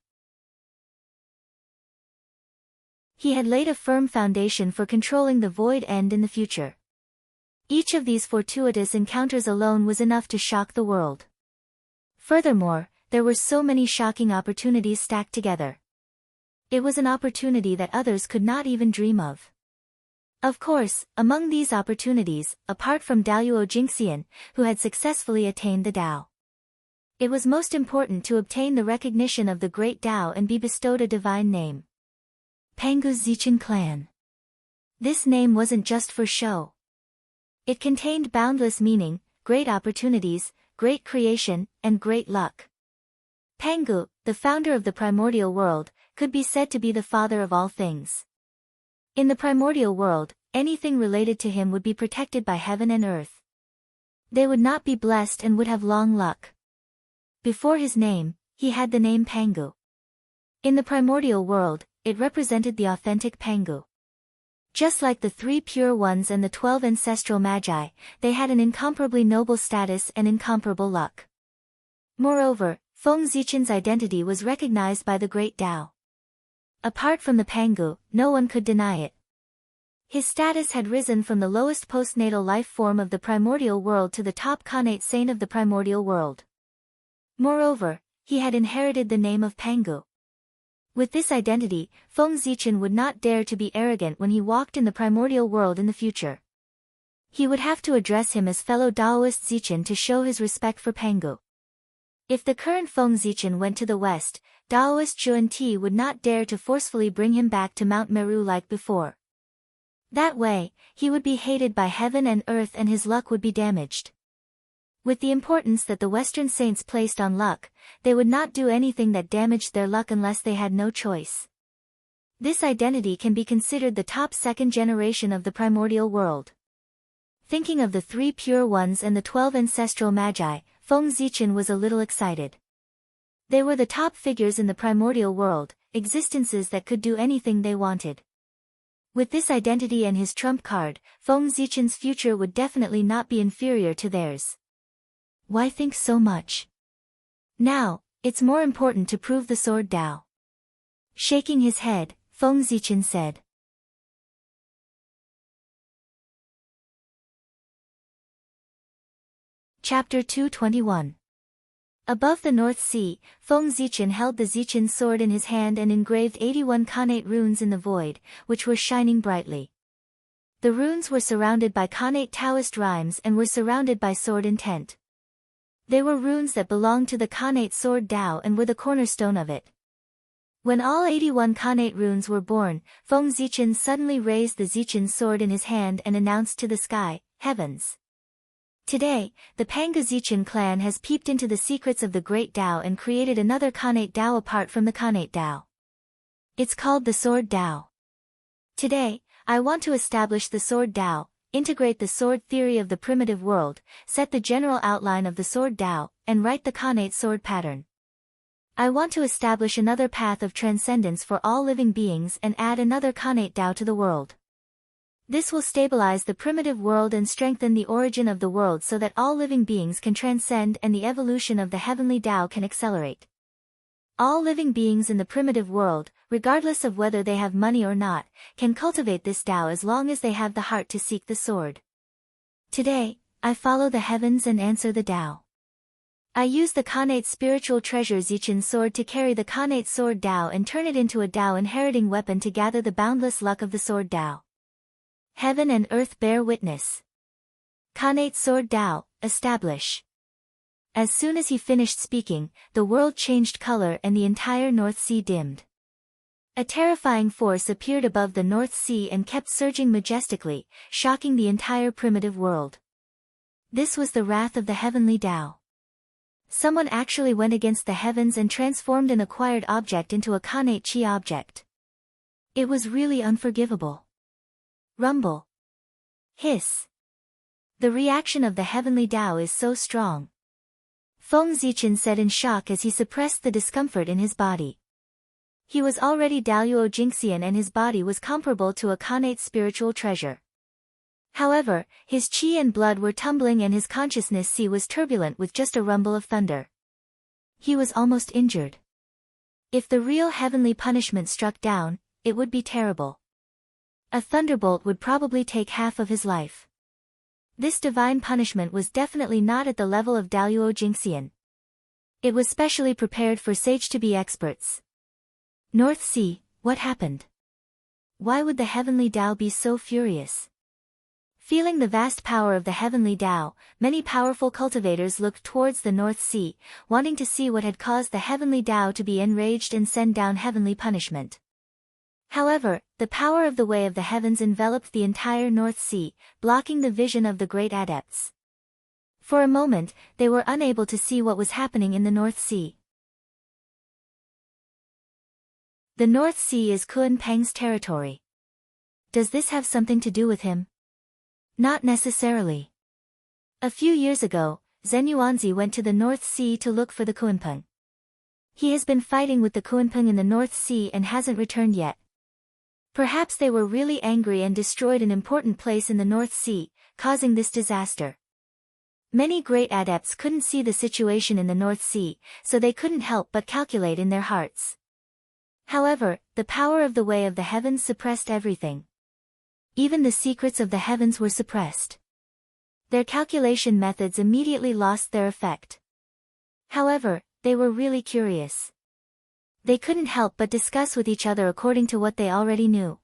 He had laid a firm foundation for controlling the void end in the future. Each of these fortuitous encounters alone was enough to shock the world. Furthermore, there were so many shocking opportunities stacked together. It was an opportunity that others could not even dream of. Of course, among these opportunities, apart from Daluo Jingxian, who had successfully attained the Tao, it was most important to obtain the recognition of the Great Tao and be bestowed a divine name. Pangu Zichen Clan. This name wasn't just for show. It contained boundless meaning, great opportunities, great creation, and great luck. Pangu, the founder of the primordial world, could be said to be the father of all things. In the primordial world, anything related to him would be protected by heaven and earth. They would not be blessed and would have long luck. Before his name, he had the name Pangu. In the primordial world, it represented the authentic Pangu. Just like the 3 pure ones and the 12 ancestral magi, they had an incomparably noble status and incomparable luck. Moreover, Feng Zichen's identity was recognized by the Great Tao. Apart from the Pangu, no one could deny it. His status had risen from the lowest postnatal life form of the primordial world to the top Khanate saint of the primordial world. Moreover, he had inherited the name of Pangu. With this identity, Feng Zichen would not dare to be arrogant when he walked in the primordial world in the future. He would have to address him as fellow Daoist Zichen to show his respect for Pangu. If the current Feng Zichen went to the west, Daoist Zhuan Ti would not dare to forcefully bring him back to Mount Meru like before. That way, he would be hated by heaven and earth and his luck would be damaged. With the importance that the Western saints placed on luck, they would not do anything that damaged their luck unless they had no choice. This identity can be considered the top second generation of the primordial world. Thinking of the 3 pure ones and the 12 ancestral magi, Feng Zichen was a little excited. They were the top figures in the primordial world, existences that could do anything they wanted. With this identity and his trump card, Feng Zichen's future would definitely not be inferior to theirs. Why think so much? Now, It's more important to prove the sword Tao. Shaking his head, Feng Zichen said. Chapter 221. Above the North Sea, Feng Zichen held the Zichen sword in his hand and engraved 81 Khanate runes in the void, which were shining brightly. The runes were surrounded by Khanate Taoist rhymes and were surrounded by sword intent. They were runes that belonged to the Khanate sword Tao and were the cornerstone of it. When all 81 Khanate runes were born, Feng Zichen suddenly raised the Zichen sword in his hand and announced to the sky, "Heavens! Today, the Panga Zichen clan has peeped into the secrets of the Great Tao and created another Khanate Tao apart from the Khanate Tao. It's called the Sword Tao. Today, I want to establish the Sword Tao, integrate the sword theory of the primitive world, set the general outline of the Sword Tao, and write the Khanate sword pattern. I want to establish another path of transcendence for all living beings and add another Khanate Tao to the world. This will stabilize the primitive world and strengthen the origin of the world so that all living beings can transcend and the evolution of the heavenly Tao can accelerate. All living beings in the primitive world, regardless of whether they have money or not, can cultivate this Tao as long as they have the heart to seek the sword. Today, I follow the heavens and answer the Tao. I use the Khanate spiritual treasure Zichen sword to carry the Khanate sword Tao and turn it into a Tao inheriting weapon to gather the boundless luck of the sword Tao. Heaven and earth bear witness. Khanate sword Tao, establish." As soon as he finished speaking, the world changed color and the entire North Sea dimmed. A terrifying force appeared above the North Sea and kept surging majestically, shocking the entire primitive world. This was the wrath of the heavenly Tao. Someone actually went against the heavens and transformed an acquired object into a Khanate Chi object. It was really unforgivable. Rumble. Hiss. The reaction of the heavenly Tao is so strong. Feng Zichen said in shock as he suppressed the discomfort in his body. He was already Daluo Jingxian and his body was comparable to a Khanate spiritual treasure. However, his chi and blood were tumbling and his consciousness sea was turbulent with just a rumble of thunder. He was almost injured. If the real heavenly punishment struck down, it would be terrible. A thunderbolt would probably take half of his life. This divine punishment was definitely not at the level of Daluo Jingxian. It was specially prepared for sage-to-be experts. North Sea, what happened? Why would the heavenly Tao be so furious? Feeling the vast power of the heavenly Tao, many powerful cultivators looked towards the North Sea, wanting to see what had caused the heavenly Tao to be enraged and send down heavenly punishment. However, the power of the way of the heavens enveloped the entire North Sea, blocking the vision of the great adepts. For a moment, they were unable to see what was happening in the North Sea. The North Sea is Kun Peng's territory. Does this have something to do with him? Not necessarily. A few years ago, Zhen Yuanzi went to the North Sea to look for the Kunpeng. He has been fighting with the Kunpeng in the North Sea and hasn't returned yet. Perhaps they were really angry and destroyed an important place in the North Sea, causing this disaster. Many great adepts couldn't see the situation in the North Sea, so they couldn't help but calculate in their hearts. However, the power of the way of the heavens suppressed everything. Even the secrets of the heavens were suppressed. Their calculation methods immediately lost their effect. However, they were really curious. They couldn't help but discuss with each other according to what they already knew.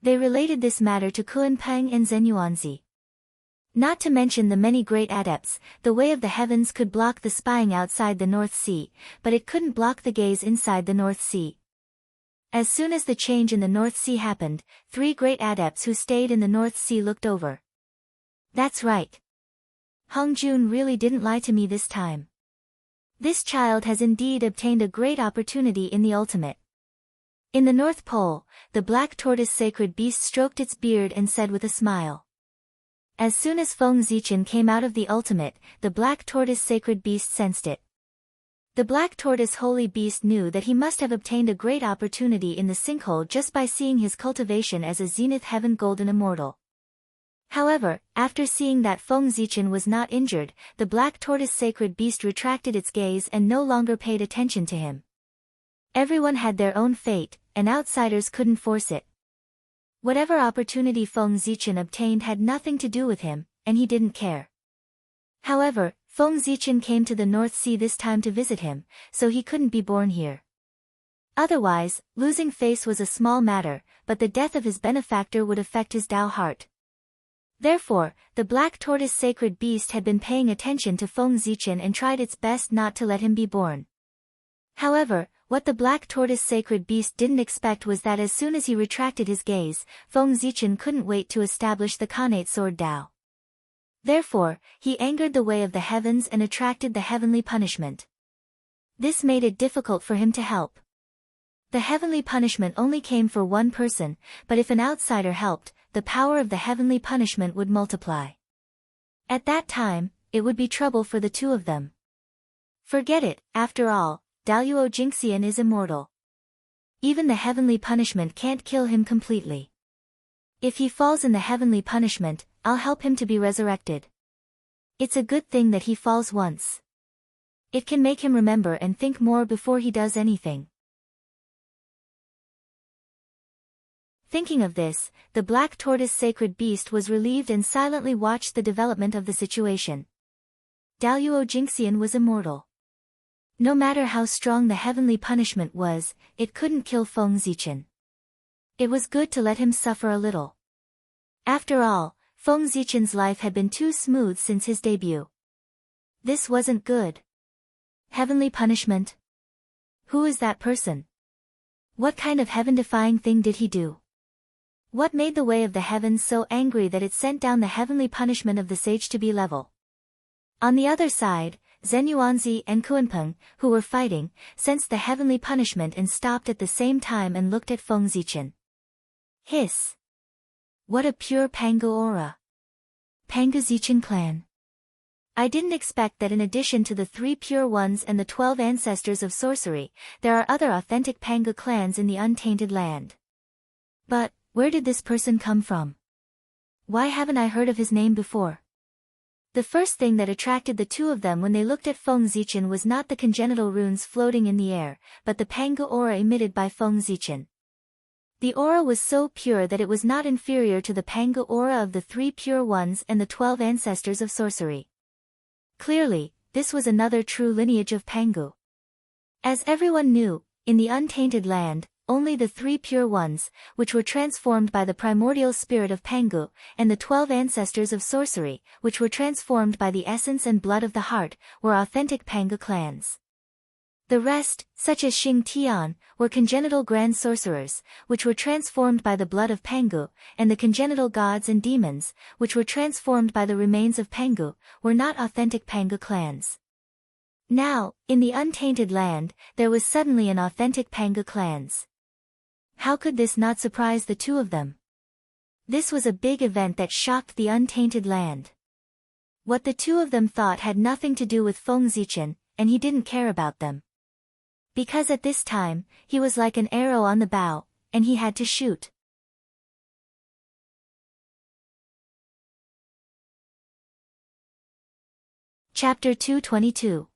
They related this matter to Kun Peng and Zhen Yuanzi. Not to mention the many great adepts, the way of the heavens could block the spying outside the North Sea, but it couldn't block the gaze inside the North Sea. As soon as the change in the North Sea happened, 3 great adepts who stayed in the North Sea looked over. That's right. Hong Jun really didn't lie to me this time. This child has indeed obtained a great opportunity in the ultimate. In the North Pole, the black tortoise sacred beast stroked its beard and said with a smile. As soon as Feng Zichen came out of the ultimate, the black tortoise sacred beast sensed it. The black tortoise holy beast knew that he must have obtained a great opportunity in the sinkhole just by seeing his cultivation as a zenith heaven golden immortal. However, after seeing that Feng Zichen was not injured, the black tortoise sacred beast retracted its gaze and no longer paid attention to him. Everyone had their own fate, and outsiders couldn't force it. Whatever opportunity Feng Zichen obtained had nothing to do with him, and he didn't care. However, Feng Zichen came to the North Sea this time to visit him, so he couldn't be born here. Otherwise, losing face was a small matter, but the death of his benefactor would affect his Tao heart. Therefore, the black tortoise sacred beast had been paying attention to Feng Zichen and tried its best not to let him be born. However, what the black tortoise sacred beast didn't expect was that as soon as he retracted his gaze, Feng Zichen couldn't wait to establish the Khanate sword Tao. Therefore, he angered the way of the heavens and attracted the heavenly punishment. This made it difficult for him to help. The heavenly punishment only came for one person, but if an outsider helped, the power of the heavenly punishment would multiply. At that time, it would be trouble for the two of them. Forget it, after all, Daluo Jingxian is immortal. Even the heavenly punishment can't kill him completely. If he falls in the heavenly punishment, I'll help him to be resurrected. It's a good thing that he falls once. It can make him remember and think more before he does anything. Thinking of this, the black tortoise sacred beast was relieved and silently watched the development of the situation. Daluo Jingxian was immortal. No matter how strong the heavenly punishment was, it couldn't kill Feng Zichen. It was good to let him suffer a little. After all, Feng Zichen's life had been too smooth since his debut. This wasn't good. Heavenly punishment? Who is that person? What kind of heaven-defying thing did he do? What made the way of the heavens so angry that it sent down the heavenly punishment of the sage to be level? On the other side, Zhen Yuanzi and Kuanpeng, who were fighting, sensed the heavenly punishment and stopped at the same time and looked at Feng Zichen. Hiss! What a pure Pangu aura! Pangu Zichen clan. I didn't expect that in addition to the 3 pure ones and the 12 ancestors of sorcery, there are other authentic Pangu clans in the untainted land. But, where did this person come from? Why haven't I heard of his name before? The first thing that attracted the two of them when they looked at Feng Zichen was not the congenital runes floating in the air, but the Pangu aura emitted by Feng Zichen. The aura was so pure that it was not inferior to the Pangu aura of the 3 pure ones and the 12 ancestors of sorcery. Clearly, this was another true lineage of Pangu. As everyone knew, in the untainted land, only the 3 pure ones, which were transformed by the primordial spirit of Pangu, and the 12 ancestors of sorcery, which were transformed by the essence and blood of the heart, were authentic Pangu clans. The rest, such as Xing Tian, were congenital grand sorcerers, which were transformed by the blood of Pangu, and the congenital gods and demons, which were transformed by the remains of Pangu, were not authentic Pangu clans. Now, in the untainted land, there was suddenly an authentic Pangu clans. How could this not surprise the two of them? This was a big event that shocked the untainted land. What the two of them thought had nothing to do with Feng Zichen, and he didn't care about them. Because at this time, he was like an arrow on the bow, and he had to shoot. Chapter 222.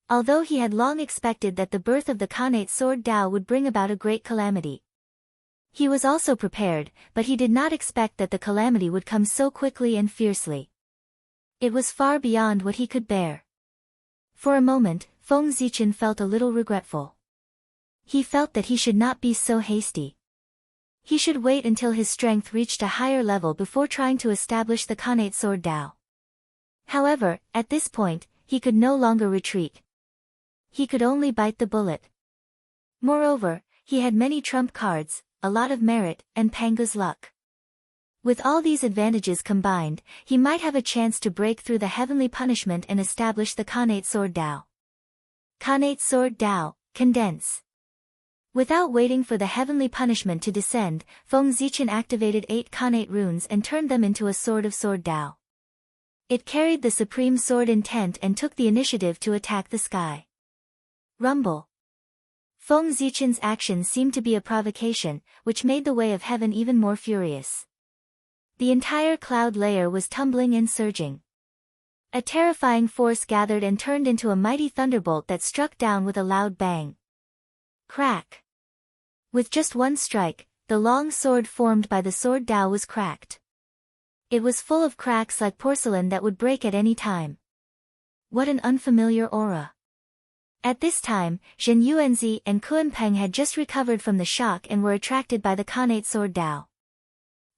Although he had long expected that the birth of the Khanate sword Tao would bring about a great calamity. He was also prepared, but he did not expect that the calamity would come so quickly and fiercely. It was far beyond what he could bear. For a moment, Feng Zichen felt a little regretful. He felt that he should not be so hasty. He should wait until his strength reached a higher level before trying to establish the Khanate sword Tao. However, at this point, he could no longer retreat. He could only bite the bullet. Moreover, he had many trump cards, a lot of merit, and Pangu's luck. With all these advantages combined, he might have a chance to break through the heavenly punishment and establish the Khanate sword Tao. Khanate sword Tao, condense. Without waiting for the heavenly punishment to descend, Feng Zichen activated 8 Khanate runes and turned them into a sword of sword Tao. It carried the supreme sword intent and took the initiative to attack the sky. Rumble. Feng Zichen's action seemed to be a provocation, which made the way of heaven even more furious. The entire cloud layer was tumbling and surging. A terrifying force gathered and turned into a mighty thunderbolt that struck down with a loud bang. Crack! With just one strike, the long sword formed by the sword Tao was cracked. It was full of cracks like porcelain that would break at any time. What an unfamiliar aura. At this time, Zhen Yuanzi and Kuan Peng had just recovered from the shock and were attracted by the Khanate sword Tao.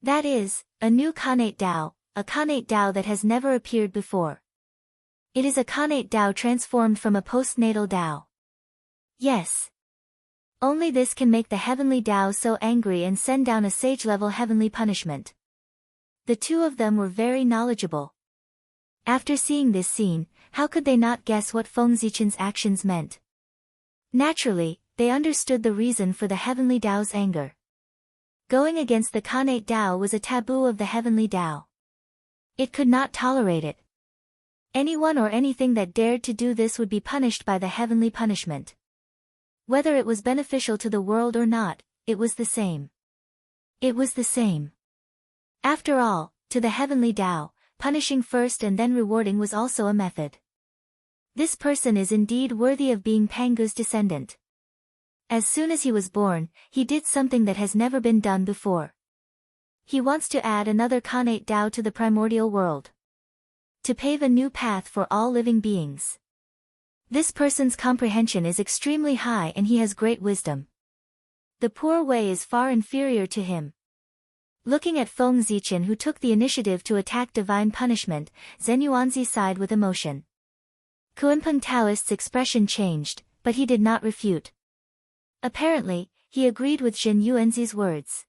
That is, a new Khanate Tao, a Khanate Tao that has never appeared before. It is a Khanate Tao transformed from a postnatal Tao. Yes. Only this can make the heavenly Tao so angry and send down a sage-level heavenly punishment. The two of them were very knowledgeable. After seeing this scene, how could they not guess what Feng Zichen's actions meant? Naturally, they understood the reason for the heavenly Tao's anger. Going against the Khanate Tao was a taboo of the heavenly Tao. It could not tolerate it. Anyone or anything that dared to do this would be punished by the heavenly punishment. Whether it was beneficial to the world or not, it was the same. It was the same. After all, to the heavenly Tao, punishing first and then rewarding was also a method. This person is indeed worthy of being Pangu's descendant. As soon as he was born, he did something that has never been done before. He wants to add another Khanate Tao to the primordial world. To pave a new path for all living beings. This person's comprehension is extremely high and he has great wisdom. The poor Wei is far inferior to him. Looking at Feng Zichen, who took the initiative to attack divine punishment, Zhen Yuanzi sighed with emotion. Kuanpeng Taoist's expression changed, but he did not refute. Apparently, he agreed with Zhen Yuanzi's words.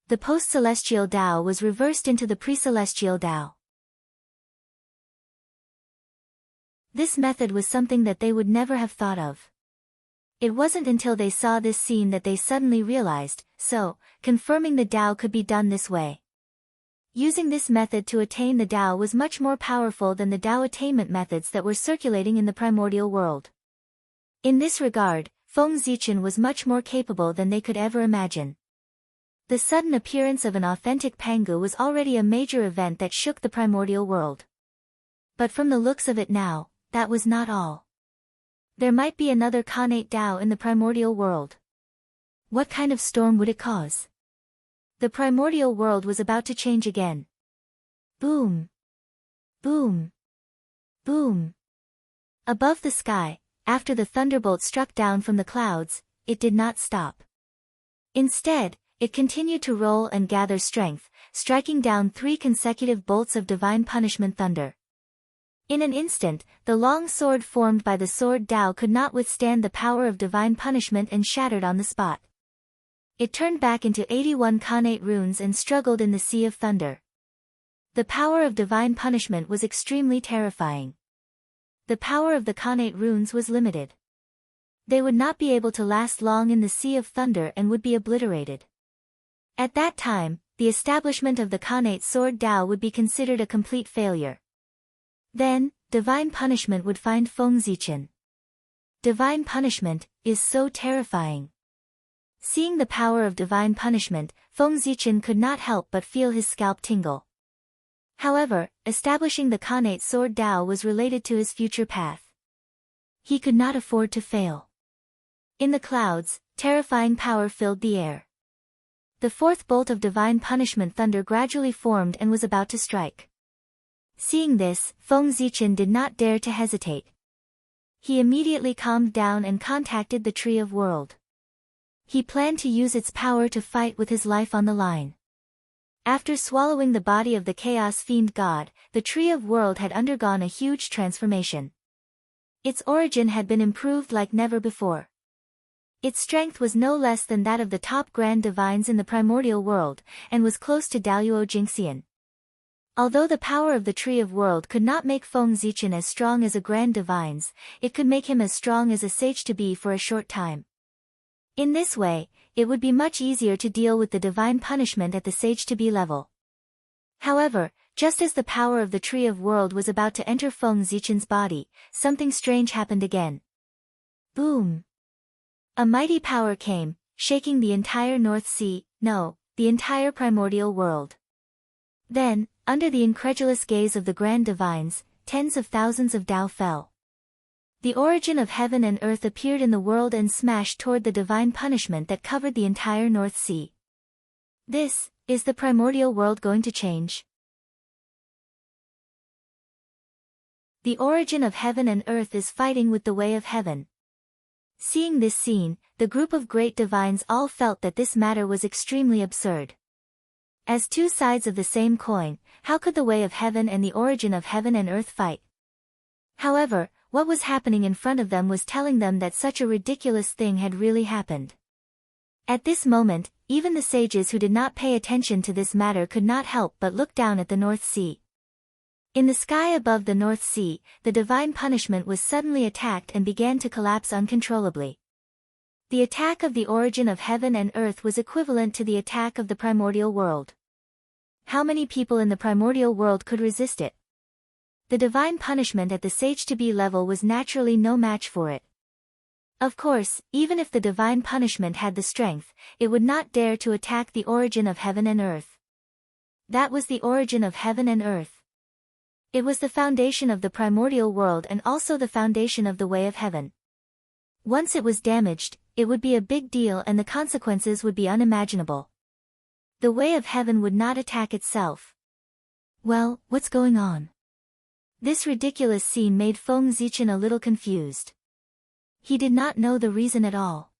The post-celestial Tao was reversed into the pre-celestial Tao. This method was something that they would never have thought of. It wasn't until they saw this scene that they suddenly realized, so, confirming the Tao could be done this way. Using this method to attain the Tao was much more powerful than the Tao attainment methods that were circulating in the primordial world. In this regard, Feng Zichen was much more capable than they could ever imagine. The sudden appearance of an authentic Pangu was already a major event that shook the primordial world. But from the looks of it now, that was not all. There might be another Khanate Tao in the primordial world. What kind of storm would it cause? The primordial world was about to change again. Boom! Boom! Boom! Above the sky, after the thunderbolt struck down from the clouds, it did not stop. Instead, it continued to roll and gather strength, striking down 3 consecutive bolts of divine punishment thunder. In an instant, the long sword formed by the sword Tao could not withstand the power of divine punishment and shattered on the spot. It turned back into 81 Khanate runes and struggled in the sea of thunder. The power of divine punishment was extremely terrifying. The power of the Khanate runes was limited. They would not be able to last long in the sea of thunder and would be obliterated. At that time, the establishment of the Khanate sword Tao would be considered a complete failure. Then, divine punishment would find Feng Zichen. Divine punishment is so terrifying. Seeing the power of divine punishment, Feng Zichen could not help but feel his scalp tingle. However, establishing the Khanate sword Tao was related to his future path. He could not afford to fail. In the clouds, terrifying power filled the air. The 4th bolt of divine punishment thunder gradually formed and was about to strike. Seeing this, Feng Zichen did not dare to hesitate. He immediately calmed down and contacted the Tree of World. He planned to use its power to fight with his life on the line. After swallowing the body of the Chaos Fiend God, the Tree of World had undergone a huge transformation. Its origin had been improved like never before. Its strength was no less than that of the top grand divines in the primordial world, and was close to Daoyuo Jingxian. Although the power of the Tree of World could not make Feng Zichen as strong as a grand divines, it could make him as strong as a sage to be for a short time. In this way, it would be much easier to deal with the divine punishment at the sage-to-be level. However, just as the power of the Tree of World was about to enter Feng Zichen's body, something strange happened again. Boom! A mighty power came, shaking the entire North Sea, no, the entire primordial world. Then, under the incredulous gaze of the grand divines, tens of thousands of Tao fell. The origin of heaven and earth appeared in the world and smashed toward the divine punishment that covered the entire North Sea. This, is the primordial world going to change? The origin of heaven and earth is fighting with the way of heaven. Seeing this scene, the group of great divines all felt that this matter was extremely absurd. As two sides of the same coin, how could the way of heaven and the origin of heaven and earth fight? However, what was happening in front of them was telling them that such a ridiculous thing had really happened. At this moment, even the sages who did not pay attention to this matter could not help but look down at the North Sea. In the sky above the North Sea, the divine punishment was suddenly attacked and began to collapse uncontrollably. The attack of the origin of heaven and earth was equivalent to the attack of the primordial world. How many people in the primordial world could resist it? The divine punishment at the sage-to-be level was naturally no match for it. Of course, even if the divine punishment had the strength, it would not dare to attack the origin of heaven and earth. That was the origin of heaven and earth. It was the foundation of the primordial world and also the foundation of the way of heaven. Once it was damaged, it would be a big deal and the consequences would be unimaginable. The way of heaven would not attack itself. Well, what's going on? This ridiculous scene made Feng Zichen a little confused. He did not know the reason at all.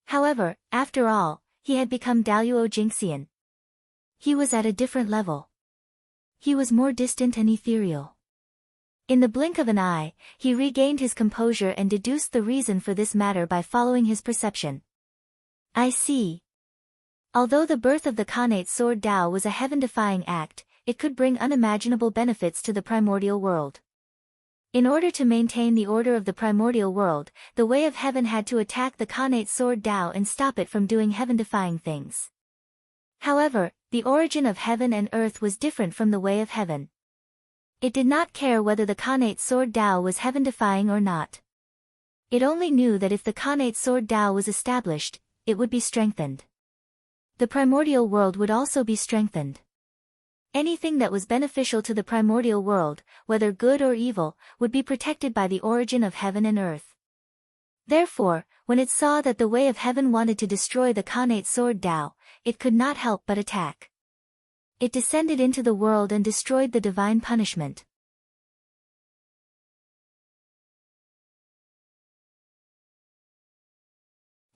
However, after all, he had become Daluo Jingxian. He was at a different level. He was more distant and ethereal. In the blink of an eye, he regained his composure and deduced the reason for this matter by following his perception. I see. Although the birth of the Khanate Sword Dao was a heaven-defying act, it could bring unimaginable benefits to the primordial world. In order to maintain the order of the primordial world, the way of heaven had to attack the Khanate Sword Dao and stop it from doing heaven-defying things. However, the origin of heaven and earth was different from the way of heaven. It did not care whether the Khanate Sword Dao was heaven-defying or not. It only knew that if the Khanate Sword Dao was established, it would be strengthened. The primordial world would also be strengthened. Anything that was beneficial to the primordial world, whether good or evil, would be protected by the origin of heaven and earth. Therefore, when it saw that the way of heaven wanted to destroy the Khanate Sword Dao, it could not help but attack. It descended into the world and destroyed the divine punishment.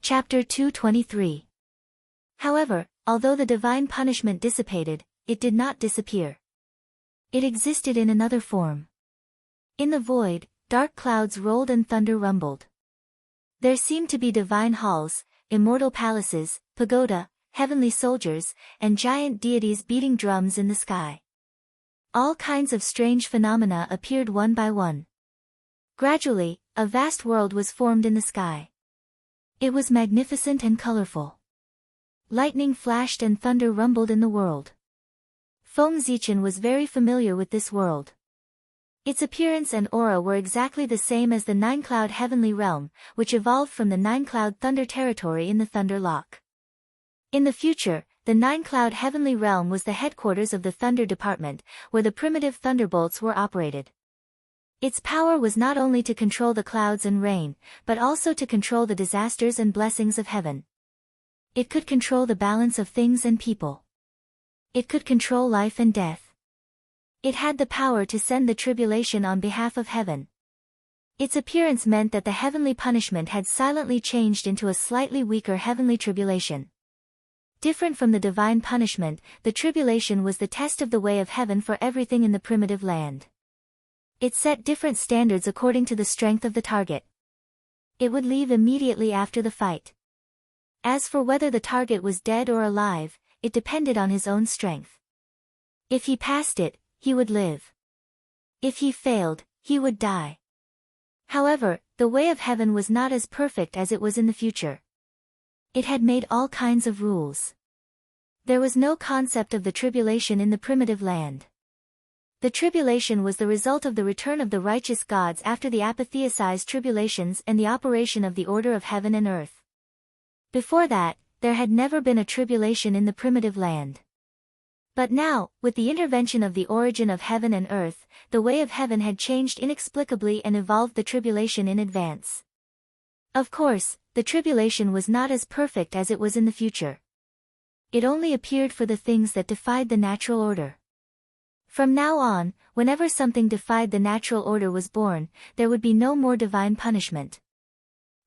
Chapter 223. However, although the divine punishment dissipated, it did not disappear. It existed in another form. In the void, dark clouds rolled and thunder rumbled. There seemed to be divine halls, immortal palaces, pagoda, heavenly soldiers, and giant deities beating drums in the sky. All kinds of strange phenomena appeared one by one. Gradually, a vast world was formed in the sky. It was magnificent and colorful. Lightning flashed and thunder rumbled in the world. Feng Zichen was very familiar with this world. Its appearance and aura were exactly the same as the Nine-Cloud Heavenly Realm, which evolved from the Nine-Cloud Thunder Territory in the Thunder Lock. In the future, the Nine-Cloud Heavenly Realm was the headquarters of the Thunder Department, where the primitive thunderbolts were operated. Its power was not only to control the clouds and rain, but also to control the disasters and blessings of heaven. It could control the balance of things and people. It could control life and death. It had the power to send the tribulation on behalf of heaven. Its appearance meant that the heavenly punishment had silently changed into a slightly weaker heavenly tribulation. Different from the divine punishment, the tribulation was the test of the way of heaven for everything in the primitive land. It set different standards according to the strength of the target. It would leave immediately after the fight. As for whether the target was dead or alive, it depended on his own strength. If he passed it, he would live. If he failed, he would die. However, the way of heaven was not as perfect as it was in the future. It had made all kinds of rules. There was no concept of the tribulation in the primitive land. The tribulation was the result of the return of the righteous gods after the apotheosized tribulations and the operation of the order of heaven and earth. Before that, there had never been a tribulation in the primitive land. But now, with the intervention of the origin of heaven and earth, the way of heaven had changed inexplicably and evolved the tribulation in advance. Of course, the tribulation was not as perfect as it was in the future. It only appeared for the things that defied the natural order. From now on, whenever something defied the natural order was born, there would be no more divine punishment.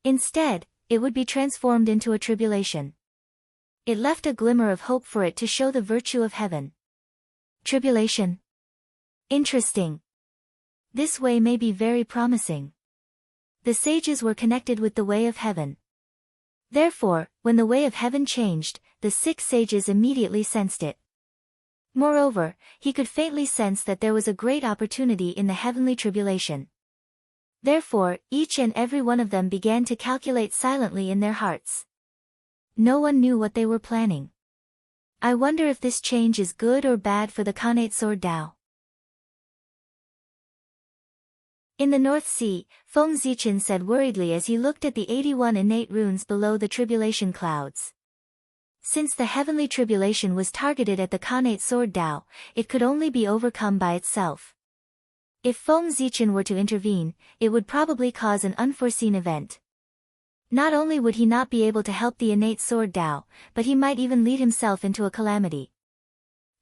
Instead, it would be transformed into a tribulation. It left a glimmer of hope for it to show the virtue of heaven. Tribulation. Interesting. This way may be very promising. The sages were connected with the way of heaven. Therefore, when the way of heaven changed, the 6 sages immediately sensed it. Moreover, he could faintly sense that there was a great opportunity in the heavenly tribulation. Therefore, each and every one of them began to calculate silently in their hearts. No one knew what they were planning. I wonder if this change is good or bad for the Khanate sword Dao. In the North Sea, Feng Zichen said worriedly as he looked at the 81 innate runes below the tribulation clouds. Since the heavenly tribulation was targeted at the Khanate sword Dao, it could only be overcome by itself. If Feng Zichen were to intervene, it would probably cause an unforeseen event. Not only would he not be able to help the innate sword Dao, but he might even lead himself into a calamity.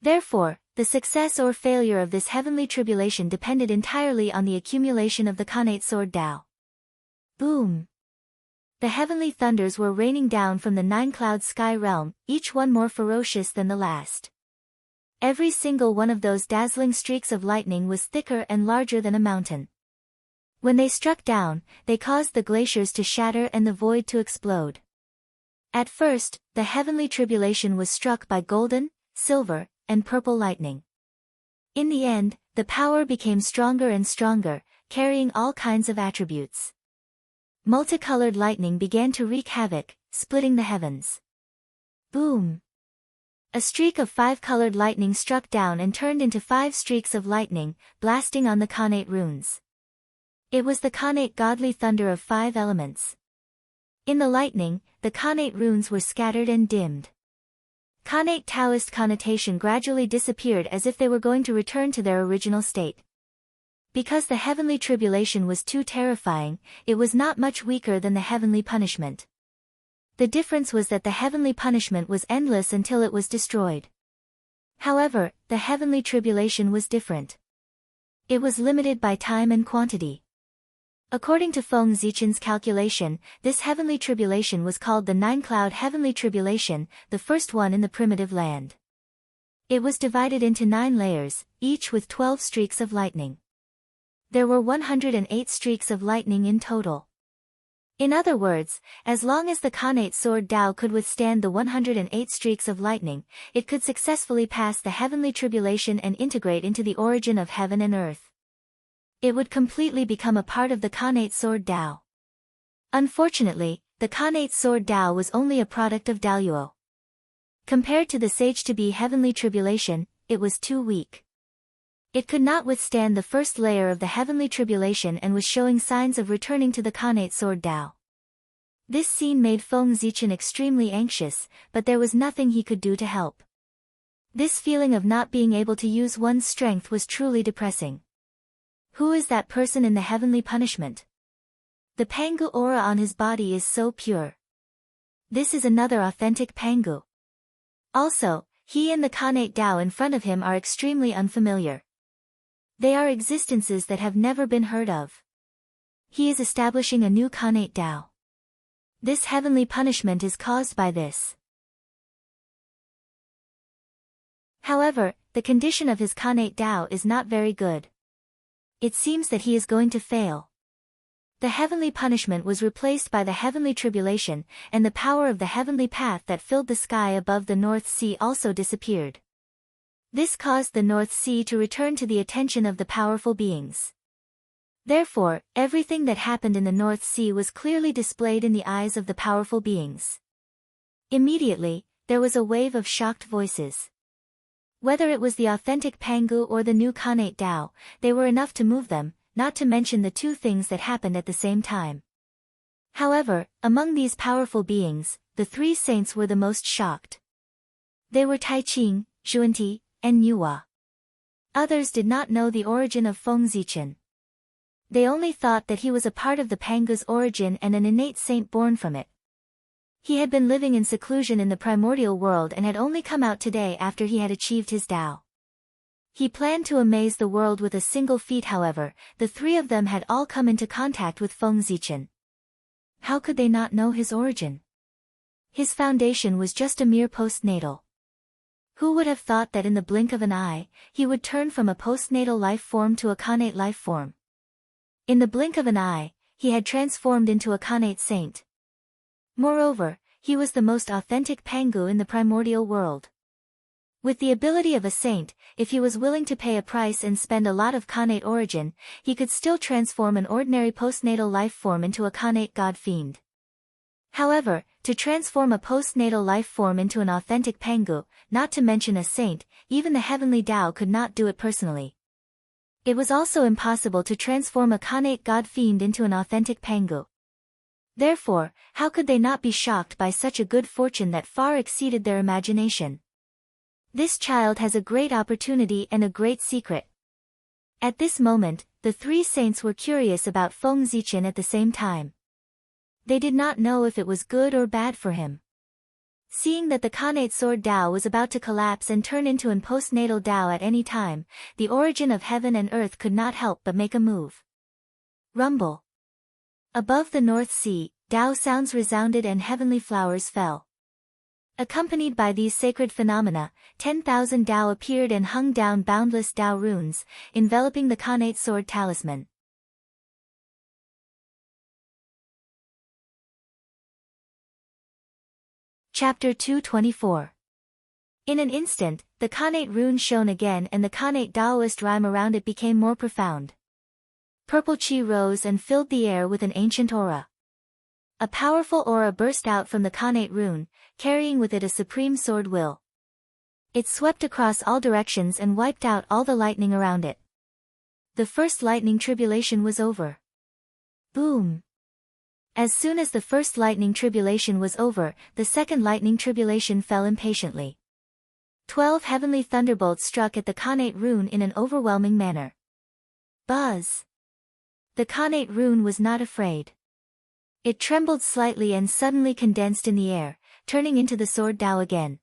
Therefore, the success or failure of this heavenly tribulation depended entirely on the accumulation of the Khanate sword Dao. Boom! The heavenly thunders were raining down from the 9-cloud sky realm, each one more ferocious than the last. Every single one of those dazzling streaks of lightning was thicker and larger than a mountain. When they struck down, they caused the glaciers to shatter and the void to explode. At first, the heavenly tribulation was struck by golden, silver, and purple lightning. In the end, the power became stronger and stronger, carrying all kinds of attributes. Multicolored lightning began to wreak havoc, splitting the heavens. Boom! A streak of 5-colored lightning struck down and turned into 5 streaks of lightning, blasting on the Khanate runes. It was the Khanate godly thunder of 5 elements. In the lightning, the Khanate runes were scattered and dimmed. Khanate Taoist connotation gradually disappeared as if they were going to return to their original state. Because the heavenly tribulation was too terrifying, it was not much weaker than the heavenly punishment. The difference was that the heavenly punishment was endless until it was destroyed. However, the heavenly tribulation was different. It was limited by time and quantity. According to Feng Zichen's calculation, this heavenly tribulation was called the 9-cloud heavenly tribulation, the first one in the primitive land. It was divided into 9 layers, each with 12 streaks of lightning. There were 108 streaks of lightning in total. In other words, as long as the Khanate sword Dao could withstand the 108 streaks of lightning, it could successfully pass the heavenly tribulation and integrate into the origin of heaven and earth. It would completely become a part of the Khanate sword Dao. Unfortunately, the Khanate sword Dao was only a product of Daoyuo. Compared to the sage-to-be heavenly tribulation, it was too weak. It could not withstand the first layer of the heavenly tribulation and was showing signs of returning to the Khanate sword Dao. This scene made Feng Zichen extremely anxious, but there was nothing he could do to help. This feeling of not being able to use one's strength was truly depressing. Who is that person in the heavenly punishment? The Pangu aura on his body is so pure. This is another authentic Pangu. Also, he and the Khanate Dao in front of him are extremely unfamiliar. They are existences that have never been heard of. He is establishing a new Khanate Dao. This heavenly punishment is caused by this. However, the condition of his Khanate Dao is not very good. It seems that he is going to fail. The heavenly punishment was replaced by the heavenly tribulation, and the power of the heavenly path that filled the sky above the North Sea also disappeared. This caused the North Sea to return to the attention of the powerful beings. Therefore, everything that happened in the North Sea was clearly displayed in the eyes of the powerful beings. Immediately, there was a wave of shocked voices. Whether it was the authentic Pangu or the new Khanate Dao, they were enough to move them, not to mention the 2 things that happened at the same time. However, among these powerful beings, the 3 saints were the most shocked. They were Tai Ching, Xuanti, and Nuwa. Others did not know the origin of Feng Zichen. They only thought that he was a part of the Pangu's origin and an innate saint born from it. He had been living in seclusion in the primordial world and had only come out today after he had achieved his Tao. He planned to amaze the world with a single feat. However, the three of them had all come into contact with Feng Zichen. How could they not know his origin? His foundation was just a mere postnatal. Who would have thought that in the blink of an eye, he would turn from a postnatal life form to a connate life form? In the blink of an eye, he had transformed into a connate saint. Moreover, he was the most authentic Pangu in the primordial world. With the ability of a saint, if he was willing to pay a price and spend a lot of connate origin, he could still transform an ordinary postnatal life form into a connate god fiend. However, to transform a postnatal life form into an authentic Pangu, not to mention a saint, even the heavenly Tao could not do it personally. It was also impossible to transform a connate god fiend into an authentic Pangu. Therefore, how could they not be shocked by such a good fortune that far exceeded their imagination? This child has a great opportunity and a great secret. At this moment, the three saints were curious about Feng Zichen at the same time. They did not know if it was good or bad for him. Seeing that the connate sword Tao was about to collapse and turn into an postnatal Tao at any time, the origin of heaven and earth could not help but make a move. Rumble. Above the North Sea, Tao sounds resounded and heavenly flowers fell. Accompanied by these sacred phenomena, 10,000 Tao appeared and hung down boundless Tao runes, enveloping the connate sword talisman. Chapter 224. In an instant, the connate rune shone again and the connate Taoist rhyme around it became more profound. Purple qi rose and filled the air with an ancient aura. A powerful aura burst out from the connate rune, carrying with it a supreme sword will. It swept across all directions and wiped out all the lightning around it. The first lightning tribulation was over. Boom! As soon as the first lightning tribulation was over, the second lightning tribulation fell impatiently. 12 heavenly thunderbolts struck at the connate rune in an overwhelming manner. Buzz! The connate rune was not afraid. It trembled slightly and suddenly condensed in the air, turning into the sword Tao again.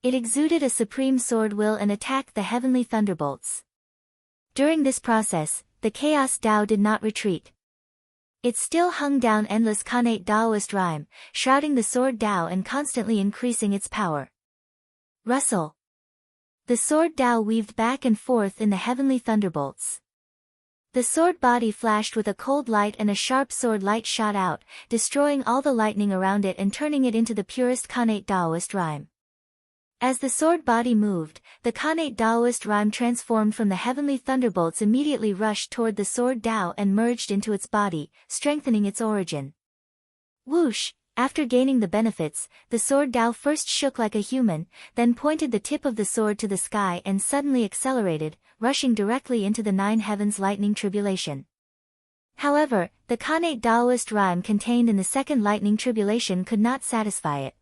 It exuded a supreme sword will and attacked the heavenly thunderbolts. During this process, the chaos Tao did not retreat. It still hung down endless connate Taoist rhyme, shrouding the sword Tao and constantly increasing its power. Rustle. The sword Tao weaved back and forth in the heavenly thunderbolts. The sword body flashed with a cold light and a sharp sword light shot out, destroying all the lightning around it and turning it into the purest connate Taoist rhyme. As the sword body moved, the connate Taoist rhyme transformed from the heavenly thunderbolts immediately rushed toward the sword Tao and merged into its body, strengthening its origin. Whoosh! After gaining the benefits, the sword Tao first shook like a human, then pointed the tip of the sword to the sky and suddenly accelerated, rushing directly into the 9 heavens lightning tribulation. However, the connate Taoist rhyme contained in the second lightning tribulation could not satisfy it.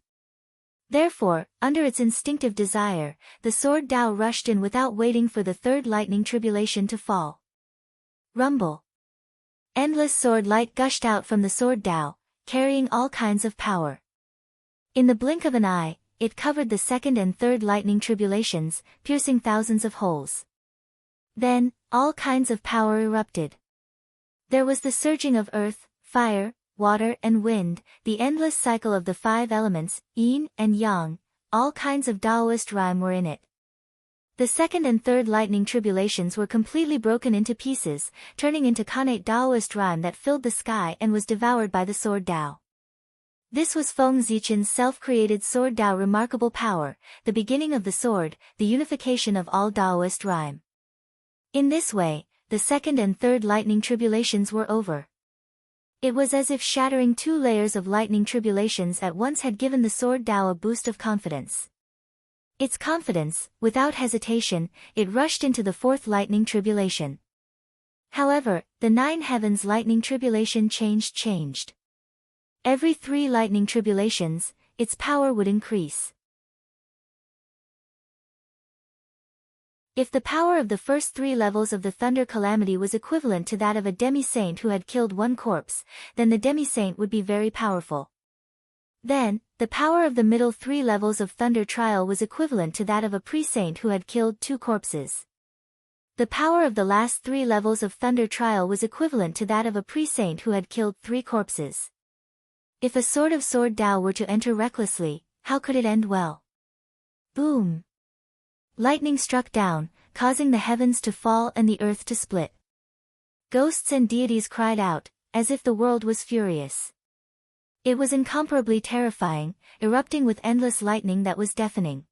Therefore, under its instinctive desire, the sword Tao rushed in without waiting for the third lightning tribulation to fall. Rumble. Endless sword light gushed out from the sword Tao, carrying all kinds of power. In the blink of an eye, it covered the second and third lightning tribulations, piercing thousands of holes. Then, all kinds of power erupted. There was the surging of earth, fire, water and wind, the endless cycle of the 5 elements, yin and yang, all kinds of Taoist rhyme were in it. The second and third lightning tribulations were completely broken into pieces, turning into connate Taoist rhyme that filled the sky and was devoured by the sword Tao. This was Feng Zichen's self-created sword Tao remarkable power, the beginning of the sword, the unification of all Taoist rhyme. In this way, the second and third lightning tribulations were over. It was as if shattering 2 layers of lightning tribulations at once had given the sword Tao a boost of confidence. Its confidence, without hesitation, it rushed into the 4th lightning tribulation. However, the 9 heavens lightning tribulation changed. Every 3 lightning tribulations, its power would increase. If the power of the first 3 levels of the thunder calamity was equivalent to that of a demi-saint who had killed 1 corpse, then the demi-saint would be very powerful. Then, the power of the middle 3 levels of thunder trial was equivalent to that of a pre-saint who had killed 2 corpses. The power of the last 3 levels of thunder trial was equivalent to that of a pre-saint who had killed 3 corpses. If a sword of Sword Tao were to enter recklessly, how could it end well? Boom! Lightning struck down, causing the heavens to fall and the earth to split. Ghosts and deities cried out, as if the world was furious. It was incomparably terrifying, erupting with endless lightning that was deafening.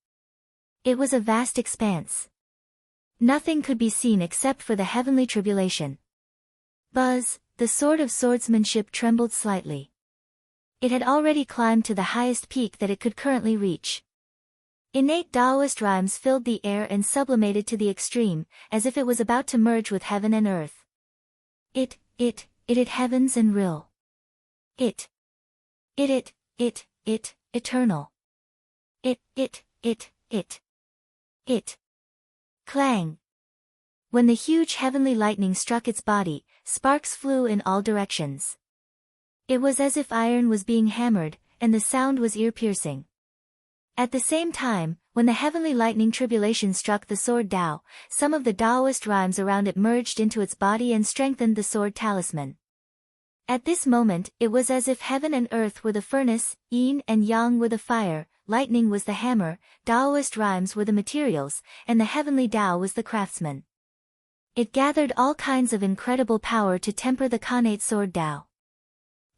It was a vast expanse. Nothing could be seen except for the heavenly tribulation. Buzz, the sword of swordsmanship trembled slightly. It had already climbed to the highest peak that it could currently reach. Innate Taoist rhymes filled the air and sublimated to the extreme, as if it was about to merge with heaven and earth. It, heavens and rill. It, eternal. It. Clang. When the huge heavenly lightning struck its body, sparks flew in all directions. It was as if iron was being hammered, and the sound was ear-piercing. At the same time, when the heavenly lightning tribulation struck the sword Tao, some of the Taoist rhymes around it merged into its body and strengthened the sword talisman. At this moment, it was as if heaven and earth were the furnace, yin and yang were the fire, lightning was the hammer, Taoist rhymes were the materials, and the heavenly Tao was the craftsman. It gathered all kinds of incredible power to temper the Khanate sword Tao.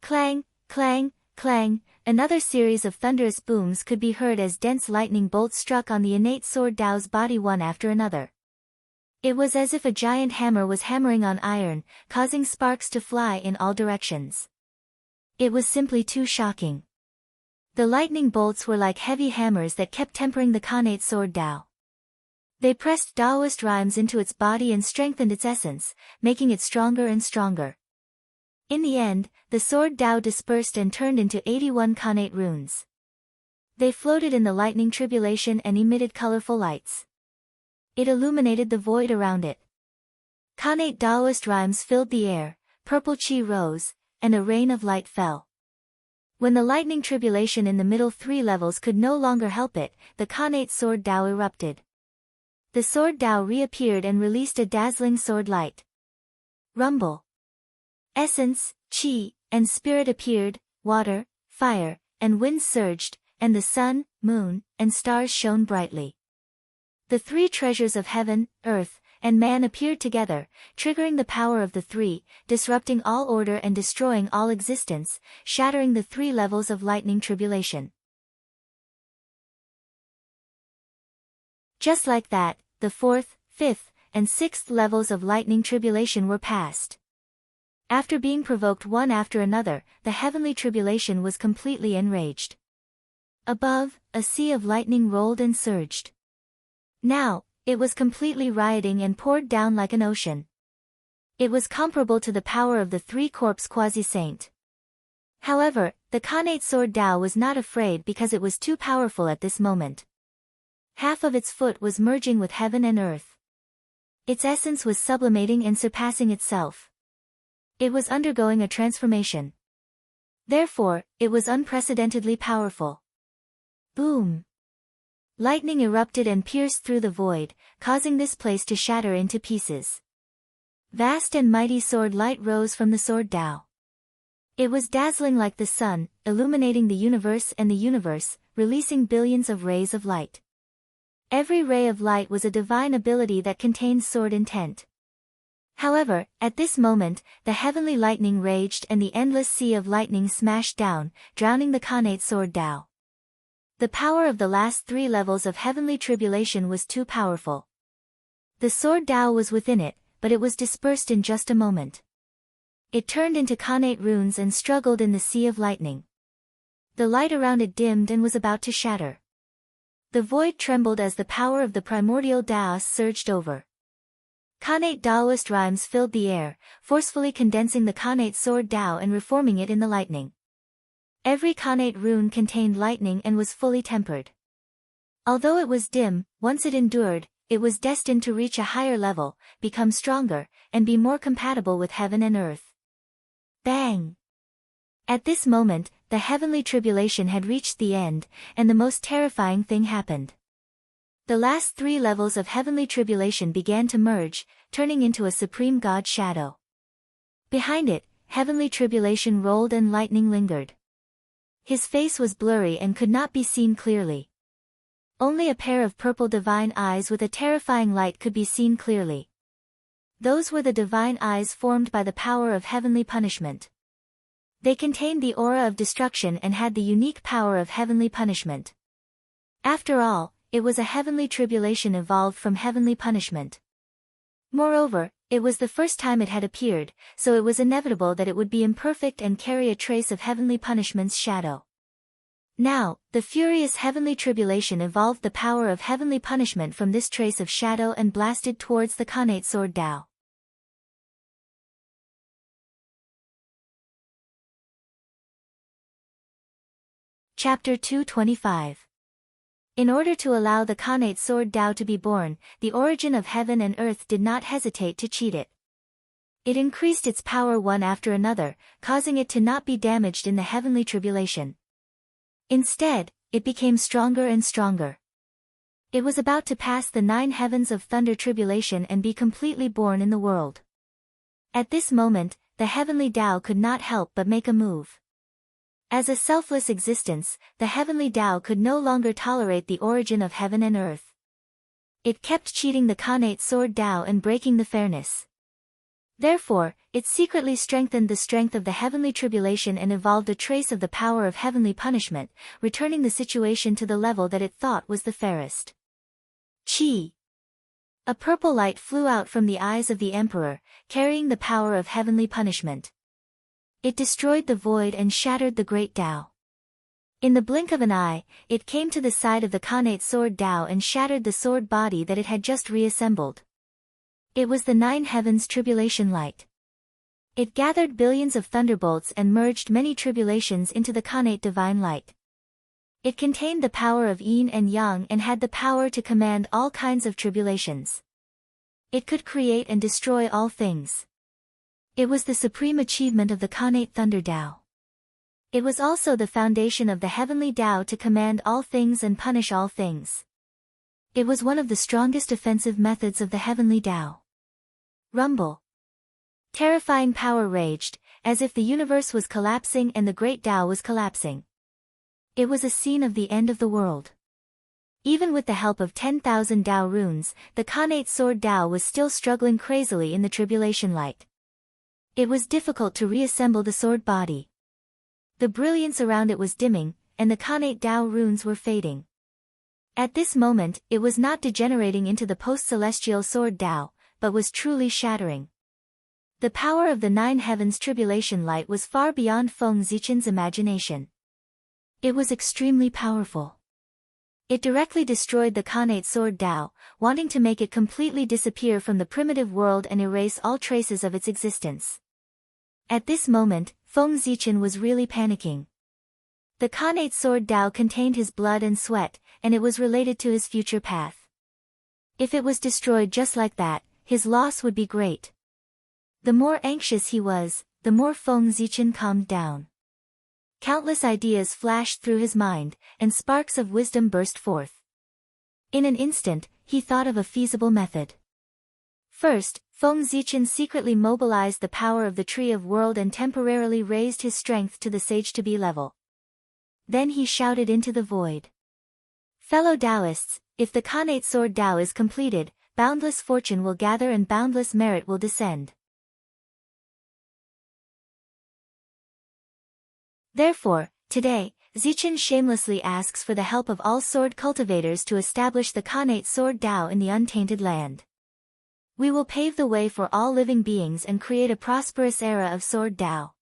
Clang, clang, clang, another series of thunderous booms could be heard as dense lightning bolts struck on the innate sword Tao's body one after another. It was as if a giant hammer was hammering on iron, causing sparks to fly in all directions. It was simply too shocking. The lightning bolts were like heavy hammers that kept tempering the Khanate sword Tao. They pressed Taoist rhymes into its body and strengthened its essence, making it stronger and stronger. In the end, the sword Tao dispersed and turned into 81 Khanate runes. They floated in the lightning tribulation and emitted colorful lights. It illuminated the void around it. Khanate Taoist rhymes filled the air, purple chi rose, and a rain of light fell. When the lightning tribulation in the middle 3 levels could no longer help it, the Khanate sword Tao erupted. The sword Tao reappeared and released a dazzling sword light. Rumble. Essence, chi, and spirit appeared, water, fire, and wind surged, and the sun, moon, and stars shone brightly. The 3 treasures of heaven, earth, and man appeared together, triggering the power of the 3, disrupting all order and destroying all existence, shattering the 3 levels of lightning tribulation. Just like that, the 4th, 5th, and 6th levels of lightning tribulation were passed. After being provoked one after another, the heavenly tribulation was completely enraged. Above, a sea of lightning rolled and surged. Now, it was completely rioting and poured down like an ocean. It was comparable to the power of the 3-corpse quasi-saint. However, the Khanate sword Tao was not afraid because it was too powerful at this moment. Half of its foot was merging with heaven and earth. Its essence was sublimating and surpassing itself. It was undergoing a transformation. Therefore, it was unprecedentedly powerful. Boom! Lightning erupted and pierced through the void, causing this place to shatter into pieces. Vast and mighty sword light rose from the sword Tao. It was dazzling like the sun, illuminating the universe and the universe, releasing billions of rays of light. Every ray of light was a divine ability that contained sword intent. However, at this moment, the heavenly lightning raged and the endless sea of lightning smashed down, drowning the Khanate sword Tao. The power of the last 3 levels of heavenly tribulation was too powerful. The sword Tao was within it, but it was dispersed in just a moment. It turned into Khanate runes and struggled in the sea of lightning. The light around it dimmed and was about to shatter. The void trembled as the power of the primordial Taos surged over. Khanate Taoist rhymes filled the air, forcefully condensing the Khanate sword Tao and reforming it in the lightning. Every Khanate rune contained lightning and was fully tempered. Although it was dim, once it endured, it was destined to reach a higher level, become stronger, and be more compatible with heaven and earth. Bang! At this moment, the heavenly tribulation had reached the end, and the most terrifying thing happened. The last 3 levels of heavenly tribulation began to merge, turning into a supreme God shadow. Behind it, heavenly tribulation rolled and lightning lingered. His face was blurry and could not be seen clearly. Only a pair of purple divine eyes with a terrifying light could be seen clearly. Those were the divine eyes formed by the power of heavenly punishment. They contained the aura of destruction and had the unique power of heavenly punishment. After all, it was a heavenly tribulation evolved from heavenly punishment. Moreover, it was the first time it had appeared, so it was inevitable that it would be imperfect and carry a trace of heavenly punishment's shadow. Now, the furious heavenly tribulation evolved the power of heavenly punishment from this trace of shadow and blasted towards the Khanate sword Tao. Chapter 225. In order to allow the Khanate sword Tao to be born, the origin of heaven and earth did not hesitate to cheat it. It increased its power one after another, causing it to not be damaged in the heavenly tribulation. Instead, it became stronger and stronger. It was about to pass the 9 heavens of thunder tribulation and be completely born in the world. At this moment, the heavenly Tao could not help but make a move. As a selfless existence, the heavenly Tao could no longer tolerate the origin of heaven and earth. It kept cheating the Khanate sword Tao and breaking the fairness. Therefore, it secretly strengthened the strength of the heavenly tribulation and evolved a trace of the power of heavenly punishment, returning the situation to the level that it thought was the fairest. Chi! A purple light flew out from the eyes of the emperor, carrying the power of heavenly punishment. It destroyed the void and shattered the great Tao. In the blink of an eye, it came to the side of the Khanate sword Tao and shattered the sword body that it had just reassembled. It was the 9 heavens tribulation light. It gathered billions of thunderbolts and merged many tribulations into the Khanate divine light. It contained the power of yin and yang and had the power to command all kinds of tribulations. It could create and destroy all things. It was the supreme achievement of the Khanate Thunder Tao. It was also the foundation of the heavenly Tao to command all things and punish all things. It was one of the strongest offensive methods of the heavenly Tao. Rumble. Terrifying power raged, as if the universe was collapsing and the great Tao was collapsing. It was a scene of the end of the world. Even with the help of 10,000 Tao runes, the Khanate sword Tao was still struggling crazily in the tribulation light. It was difficult to reassemble the sword body. The brilliance around it was dimming, and the Khanate Tao runes were fading. At this moment, it was not degenerating into the post-celestial sword Tao, but was truly shattering. The power of the 9 heavens tribulation light was far beyond Feng Zichen's imagination. It was extremely powerful. It directly destroyed the Khanate sword Tao, wanting to make it completely disappear from the primitive world and erase all traces of its existence. At this moment, Feng Zichen was really panicking. The Khanate sword Tao contained his blood and sweat, and it was related to his future path. If it was destroyed just like that, his loss would be great. The more anxious he was, the more Feng Zichen calmed down. Countless ideas flashed through his mind, and sparks of wisdom burst forth. In an instant, he thought of a feasible method. First, Feng Zichen secretly mobilized the power of the Tree of World and temporarily raised his strength to the Sage-to-be level. Then he shouted into the void. Fellow Taoists, if the Khanate sword Tao is completed, boundless fortune will gather and boundless merit will descend. Therefore, today, Zichen shamelessly asks for the help of all sword cultivators to establish the Khanate sword Tao in the untainted land. We will pave the way for all living beings and create a prosperous era of sword Tao.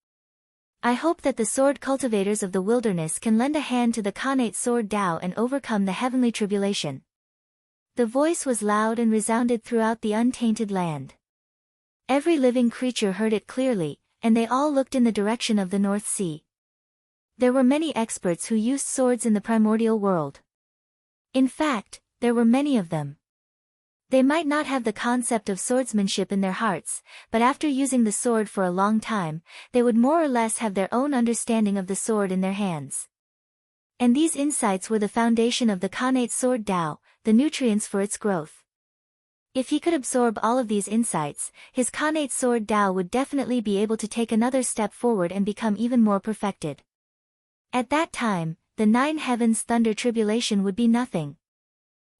I hope that the sword cultivators of the wilderness can lend a hand to the Khanate sword Tao and overcome the heavenly tribulation. The voice was loud and resounded throughout the untainted land. Every living creature heard it clearly, and they all looked in the direction of the North Sea. There were many experts who used swords in the primordial world. In fact, there were many of them. They might not have the concept of swordsmanship in their hearts, but after using the sword for a long time, they would more or less have their own understanding of the sword in their hands. And these insights were the foundation of the Khanate sword Tao, the nutrients for its growth. If he could absorb all of these insights, his Khanate sword Tao would definitely be able to take another step forward and become even more perfected. At that time, the 9 heavens thunder tribulation would be nothing.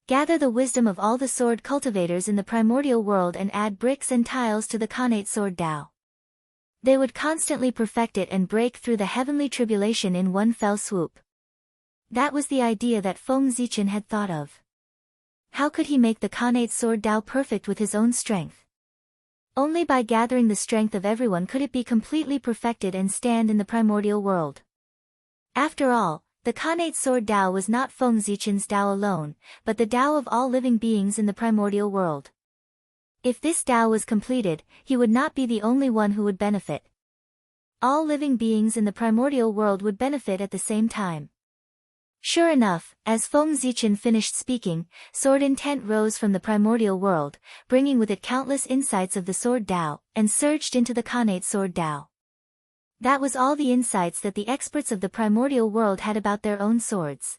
Gather the wisdom of all the sword cultivators in the primordial world and add bricks and tiles to the Khanate sword Tao. They would constantly perfect it and break through the heavenly tribulation in one fell swoop. That was the idea that Feng Zichen had thought of. How could he make the Khanate sword Tao perfect with his own strength? Only by gathering the strength of everyone could it be completely perfected and stand in the primordial world. After all, the Khanate sword Tao was not Feng Zichen's Tao alone, but the Tao of all living beings in the primordial world. If this Tao was completed, he would not be the only one who would benefit. All living beings in the primordial world would benefit at the same time. Sure enough, as Feng Zichen finished speaking, sword intent rose from the primordial world, bringing with it countless insights of the sword Tao, and surged into the Khanate sword Tao. That was all the insights that the experts of the primordial world had about their own swords.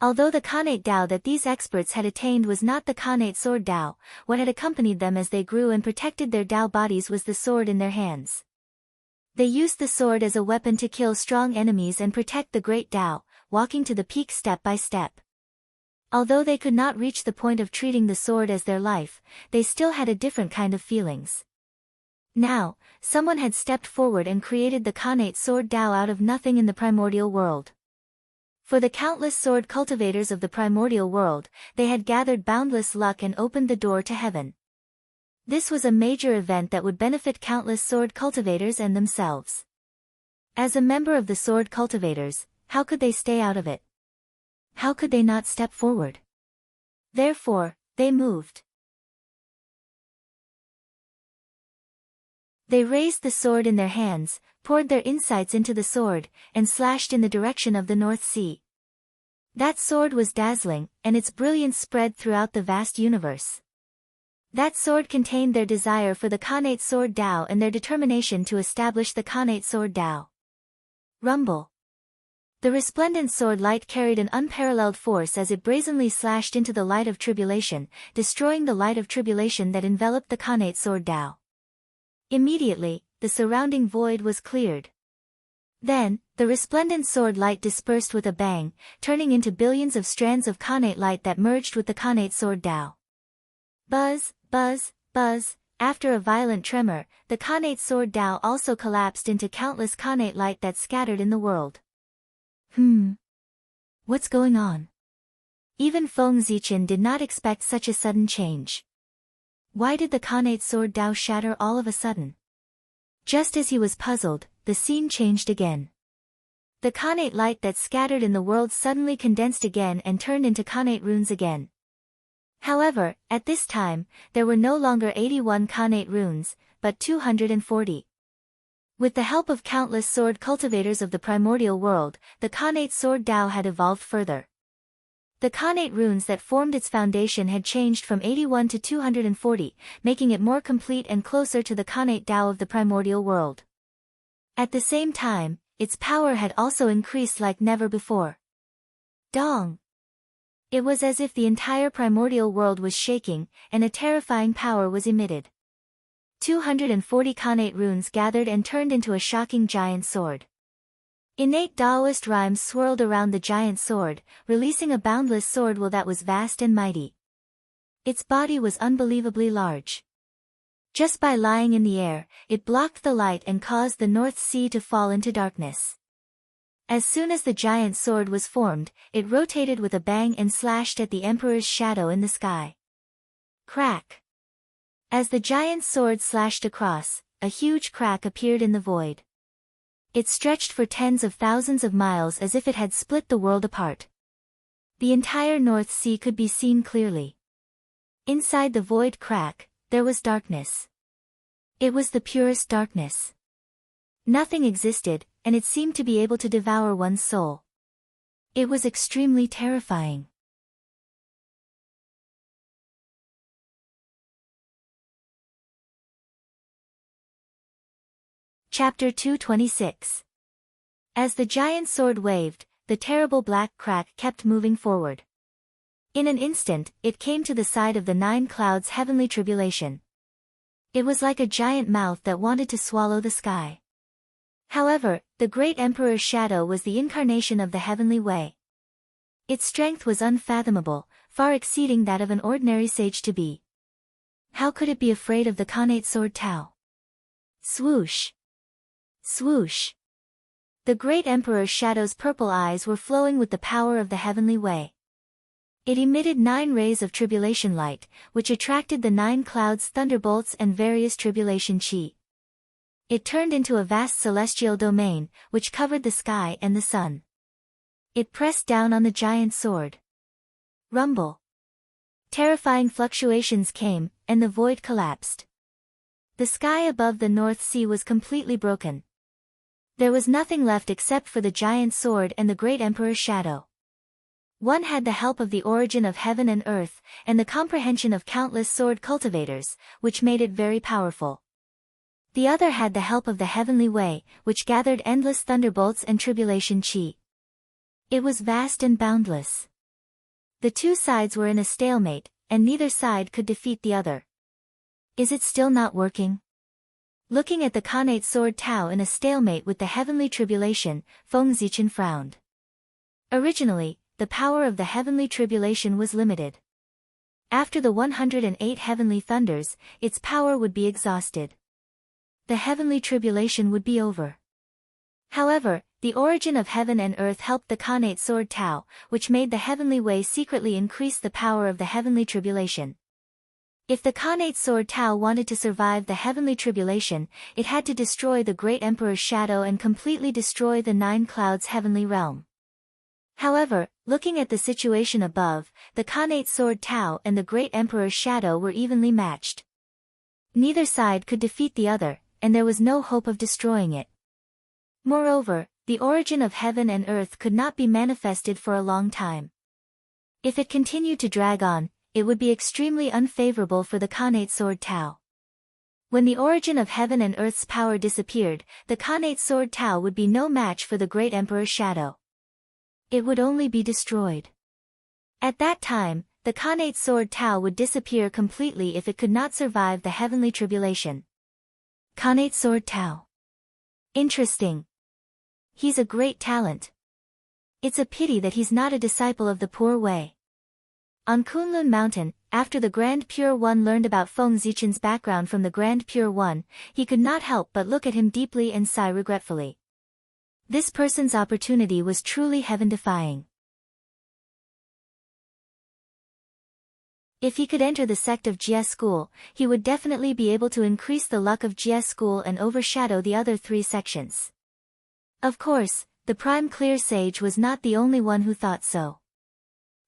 Although the Khanate Tao that these experts had attained was not the Khanate sword Tao, what had accompanied them as they grew and protected their Tao bodies was the sword in their hands. They used the sword as a weapon to kill strong enemies and protect the great Tao, walking to the peak step by step. Although they could not reach the point of treating the sword as their life, they still had a different kind of feelings. Now, someone had stepped forward and created the Khanate sword Tao out of nothing in the primordial world. For the countless sword cultivators of the primordial world, they had gathered boundless luck and opened the door to heaven. This was a major event that would benefit countless sword cultivators and themselves. As a member of the sword cultivators, how could they stay out of it? How could they not step forward? Therefore, they moved. They raised the sword in their hands, poured their insights into the sword, and slashed in the direction of the North Sea. That sword was dazzling, and its brilliance spread throughout the vast universe. That sword contained their desire for the Khanate sword Tao and their determination to establish the Khanate sword Tao. Rumble. The resplendent sword light carried an unparalleled force as it brazenly slashed into the light of tribulation, destroying the light of tribulation that enveloped the Khanate sword Tao. Immediately, the surrounding void was cleared. Then, the resplendent sword light dispersed with a bang, turning into billions of strands of Khanate light that merged with the Khanate sword Tao. Buzz, buzz, buzz. After a violent tremor, the Khanate sword Tao also collapsed into countless Khanate light that scattered in the world. What's going on? Even Feng Zichen did not expect such a sudden change. Why did the Khanate sword Tao shatter all of a sudden? Just as he was puzzled, the scene changed again. The Khanate light that scattered in the world suddenly condensed again and turned into Khanate runes again. However, at this time, there were no longer 81 Khanate runes, but 240. With the help of countless sword cultivators of the primordial world, the Khanate sword Tao had evolved further. The Khanate runes that formed its foundation had changed from 81 to 240, making it more complete and closer to the Khanate Tao of the primordial world. At the same time, its power had also increased like never before. Dong! It was as if the entire primordial world was shaking, and a terrifying power was emitted. 240 Khanate runes gathered and turned into a shocking giant sword. Innate Taoist rhymes swirled around the giant sword, releasing a boundless sword will that was vast and mighty. Its body was unbelievably large. Just by lying in the air, it blocked the light and caused the North Sea to fall into darkness. As soon as the giant sword was formed, it rotated with a bang and slashed at the Emperor's shadow in the sky. Crack! As the giant sword slashed across, a huge crack appeared in the void. It stretched for tens of thousands of miles as if it had split the world apart. The entire North Sea could be seen clearly. Inside the void crack, there was darkness. It was the purest darkness. Nothing existed, and it seemed to be able to devour one's soul. It was extremely terrifying. Chapter 226. As the giant sword waved, the terrible black crack kept moving forward. In an instant, it came to the side of the 9 clouds' heavenly tribulation. It was like a giant mouth that wanted to swallow the sky. However, the great emperor's shadow was the incarnation of the heavenly way. Its strength was unfathomable, far exceeding that of an ordinary sage to be. How could it be afraid of the Khanate sword Tao? Swoosh! Swoosh! The great emperor's shadow's purple eyes were flowing with the power of the heavenly way. It emitted 9 rays of tribulation light, which attracted the 9 clouds' thunderbolts and various tribulation chi. It turned into a vast celestial domain, which covered the sky and the sun. It pressed down on the giant sword. Rumble. Terrifying fluctuations came, and the void collapsed. The sky above the North Sea was completely broken. There was nothing left except for the giant sword and the great emperor's shadow. One had the help of the origin of heaven and earth, and the comprehension of countless sword cultivators, which made it very powerful. The other had the help of the heavenly way, which gathered endless thunderbolts and tribulation chi. It was vast and boundless. The 2 sides were in a stalemate, and neither side could defeat the other. Is it still not working? Looking at the Khanate sword Tao in a stalemate with the heavenly tribulation, Feng Zichen frowned. Originally, the power of the heavenly tribulation was limited. After the 108 heavenly thunders, its power would be exhausted. The heavenly tribulation would be over. However, the origin of heaven and earth helped the Khanate sword Tao, which made the heavenly way secretly increase the power of the heavenly tribulation. If the Khanate sword Tao wanted to survive the heavenly tribulation, it had to destroy the great emperor's shadow and completely destroy the 9 clouds' heavenly realm. However, looking at the situation above, the Khanate sword Tao and the great emperor's shadow were evenly matched. Neither side could defeat the other, and there was no hope of destroying it. Moreover, the origin of heaven and earth could not be manifested for a long time. If it continued to drag on, it would be extremely unfavorable for the Khanate sword Tao. When the origin of heaven and earth's power disappeared, the Khanate sword Tao would be no match for the great emperor's shadow. It would only be destroyed. At that time, the Khanate sword Tao would disappear completely if it could not survive the heavenly tribulation. Khanate sword Tao. Interesting. He's a great talent. It's a pity that he's not a disciple of the Poor Way. On Kunlun Mountain, after the Grand Pure One learned about Feng Zichen's background from the Grand Pure One, he could not help but look at him deeply and sigh regretfully. This person's opportunity was truly heaven-defying. If he could enter the sect of Jie school, he would definitely be able to increase the luck of Jie school and overshadow the other 3 sections. Of course, the Prime Clear Sage was not the only one who thought so.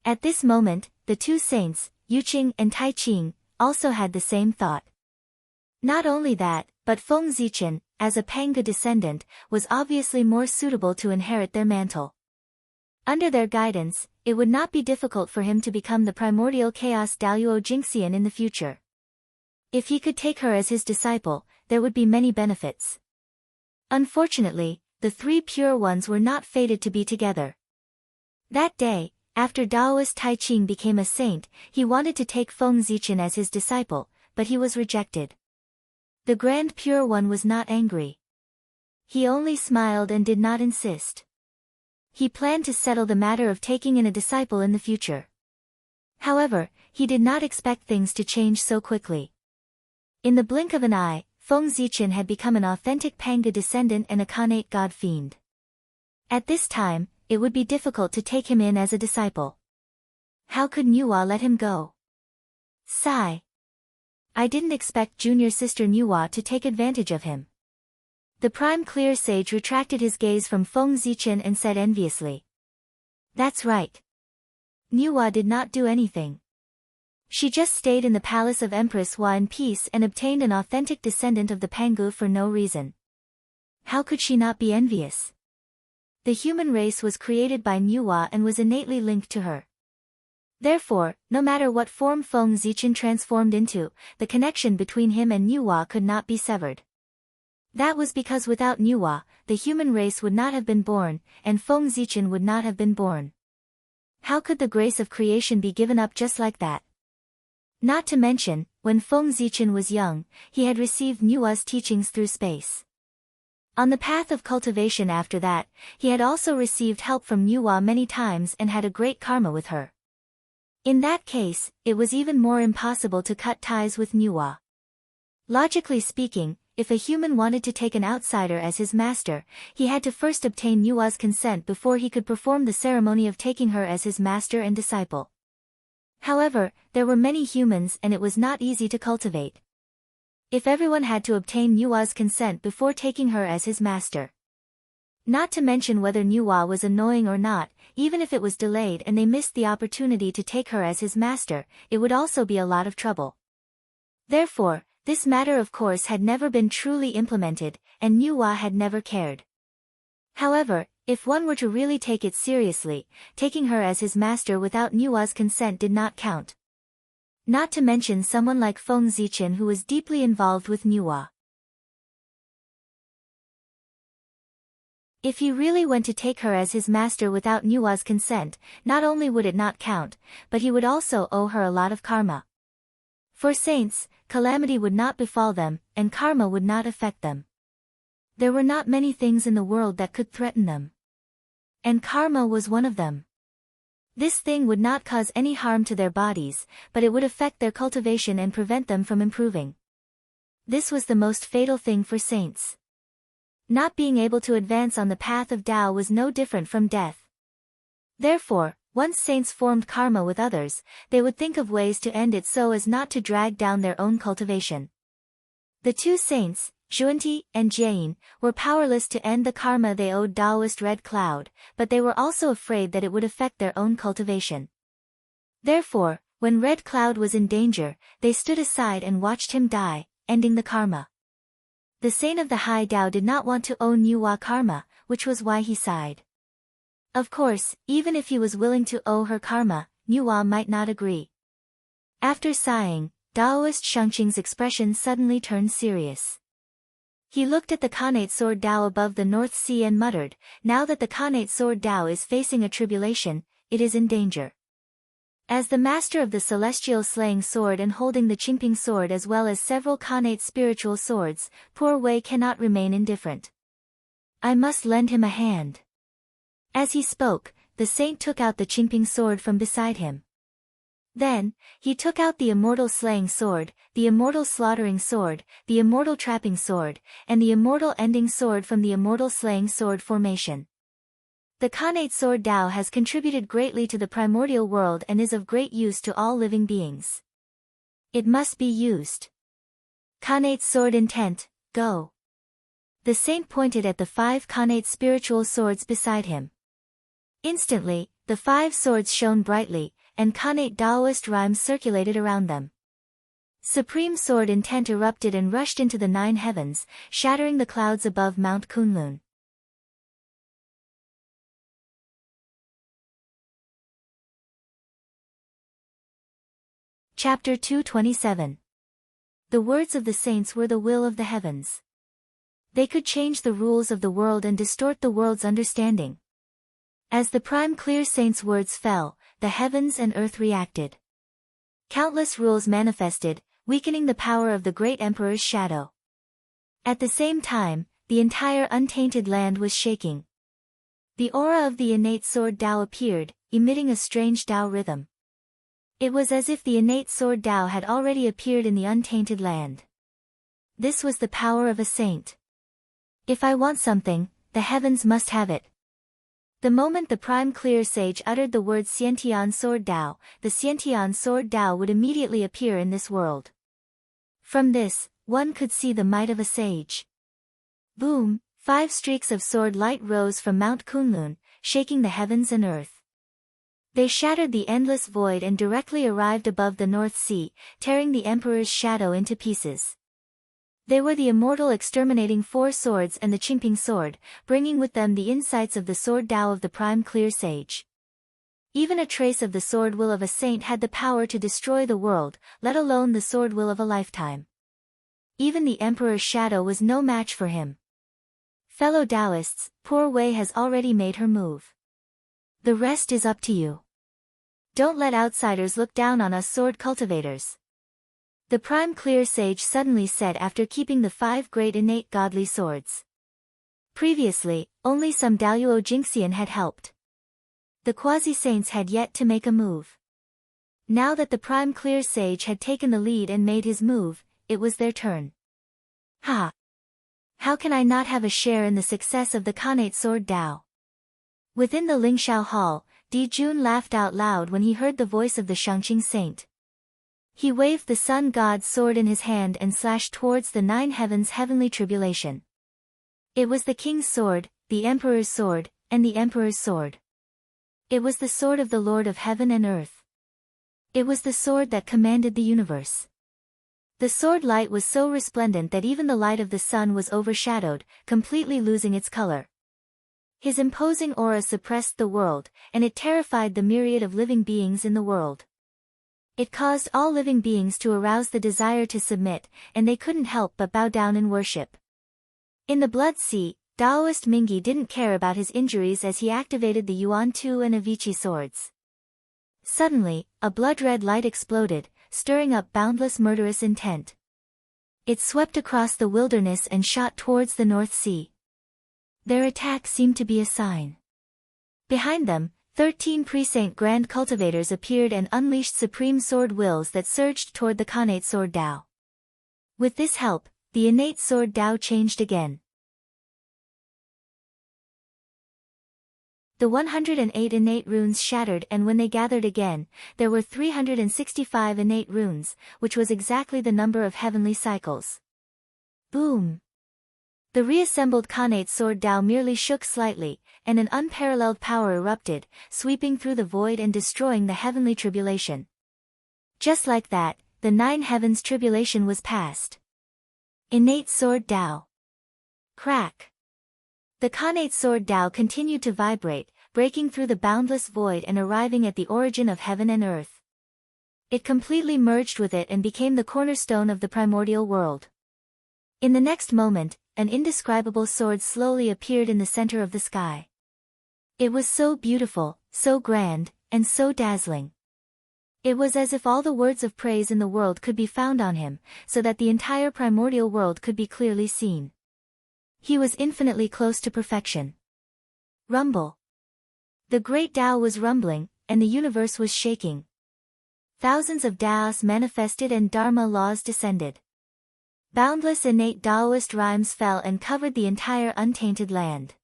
At this moment, the 2 saints, Yuqing and Taiqing, also had the same thought. Not only that, but Feng Zichen, as a Panga descendant, was obviously more suitable to inherit their mantle. Under their guidance, it would not be difficult for him to become the primordial chaos Daluo Jingxian in the future. If he could take her as his disciple, there would be many benefits. Unfortunately, the 3 pure ones were not fated to be together. That day, after Daoist Taiqing became a saint, he wanted to take Feng Zichen as his disciple, but he was rejected. The Grand Pure One was not angry. He only smiled and did not insist. He planned to settle the matter of taking in a disciple in the future. However, he did not expect things to change so quickly. In the blink of an eye, Feng Zichen had become an authentic Panga descendant and a Khanate god fiend. At this time, it would be difficult to take him in as a disciple. How could Nuwa let him go? Sigh. I didn't expect junior sister Nuwa to take advantage of him. The Prime Clear Sage retracted his gaze from Feng Zichen and said enviously. That's right. Nuwa did not do anything. She just stayed in the palace of Empress Hua in peace and obtained an authentic descendant of the Pangu for no reason. How could she not be envious? The human race was created by Nuwa and was innately linked to her. Therefore, no matter what form Feng Zichen transformed into, the connection between him and Nuwa could not be severed. That was because without Nuwa, the human race would not have been born, and Feng Zichen would not have been born. How could the grace of creation be given up just like that? Not to mention, when Feng Zichen was young, he had received Nuwa's teachings through space. On the path of cultivation after that, he had also received help from Nuwa many times and had a great karma with her. In that case, it was even more impossible to cut ties with Nuwa. Logically speaking, if a human wanted to take an outsider as his master, he had to first obtain Nuwa's consent before he could perform the ceremony of taking her as his master and disciple. However, there were many humans and it was not easy to cultivate. If everyone had to obtain Nuwa's consent before taking her as his master. Not to mention whether Nuwa was annoying or not, even if it was delayed and they missed the opportunity to take her as his master, it would also be a lot of trouble. Therefore, this matter of course had never been truly implemented, and Nuwa had never cared. However, if one were to really take it seriously, taking her as his master without Nuwa's consent did not count. Not to mention someone like Feng Zichen who was deeply involved with Nuwa. If he really went to take her as his master without Nuwa's consent, not only would it not count, but he would also owe her a lot of karma. For saints, calamity would not befall them, and karma would not affect them. There were not many things in the world that could threaten them. And karma was one of them. This thing would not cause any harm to their bodies, but it would affect their cultivation and prevent them from improving. This was the most fatal thing for saints. Not being able to advance on the path of Tao was no different from death. Therefore, once saints formed karma with others, they would think of ways to end it so as not to drag down their own cultivation. The two saints, Xuanti and Jiayin, were powerless to end the karma they owed Taoist Red Cloud, but they were also afraid that it would affect their own cultivation. Therefore, when Red Cloud was in danger, they stood aside and watched him die, ending the karma. The saint of the high Tao did not want to owe Nuwa karma, which was why he sighed. Of course, even if he was willing to owe her karma, Nuwa might not agree. After sighing, Taoist Shengqing's expression suddenly turned serious. He looked at the Khanate sword Tao above the North Sea and muttered, "Now that the Khanate sword Tao is facing a tribulation, it is in danger." As the master of the celestial slaying sword and holding the Qingping sword as well as several Khanate spiritual swords, poor Wei cannot remain indifferent. "I must lend him a hand." As he spoke, the saint took out the Qingping sword from beside him. Then, he took out the immortal slaying sword, the immortal slaughtering sword, the immortal trapping sword, and the immortal ending sword from the immortal slaying sword formation. The Khanate sword Tao has contributed greatly to the primordial world and is of great use to all living beings. It must be used. Khanate sword intent, go. The saint pointed at the 5 Khanate spiritual swords beside him. Instantly, the 5 swords shone brightly, and Khanate Taoist rhymes circulated around them. Supreme sword intent erupted and rushed into the 9 heavens, shattering the clouds above Mount Kunlun. Chapter 227. The words of the saints were the will of the heavens. They could change the rules of the world and distort the world's understanding. As the prime clear saint's words fell, the heavens and earth reacted. Countless rules manifested, weakening the power of the great emperor's shadow. At the same time, the entire untainted land was shaking. The aura of the innate sword Tao appeared, emitting a strange Tao rhythm. It was as if the innate sword Tao had already appeared in the untainted land. This was the power of a saint. If I want something, the heavens must have it. The moment the prime clear sage uttered the word Xiantian sword Tao, the Xiantian sword Tao would immediately appear in this world. From this, one could see the might of a sage. Boom, 5 streaks of sword light rose from Mount Kunlun, shaking the heavens and earth. They shattered the endless void and directly arrived above the North Sea, tearing the emperor's shadow into pieces. They were the immortal exterminating 4 swords and the Qingping sword, bringing with them the insights of the sword Tao of the prime clear sage. Even a trace of the sword will of a saint had the power to destroy the world, let alone the sword will of a lifetime. Even the Emperor's shadow was no match for him. Fellow Taoists, poor Wei has already made her move. The rest is up to you. Don't let outsiders look down on us sword cultivators. The Prime Clear Sage suddenly said after keeping the 5 great innate godly swords. Previously, only some Daluo Jinxian had helped. The Quasi-Saints had yet to make a move. Now that the Prime Clear Sage had taken the lead and made his move, it was their turn. Ha! How can I not have a share in the success of the Khanate Sword Dao? Within the Lingxiao Hall, Di Jun laughed out loud when he heard the voice of the Shangqing Saint. He waved the Sun God's sword in his hand and slashed towards the 9 heavens' heavenly tribulation. It was the King's sword, the Emperor's sword, and the Emperor's sword. It was the sword of the Lord of heaven and earth. It was the sword that commanded the universe. The sword light was so resplendent that even the light of the sun was overshadowed, completely losing its color. His imposing aura suppressed the world, and it terrified the myriad of living beings in the world. It caused all living beings to arouse the desire to submit, and they couldn't help but bow down in worship. In the Blood Sea, Daoist Mingi didn't care about his injuries as he activated the Yuan Tu and Avici swords. Suddenly, a blood-red light exploded, stirring up boundless murderous intent. It swept across the wilderness and shot towards the North Sea. Their attack seemed to be a sign. Behind them, 13 Presaint Grand Cultivators appeared and unleashed supreme sword wills that surged toward the Khanate Sword Dao. With this help, the innate Sword Dao changed again. The 108 innate runes shattered, and when they gathered again, there were 365 innate runes, which was exactly the number of heavenly cycles. Boom! The reassembled Khanate Sword Dao merely shook slightly, and an unparalleled power erupted, sweeping through the void and destroying the heavenly tribulation. Just like that, the 9 heavens tribulation was past. Innate Sword Dao. Crack! The Khanate Sword Dao continued to vibrate, breaking through the boundless void and arriving at the origin of heaven and earth. It completely merged with it and became the cornerstone of the primordial world. In the next moment, an indescribable sword slowly appeared in the center of the sky. It was so beautiful, so grand, and so dazzling. It was as if all the words of praise in the world could be found on him, so that the entire primordial world could be clearly seen. He was infinitely close to perfection. Rumble. The great Tao was rumbling, and the universe was shaking. Thousands of Taos manifested and Dharma laws descended. Boundless innate Taoist rhymes fell and covered the entire untainted land.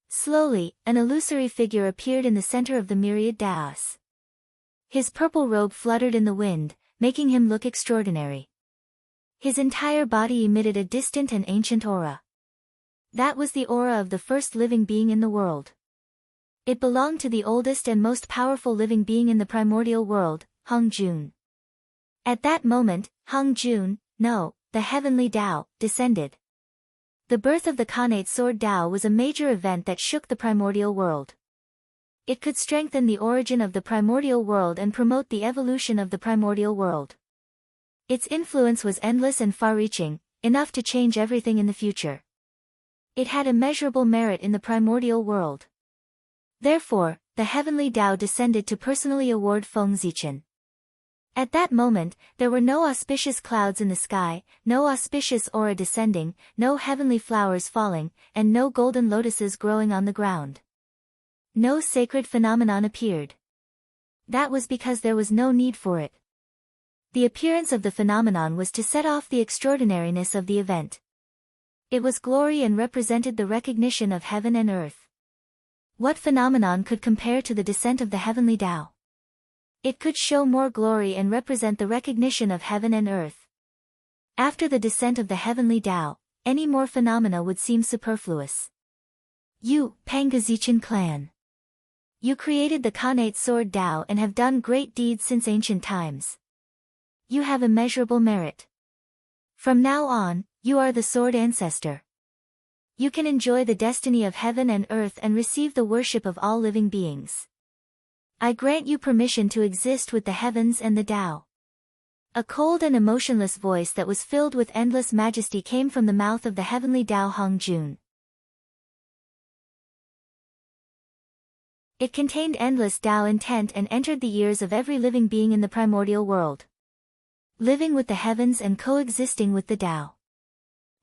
Slowly, an illusory figure appeared in the center of the myriad Taos. His purple robe fluttered in the wind, making him look extraordinary. His entire body emitted a distant and ancient aura. That was the aura of the first living being in the world. It belonged to the oldest and most powerful living being in the primordial world, Hung Jun. At that moment, Hung Jun, the heavenly Tao, descended. The birth of the Khanate Sword Dao was a major event that shook the primordial world. It could strengthen the origin of the primordial world and promote the evolution of the primordial world. Its influence was endless and far-reaching, enough to change everything in the future. It had immeasurable merit in the primordial world. Therefore, the heavenly Tao descended to personally award Feng Zichen. At that moment, there were no auspicious clouds in the sky, no auspicious aura descending, no heavenly flowers falling, and no golden lotuses growing on the ground. No sacred phenomenon appeared. That was because there was no need for it. The appearance of the phenomenon was to set off the extraordinariness of the event. It was glory and represented the recognition of heaven and earth. What phenomenon could compare to the descent of the heavenly Tao? It could show more glory and represent the recognition of heaven and earth. After the descent of the heavenly Tao, any more phenomena would seem superfluous. You, Pangazichan clan. You created the Khanate Sword Dao and have done great deeds since ancient times. You have immeasurable merit. From now on, you are the Sword Ancestor. You can enjoy the destiny of heaven and earth and receive the worship of all living beings. I grant you permission to exist with the heavens and the Tao. A cold and emotionless voice that was filled with endless majesty came from the mouth of the heavenly Tao Hong Jun. It contained endless Tao intent and entered the ears of every living being in the primordial world. Living with the heavens and coexisting with the Tao.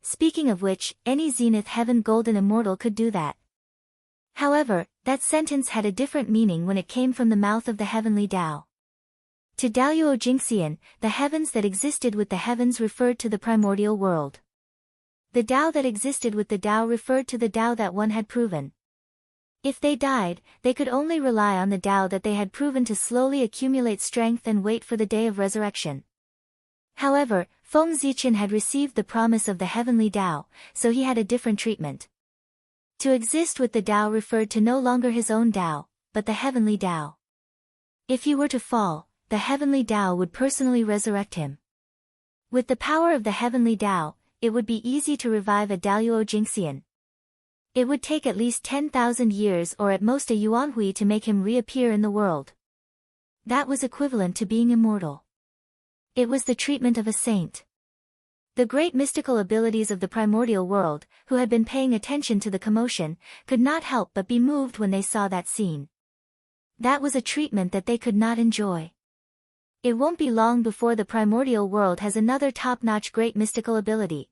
Speaking of which, any zenith heaven golden immortal could do that. However, that sentence had a different meaning when it came from the mouth of the heavenly Tao. To Daoyuo Jingxian, the heavens that existed with the heavens referred to the primordial world. The Tao that existed with the Tao referred to the Tao that one had proven. If they died, they could only rely on the Tao that they had proven to slowly accumulate strength and wait for the day of resurrection. However, Feng Zichen had received the promise of the heavenly Tao, so he had a different treatment. To exist with the Tao referred to no longer his own Tao, but the heavenly Tao. If he were to fall, the heavenly Tao would personally resurrect him. With the power of the heavenly Tao, it would be easy to revive a Daoyuo Jingxian. It would take at least 10,000 years or at most a yuanhui to make him reappear in the world. That was equivalent to being immortal. It was the treatment of a saint. The great mystical abilities of the primordial world, who had been paying attention to the commotion, could not help but be moved when they saw that scene. That was a treatment that they could not enjoy. It won't be long before the primordial world has another top-notch great mystical ability.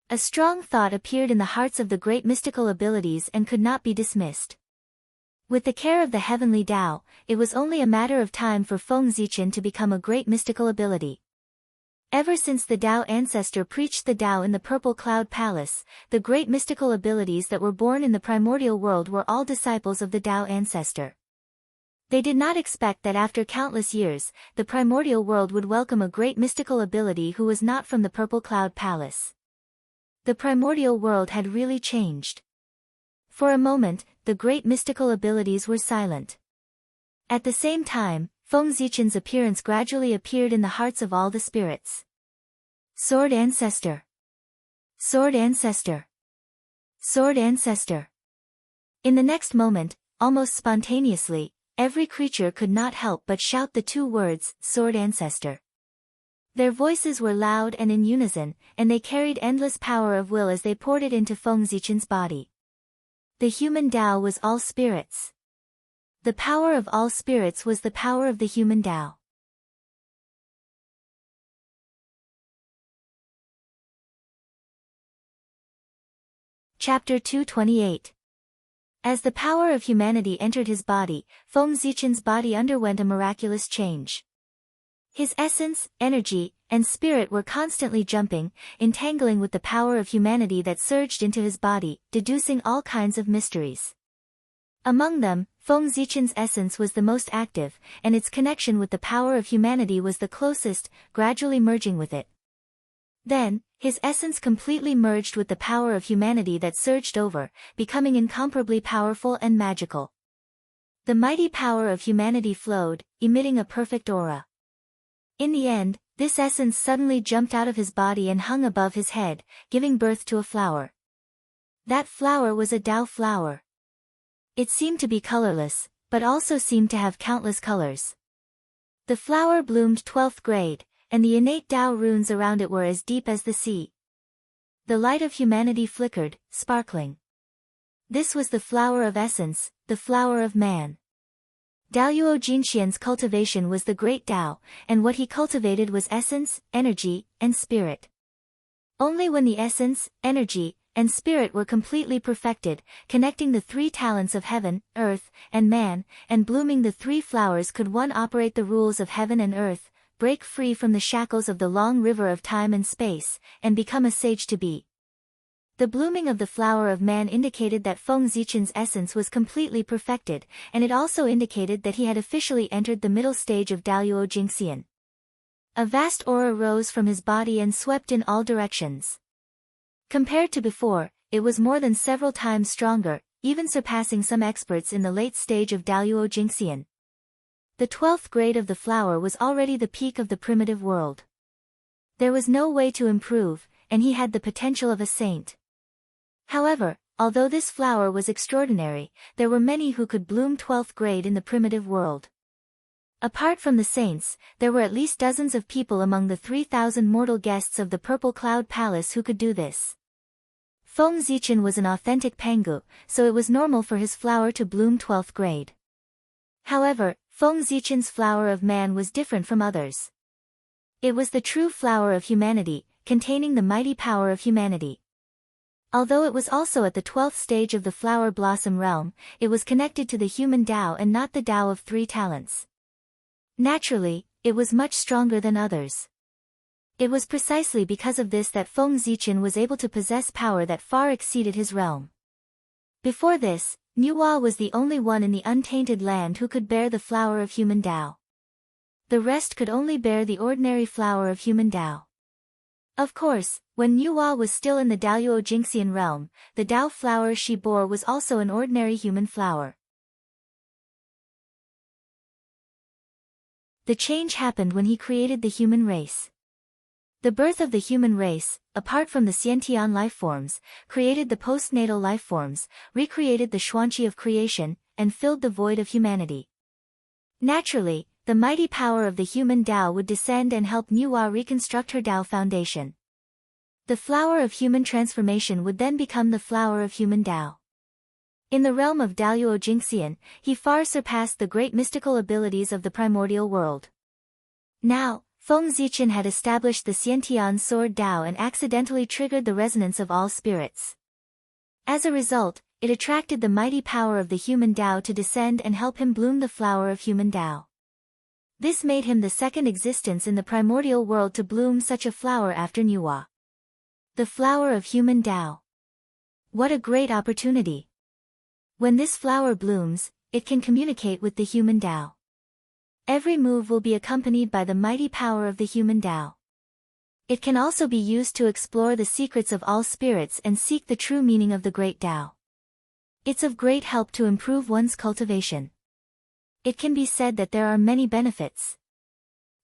A strong thought appeared in the hearts of the great mystical abilities and could not be dismissed. With the care of the heavenly Tao, it was only a matter of time for Feng Zichen to become a great mystical ability. Ever since the Tao ancestor preached the Tao in the Purple Cloud Palace, the great mystical abilities that were born in the primordial world were all disciples of the Tao ancestor. They did not expect that after countless years, the primordial world would welcome a great mystical ability who was not from the Purple Cloud Palace. The primordial world had really changed. For a moment, the great mystical abilities were silent. At the same time, Feng Zichen's appearance gradually appeared in the hearts of all the spirits. Sword Ancestor! Sword Ancestor! Sword Ancestor! In the next moment, almost spontaneously, every creature could not help but shout the two words, Sword Ancestor. Their voices were loud and in unison, and they carried endless power of will as they poured it into Feng Zichen's body. The human Tao was all spirits. The power of all spirits was the power of the human Tao. Chapter 228. As the power of humanity entered his body, Feng Zichen's body underwent a miraculous change. His essence, energy, and spirit were constantly jumping, entangling with the power of humanity that surged into his body, deducing all kinds of mysteries. Among them, Feng Zichen's essence was the most active, and its connection with the power of humanity was the closest, gradually merging with it. Then, his essence completely merged with the power of humanity that surged over, becoming incomparably powerful and magical. The mighty power of humanity flowed, emitting a perfect aura. In the end, this essence suddenly jumped out of his body and hung above his head, giving birth to a flower. That flower was a Tao flower. It seemed to be colorless, but also seemed to have countless colors. The flower bloomed 12th grade, and the innate Tao runes around it were as deep as the sea. The light of humanity flickered, sparkling. This was the flower of essence, the flower of man. Daoyuo Jinxian's cultivation was the great Tao, and what he cultivated was essence, energy, and spirit. Only when the essence, energy, and spirit were completely perfected, connecting the three talents of heaven, earth, and man, and blooming the three flowers could one operate the rules of heaven and earth, break free from the shackles of the long river of time and space, and become a sage to be. The blooming of the flower of man indicated that Feng Zichen's essence was completely perfected, and it also indicated that he had officially entered the middle stage of Daoyuo Jingxian. A vast aura rose from his body and swept in all directions. Compared to before, it was more than several times stronger, even surpassing some experts in the late stage of Daoyuo Jingxian. The 12th grade of the flower was already the peak of the primitive world. There was no way to improve, and he had the potential of a saint. However, although this flower was extraordinary, there were many who could bloom 12th grade in the primitive world. Apart from the saints, there were at least dozens of people among the 3,000 mortal guests of the Purple Cloud Palace who could do this. Feng Zichen was an authentic Pangu, so it was normal for his flower to bloom 12th grade. However, Feng Zichen's flower of man was different from others. It was the true flower of humanity, containing the mighty power of humanity. Although it was also at the 12th stage of the flower blossom realm, it was connected to the human Tao and not the Tao of 3 talents. Naturally, it was much stronger than others. It was precisely because of this that Feng Zichen was able to possess power that far exceeded his realm. Before this, Nuwa was the only one in the untainted land who could bear the flower of human Tao. The rest could only bear the ordinary flower of human Tao. Of course, when Nuwa was still in the Daoyuo Jingxian realm, the Tao flower she bore was also an ordinary human flower. The change happened when he created the human race. The birth of the human race, apart from the Xiantian lifeforms, created the postnatal lifeforms, recreated the Xuanqi of creation, and filled the void of humanity. Naturally, the mighty power of the human Tao would descend and help Nuwa reconstruct her Tao foundation. The flower of human transformation would then become the flower of human Tao. In the realm of Daoyuo Jingxian, he far surpassed the great mystical abilities of the primordial world. Now, Feng Zichen had established the Xiantian sword Tao and accidentally triggered the resonance of all spirits. As a result, it attracted the mighty power of the human Tao to descend and help him bloom the flower of human Tao. This made him the second existence in the primordial world to bloom such a flower after Nuwa. The flower of human Tao. What a great opportunity! When this flower blooms, it can communicate with the human Tao. Every move will be accompanied by the mighty power of the human Tao. It can also be used to explore the secrets of all spirits and seek the true meaning of the great Tao. It's of great help to improve one's cultivation. It can be said that there are many benefits.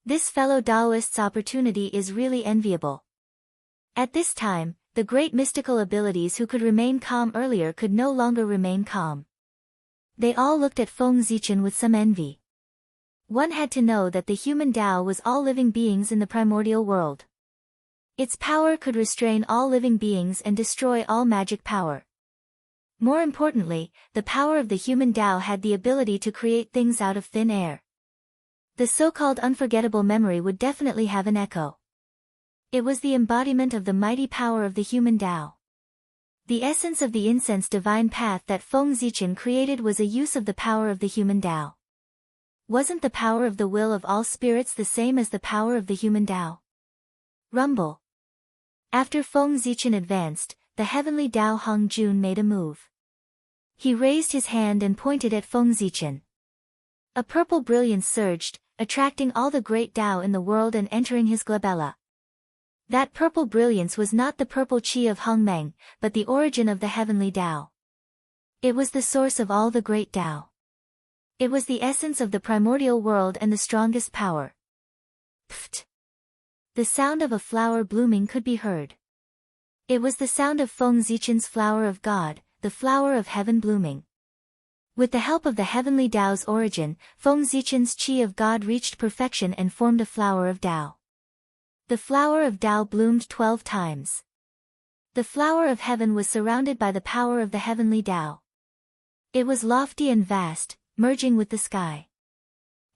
This fellow Taoist's opportunity is really enviable. At this time, the great mystical abilities who could remain calm earlier could no longer remain calm. They all looked at Feng Zichen with some envy. One had to know that the human Tao was all living beings in the primordial world. Its power could restrain all living beings and destroy all magic power. More importantly, the power of the human Tao had the ability to create things out of thin air. The so-called unforgettable memory would definitely have an echo. It was the embodiment of the mighty power of the human Tao. The essence of the incense divine path that Feng Zichen created was a use of the power of the human Tao. Wasn't the power of the will of all spirits the same as the power of the human Tao? Rumble. After Feng Zichen advanced, the heavenly Tao Hong Jun made a move. He raised his hand and pointed at Feng Zichen. A purple brilliance surged, attracting all the great Tao in the world and entering his glabella. That purple brilliance was not the purple qi of Hongmeng, but the origin of the heavenly Tao. It was the source of all the great Tao. It was the essence of the primordial world and the strongest power. Pft! The sound of a flower blooming could be heard. It was the sound of Feng Zichen's flower of God, the flower of heaven blooming. With the help of the heavenly Tao's origin, Feng Zichen's qi of God reached perfection and formed a flower of Tao. The flower of Tao bloomed 12 times. The flower of heaven was surrounded by the power of the heavenly Tao. It was lofty and vast, merging with the sky.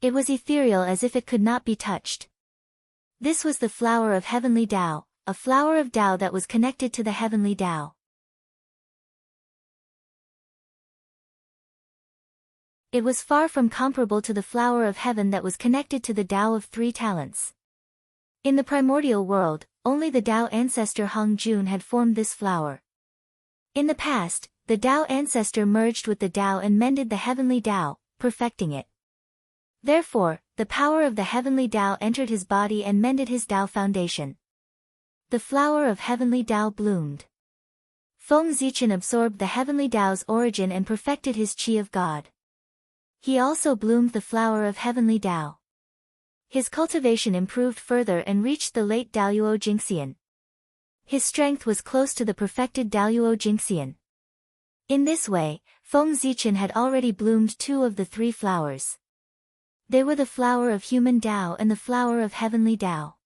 It was ethereal as if it could not be touched. This was the flower of heavenly Tao, a flower of Tao that was connected to the heavenly Tao. It was far from comparable to the flower of heaven that was connected to the Tao of 3 talents. In the primordial world, only the Tao ancestor Hong Jun had formed this flower. In the past, the Tao ancestor merged with the Tao and mended the heavenly Tao, perfecting it. Therefore, the power of the heavenly Tao entered his body and mended his Tao foundation. The flower of heavenly Tao bloomed. Feng Zichen absorbed the heavenly Tao's origin and perfected his qi of God. He also bloomed the flower of heavenly Tao. His cultivation improved further and reached the late Daoyuo Jingxian. His strength was close to the perfected Daoyuo Jingxian. In this way, Feng Zichen had already bloomed 2 of the 3 flowers. They were the flower of human Tao and the flower of heavenly Tao.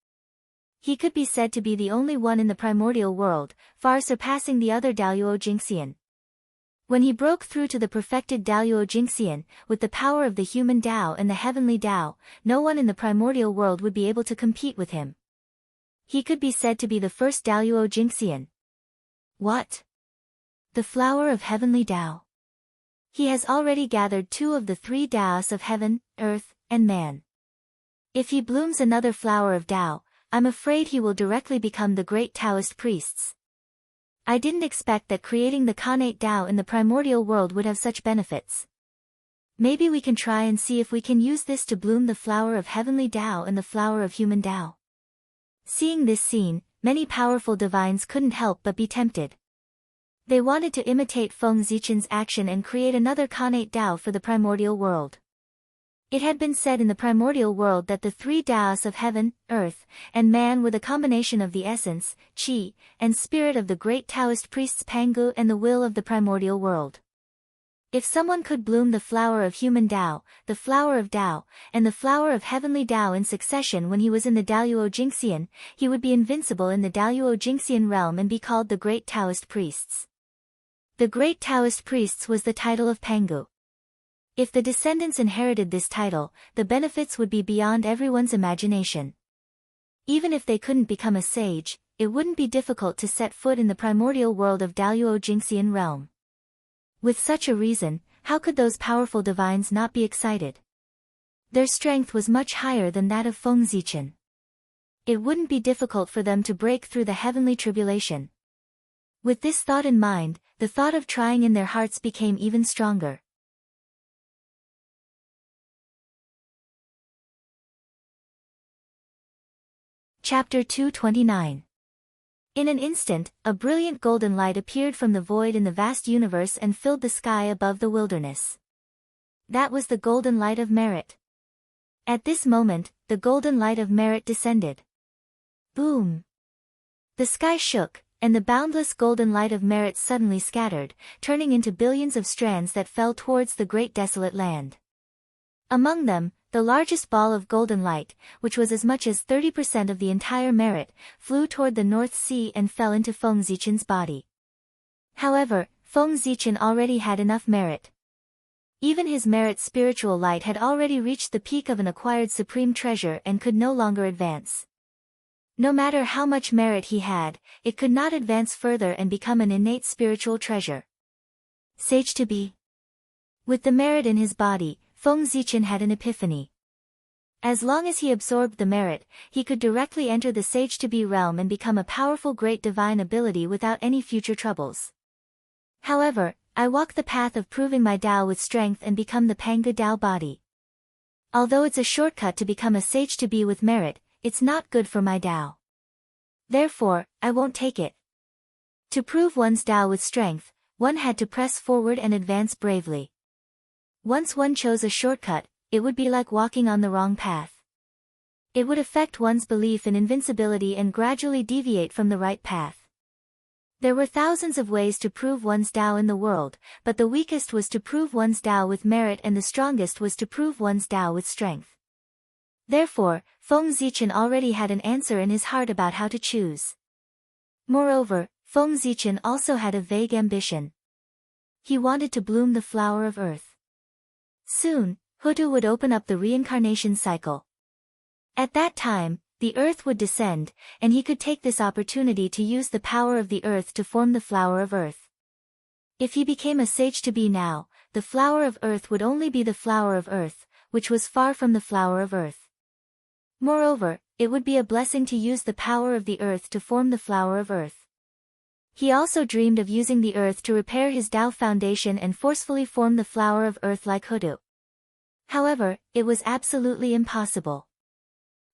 He could be said to be the only one in the primordial world, far surpassing the other Daluo Jingxian. When he broke through to the perfected Daluo Jingxian, with the power of the human Tao and the heavenly Tao, no one in the primordial world would be able to compete with him. He could be said to be the first Daluo Jingxian. What? The flower of heavenly Tao. He has already gathered 2 of the 3 Taos of heaven, earth, and man. If he blooms another flower of Tao, I'm afraid he will directly become the great Taoist priests. I didn't expect that creating the Khanate Tao in the primordial world would have such benefits. Maybe we can try and see if we can use this to bloom the flower of heavenly Tao and the flower of human Tao. Seeing this scene, many powerful divines couldn't help but be tempted. They wanted to imitate Feng Zichen's action and create another Khanate Tao for the primordial world. It had been said in the primordial world that the 3 Taos of heaven, earth, and man were the combination of the essence, qi, and spirit of the great Taoist priests Pangu and the will of the primordial world. If someone could bloom the flower of human Tao, the flower of Tao, and the flower of heavenly Tao in succession when he was in the Daluo Jingxian, he would be invincible in the Daluo Jingxian realm and be called the great Taoist priests. The great Taoist priests was the title of Pangu. If the descendants inherited this title, the benefits would be beyond everyone's imagination. Even if they couldn't become a sage, it wouldn't be difficult to set foot in the primordial world of Daluo Jingxian realm. With such a reason, how could those powerful divines not be excited? Their strength was much higher than that of Feng Zichen. It wouldn't be difficult for them to break through the heavenly tribulation. With this thought in mind, the thought of trying in their hearts became even stronger. Chapter 229. In an instant, a brilliant golden light appeared from the void in the vast universe and filled the sky above the wilderness. That was the golden light of merit. At this moment, the golden light of merit descended. Boom! The sky shook, and the boundless golden light of merit suddenly scattered, turning into billions of strands that fell towards the great desolate land. Among them, the largest ball of golden light, which was as much as 30% of the entire merit, flew toward the North Sea and fell into Feng Zichen's body. However, Feng Zichen already had enough merit. Even his merit spiritual light had already reached the peak of an acquired supreme treasure and could no longer advance. No matter how much merit he had, it could not advance further and become an innate spiritual treasure. Sage to be. With the merit in his body, Feng Zichen had an epiphany. As long as he absorbed the merit, he could directly enter the sage-to-be realm and become a powerful great divine ability without any future troubles. However, I walk the path of proving my Tao with strength and become the Pangu Tao body. Although it's a shortcut to become a sage-to-be with merit, it's not good for my Tao. Therefore, I won't take it. To prove one's Tao with strength, one had to press forward and advance bravely. Once one chose a shortcut, it would be like walking on the wrong path. It would affect one's belief in invincibility and gradually deviate from the right path. There were thousands of ways to prove one's Tao in the world, but the weakest was to prove one's Tao with merit and the strongest was to prove one's Tao with strength. Therefore, Feng Zichen already had an answer in his heart about how to choose. Moreover, Feng Zichen also had a vague ambition. He wanted to bloom the flower of earth. Soon, Hutu would open up the reincarnation cycle. At that time, the earth would descend, and he could take this opportunity to use the power of the earth to form the flower of earth. If he became a sage-to-be now, the flower of earth would only be the flower of earth, which was far from the flower of earth. Moreover, it would be a blessing to use the power of the earth to form the flower of earth. He also dreamed of using the earth to repair his Tao foundation and forcefully form the flower of earth like Hutu. However, it was absolutely impossible.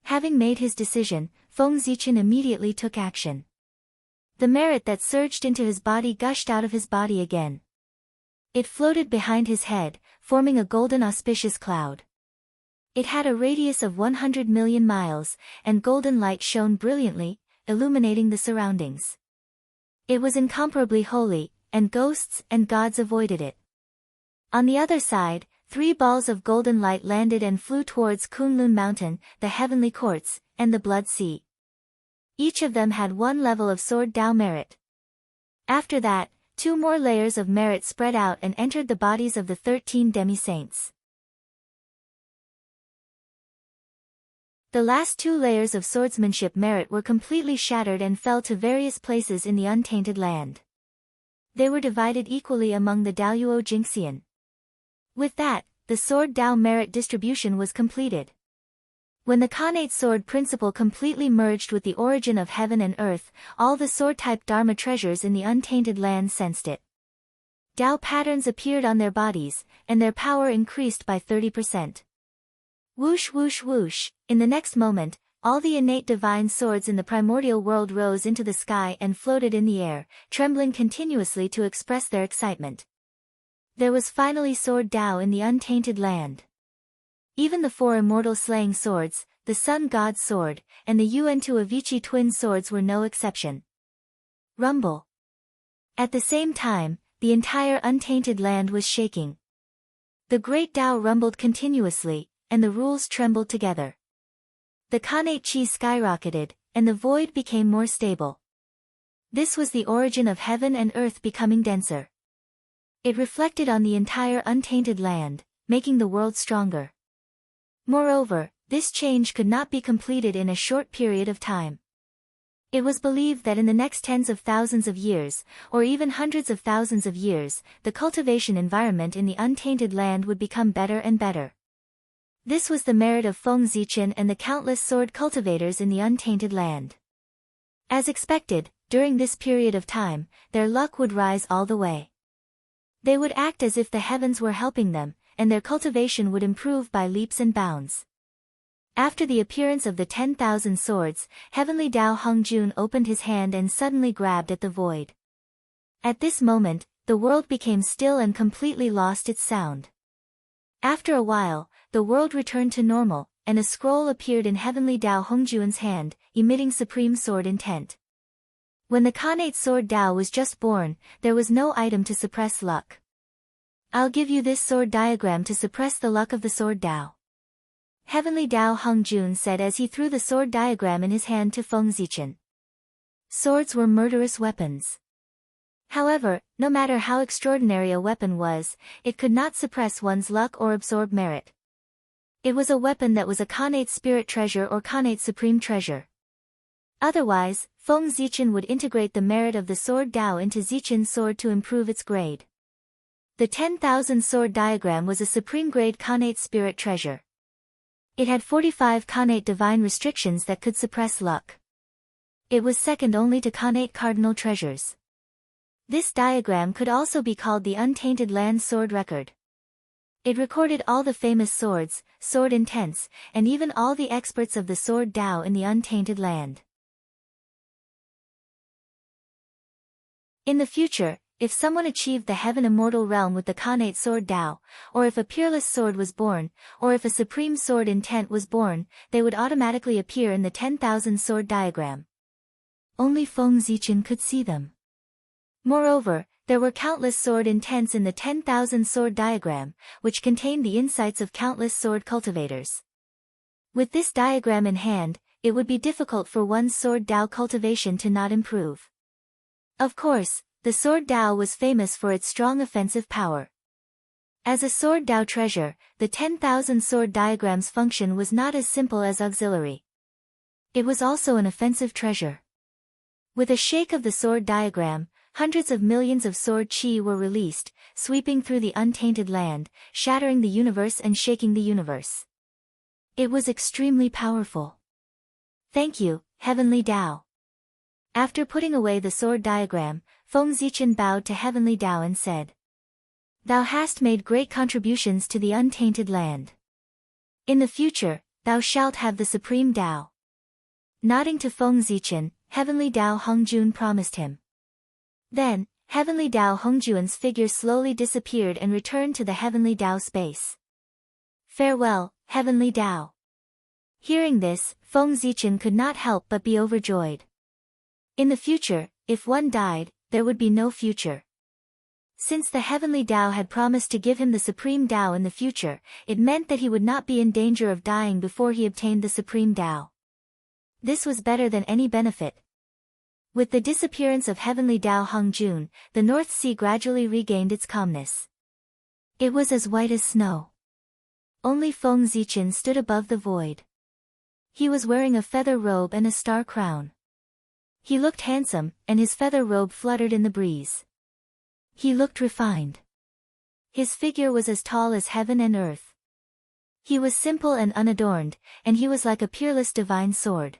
Having made his decision, Feng Zichen immediately took action. The merit that surged into his body gushed out of his body again. It floated behind his head, forming a golden auspicious cloud. It had a radius of 100 million miles, and golden light shone brilliantly, illuminating the surroundings. It was incomparably holy, and ghosts and gods avoided it. On the other side, 3 balls of golden light landed and flew towards Kunlun Mountain, the heavenly courts, and the Blood Sea. Each of them had 1 level of sword Dao merit. After that, 2 more layers of merit spread out and entered the bodies of the 13 demi-saints. The last 2 layers of swordsmanship merit were completely shattered and fell to various places in the untainted land. They were divided equally among the Daoyuo Jingxian. With that, the sword Dao merit distribution was completed. When the Khanate sword principle completely merged with the origin of heaven and earth, all the sword-type Dharma treasures in the untainted land sensed it. Dao patterns appeared on their bodies, and their power increased by 30%. Whoosh whoosh whoosh, in the next moment, all the innate divine swords in the primordial world rose into the sky and floated in the air, trembling continuously to express their excitement. There was finally sword Dao in the untainted land. Even the 4 immortal slaying swords, the Sun God's sword, and the Yuan-Tu Avicii twin swords were no exception. Rumble. At the same time, the entire untainted land was shaking. The great Dao rumbled continuously, and the rules trembled together. The Khanate Chi skyrocketed, and the void became more stable. This was the origin of heaven and earth becoming denser. It reflected on the entire untainted land, making the world stronger. Moreover, this change could not be completed in a short period of time. It was believed that in the next tens of thousands of years, or even hundreds of thousands of years, the cultivation environment in the untainted land would become better and better. This was the merit of Feng Zichen and the countless sword cultivators in the untainted land. As expected, during this period of time, their luck would rise all the way. They would act as if the heavens were helping them, and their cultivation would improve by leaps and bounds. After the appearance of the 10,000 swords, Heavenly Dao Hongjun opened his hand and suddenly grabbed at the void. At this moment, the world became still and completely lost its sound. After a while, the world returned to normal, and a scroll appeared in Heavenly Dao Hongjun's hand, emitting supreme sword intent. When the Khanate sword Dao was just born, there was no item to suppress luck. I'll give you this sword diagram to suppress the luck of the sword Dao. Heavenly Dao Hongjun said as he threw the sword diagram in his hand to Feng Zichen. Swords were murderous weapons. However, no matter how extraordinary a weapon was, it could not suppress one's luck or absorb merit. It was a weapon that was a Khanate spirit treasure or Khanate supreme treasure. Otherwise, Feng Zichen would integrate the merit of the sword Dao into Zichen's sword to improve its grade. The 10,000 sword diagram was a supreme grade Khanate spirit treasure. It had 45 Khanate divine restrictions that could suppress luck. It was second only to Khanate cardinal treasures. This diagram could also be called the Untainted Land Sword Record. It recorded all the famous swords, sword intents, and even all the experts of the sword Dao in the Untainted Land. In the future, if someone achieved the heaven immortal realm with the Khanate sword Dao, or if a peerless sword was born, or if a supreme sword intent was born, they would automatically appear in the 10,000 sword diagram. Only Feng Zichen could see them. Moreover, there were countless sword intents in the 10,000 sword diagram, which contained the insights of countless sword cultivators. With this diagram in hand, it would be difficult for one's sword Dao cultivation to not improve. Of course, the sword Dao was famous for its strong offensive power. As a sword Dao treasure, the 10,000 sword diagram's function was not as simple as auxiliary. It was also an offensive treasure. With a shake of the sword diagram, hundreds of millions of sword chi were released, sweeping through the untainted land, shattering the universe and shaking the universe. It was extremely powerful. Thank you, Heavenly Dao. After putting away the sword diagram, Feng Zichen bowed to Heavenly Dao and said, Thou hast made great contributions to the untainted land. In the future, thou shalt have the supreme Dao. Nodding to Feng Zichen, Heavenly Dao Hongjun promised him. Then, Heavenly Dao Hongjun's figure slowly disappeared and returned to the Heavenly Dao space. Farewell, Heavenly Dao. Hearing this, Feng Zichen could not help but be overjoyed. In the future, if one died, there would be no future. Since the heavenly Tao had promised to give him the supreme Tao in the future, it meant that he would not be in danger of dying before he obtained the supreme Tao. This was better than any benefit. With the disappearance of heavenly Tao Hongjun, the North Sea gradually regained its calmness. It was as white as snow. Only Feng Zichen stood above the void. He was wearing a feather robe and a star crown. He looked handsome, and his feather robe fluttered in the breeze. He looked refined. His figure was as tall as heaven and earth. He was simple and unadorned, and he was like a peerless divine sword.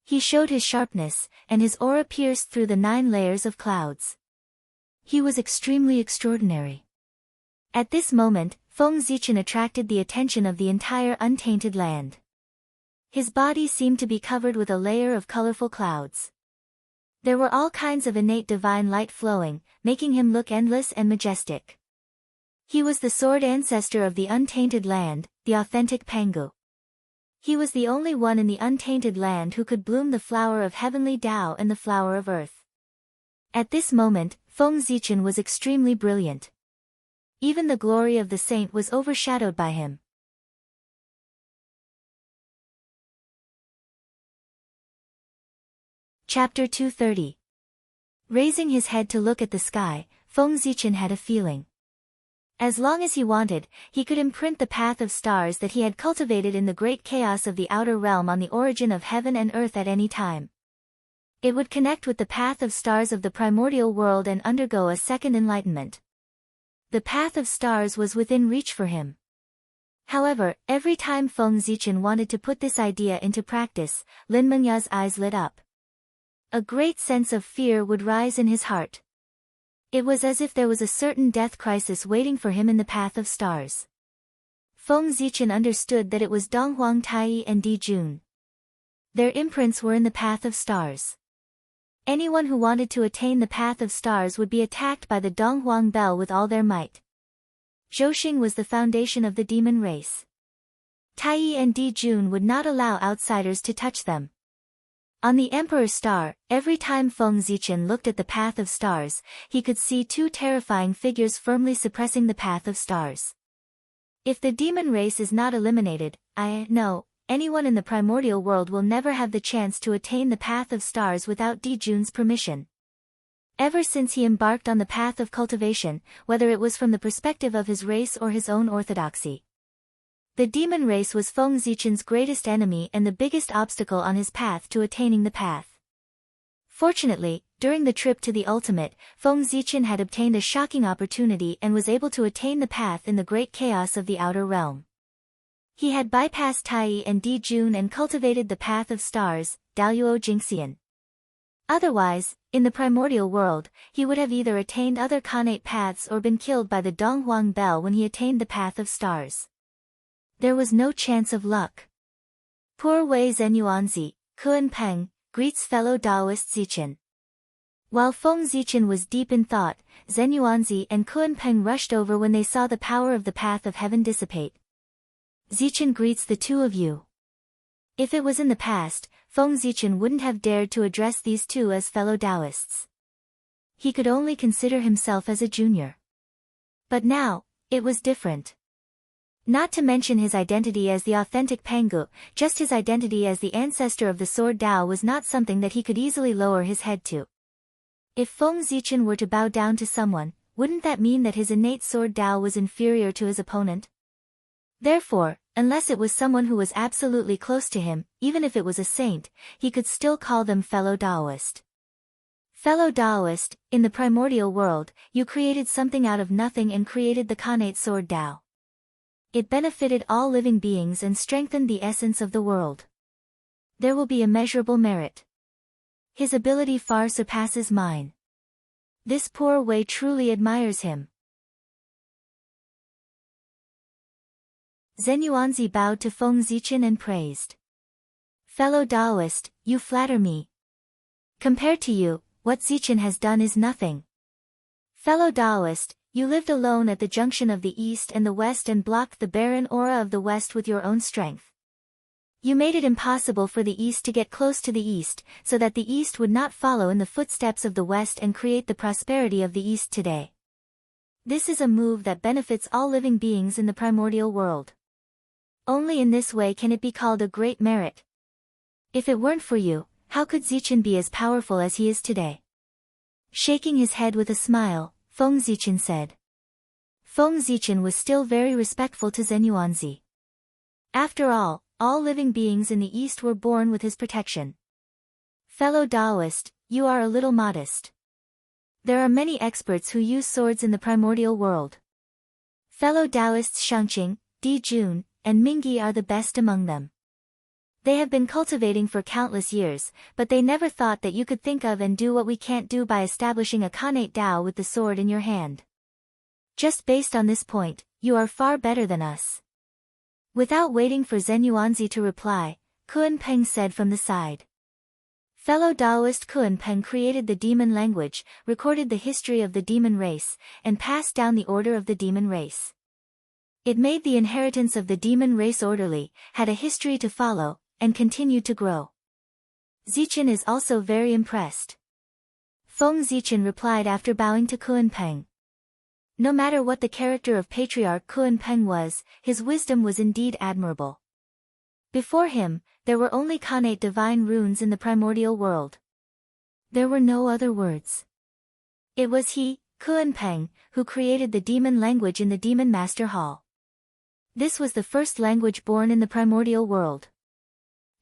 He showed his sharpness, and his aura pierced through the 9 layers of clouds. He was extremely extraordinary. At this moment, Feng Zichen attracted the attention of the entire untainted land. His body seemed to be covered with a layer of colorful clouds. There were all kinds of innate divine light flowing, making him look endless and majestic. He was the sword ancestor of the untainted land, the authentic Pangu. He was the only one in the untainted land who could bloom the flower of heavenly Tao and the flower of earth. At this moment, Feng Zichen was extremely brilliant. Even the glory of the saint was overshadowed by him. Chapter 230. Raising his head to look at the sky, Feng Zichen had a feeling. As long as he wanted, he could imprint the path of stars that he had cultivated in the great chaos of the outer realm on the origin of heaven and earth at any time. It would connect with the path of stars of the primordial world and undergo a second enlightenment. The path of stars was within reach for him. However, every time Feng Zichen wanted to put this idea into practice, Lin Mengya's eyes lit up. A great sense of fear would rise in his heart. It was as if there was a certain death crisis waiting for him in the path of stars. Feng Zichen understood that it was Donghuang Taiyi and Di Jun. Their imprints were in the path of stars. Anyone who wanted to attain the path of stars would be attacked by the Donghuang Bell with all their might. Zhouxing was the foundation of the demon race. Taiyi and Di Jun would not allow outsiders to touch them. On the Emperor's star, every time Feng Zichen looked at the path of stars, he could see 2 terrifying figures firmly suppressing the path of stars. If the demon race is not eliminated, anyone in the primordial world will never have the chance to attain the path of stars without Di Jun's permission. Ever since he embarked on the path of cultivation, whether it was from the perspective of his race or his own orthodoxy, the demon race was Feng Zichen's greatest enemy and the biggest obstacle on his path to attaining the path. Fortunately, during the trip to the ultimate, Feng Zichen had obtained a shocking opportunity and was able to attain the path in the great chaos of the outer realm. He had bypassed Taiyi and Di Jun and cultivated the path of stars, Daoyuo Jingxian. Otherwise, in the primordial world, he would have either attained other Khanate paths or been killed by the Donghuang Bell when he attained the path of stars. There was no chance of luck. Poor Wei Zenyuanzi, Kuan Peng, greets fellow Taoist Zichen. While Feng Zichen was deep in thought, Zenyuanzi and Kuan Peng rushed over when they saw the power of the path of heaven dissipate. Zichen greets the 2 of you. If it was in the past, Feng Zichen wouldn't have dared to address these 2 as fellow Taoists. He could only consider himself as a junior. But now, it was different. Not to mention his identity as the authentic Pangu, just his identity as the ancestor of the sword Dao was not something that he could easily lower his head to. If Feng Zichen were to bow down to someone, wouldn't that mean that his innate sword Dao was inferior to his opponent? Therefore, unless it was someone who was absolutely close to him, even if it was a saint, he could still call them fellow Taoist. Fellow Taoist, in the primordial world, you created something out of nothing and created the Khanate sword Dao. It benefited all living beings and strengthened the essence of the world. There will be immeasurable merit. His ability far surpasses mine. This poor Wei truly admires him. Zenyuanzi bowed to Feng Zichen and praised. Fellow Taoist, you flatter me. Compared to you, what Zichen has done is nothing. Fellow Taoist, you lived alone at the junction of the East and the West and blocked the barren aura of the West with your own strength. You made it impossible for the East to get close to the East, so that the East would not follow in the footsteps of the West and create the prosperity of the East today. This is a move that benefits all living beings in the primordial world. Only in this way can it be called a great merit. If it weren't for you, how could Zichen be as powerful as he is today? Shaking his head with a smile, Feng Zichen said. Feng Zichen was still very respectful to Zhen Yuanzi. After all living beings in the East were born with his protection. Fellow Taoist, you are a little modest. There are many experts who use swords in the primordial world. Fellow Taoists Shangqing, Di Jun, and Mingyi are the best among them. They have been cultivating for countless years, but they never thought that you could think of and do what we can't do by establishing a Khanate Dao with the sword in your hand. Just based on this point, you are far better than us. Without waiting for Zhen Yuanzi to reply, Kuan Peng said from the side. Fellow Taoist Kuan Peng created the demon language, recorded the history of the demon race, and passed down the order of the demon race. It made the inheritance of the demon race orderly, had a history to follow, and continued to grow. Zichen is also very impressed. Feng Zichen replied after bowing to Kuan Peng. No matter what the character of Patriarch Kuan Peng was, his wisdom was indeed admirable. Before him, there were only Khanate divine runes in the primordial world. There were no other words. It was he, Kuan Peng, who created the demon language in the Demon Master Hall. This was the first language born in the primordial world.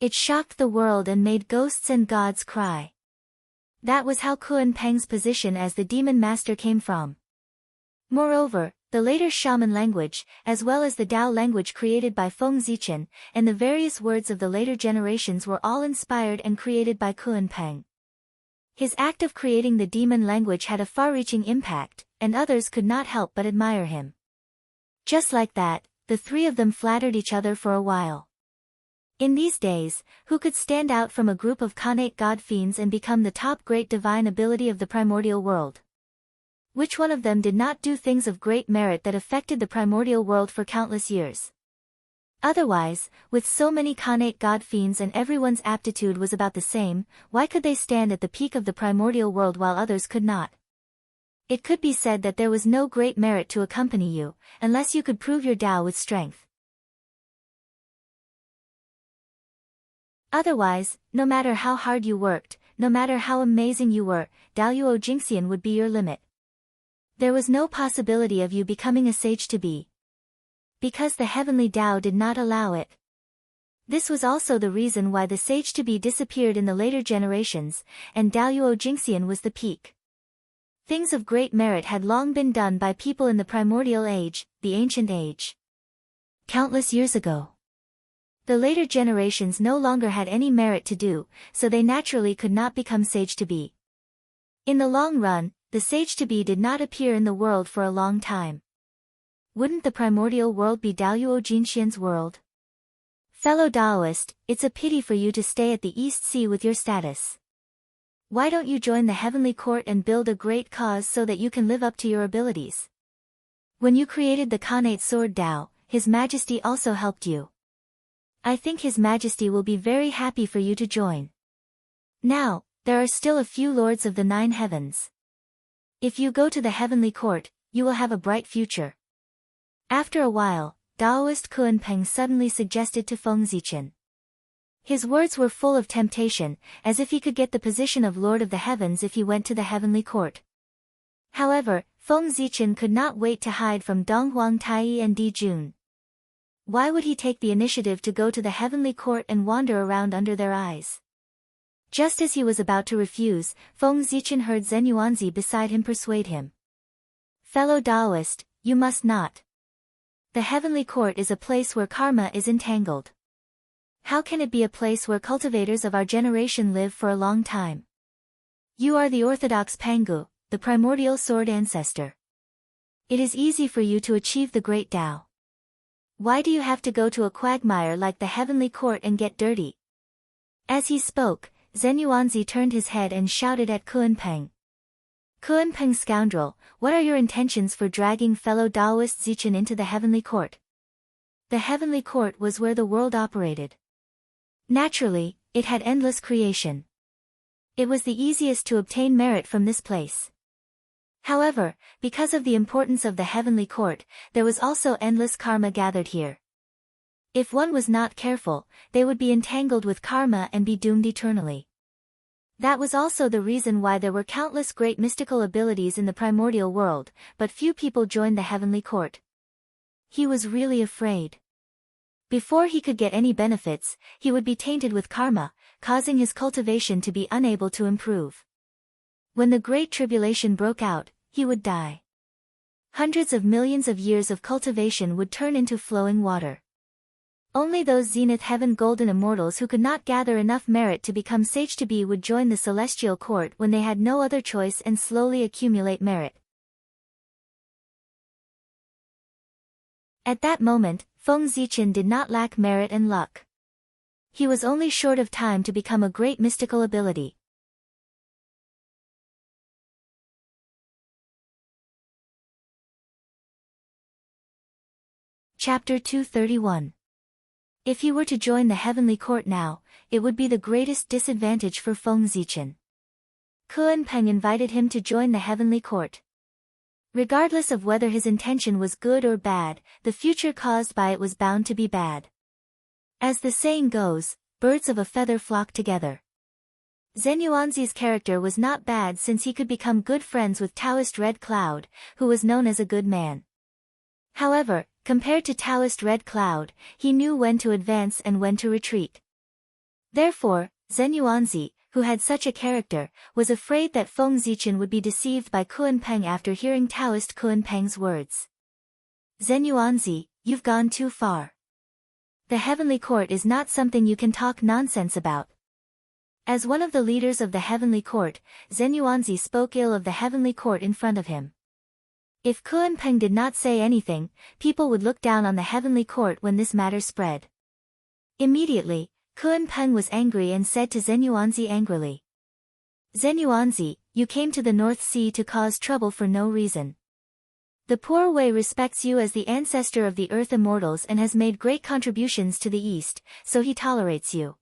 It shocked the world and made ghosts and gods cry. That was how Kuan Peng's position as the demon master came from. Moreover, the later shaman language, as well as the Dao language created by Feng Zichen, and the various words of the later generations were all inspired and created by Kuan Peng. His act of creating the demon language had a far-reaching impact, and others could not help but admire him. Just like that, the three of them flattered each other for a while. In these days, who could stand out from a group of Khanate god fiends and become the top great divine ability of the primordial world? Which one of them did not do things of great merit that affected the primordial world for countless years? Otherwise, with so many Khanate god fiends and everyone's aptitude was about the same, why could they stand at the peak of the primordial world while others could not? It could be said that there was no great merit to accompany you, unless you could prove your Tao with strength. Otherwise, no matter how hard you worked, no matter how amazing you were, Daoyuo Jingxian would be your limit. There was no possibility of you becoming a sage to be. Because the heavenly Tao did not allow it. This was also the reason why the sage to be disappeared in the later generations, and Daoyuo Jingxian was the peak. Things of great merit had long been done by people in the primordial age, the ancient age. Countless years ago. The later generations no longer had any merit to do, so they naturally could not become sage to be. In the long run, the sage to be did not appear in the world for a long time. Wouldn't the primordial world be Daoyuo Jingxian's world? Fellow Taoist, it's a pity for you to stay at the East Sea with your status. Why don't you join the heavenly court and build a great cause so that you can live up to your abilities? When you created the Khanate sword Tao, His Majesty also helped you. I think His Majesty will be very happy for you to join. Now, there are still a few lords of the 9 heavens. If you go to the heavenly court, you will have a bright future. After a while, Taoist Kuan Peng suddenly suggested to Feng Zichen. His words were full of temptation, as if he could get the position of Lord of the Heavens if he went to the heavenly court. However, Feng Zichen could not wait to hide from Donghuang Tai and Di Jun. Why would he take the initiative to go to the heavenly court and wander around under their eyes? Just as he was about to refuse, Feng Zichen heard Zhen Yuanzi beside him persuade him. Fellow Taoist, you must not. The heavenly court is a place where karma is entangled. How can it be a place where cultivators of our generation live for a long time? You are the orthodox Pangu, the primordial sword ancestor. It is easy for you to achieve the great Tao. Why do you have to go to a quagmire like the heavenly court and get dirty? As he spoke, Zhen Yuanzi turned his head and shouted at Kuan Peng. Kuan Peng scoundrel, what are your intentions for dragging fellow Taoist Zichen into the heavenly court? The heavenly court was where the world operated. Naturally, it had endless creation. It was the easiest to obtain merit from this place. However, because of the importance of the heavenly court, there was also endless karma gathered here. If one was not careful, they would be entangled with karma and be doomed eternally. That was also the reason why there were countless great mystical abilities in the primordial world, but few people joined the heavenly court. He was really afraid. Before he could get any benefits, he would be tainted with karma, causing his cultivation to be unable to improve. When the Great Tribulation broke out, he would die. Hundreds of millions of years of cultivation would turn into flowing water. Only those zenith heaven golden immortals who could not gather enough merit to become sage to be would join the celestial court when they had no other choice and slowly accumulate merit. At that moment, Feng Zichen did not lack merit and luck. He was only short of time to become a great mystical ability. Chapter 231. If he were to join the heavenly court now, it would be the greatest disadvantage for Feng Zichen. Kuan Peng invited him to join the heavenly court. Regardless of whether his intention was good or bad, the future caused by it was bound to be bad. As the saying goes, birds of a feather flock together. Zhen Yuanzi's character was not bad since he could become good friends with Taoist Red Cloud, who was known as a good man. However, compared to Taoist Red Cloud, he knew when to advance and when to retreat. Therefore, Zhen Yuanzi, who had such a character, was afraid that Feng Zichen would be deceived by Kuan Peng after hearing Taoist Kuan Peng's words. Zhen Yuanzi, you've gone too far. The heavenly court is not something you can talk nonsense about. As one of the leaders of the heavenly court, Zhen Yuanzi spoke ill of the heavenly court in front of him. If Kuan Peng did not say anything, people would look down on the heavenly court when this matter spread. Immediately, Kuan Peng was angry and said to Zhen Yuanzi angrily, Zhen Yuanzi, you came to the North Sea to cause trouble for no reason. The Poor Way respects you as the ancestor of the earth immortals and has made great contributions to the East, so he tolerates you.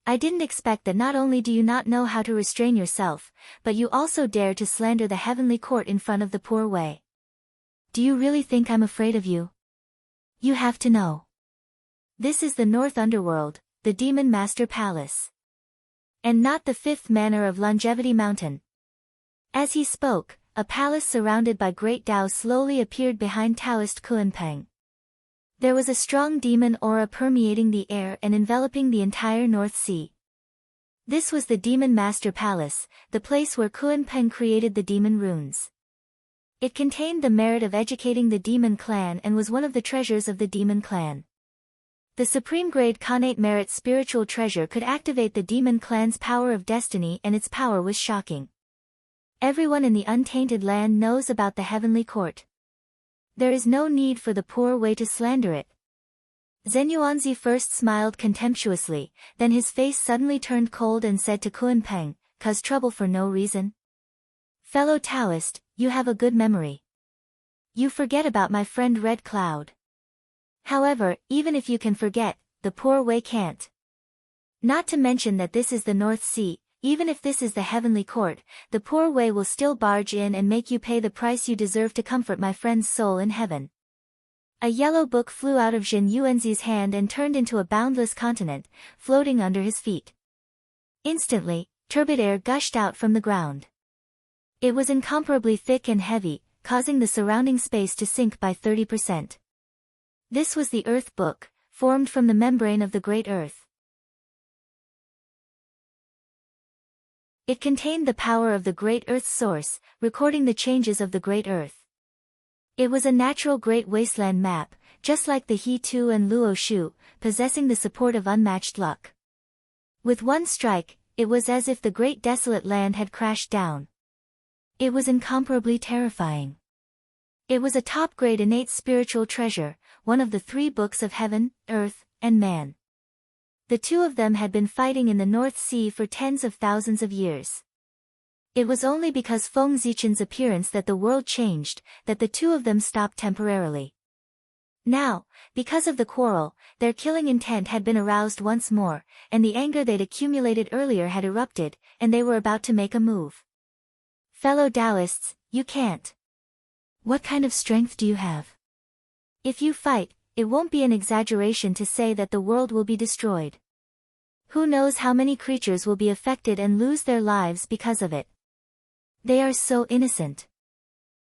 I didn't expect that not only do you not know how to restrain yourself, but you also dare to slander the heavenly court in front of the Poor Way. Do you really think I'm afraid of you? You have to know. This is the North Underworld, the Demon Master Palace. And not the fifth manor of Longevity Mountain. As he spoke, a palace surrounded by great Dao slowly appeared behind Taoist Kuan Peng. There was a strong demon aura permeating the air and enveloping the entire North Sea. This was the Demon Master Palace, the place where Kuan Peng created the demon runes. It contained the merit of educating the demon clan and was one of the treasures of the demon clan. The supreme grade Khanate merit spiritual treasure could activate the demon clan's power of destiny, and its power was shocking. Everyone in the untainted land knows about the heavenly court. There is no need for the Poor Way to slander it. Zhen Yuanzi first smiled contemptuously, then his face suddenly turned cold and said to Kuan Peng, cause trouble for no reason? Fellow Taoist, you have a good memory. You forget about my friend Red Cloud. However, even if you can forget, the Poor Way can't. Not to mention that this is the North Sea. Even if this is the heavenly court, the Poor Way will still barge in and make you pay the price you deserve to comfort my friend's soul in heaven. A yellow book flew out of Zhen Yuanzi's hand and turned into a boundless continent, floating under his feet. Instantly, turbid air gushed out from the ground. It was incomparably thick and heavy, causing the surrounding space to sink by 30%. This was the Earth Book, formed from the membrane of the Great Earth. It contained the power of the Great Earth's source, recording the changes of the Great Earth. It was a natural Great Wasteland map, just like the He Tu and Luo Shu, possessing the support of unmatched luck. With one strike, it was as if the great desolate land had crashed down. It was incomparably terrifying. It was a top-grade innate spiritual treasure, one of the 3 books of heaven, earth, and man. The two of them had been fighting in the North Sea for tens of thousands of years. It was only because Feng Zichen's appearance that the world changed, that the two of them stopped temporarily. Now, because of the quarrel, their killing intent had been aroused once more, and the anger they'd accumulated earlier had erupted, and they were about to make a move. Fellow Taoists, You can't. What kind of strength do you have? If you fight, it won't be an exaggeration to say that the world will be destroyed. Who knows how many creatures will be affected and lose their lives because of it. They are so innocent.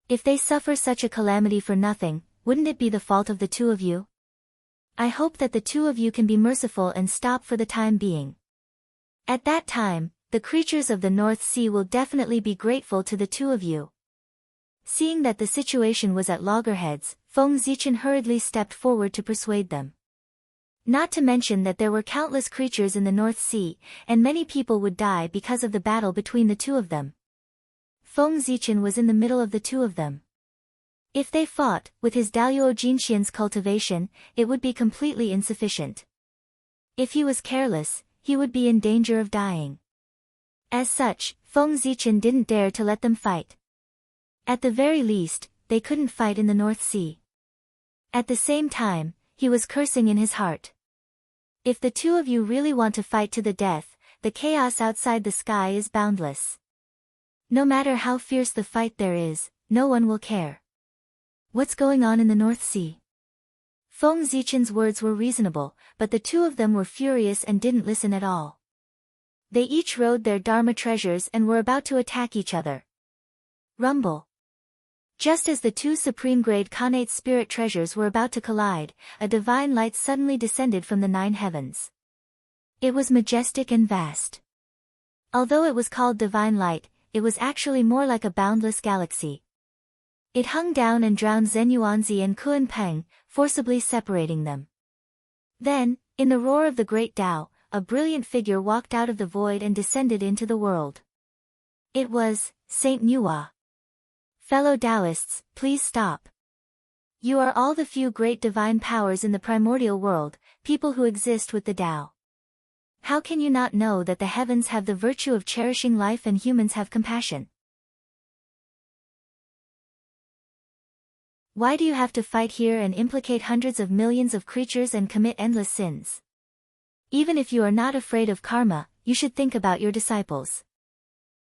If they suffer such a calamity for nothing, wouldn't it be the fault of the two of you? I hope that the two of you can be merciful and stop for the time being. At that time, the creatures of the North Sea will definitely be grateful to the two of you. Seeing that the situation was at loggerheads, Feng Zichen hurriedly stepped forward to persuade them. Not to mention that there were countless creatures in the North Sea, and many people would die because of the battle between the two of them. Feng Zichen was in the middle of the two of them. If they fought, with his Daluo Jinxian's cultivation, it would be completely insufficient. If he was careless, he would be in danger of dying. As such, Feng Zichen didn't dare to let them fight. At the very least, they couldn't fight in the North Sea. At the same time, he was cursing in his heart. If the two of you really want to fight to the death, the chaos outside the sky is boundless. No matter how fierce the fight there is, no one will care. What's going on in the North Sea? Feng Zichen's words were reasonable, but the two of them were furious and didn't listen at all. They each rode their Dharma treasures and were about to attack each other. Rumble. Just as the two supreme-grade Khanate spirit treasures were about to collide, a divine light suddenly descended from the 9 heavens. It was majestic and vast. Although it was called divine light, it was actually more like a boundless galaxy. It hung down and drowned Zhen Yuanzi and Kuan Peng, forcibly separating them. Then, in the roar of the great Tao, a brilliant figure walked out of the void and descended into the world. It was Saint Nuwa. Fellow Taoists, please stop. You are all the few great divine powers in the primordial world, people who exist with the Tao. How can you not know that the heavens have the virtue of cherishing life and humans have compassion? Why do you have to fight here and implicate hundreds of millions of creatures and commit endless sins? Even if you are not afraid of karma, you should think about your disciples.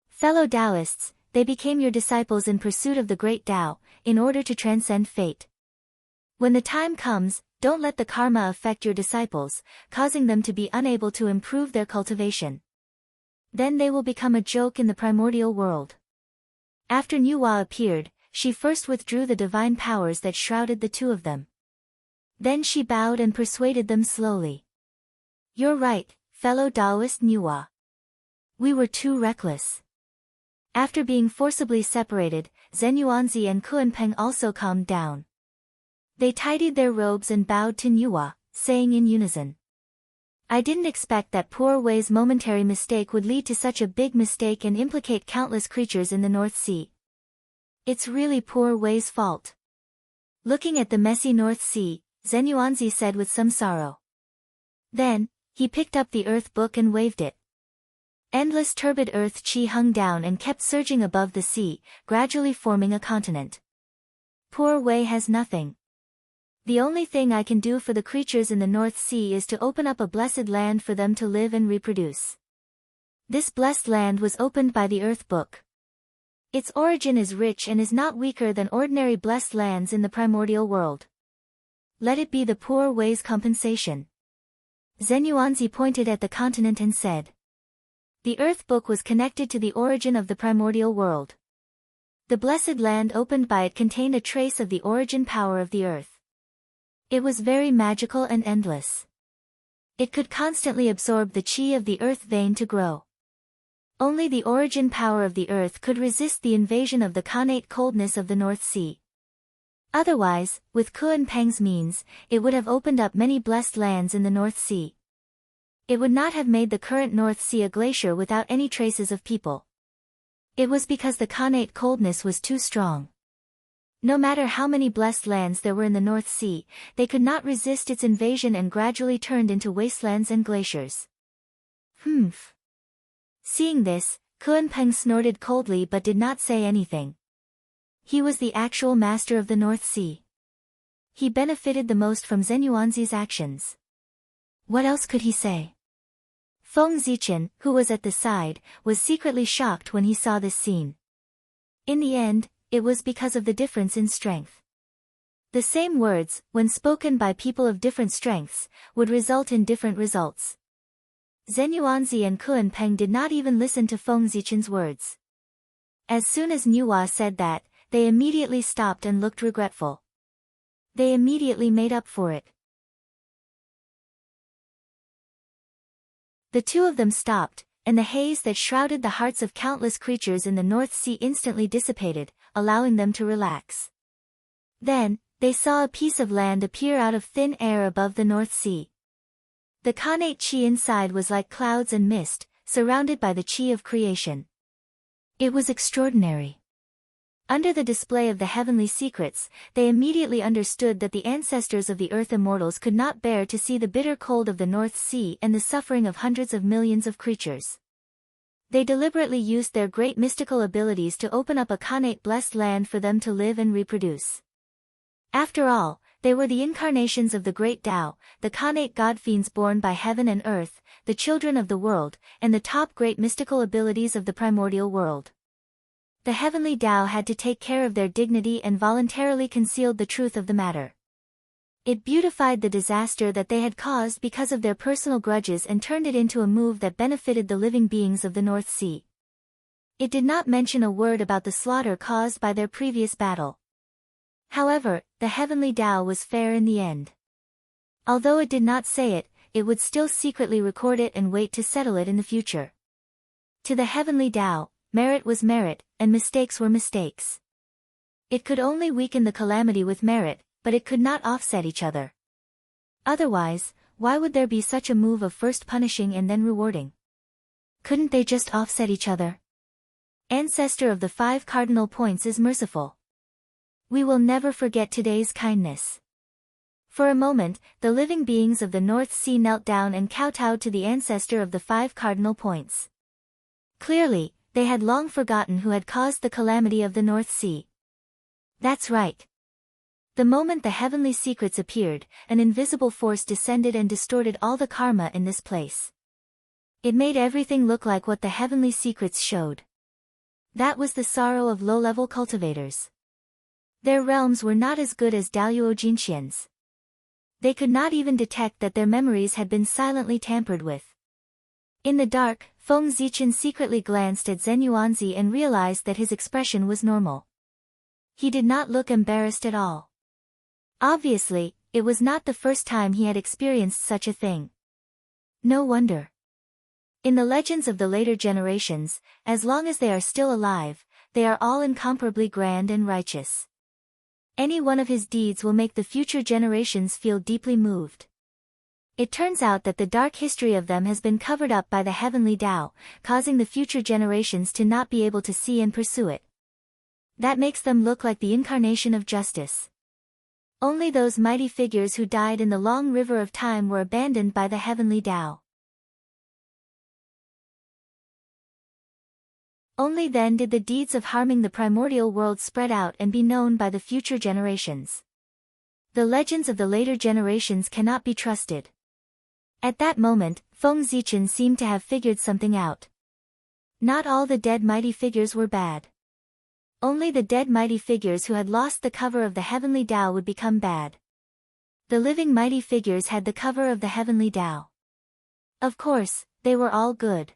Fellow Taoists, they became your disciples in pursuit of the great Tao, in order to transcend fate. When the time comes, don't let the karma affect your disciples, causing them to be unable to improve their cultivation. Then they will become a joke in the primordial world. After Nuwa appeared, she first withdrew the divine powers that shrouded the two of them. Then she bowed and persuaded them slowly. You're right, fellow Taoist Nuwa. We were too reckless. After being forcibly separated, Zhen Yuanzi and Kuan Peng also calmed down. They tidied their robes and bowed to Nuwa, saying in unison. I didn't expect that poor Wei's momentary mistake would lead to such a big mistake and implicate countless creatures in the North Sea. It's really poor Wei's fault. Looking at the messy North Sea, Zhen Yuanzi said with some sorrow. Then, he picked up the earth book and waved it. Endless turbid earth chi hung down and kept surging above the sea, gradually forming a continent. Poor Wei has nothing. The only thing I can do for the creatures in the North Sea is to open up a blessed land for them to live and reproduce. This blessed land was opened by the earth book. Its origin is rich and is not weaker than ordinary blessed lands in the primordial world. Let it be the poor Wei's compensation. Zhen Yuanzi pointed at the continent and said. The earth book was connected to the origin of the primordial world. The blessed land opened by it contained a trace of the origin power of the earth. It was very magical and endless. It could constantly absorb the chi of the earth vein to grow. Only the origin power of the earth could resist the invasion of the Khanate coldness of the North Sea. Otherwise, with Kuan Peng's means, it would have opened up many blessed lands in the North Sea. It would not have made the current North Sea a glacier without any traces of people. It was because the Khanate coldness was too strong. No matter how many blessed lands there were in the North Sea, they could not resist its invasion and gradually turned into wastelands and glaciers. Humph. Seeing this, Kuan Peng snorted coldly but did not say anything. He was the actual master of the North Sea. He benefited the most from Zhen Yuanzi's actions. What else could he say? Feng Zichen, who was at the side, was secretly shocked when he saw this scene. In the end, it was because of the difference in strength. The same words, when spoken by people of different strengths, would result in different results. Zenyuanzi and Kuan-peng did not even listen to Feng Zichen's words. As soon as Nuwa said that, they immediately stopped and looked regretful. They immediately made up for it. The two of them stopped, and the haze that shrouded the hearts of countless creatures in the North Sea instantly dissipated, allowing them to relax. Then, they saw a piece of land appear out of thin air above the North Sea. The Khanate chi inside was like clouds and mist, surrounded by the chi of creation. It was extraordinary. Under the display of the heavenly secrets, they immediately understood that the ancestors of the earth immortals could not bear to see the bitter cold of the North Sea and the suffering of hundreds of millions of creatures. They deliberately used their great mystical abilities to open up a Khanate-blessed land for them to live and reproduce. After all, they were the incarnations of the great Tao, the Khanate god-fiends born by heaven and earth, the children of the world, and the top great mystical abilities of the primordial world. The heavenly Tao had to take care of their dignity and voluntarily concealed the truth of the matter. It beautified the disaster that they had caused because of their personal grudges and turned it into a move that benefited the living beings of the North Sea. It did not mention a word about the slaughter caused by their previous battle. However, the heavenly Tao was fair in the end. Although it did not say it, it would still secretly record it and wait to settle it in the future. To the heavenly Tao, merit was merit, and mistakes were mistakes. It could only weaken the calamity with merit, but it could not offset each other. Otherwise, why would there be such a move of first punishing and then rewarding? Couldn't they just offset each other? Ancestor of the 5 cardinal points is merciful. We will never forget today's kindness. For a moment, the living beings of the North Sea knelt down and kowtowed to the ancestor of the 5 cardinal points. Clearly, they had long forgotten who had caused the calamity of the North Sea. That's right. The moment the heavenly secrets appeared, an invisible force descended and distorted all the karma in this place. It made everything look like what the heavenly secrets showed. That was the sorrow of low-level cultivators. Their realms were not as good as Daoyuo Jinxian's. They could not even detect that their memories had been silently tampered with. In the dark, Feng Zichen secretly glanced at Zenyuanzi and realized that his expression was normal. He did not look embarrassed at all. Obviously, it was not the first time he had experienced such a thing. No wonder. In the legends of the later generations, as long as they are still alive, they are all incomparably grand and righteous. Any one of his deeds will make the future generations feel deeply moved. It turns out that the dark history of them has been covered up by the heavenly Tao, causing the future generations to not be able to see and pursue it. That makes them look like the incarnation of justice. Only those mighty figures who died in the long river of time were abandoned by the heavenly Tao. Only then did the deeds of harming the primordial world spread out and be known by the future generations. The legends of the later generations cannot be trusted. At that moment, Feng Zichen seemed to have figured something out. Not all the dead mighty figures were bad. Only the dead mighty figures who had lost the cover of the heavenly Tao would become bad. The living mighty figures had the cover of the heavenly Tao. Of course, they were all good.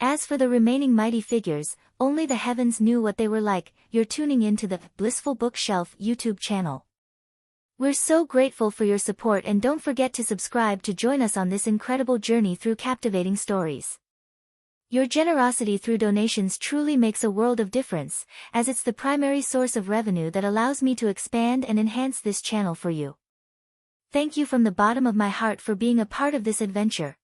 As for the remaining mighty figures, only the heavens knew what they were like. You're tuning into the Blissful Bookshelf YouTube channel. We're so grateful for your support, and don't forget to subscribe to join us on this incredible journey through captivating stories. Your generosity through donations truly makes a world of difference, as it's the primary source of revenue that allows me to expand and enhance this channel for you. Thank you from the bottom of my heart for being a part of this adventure.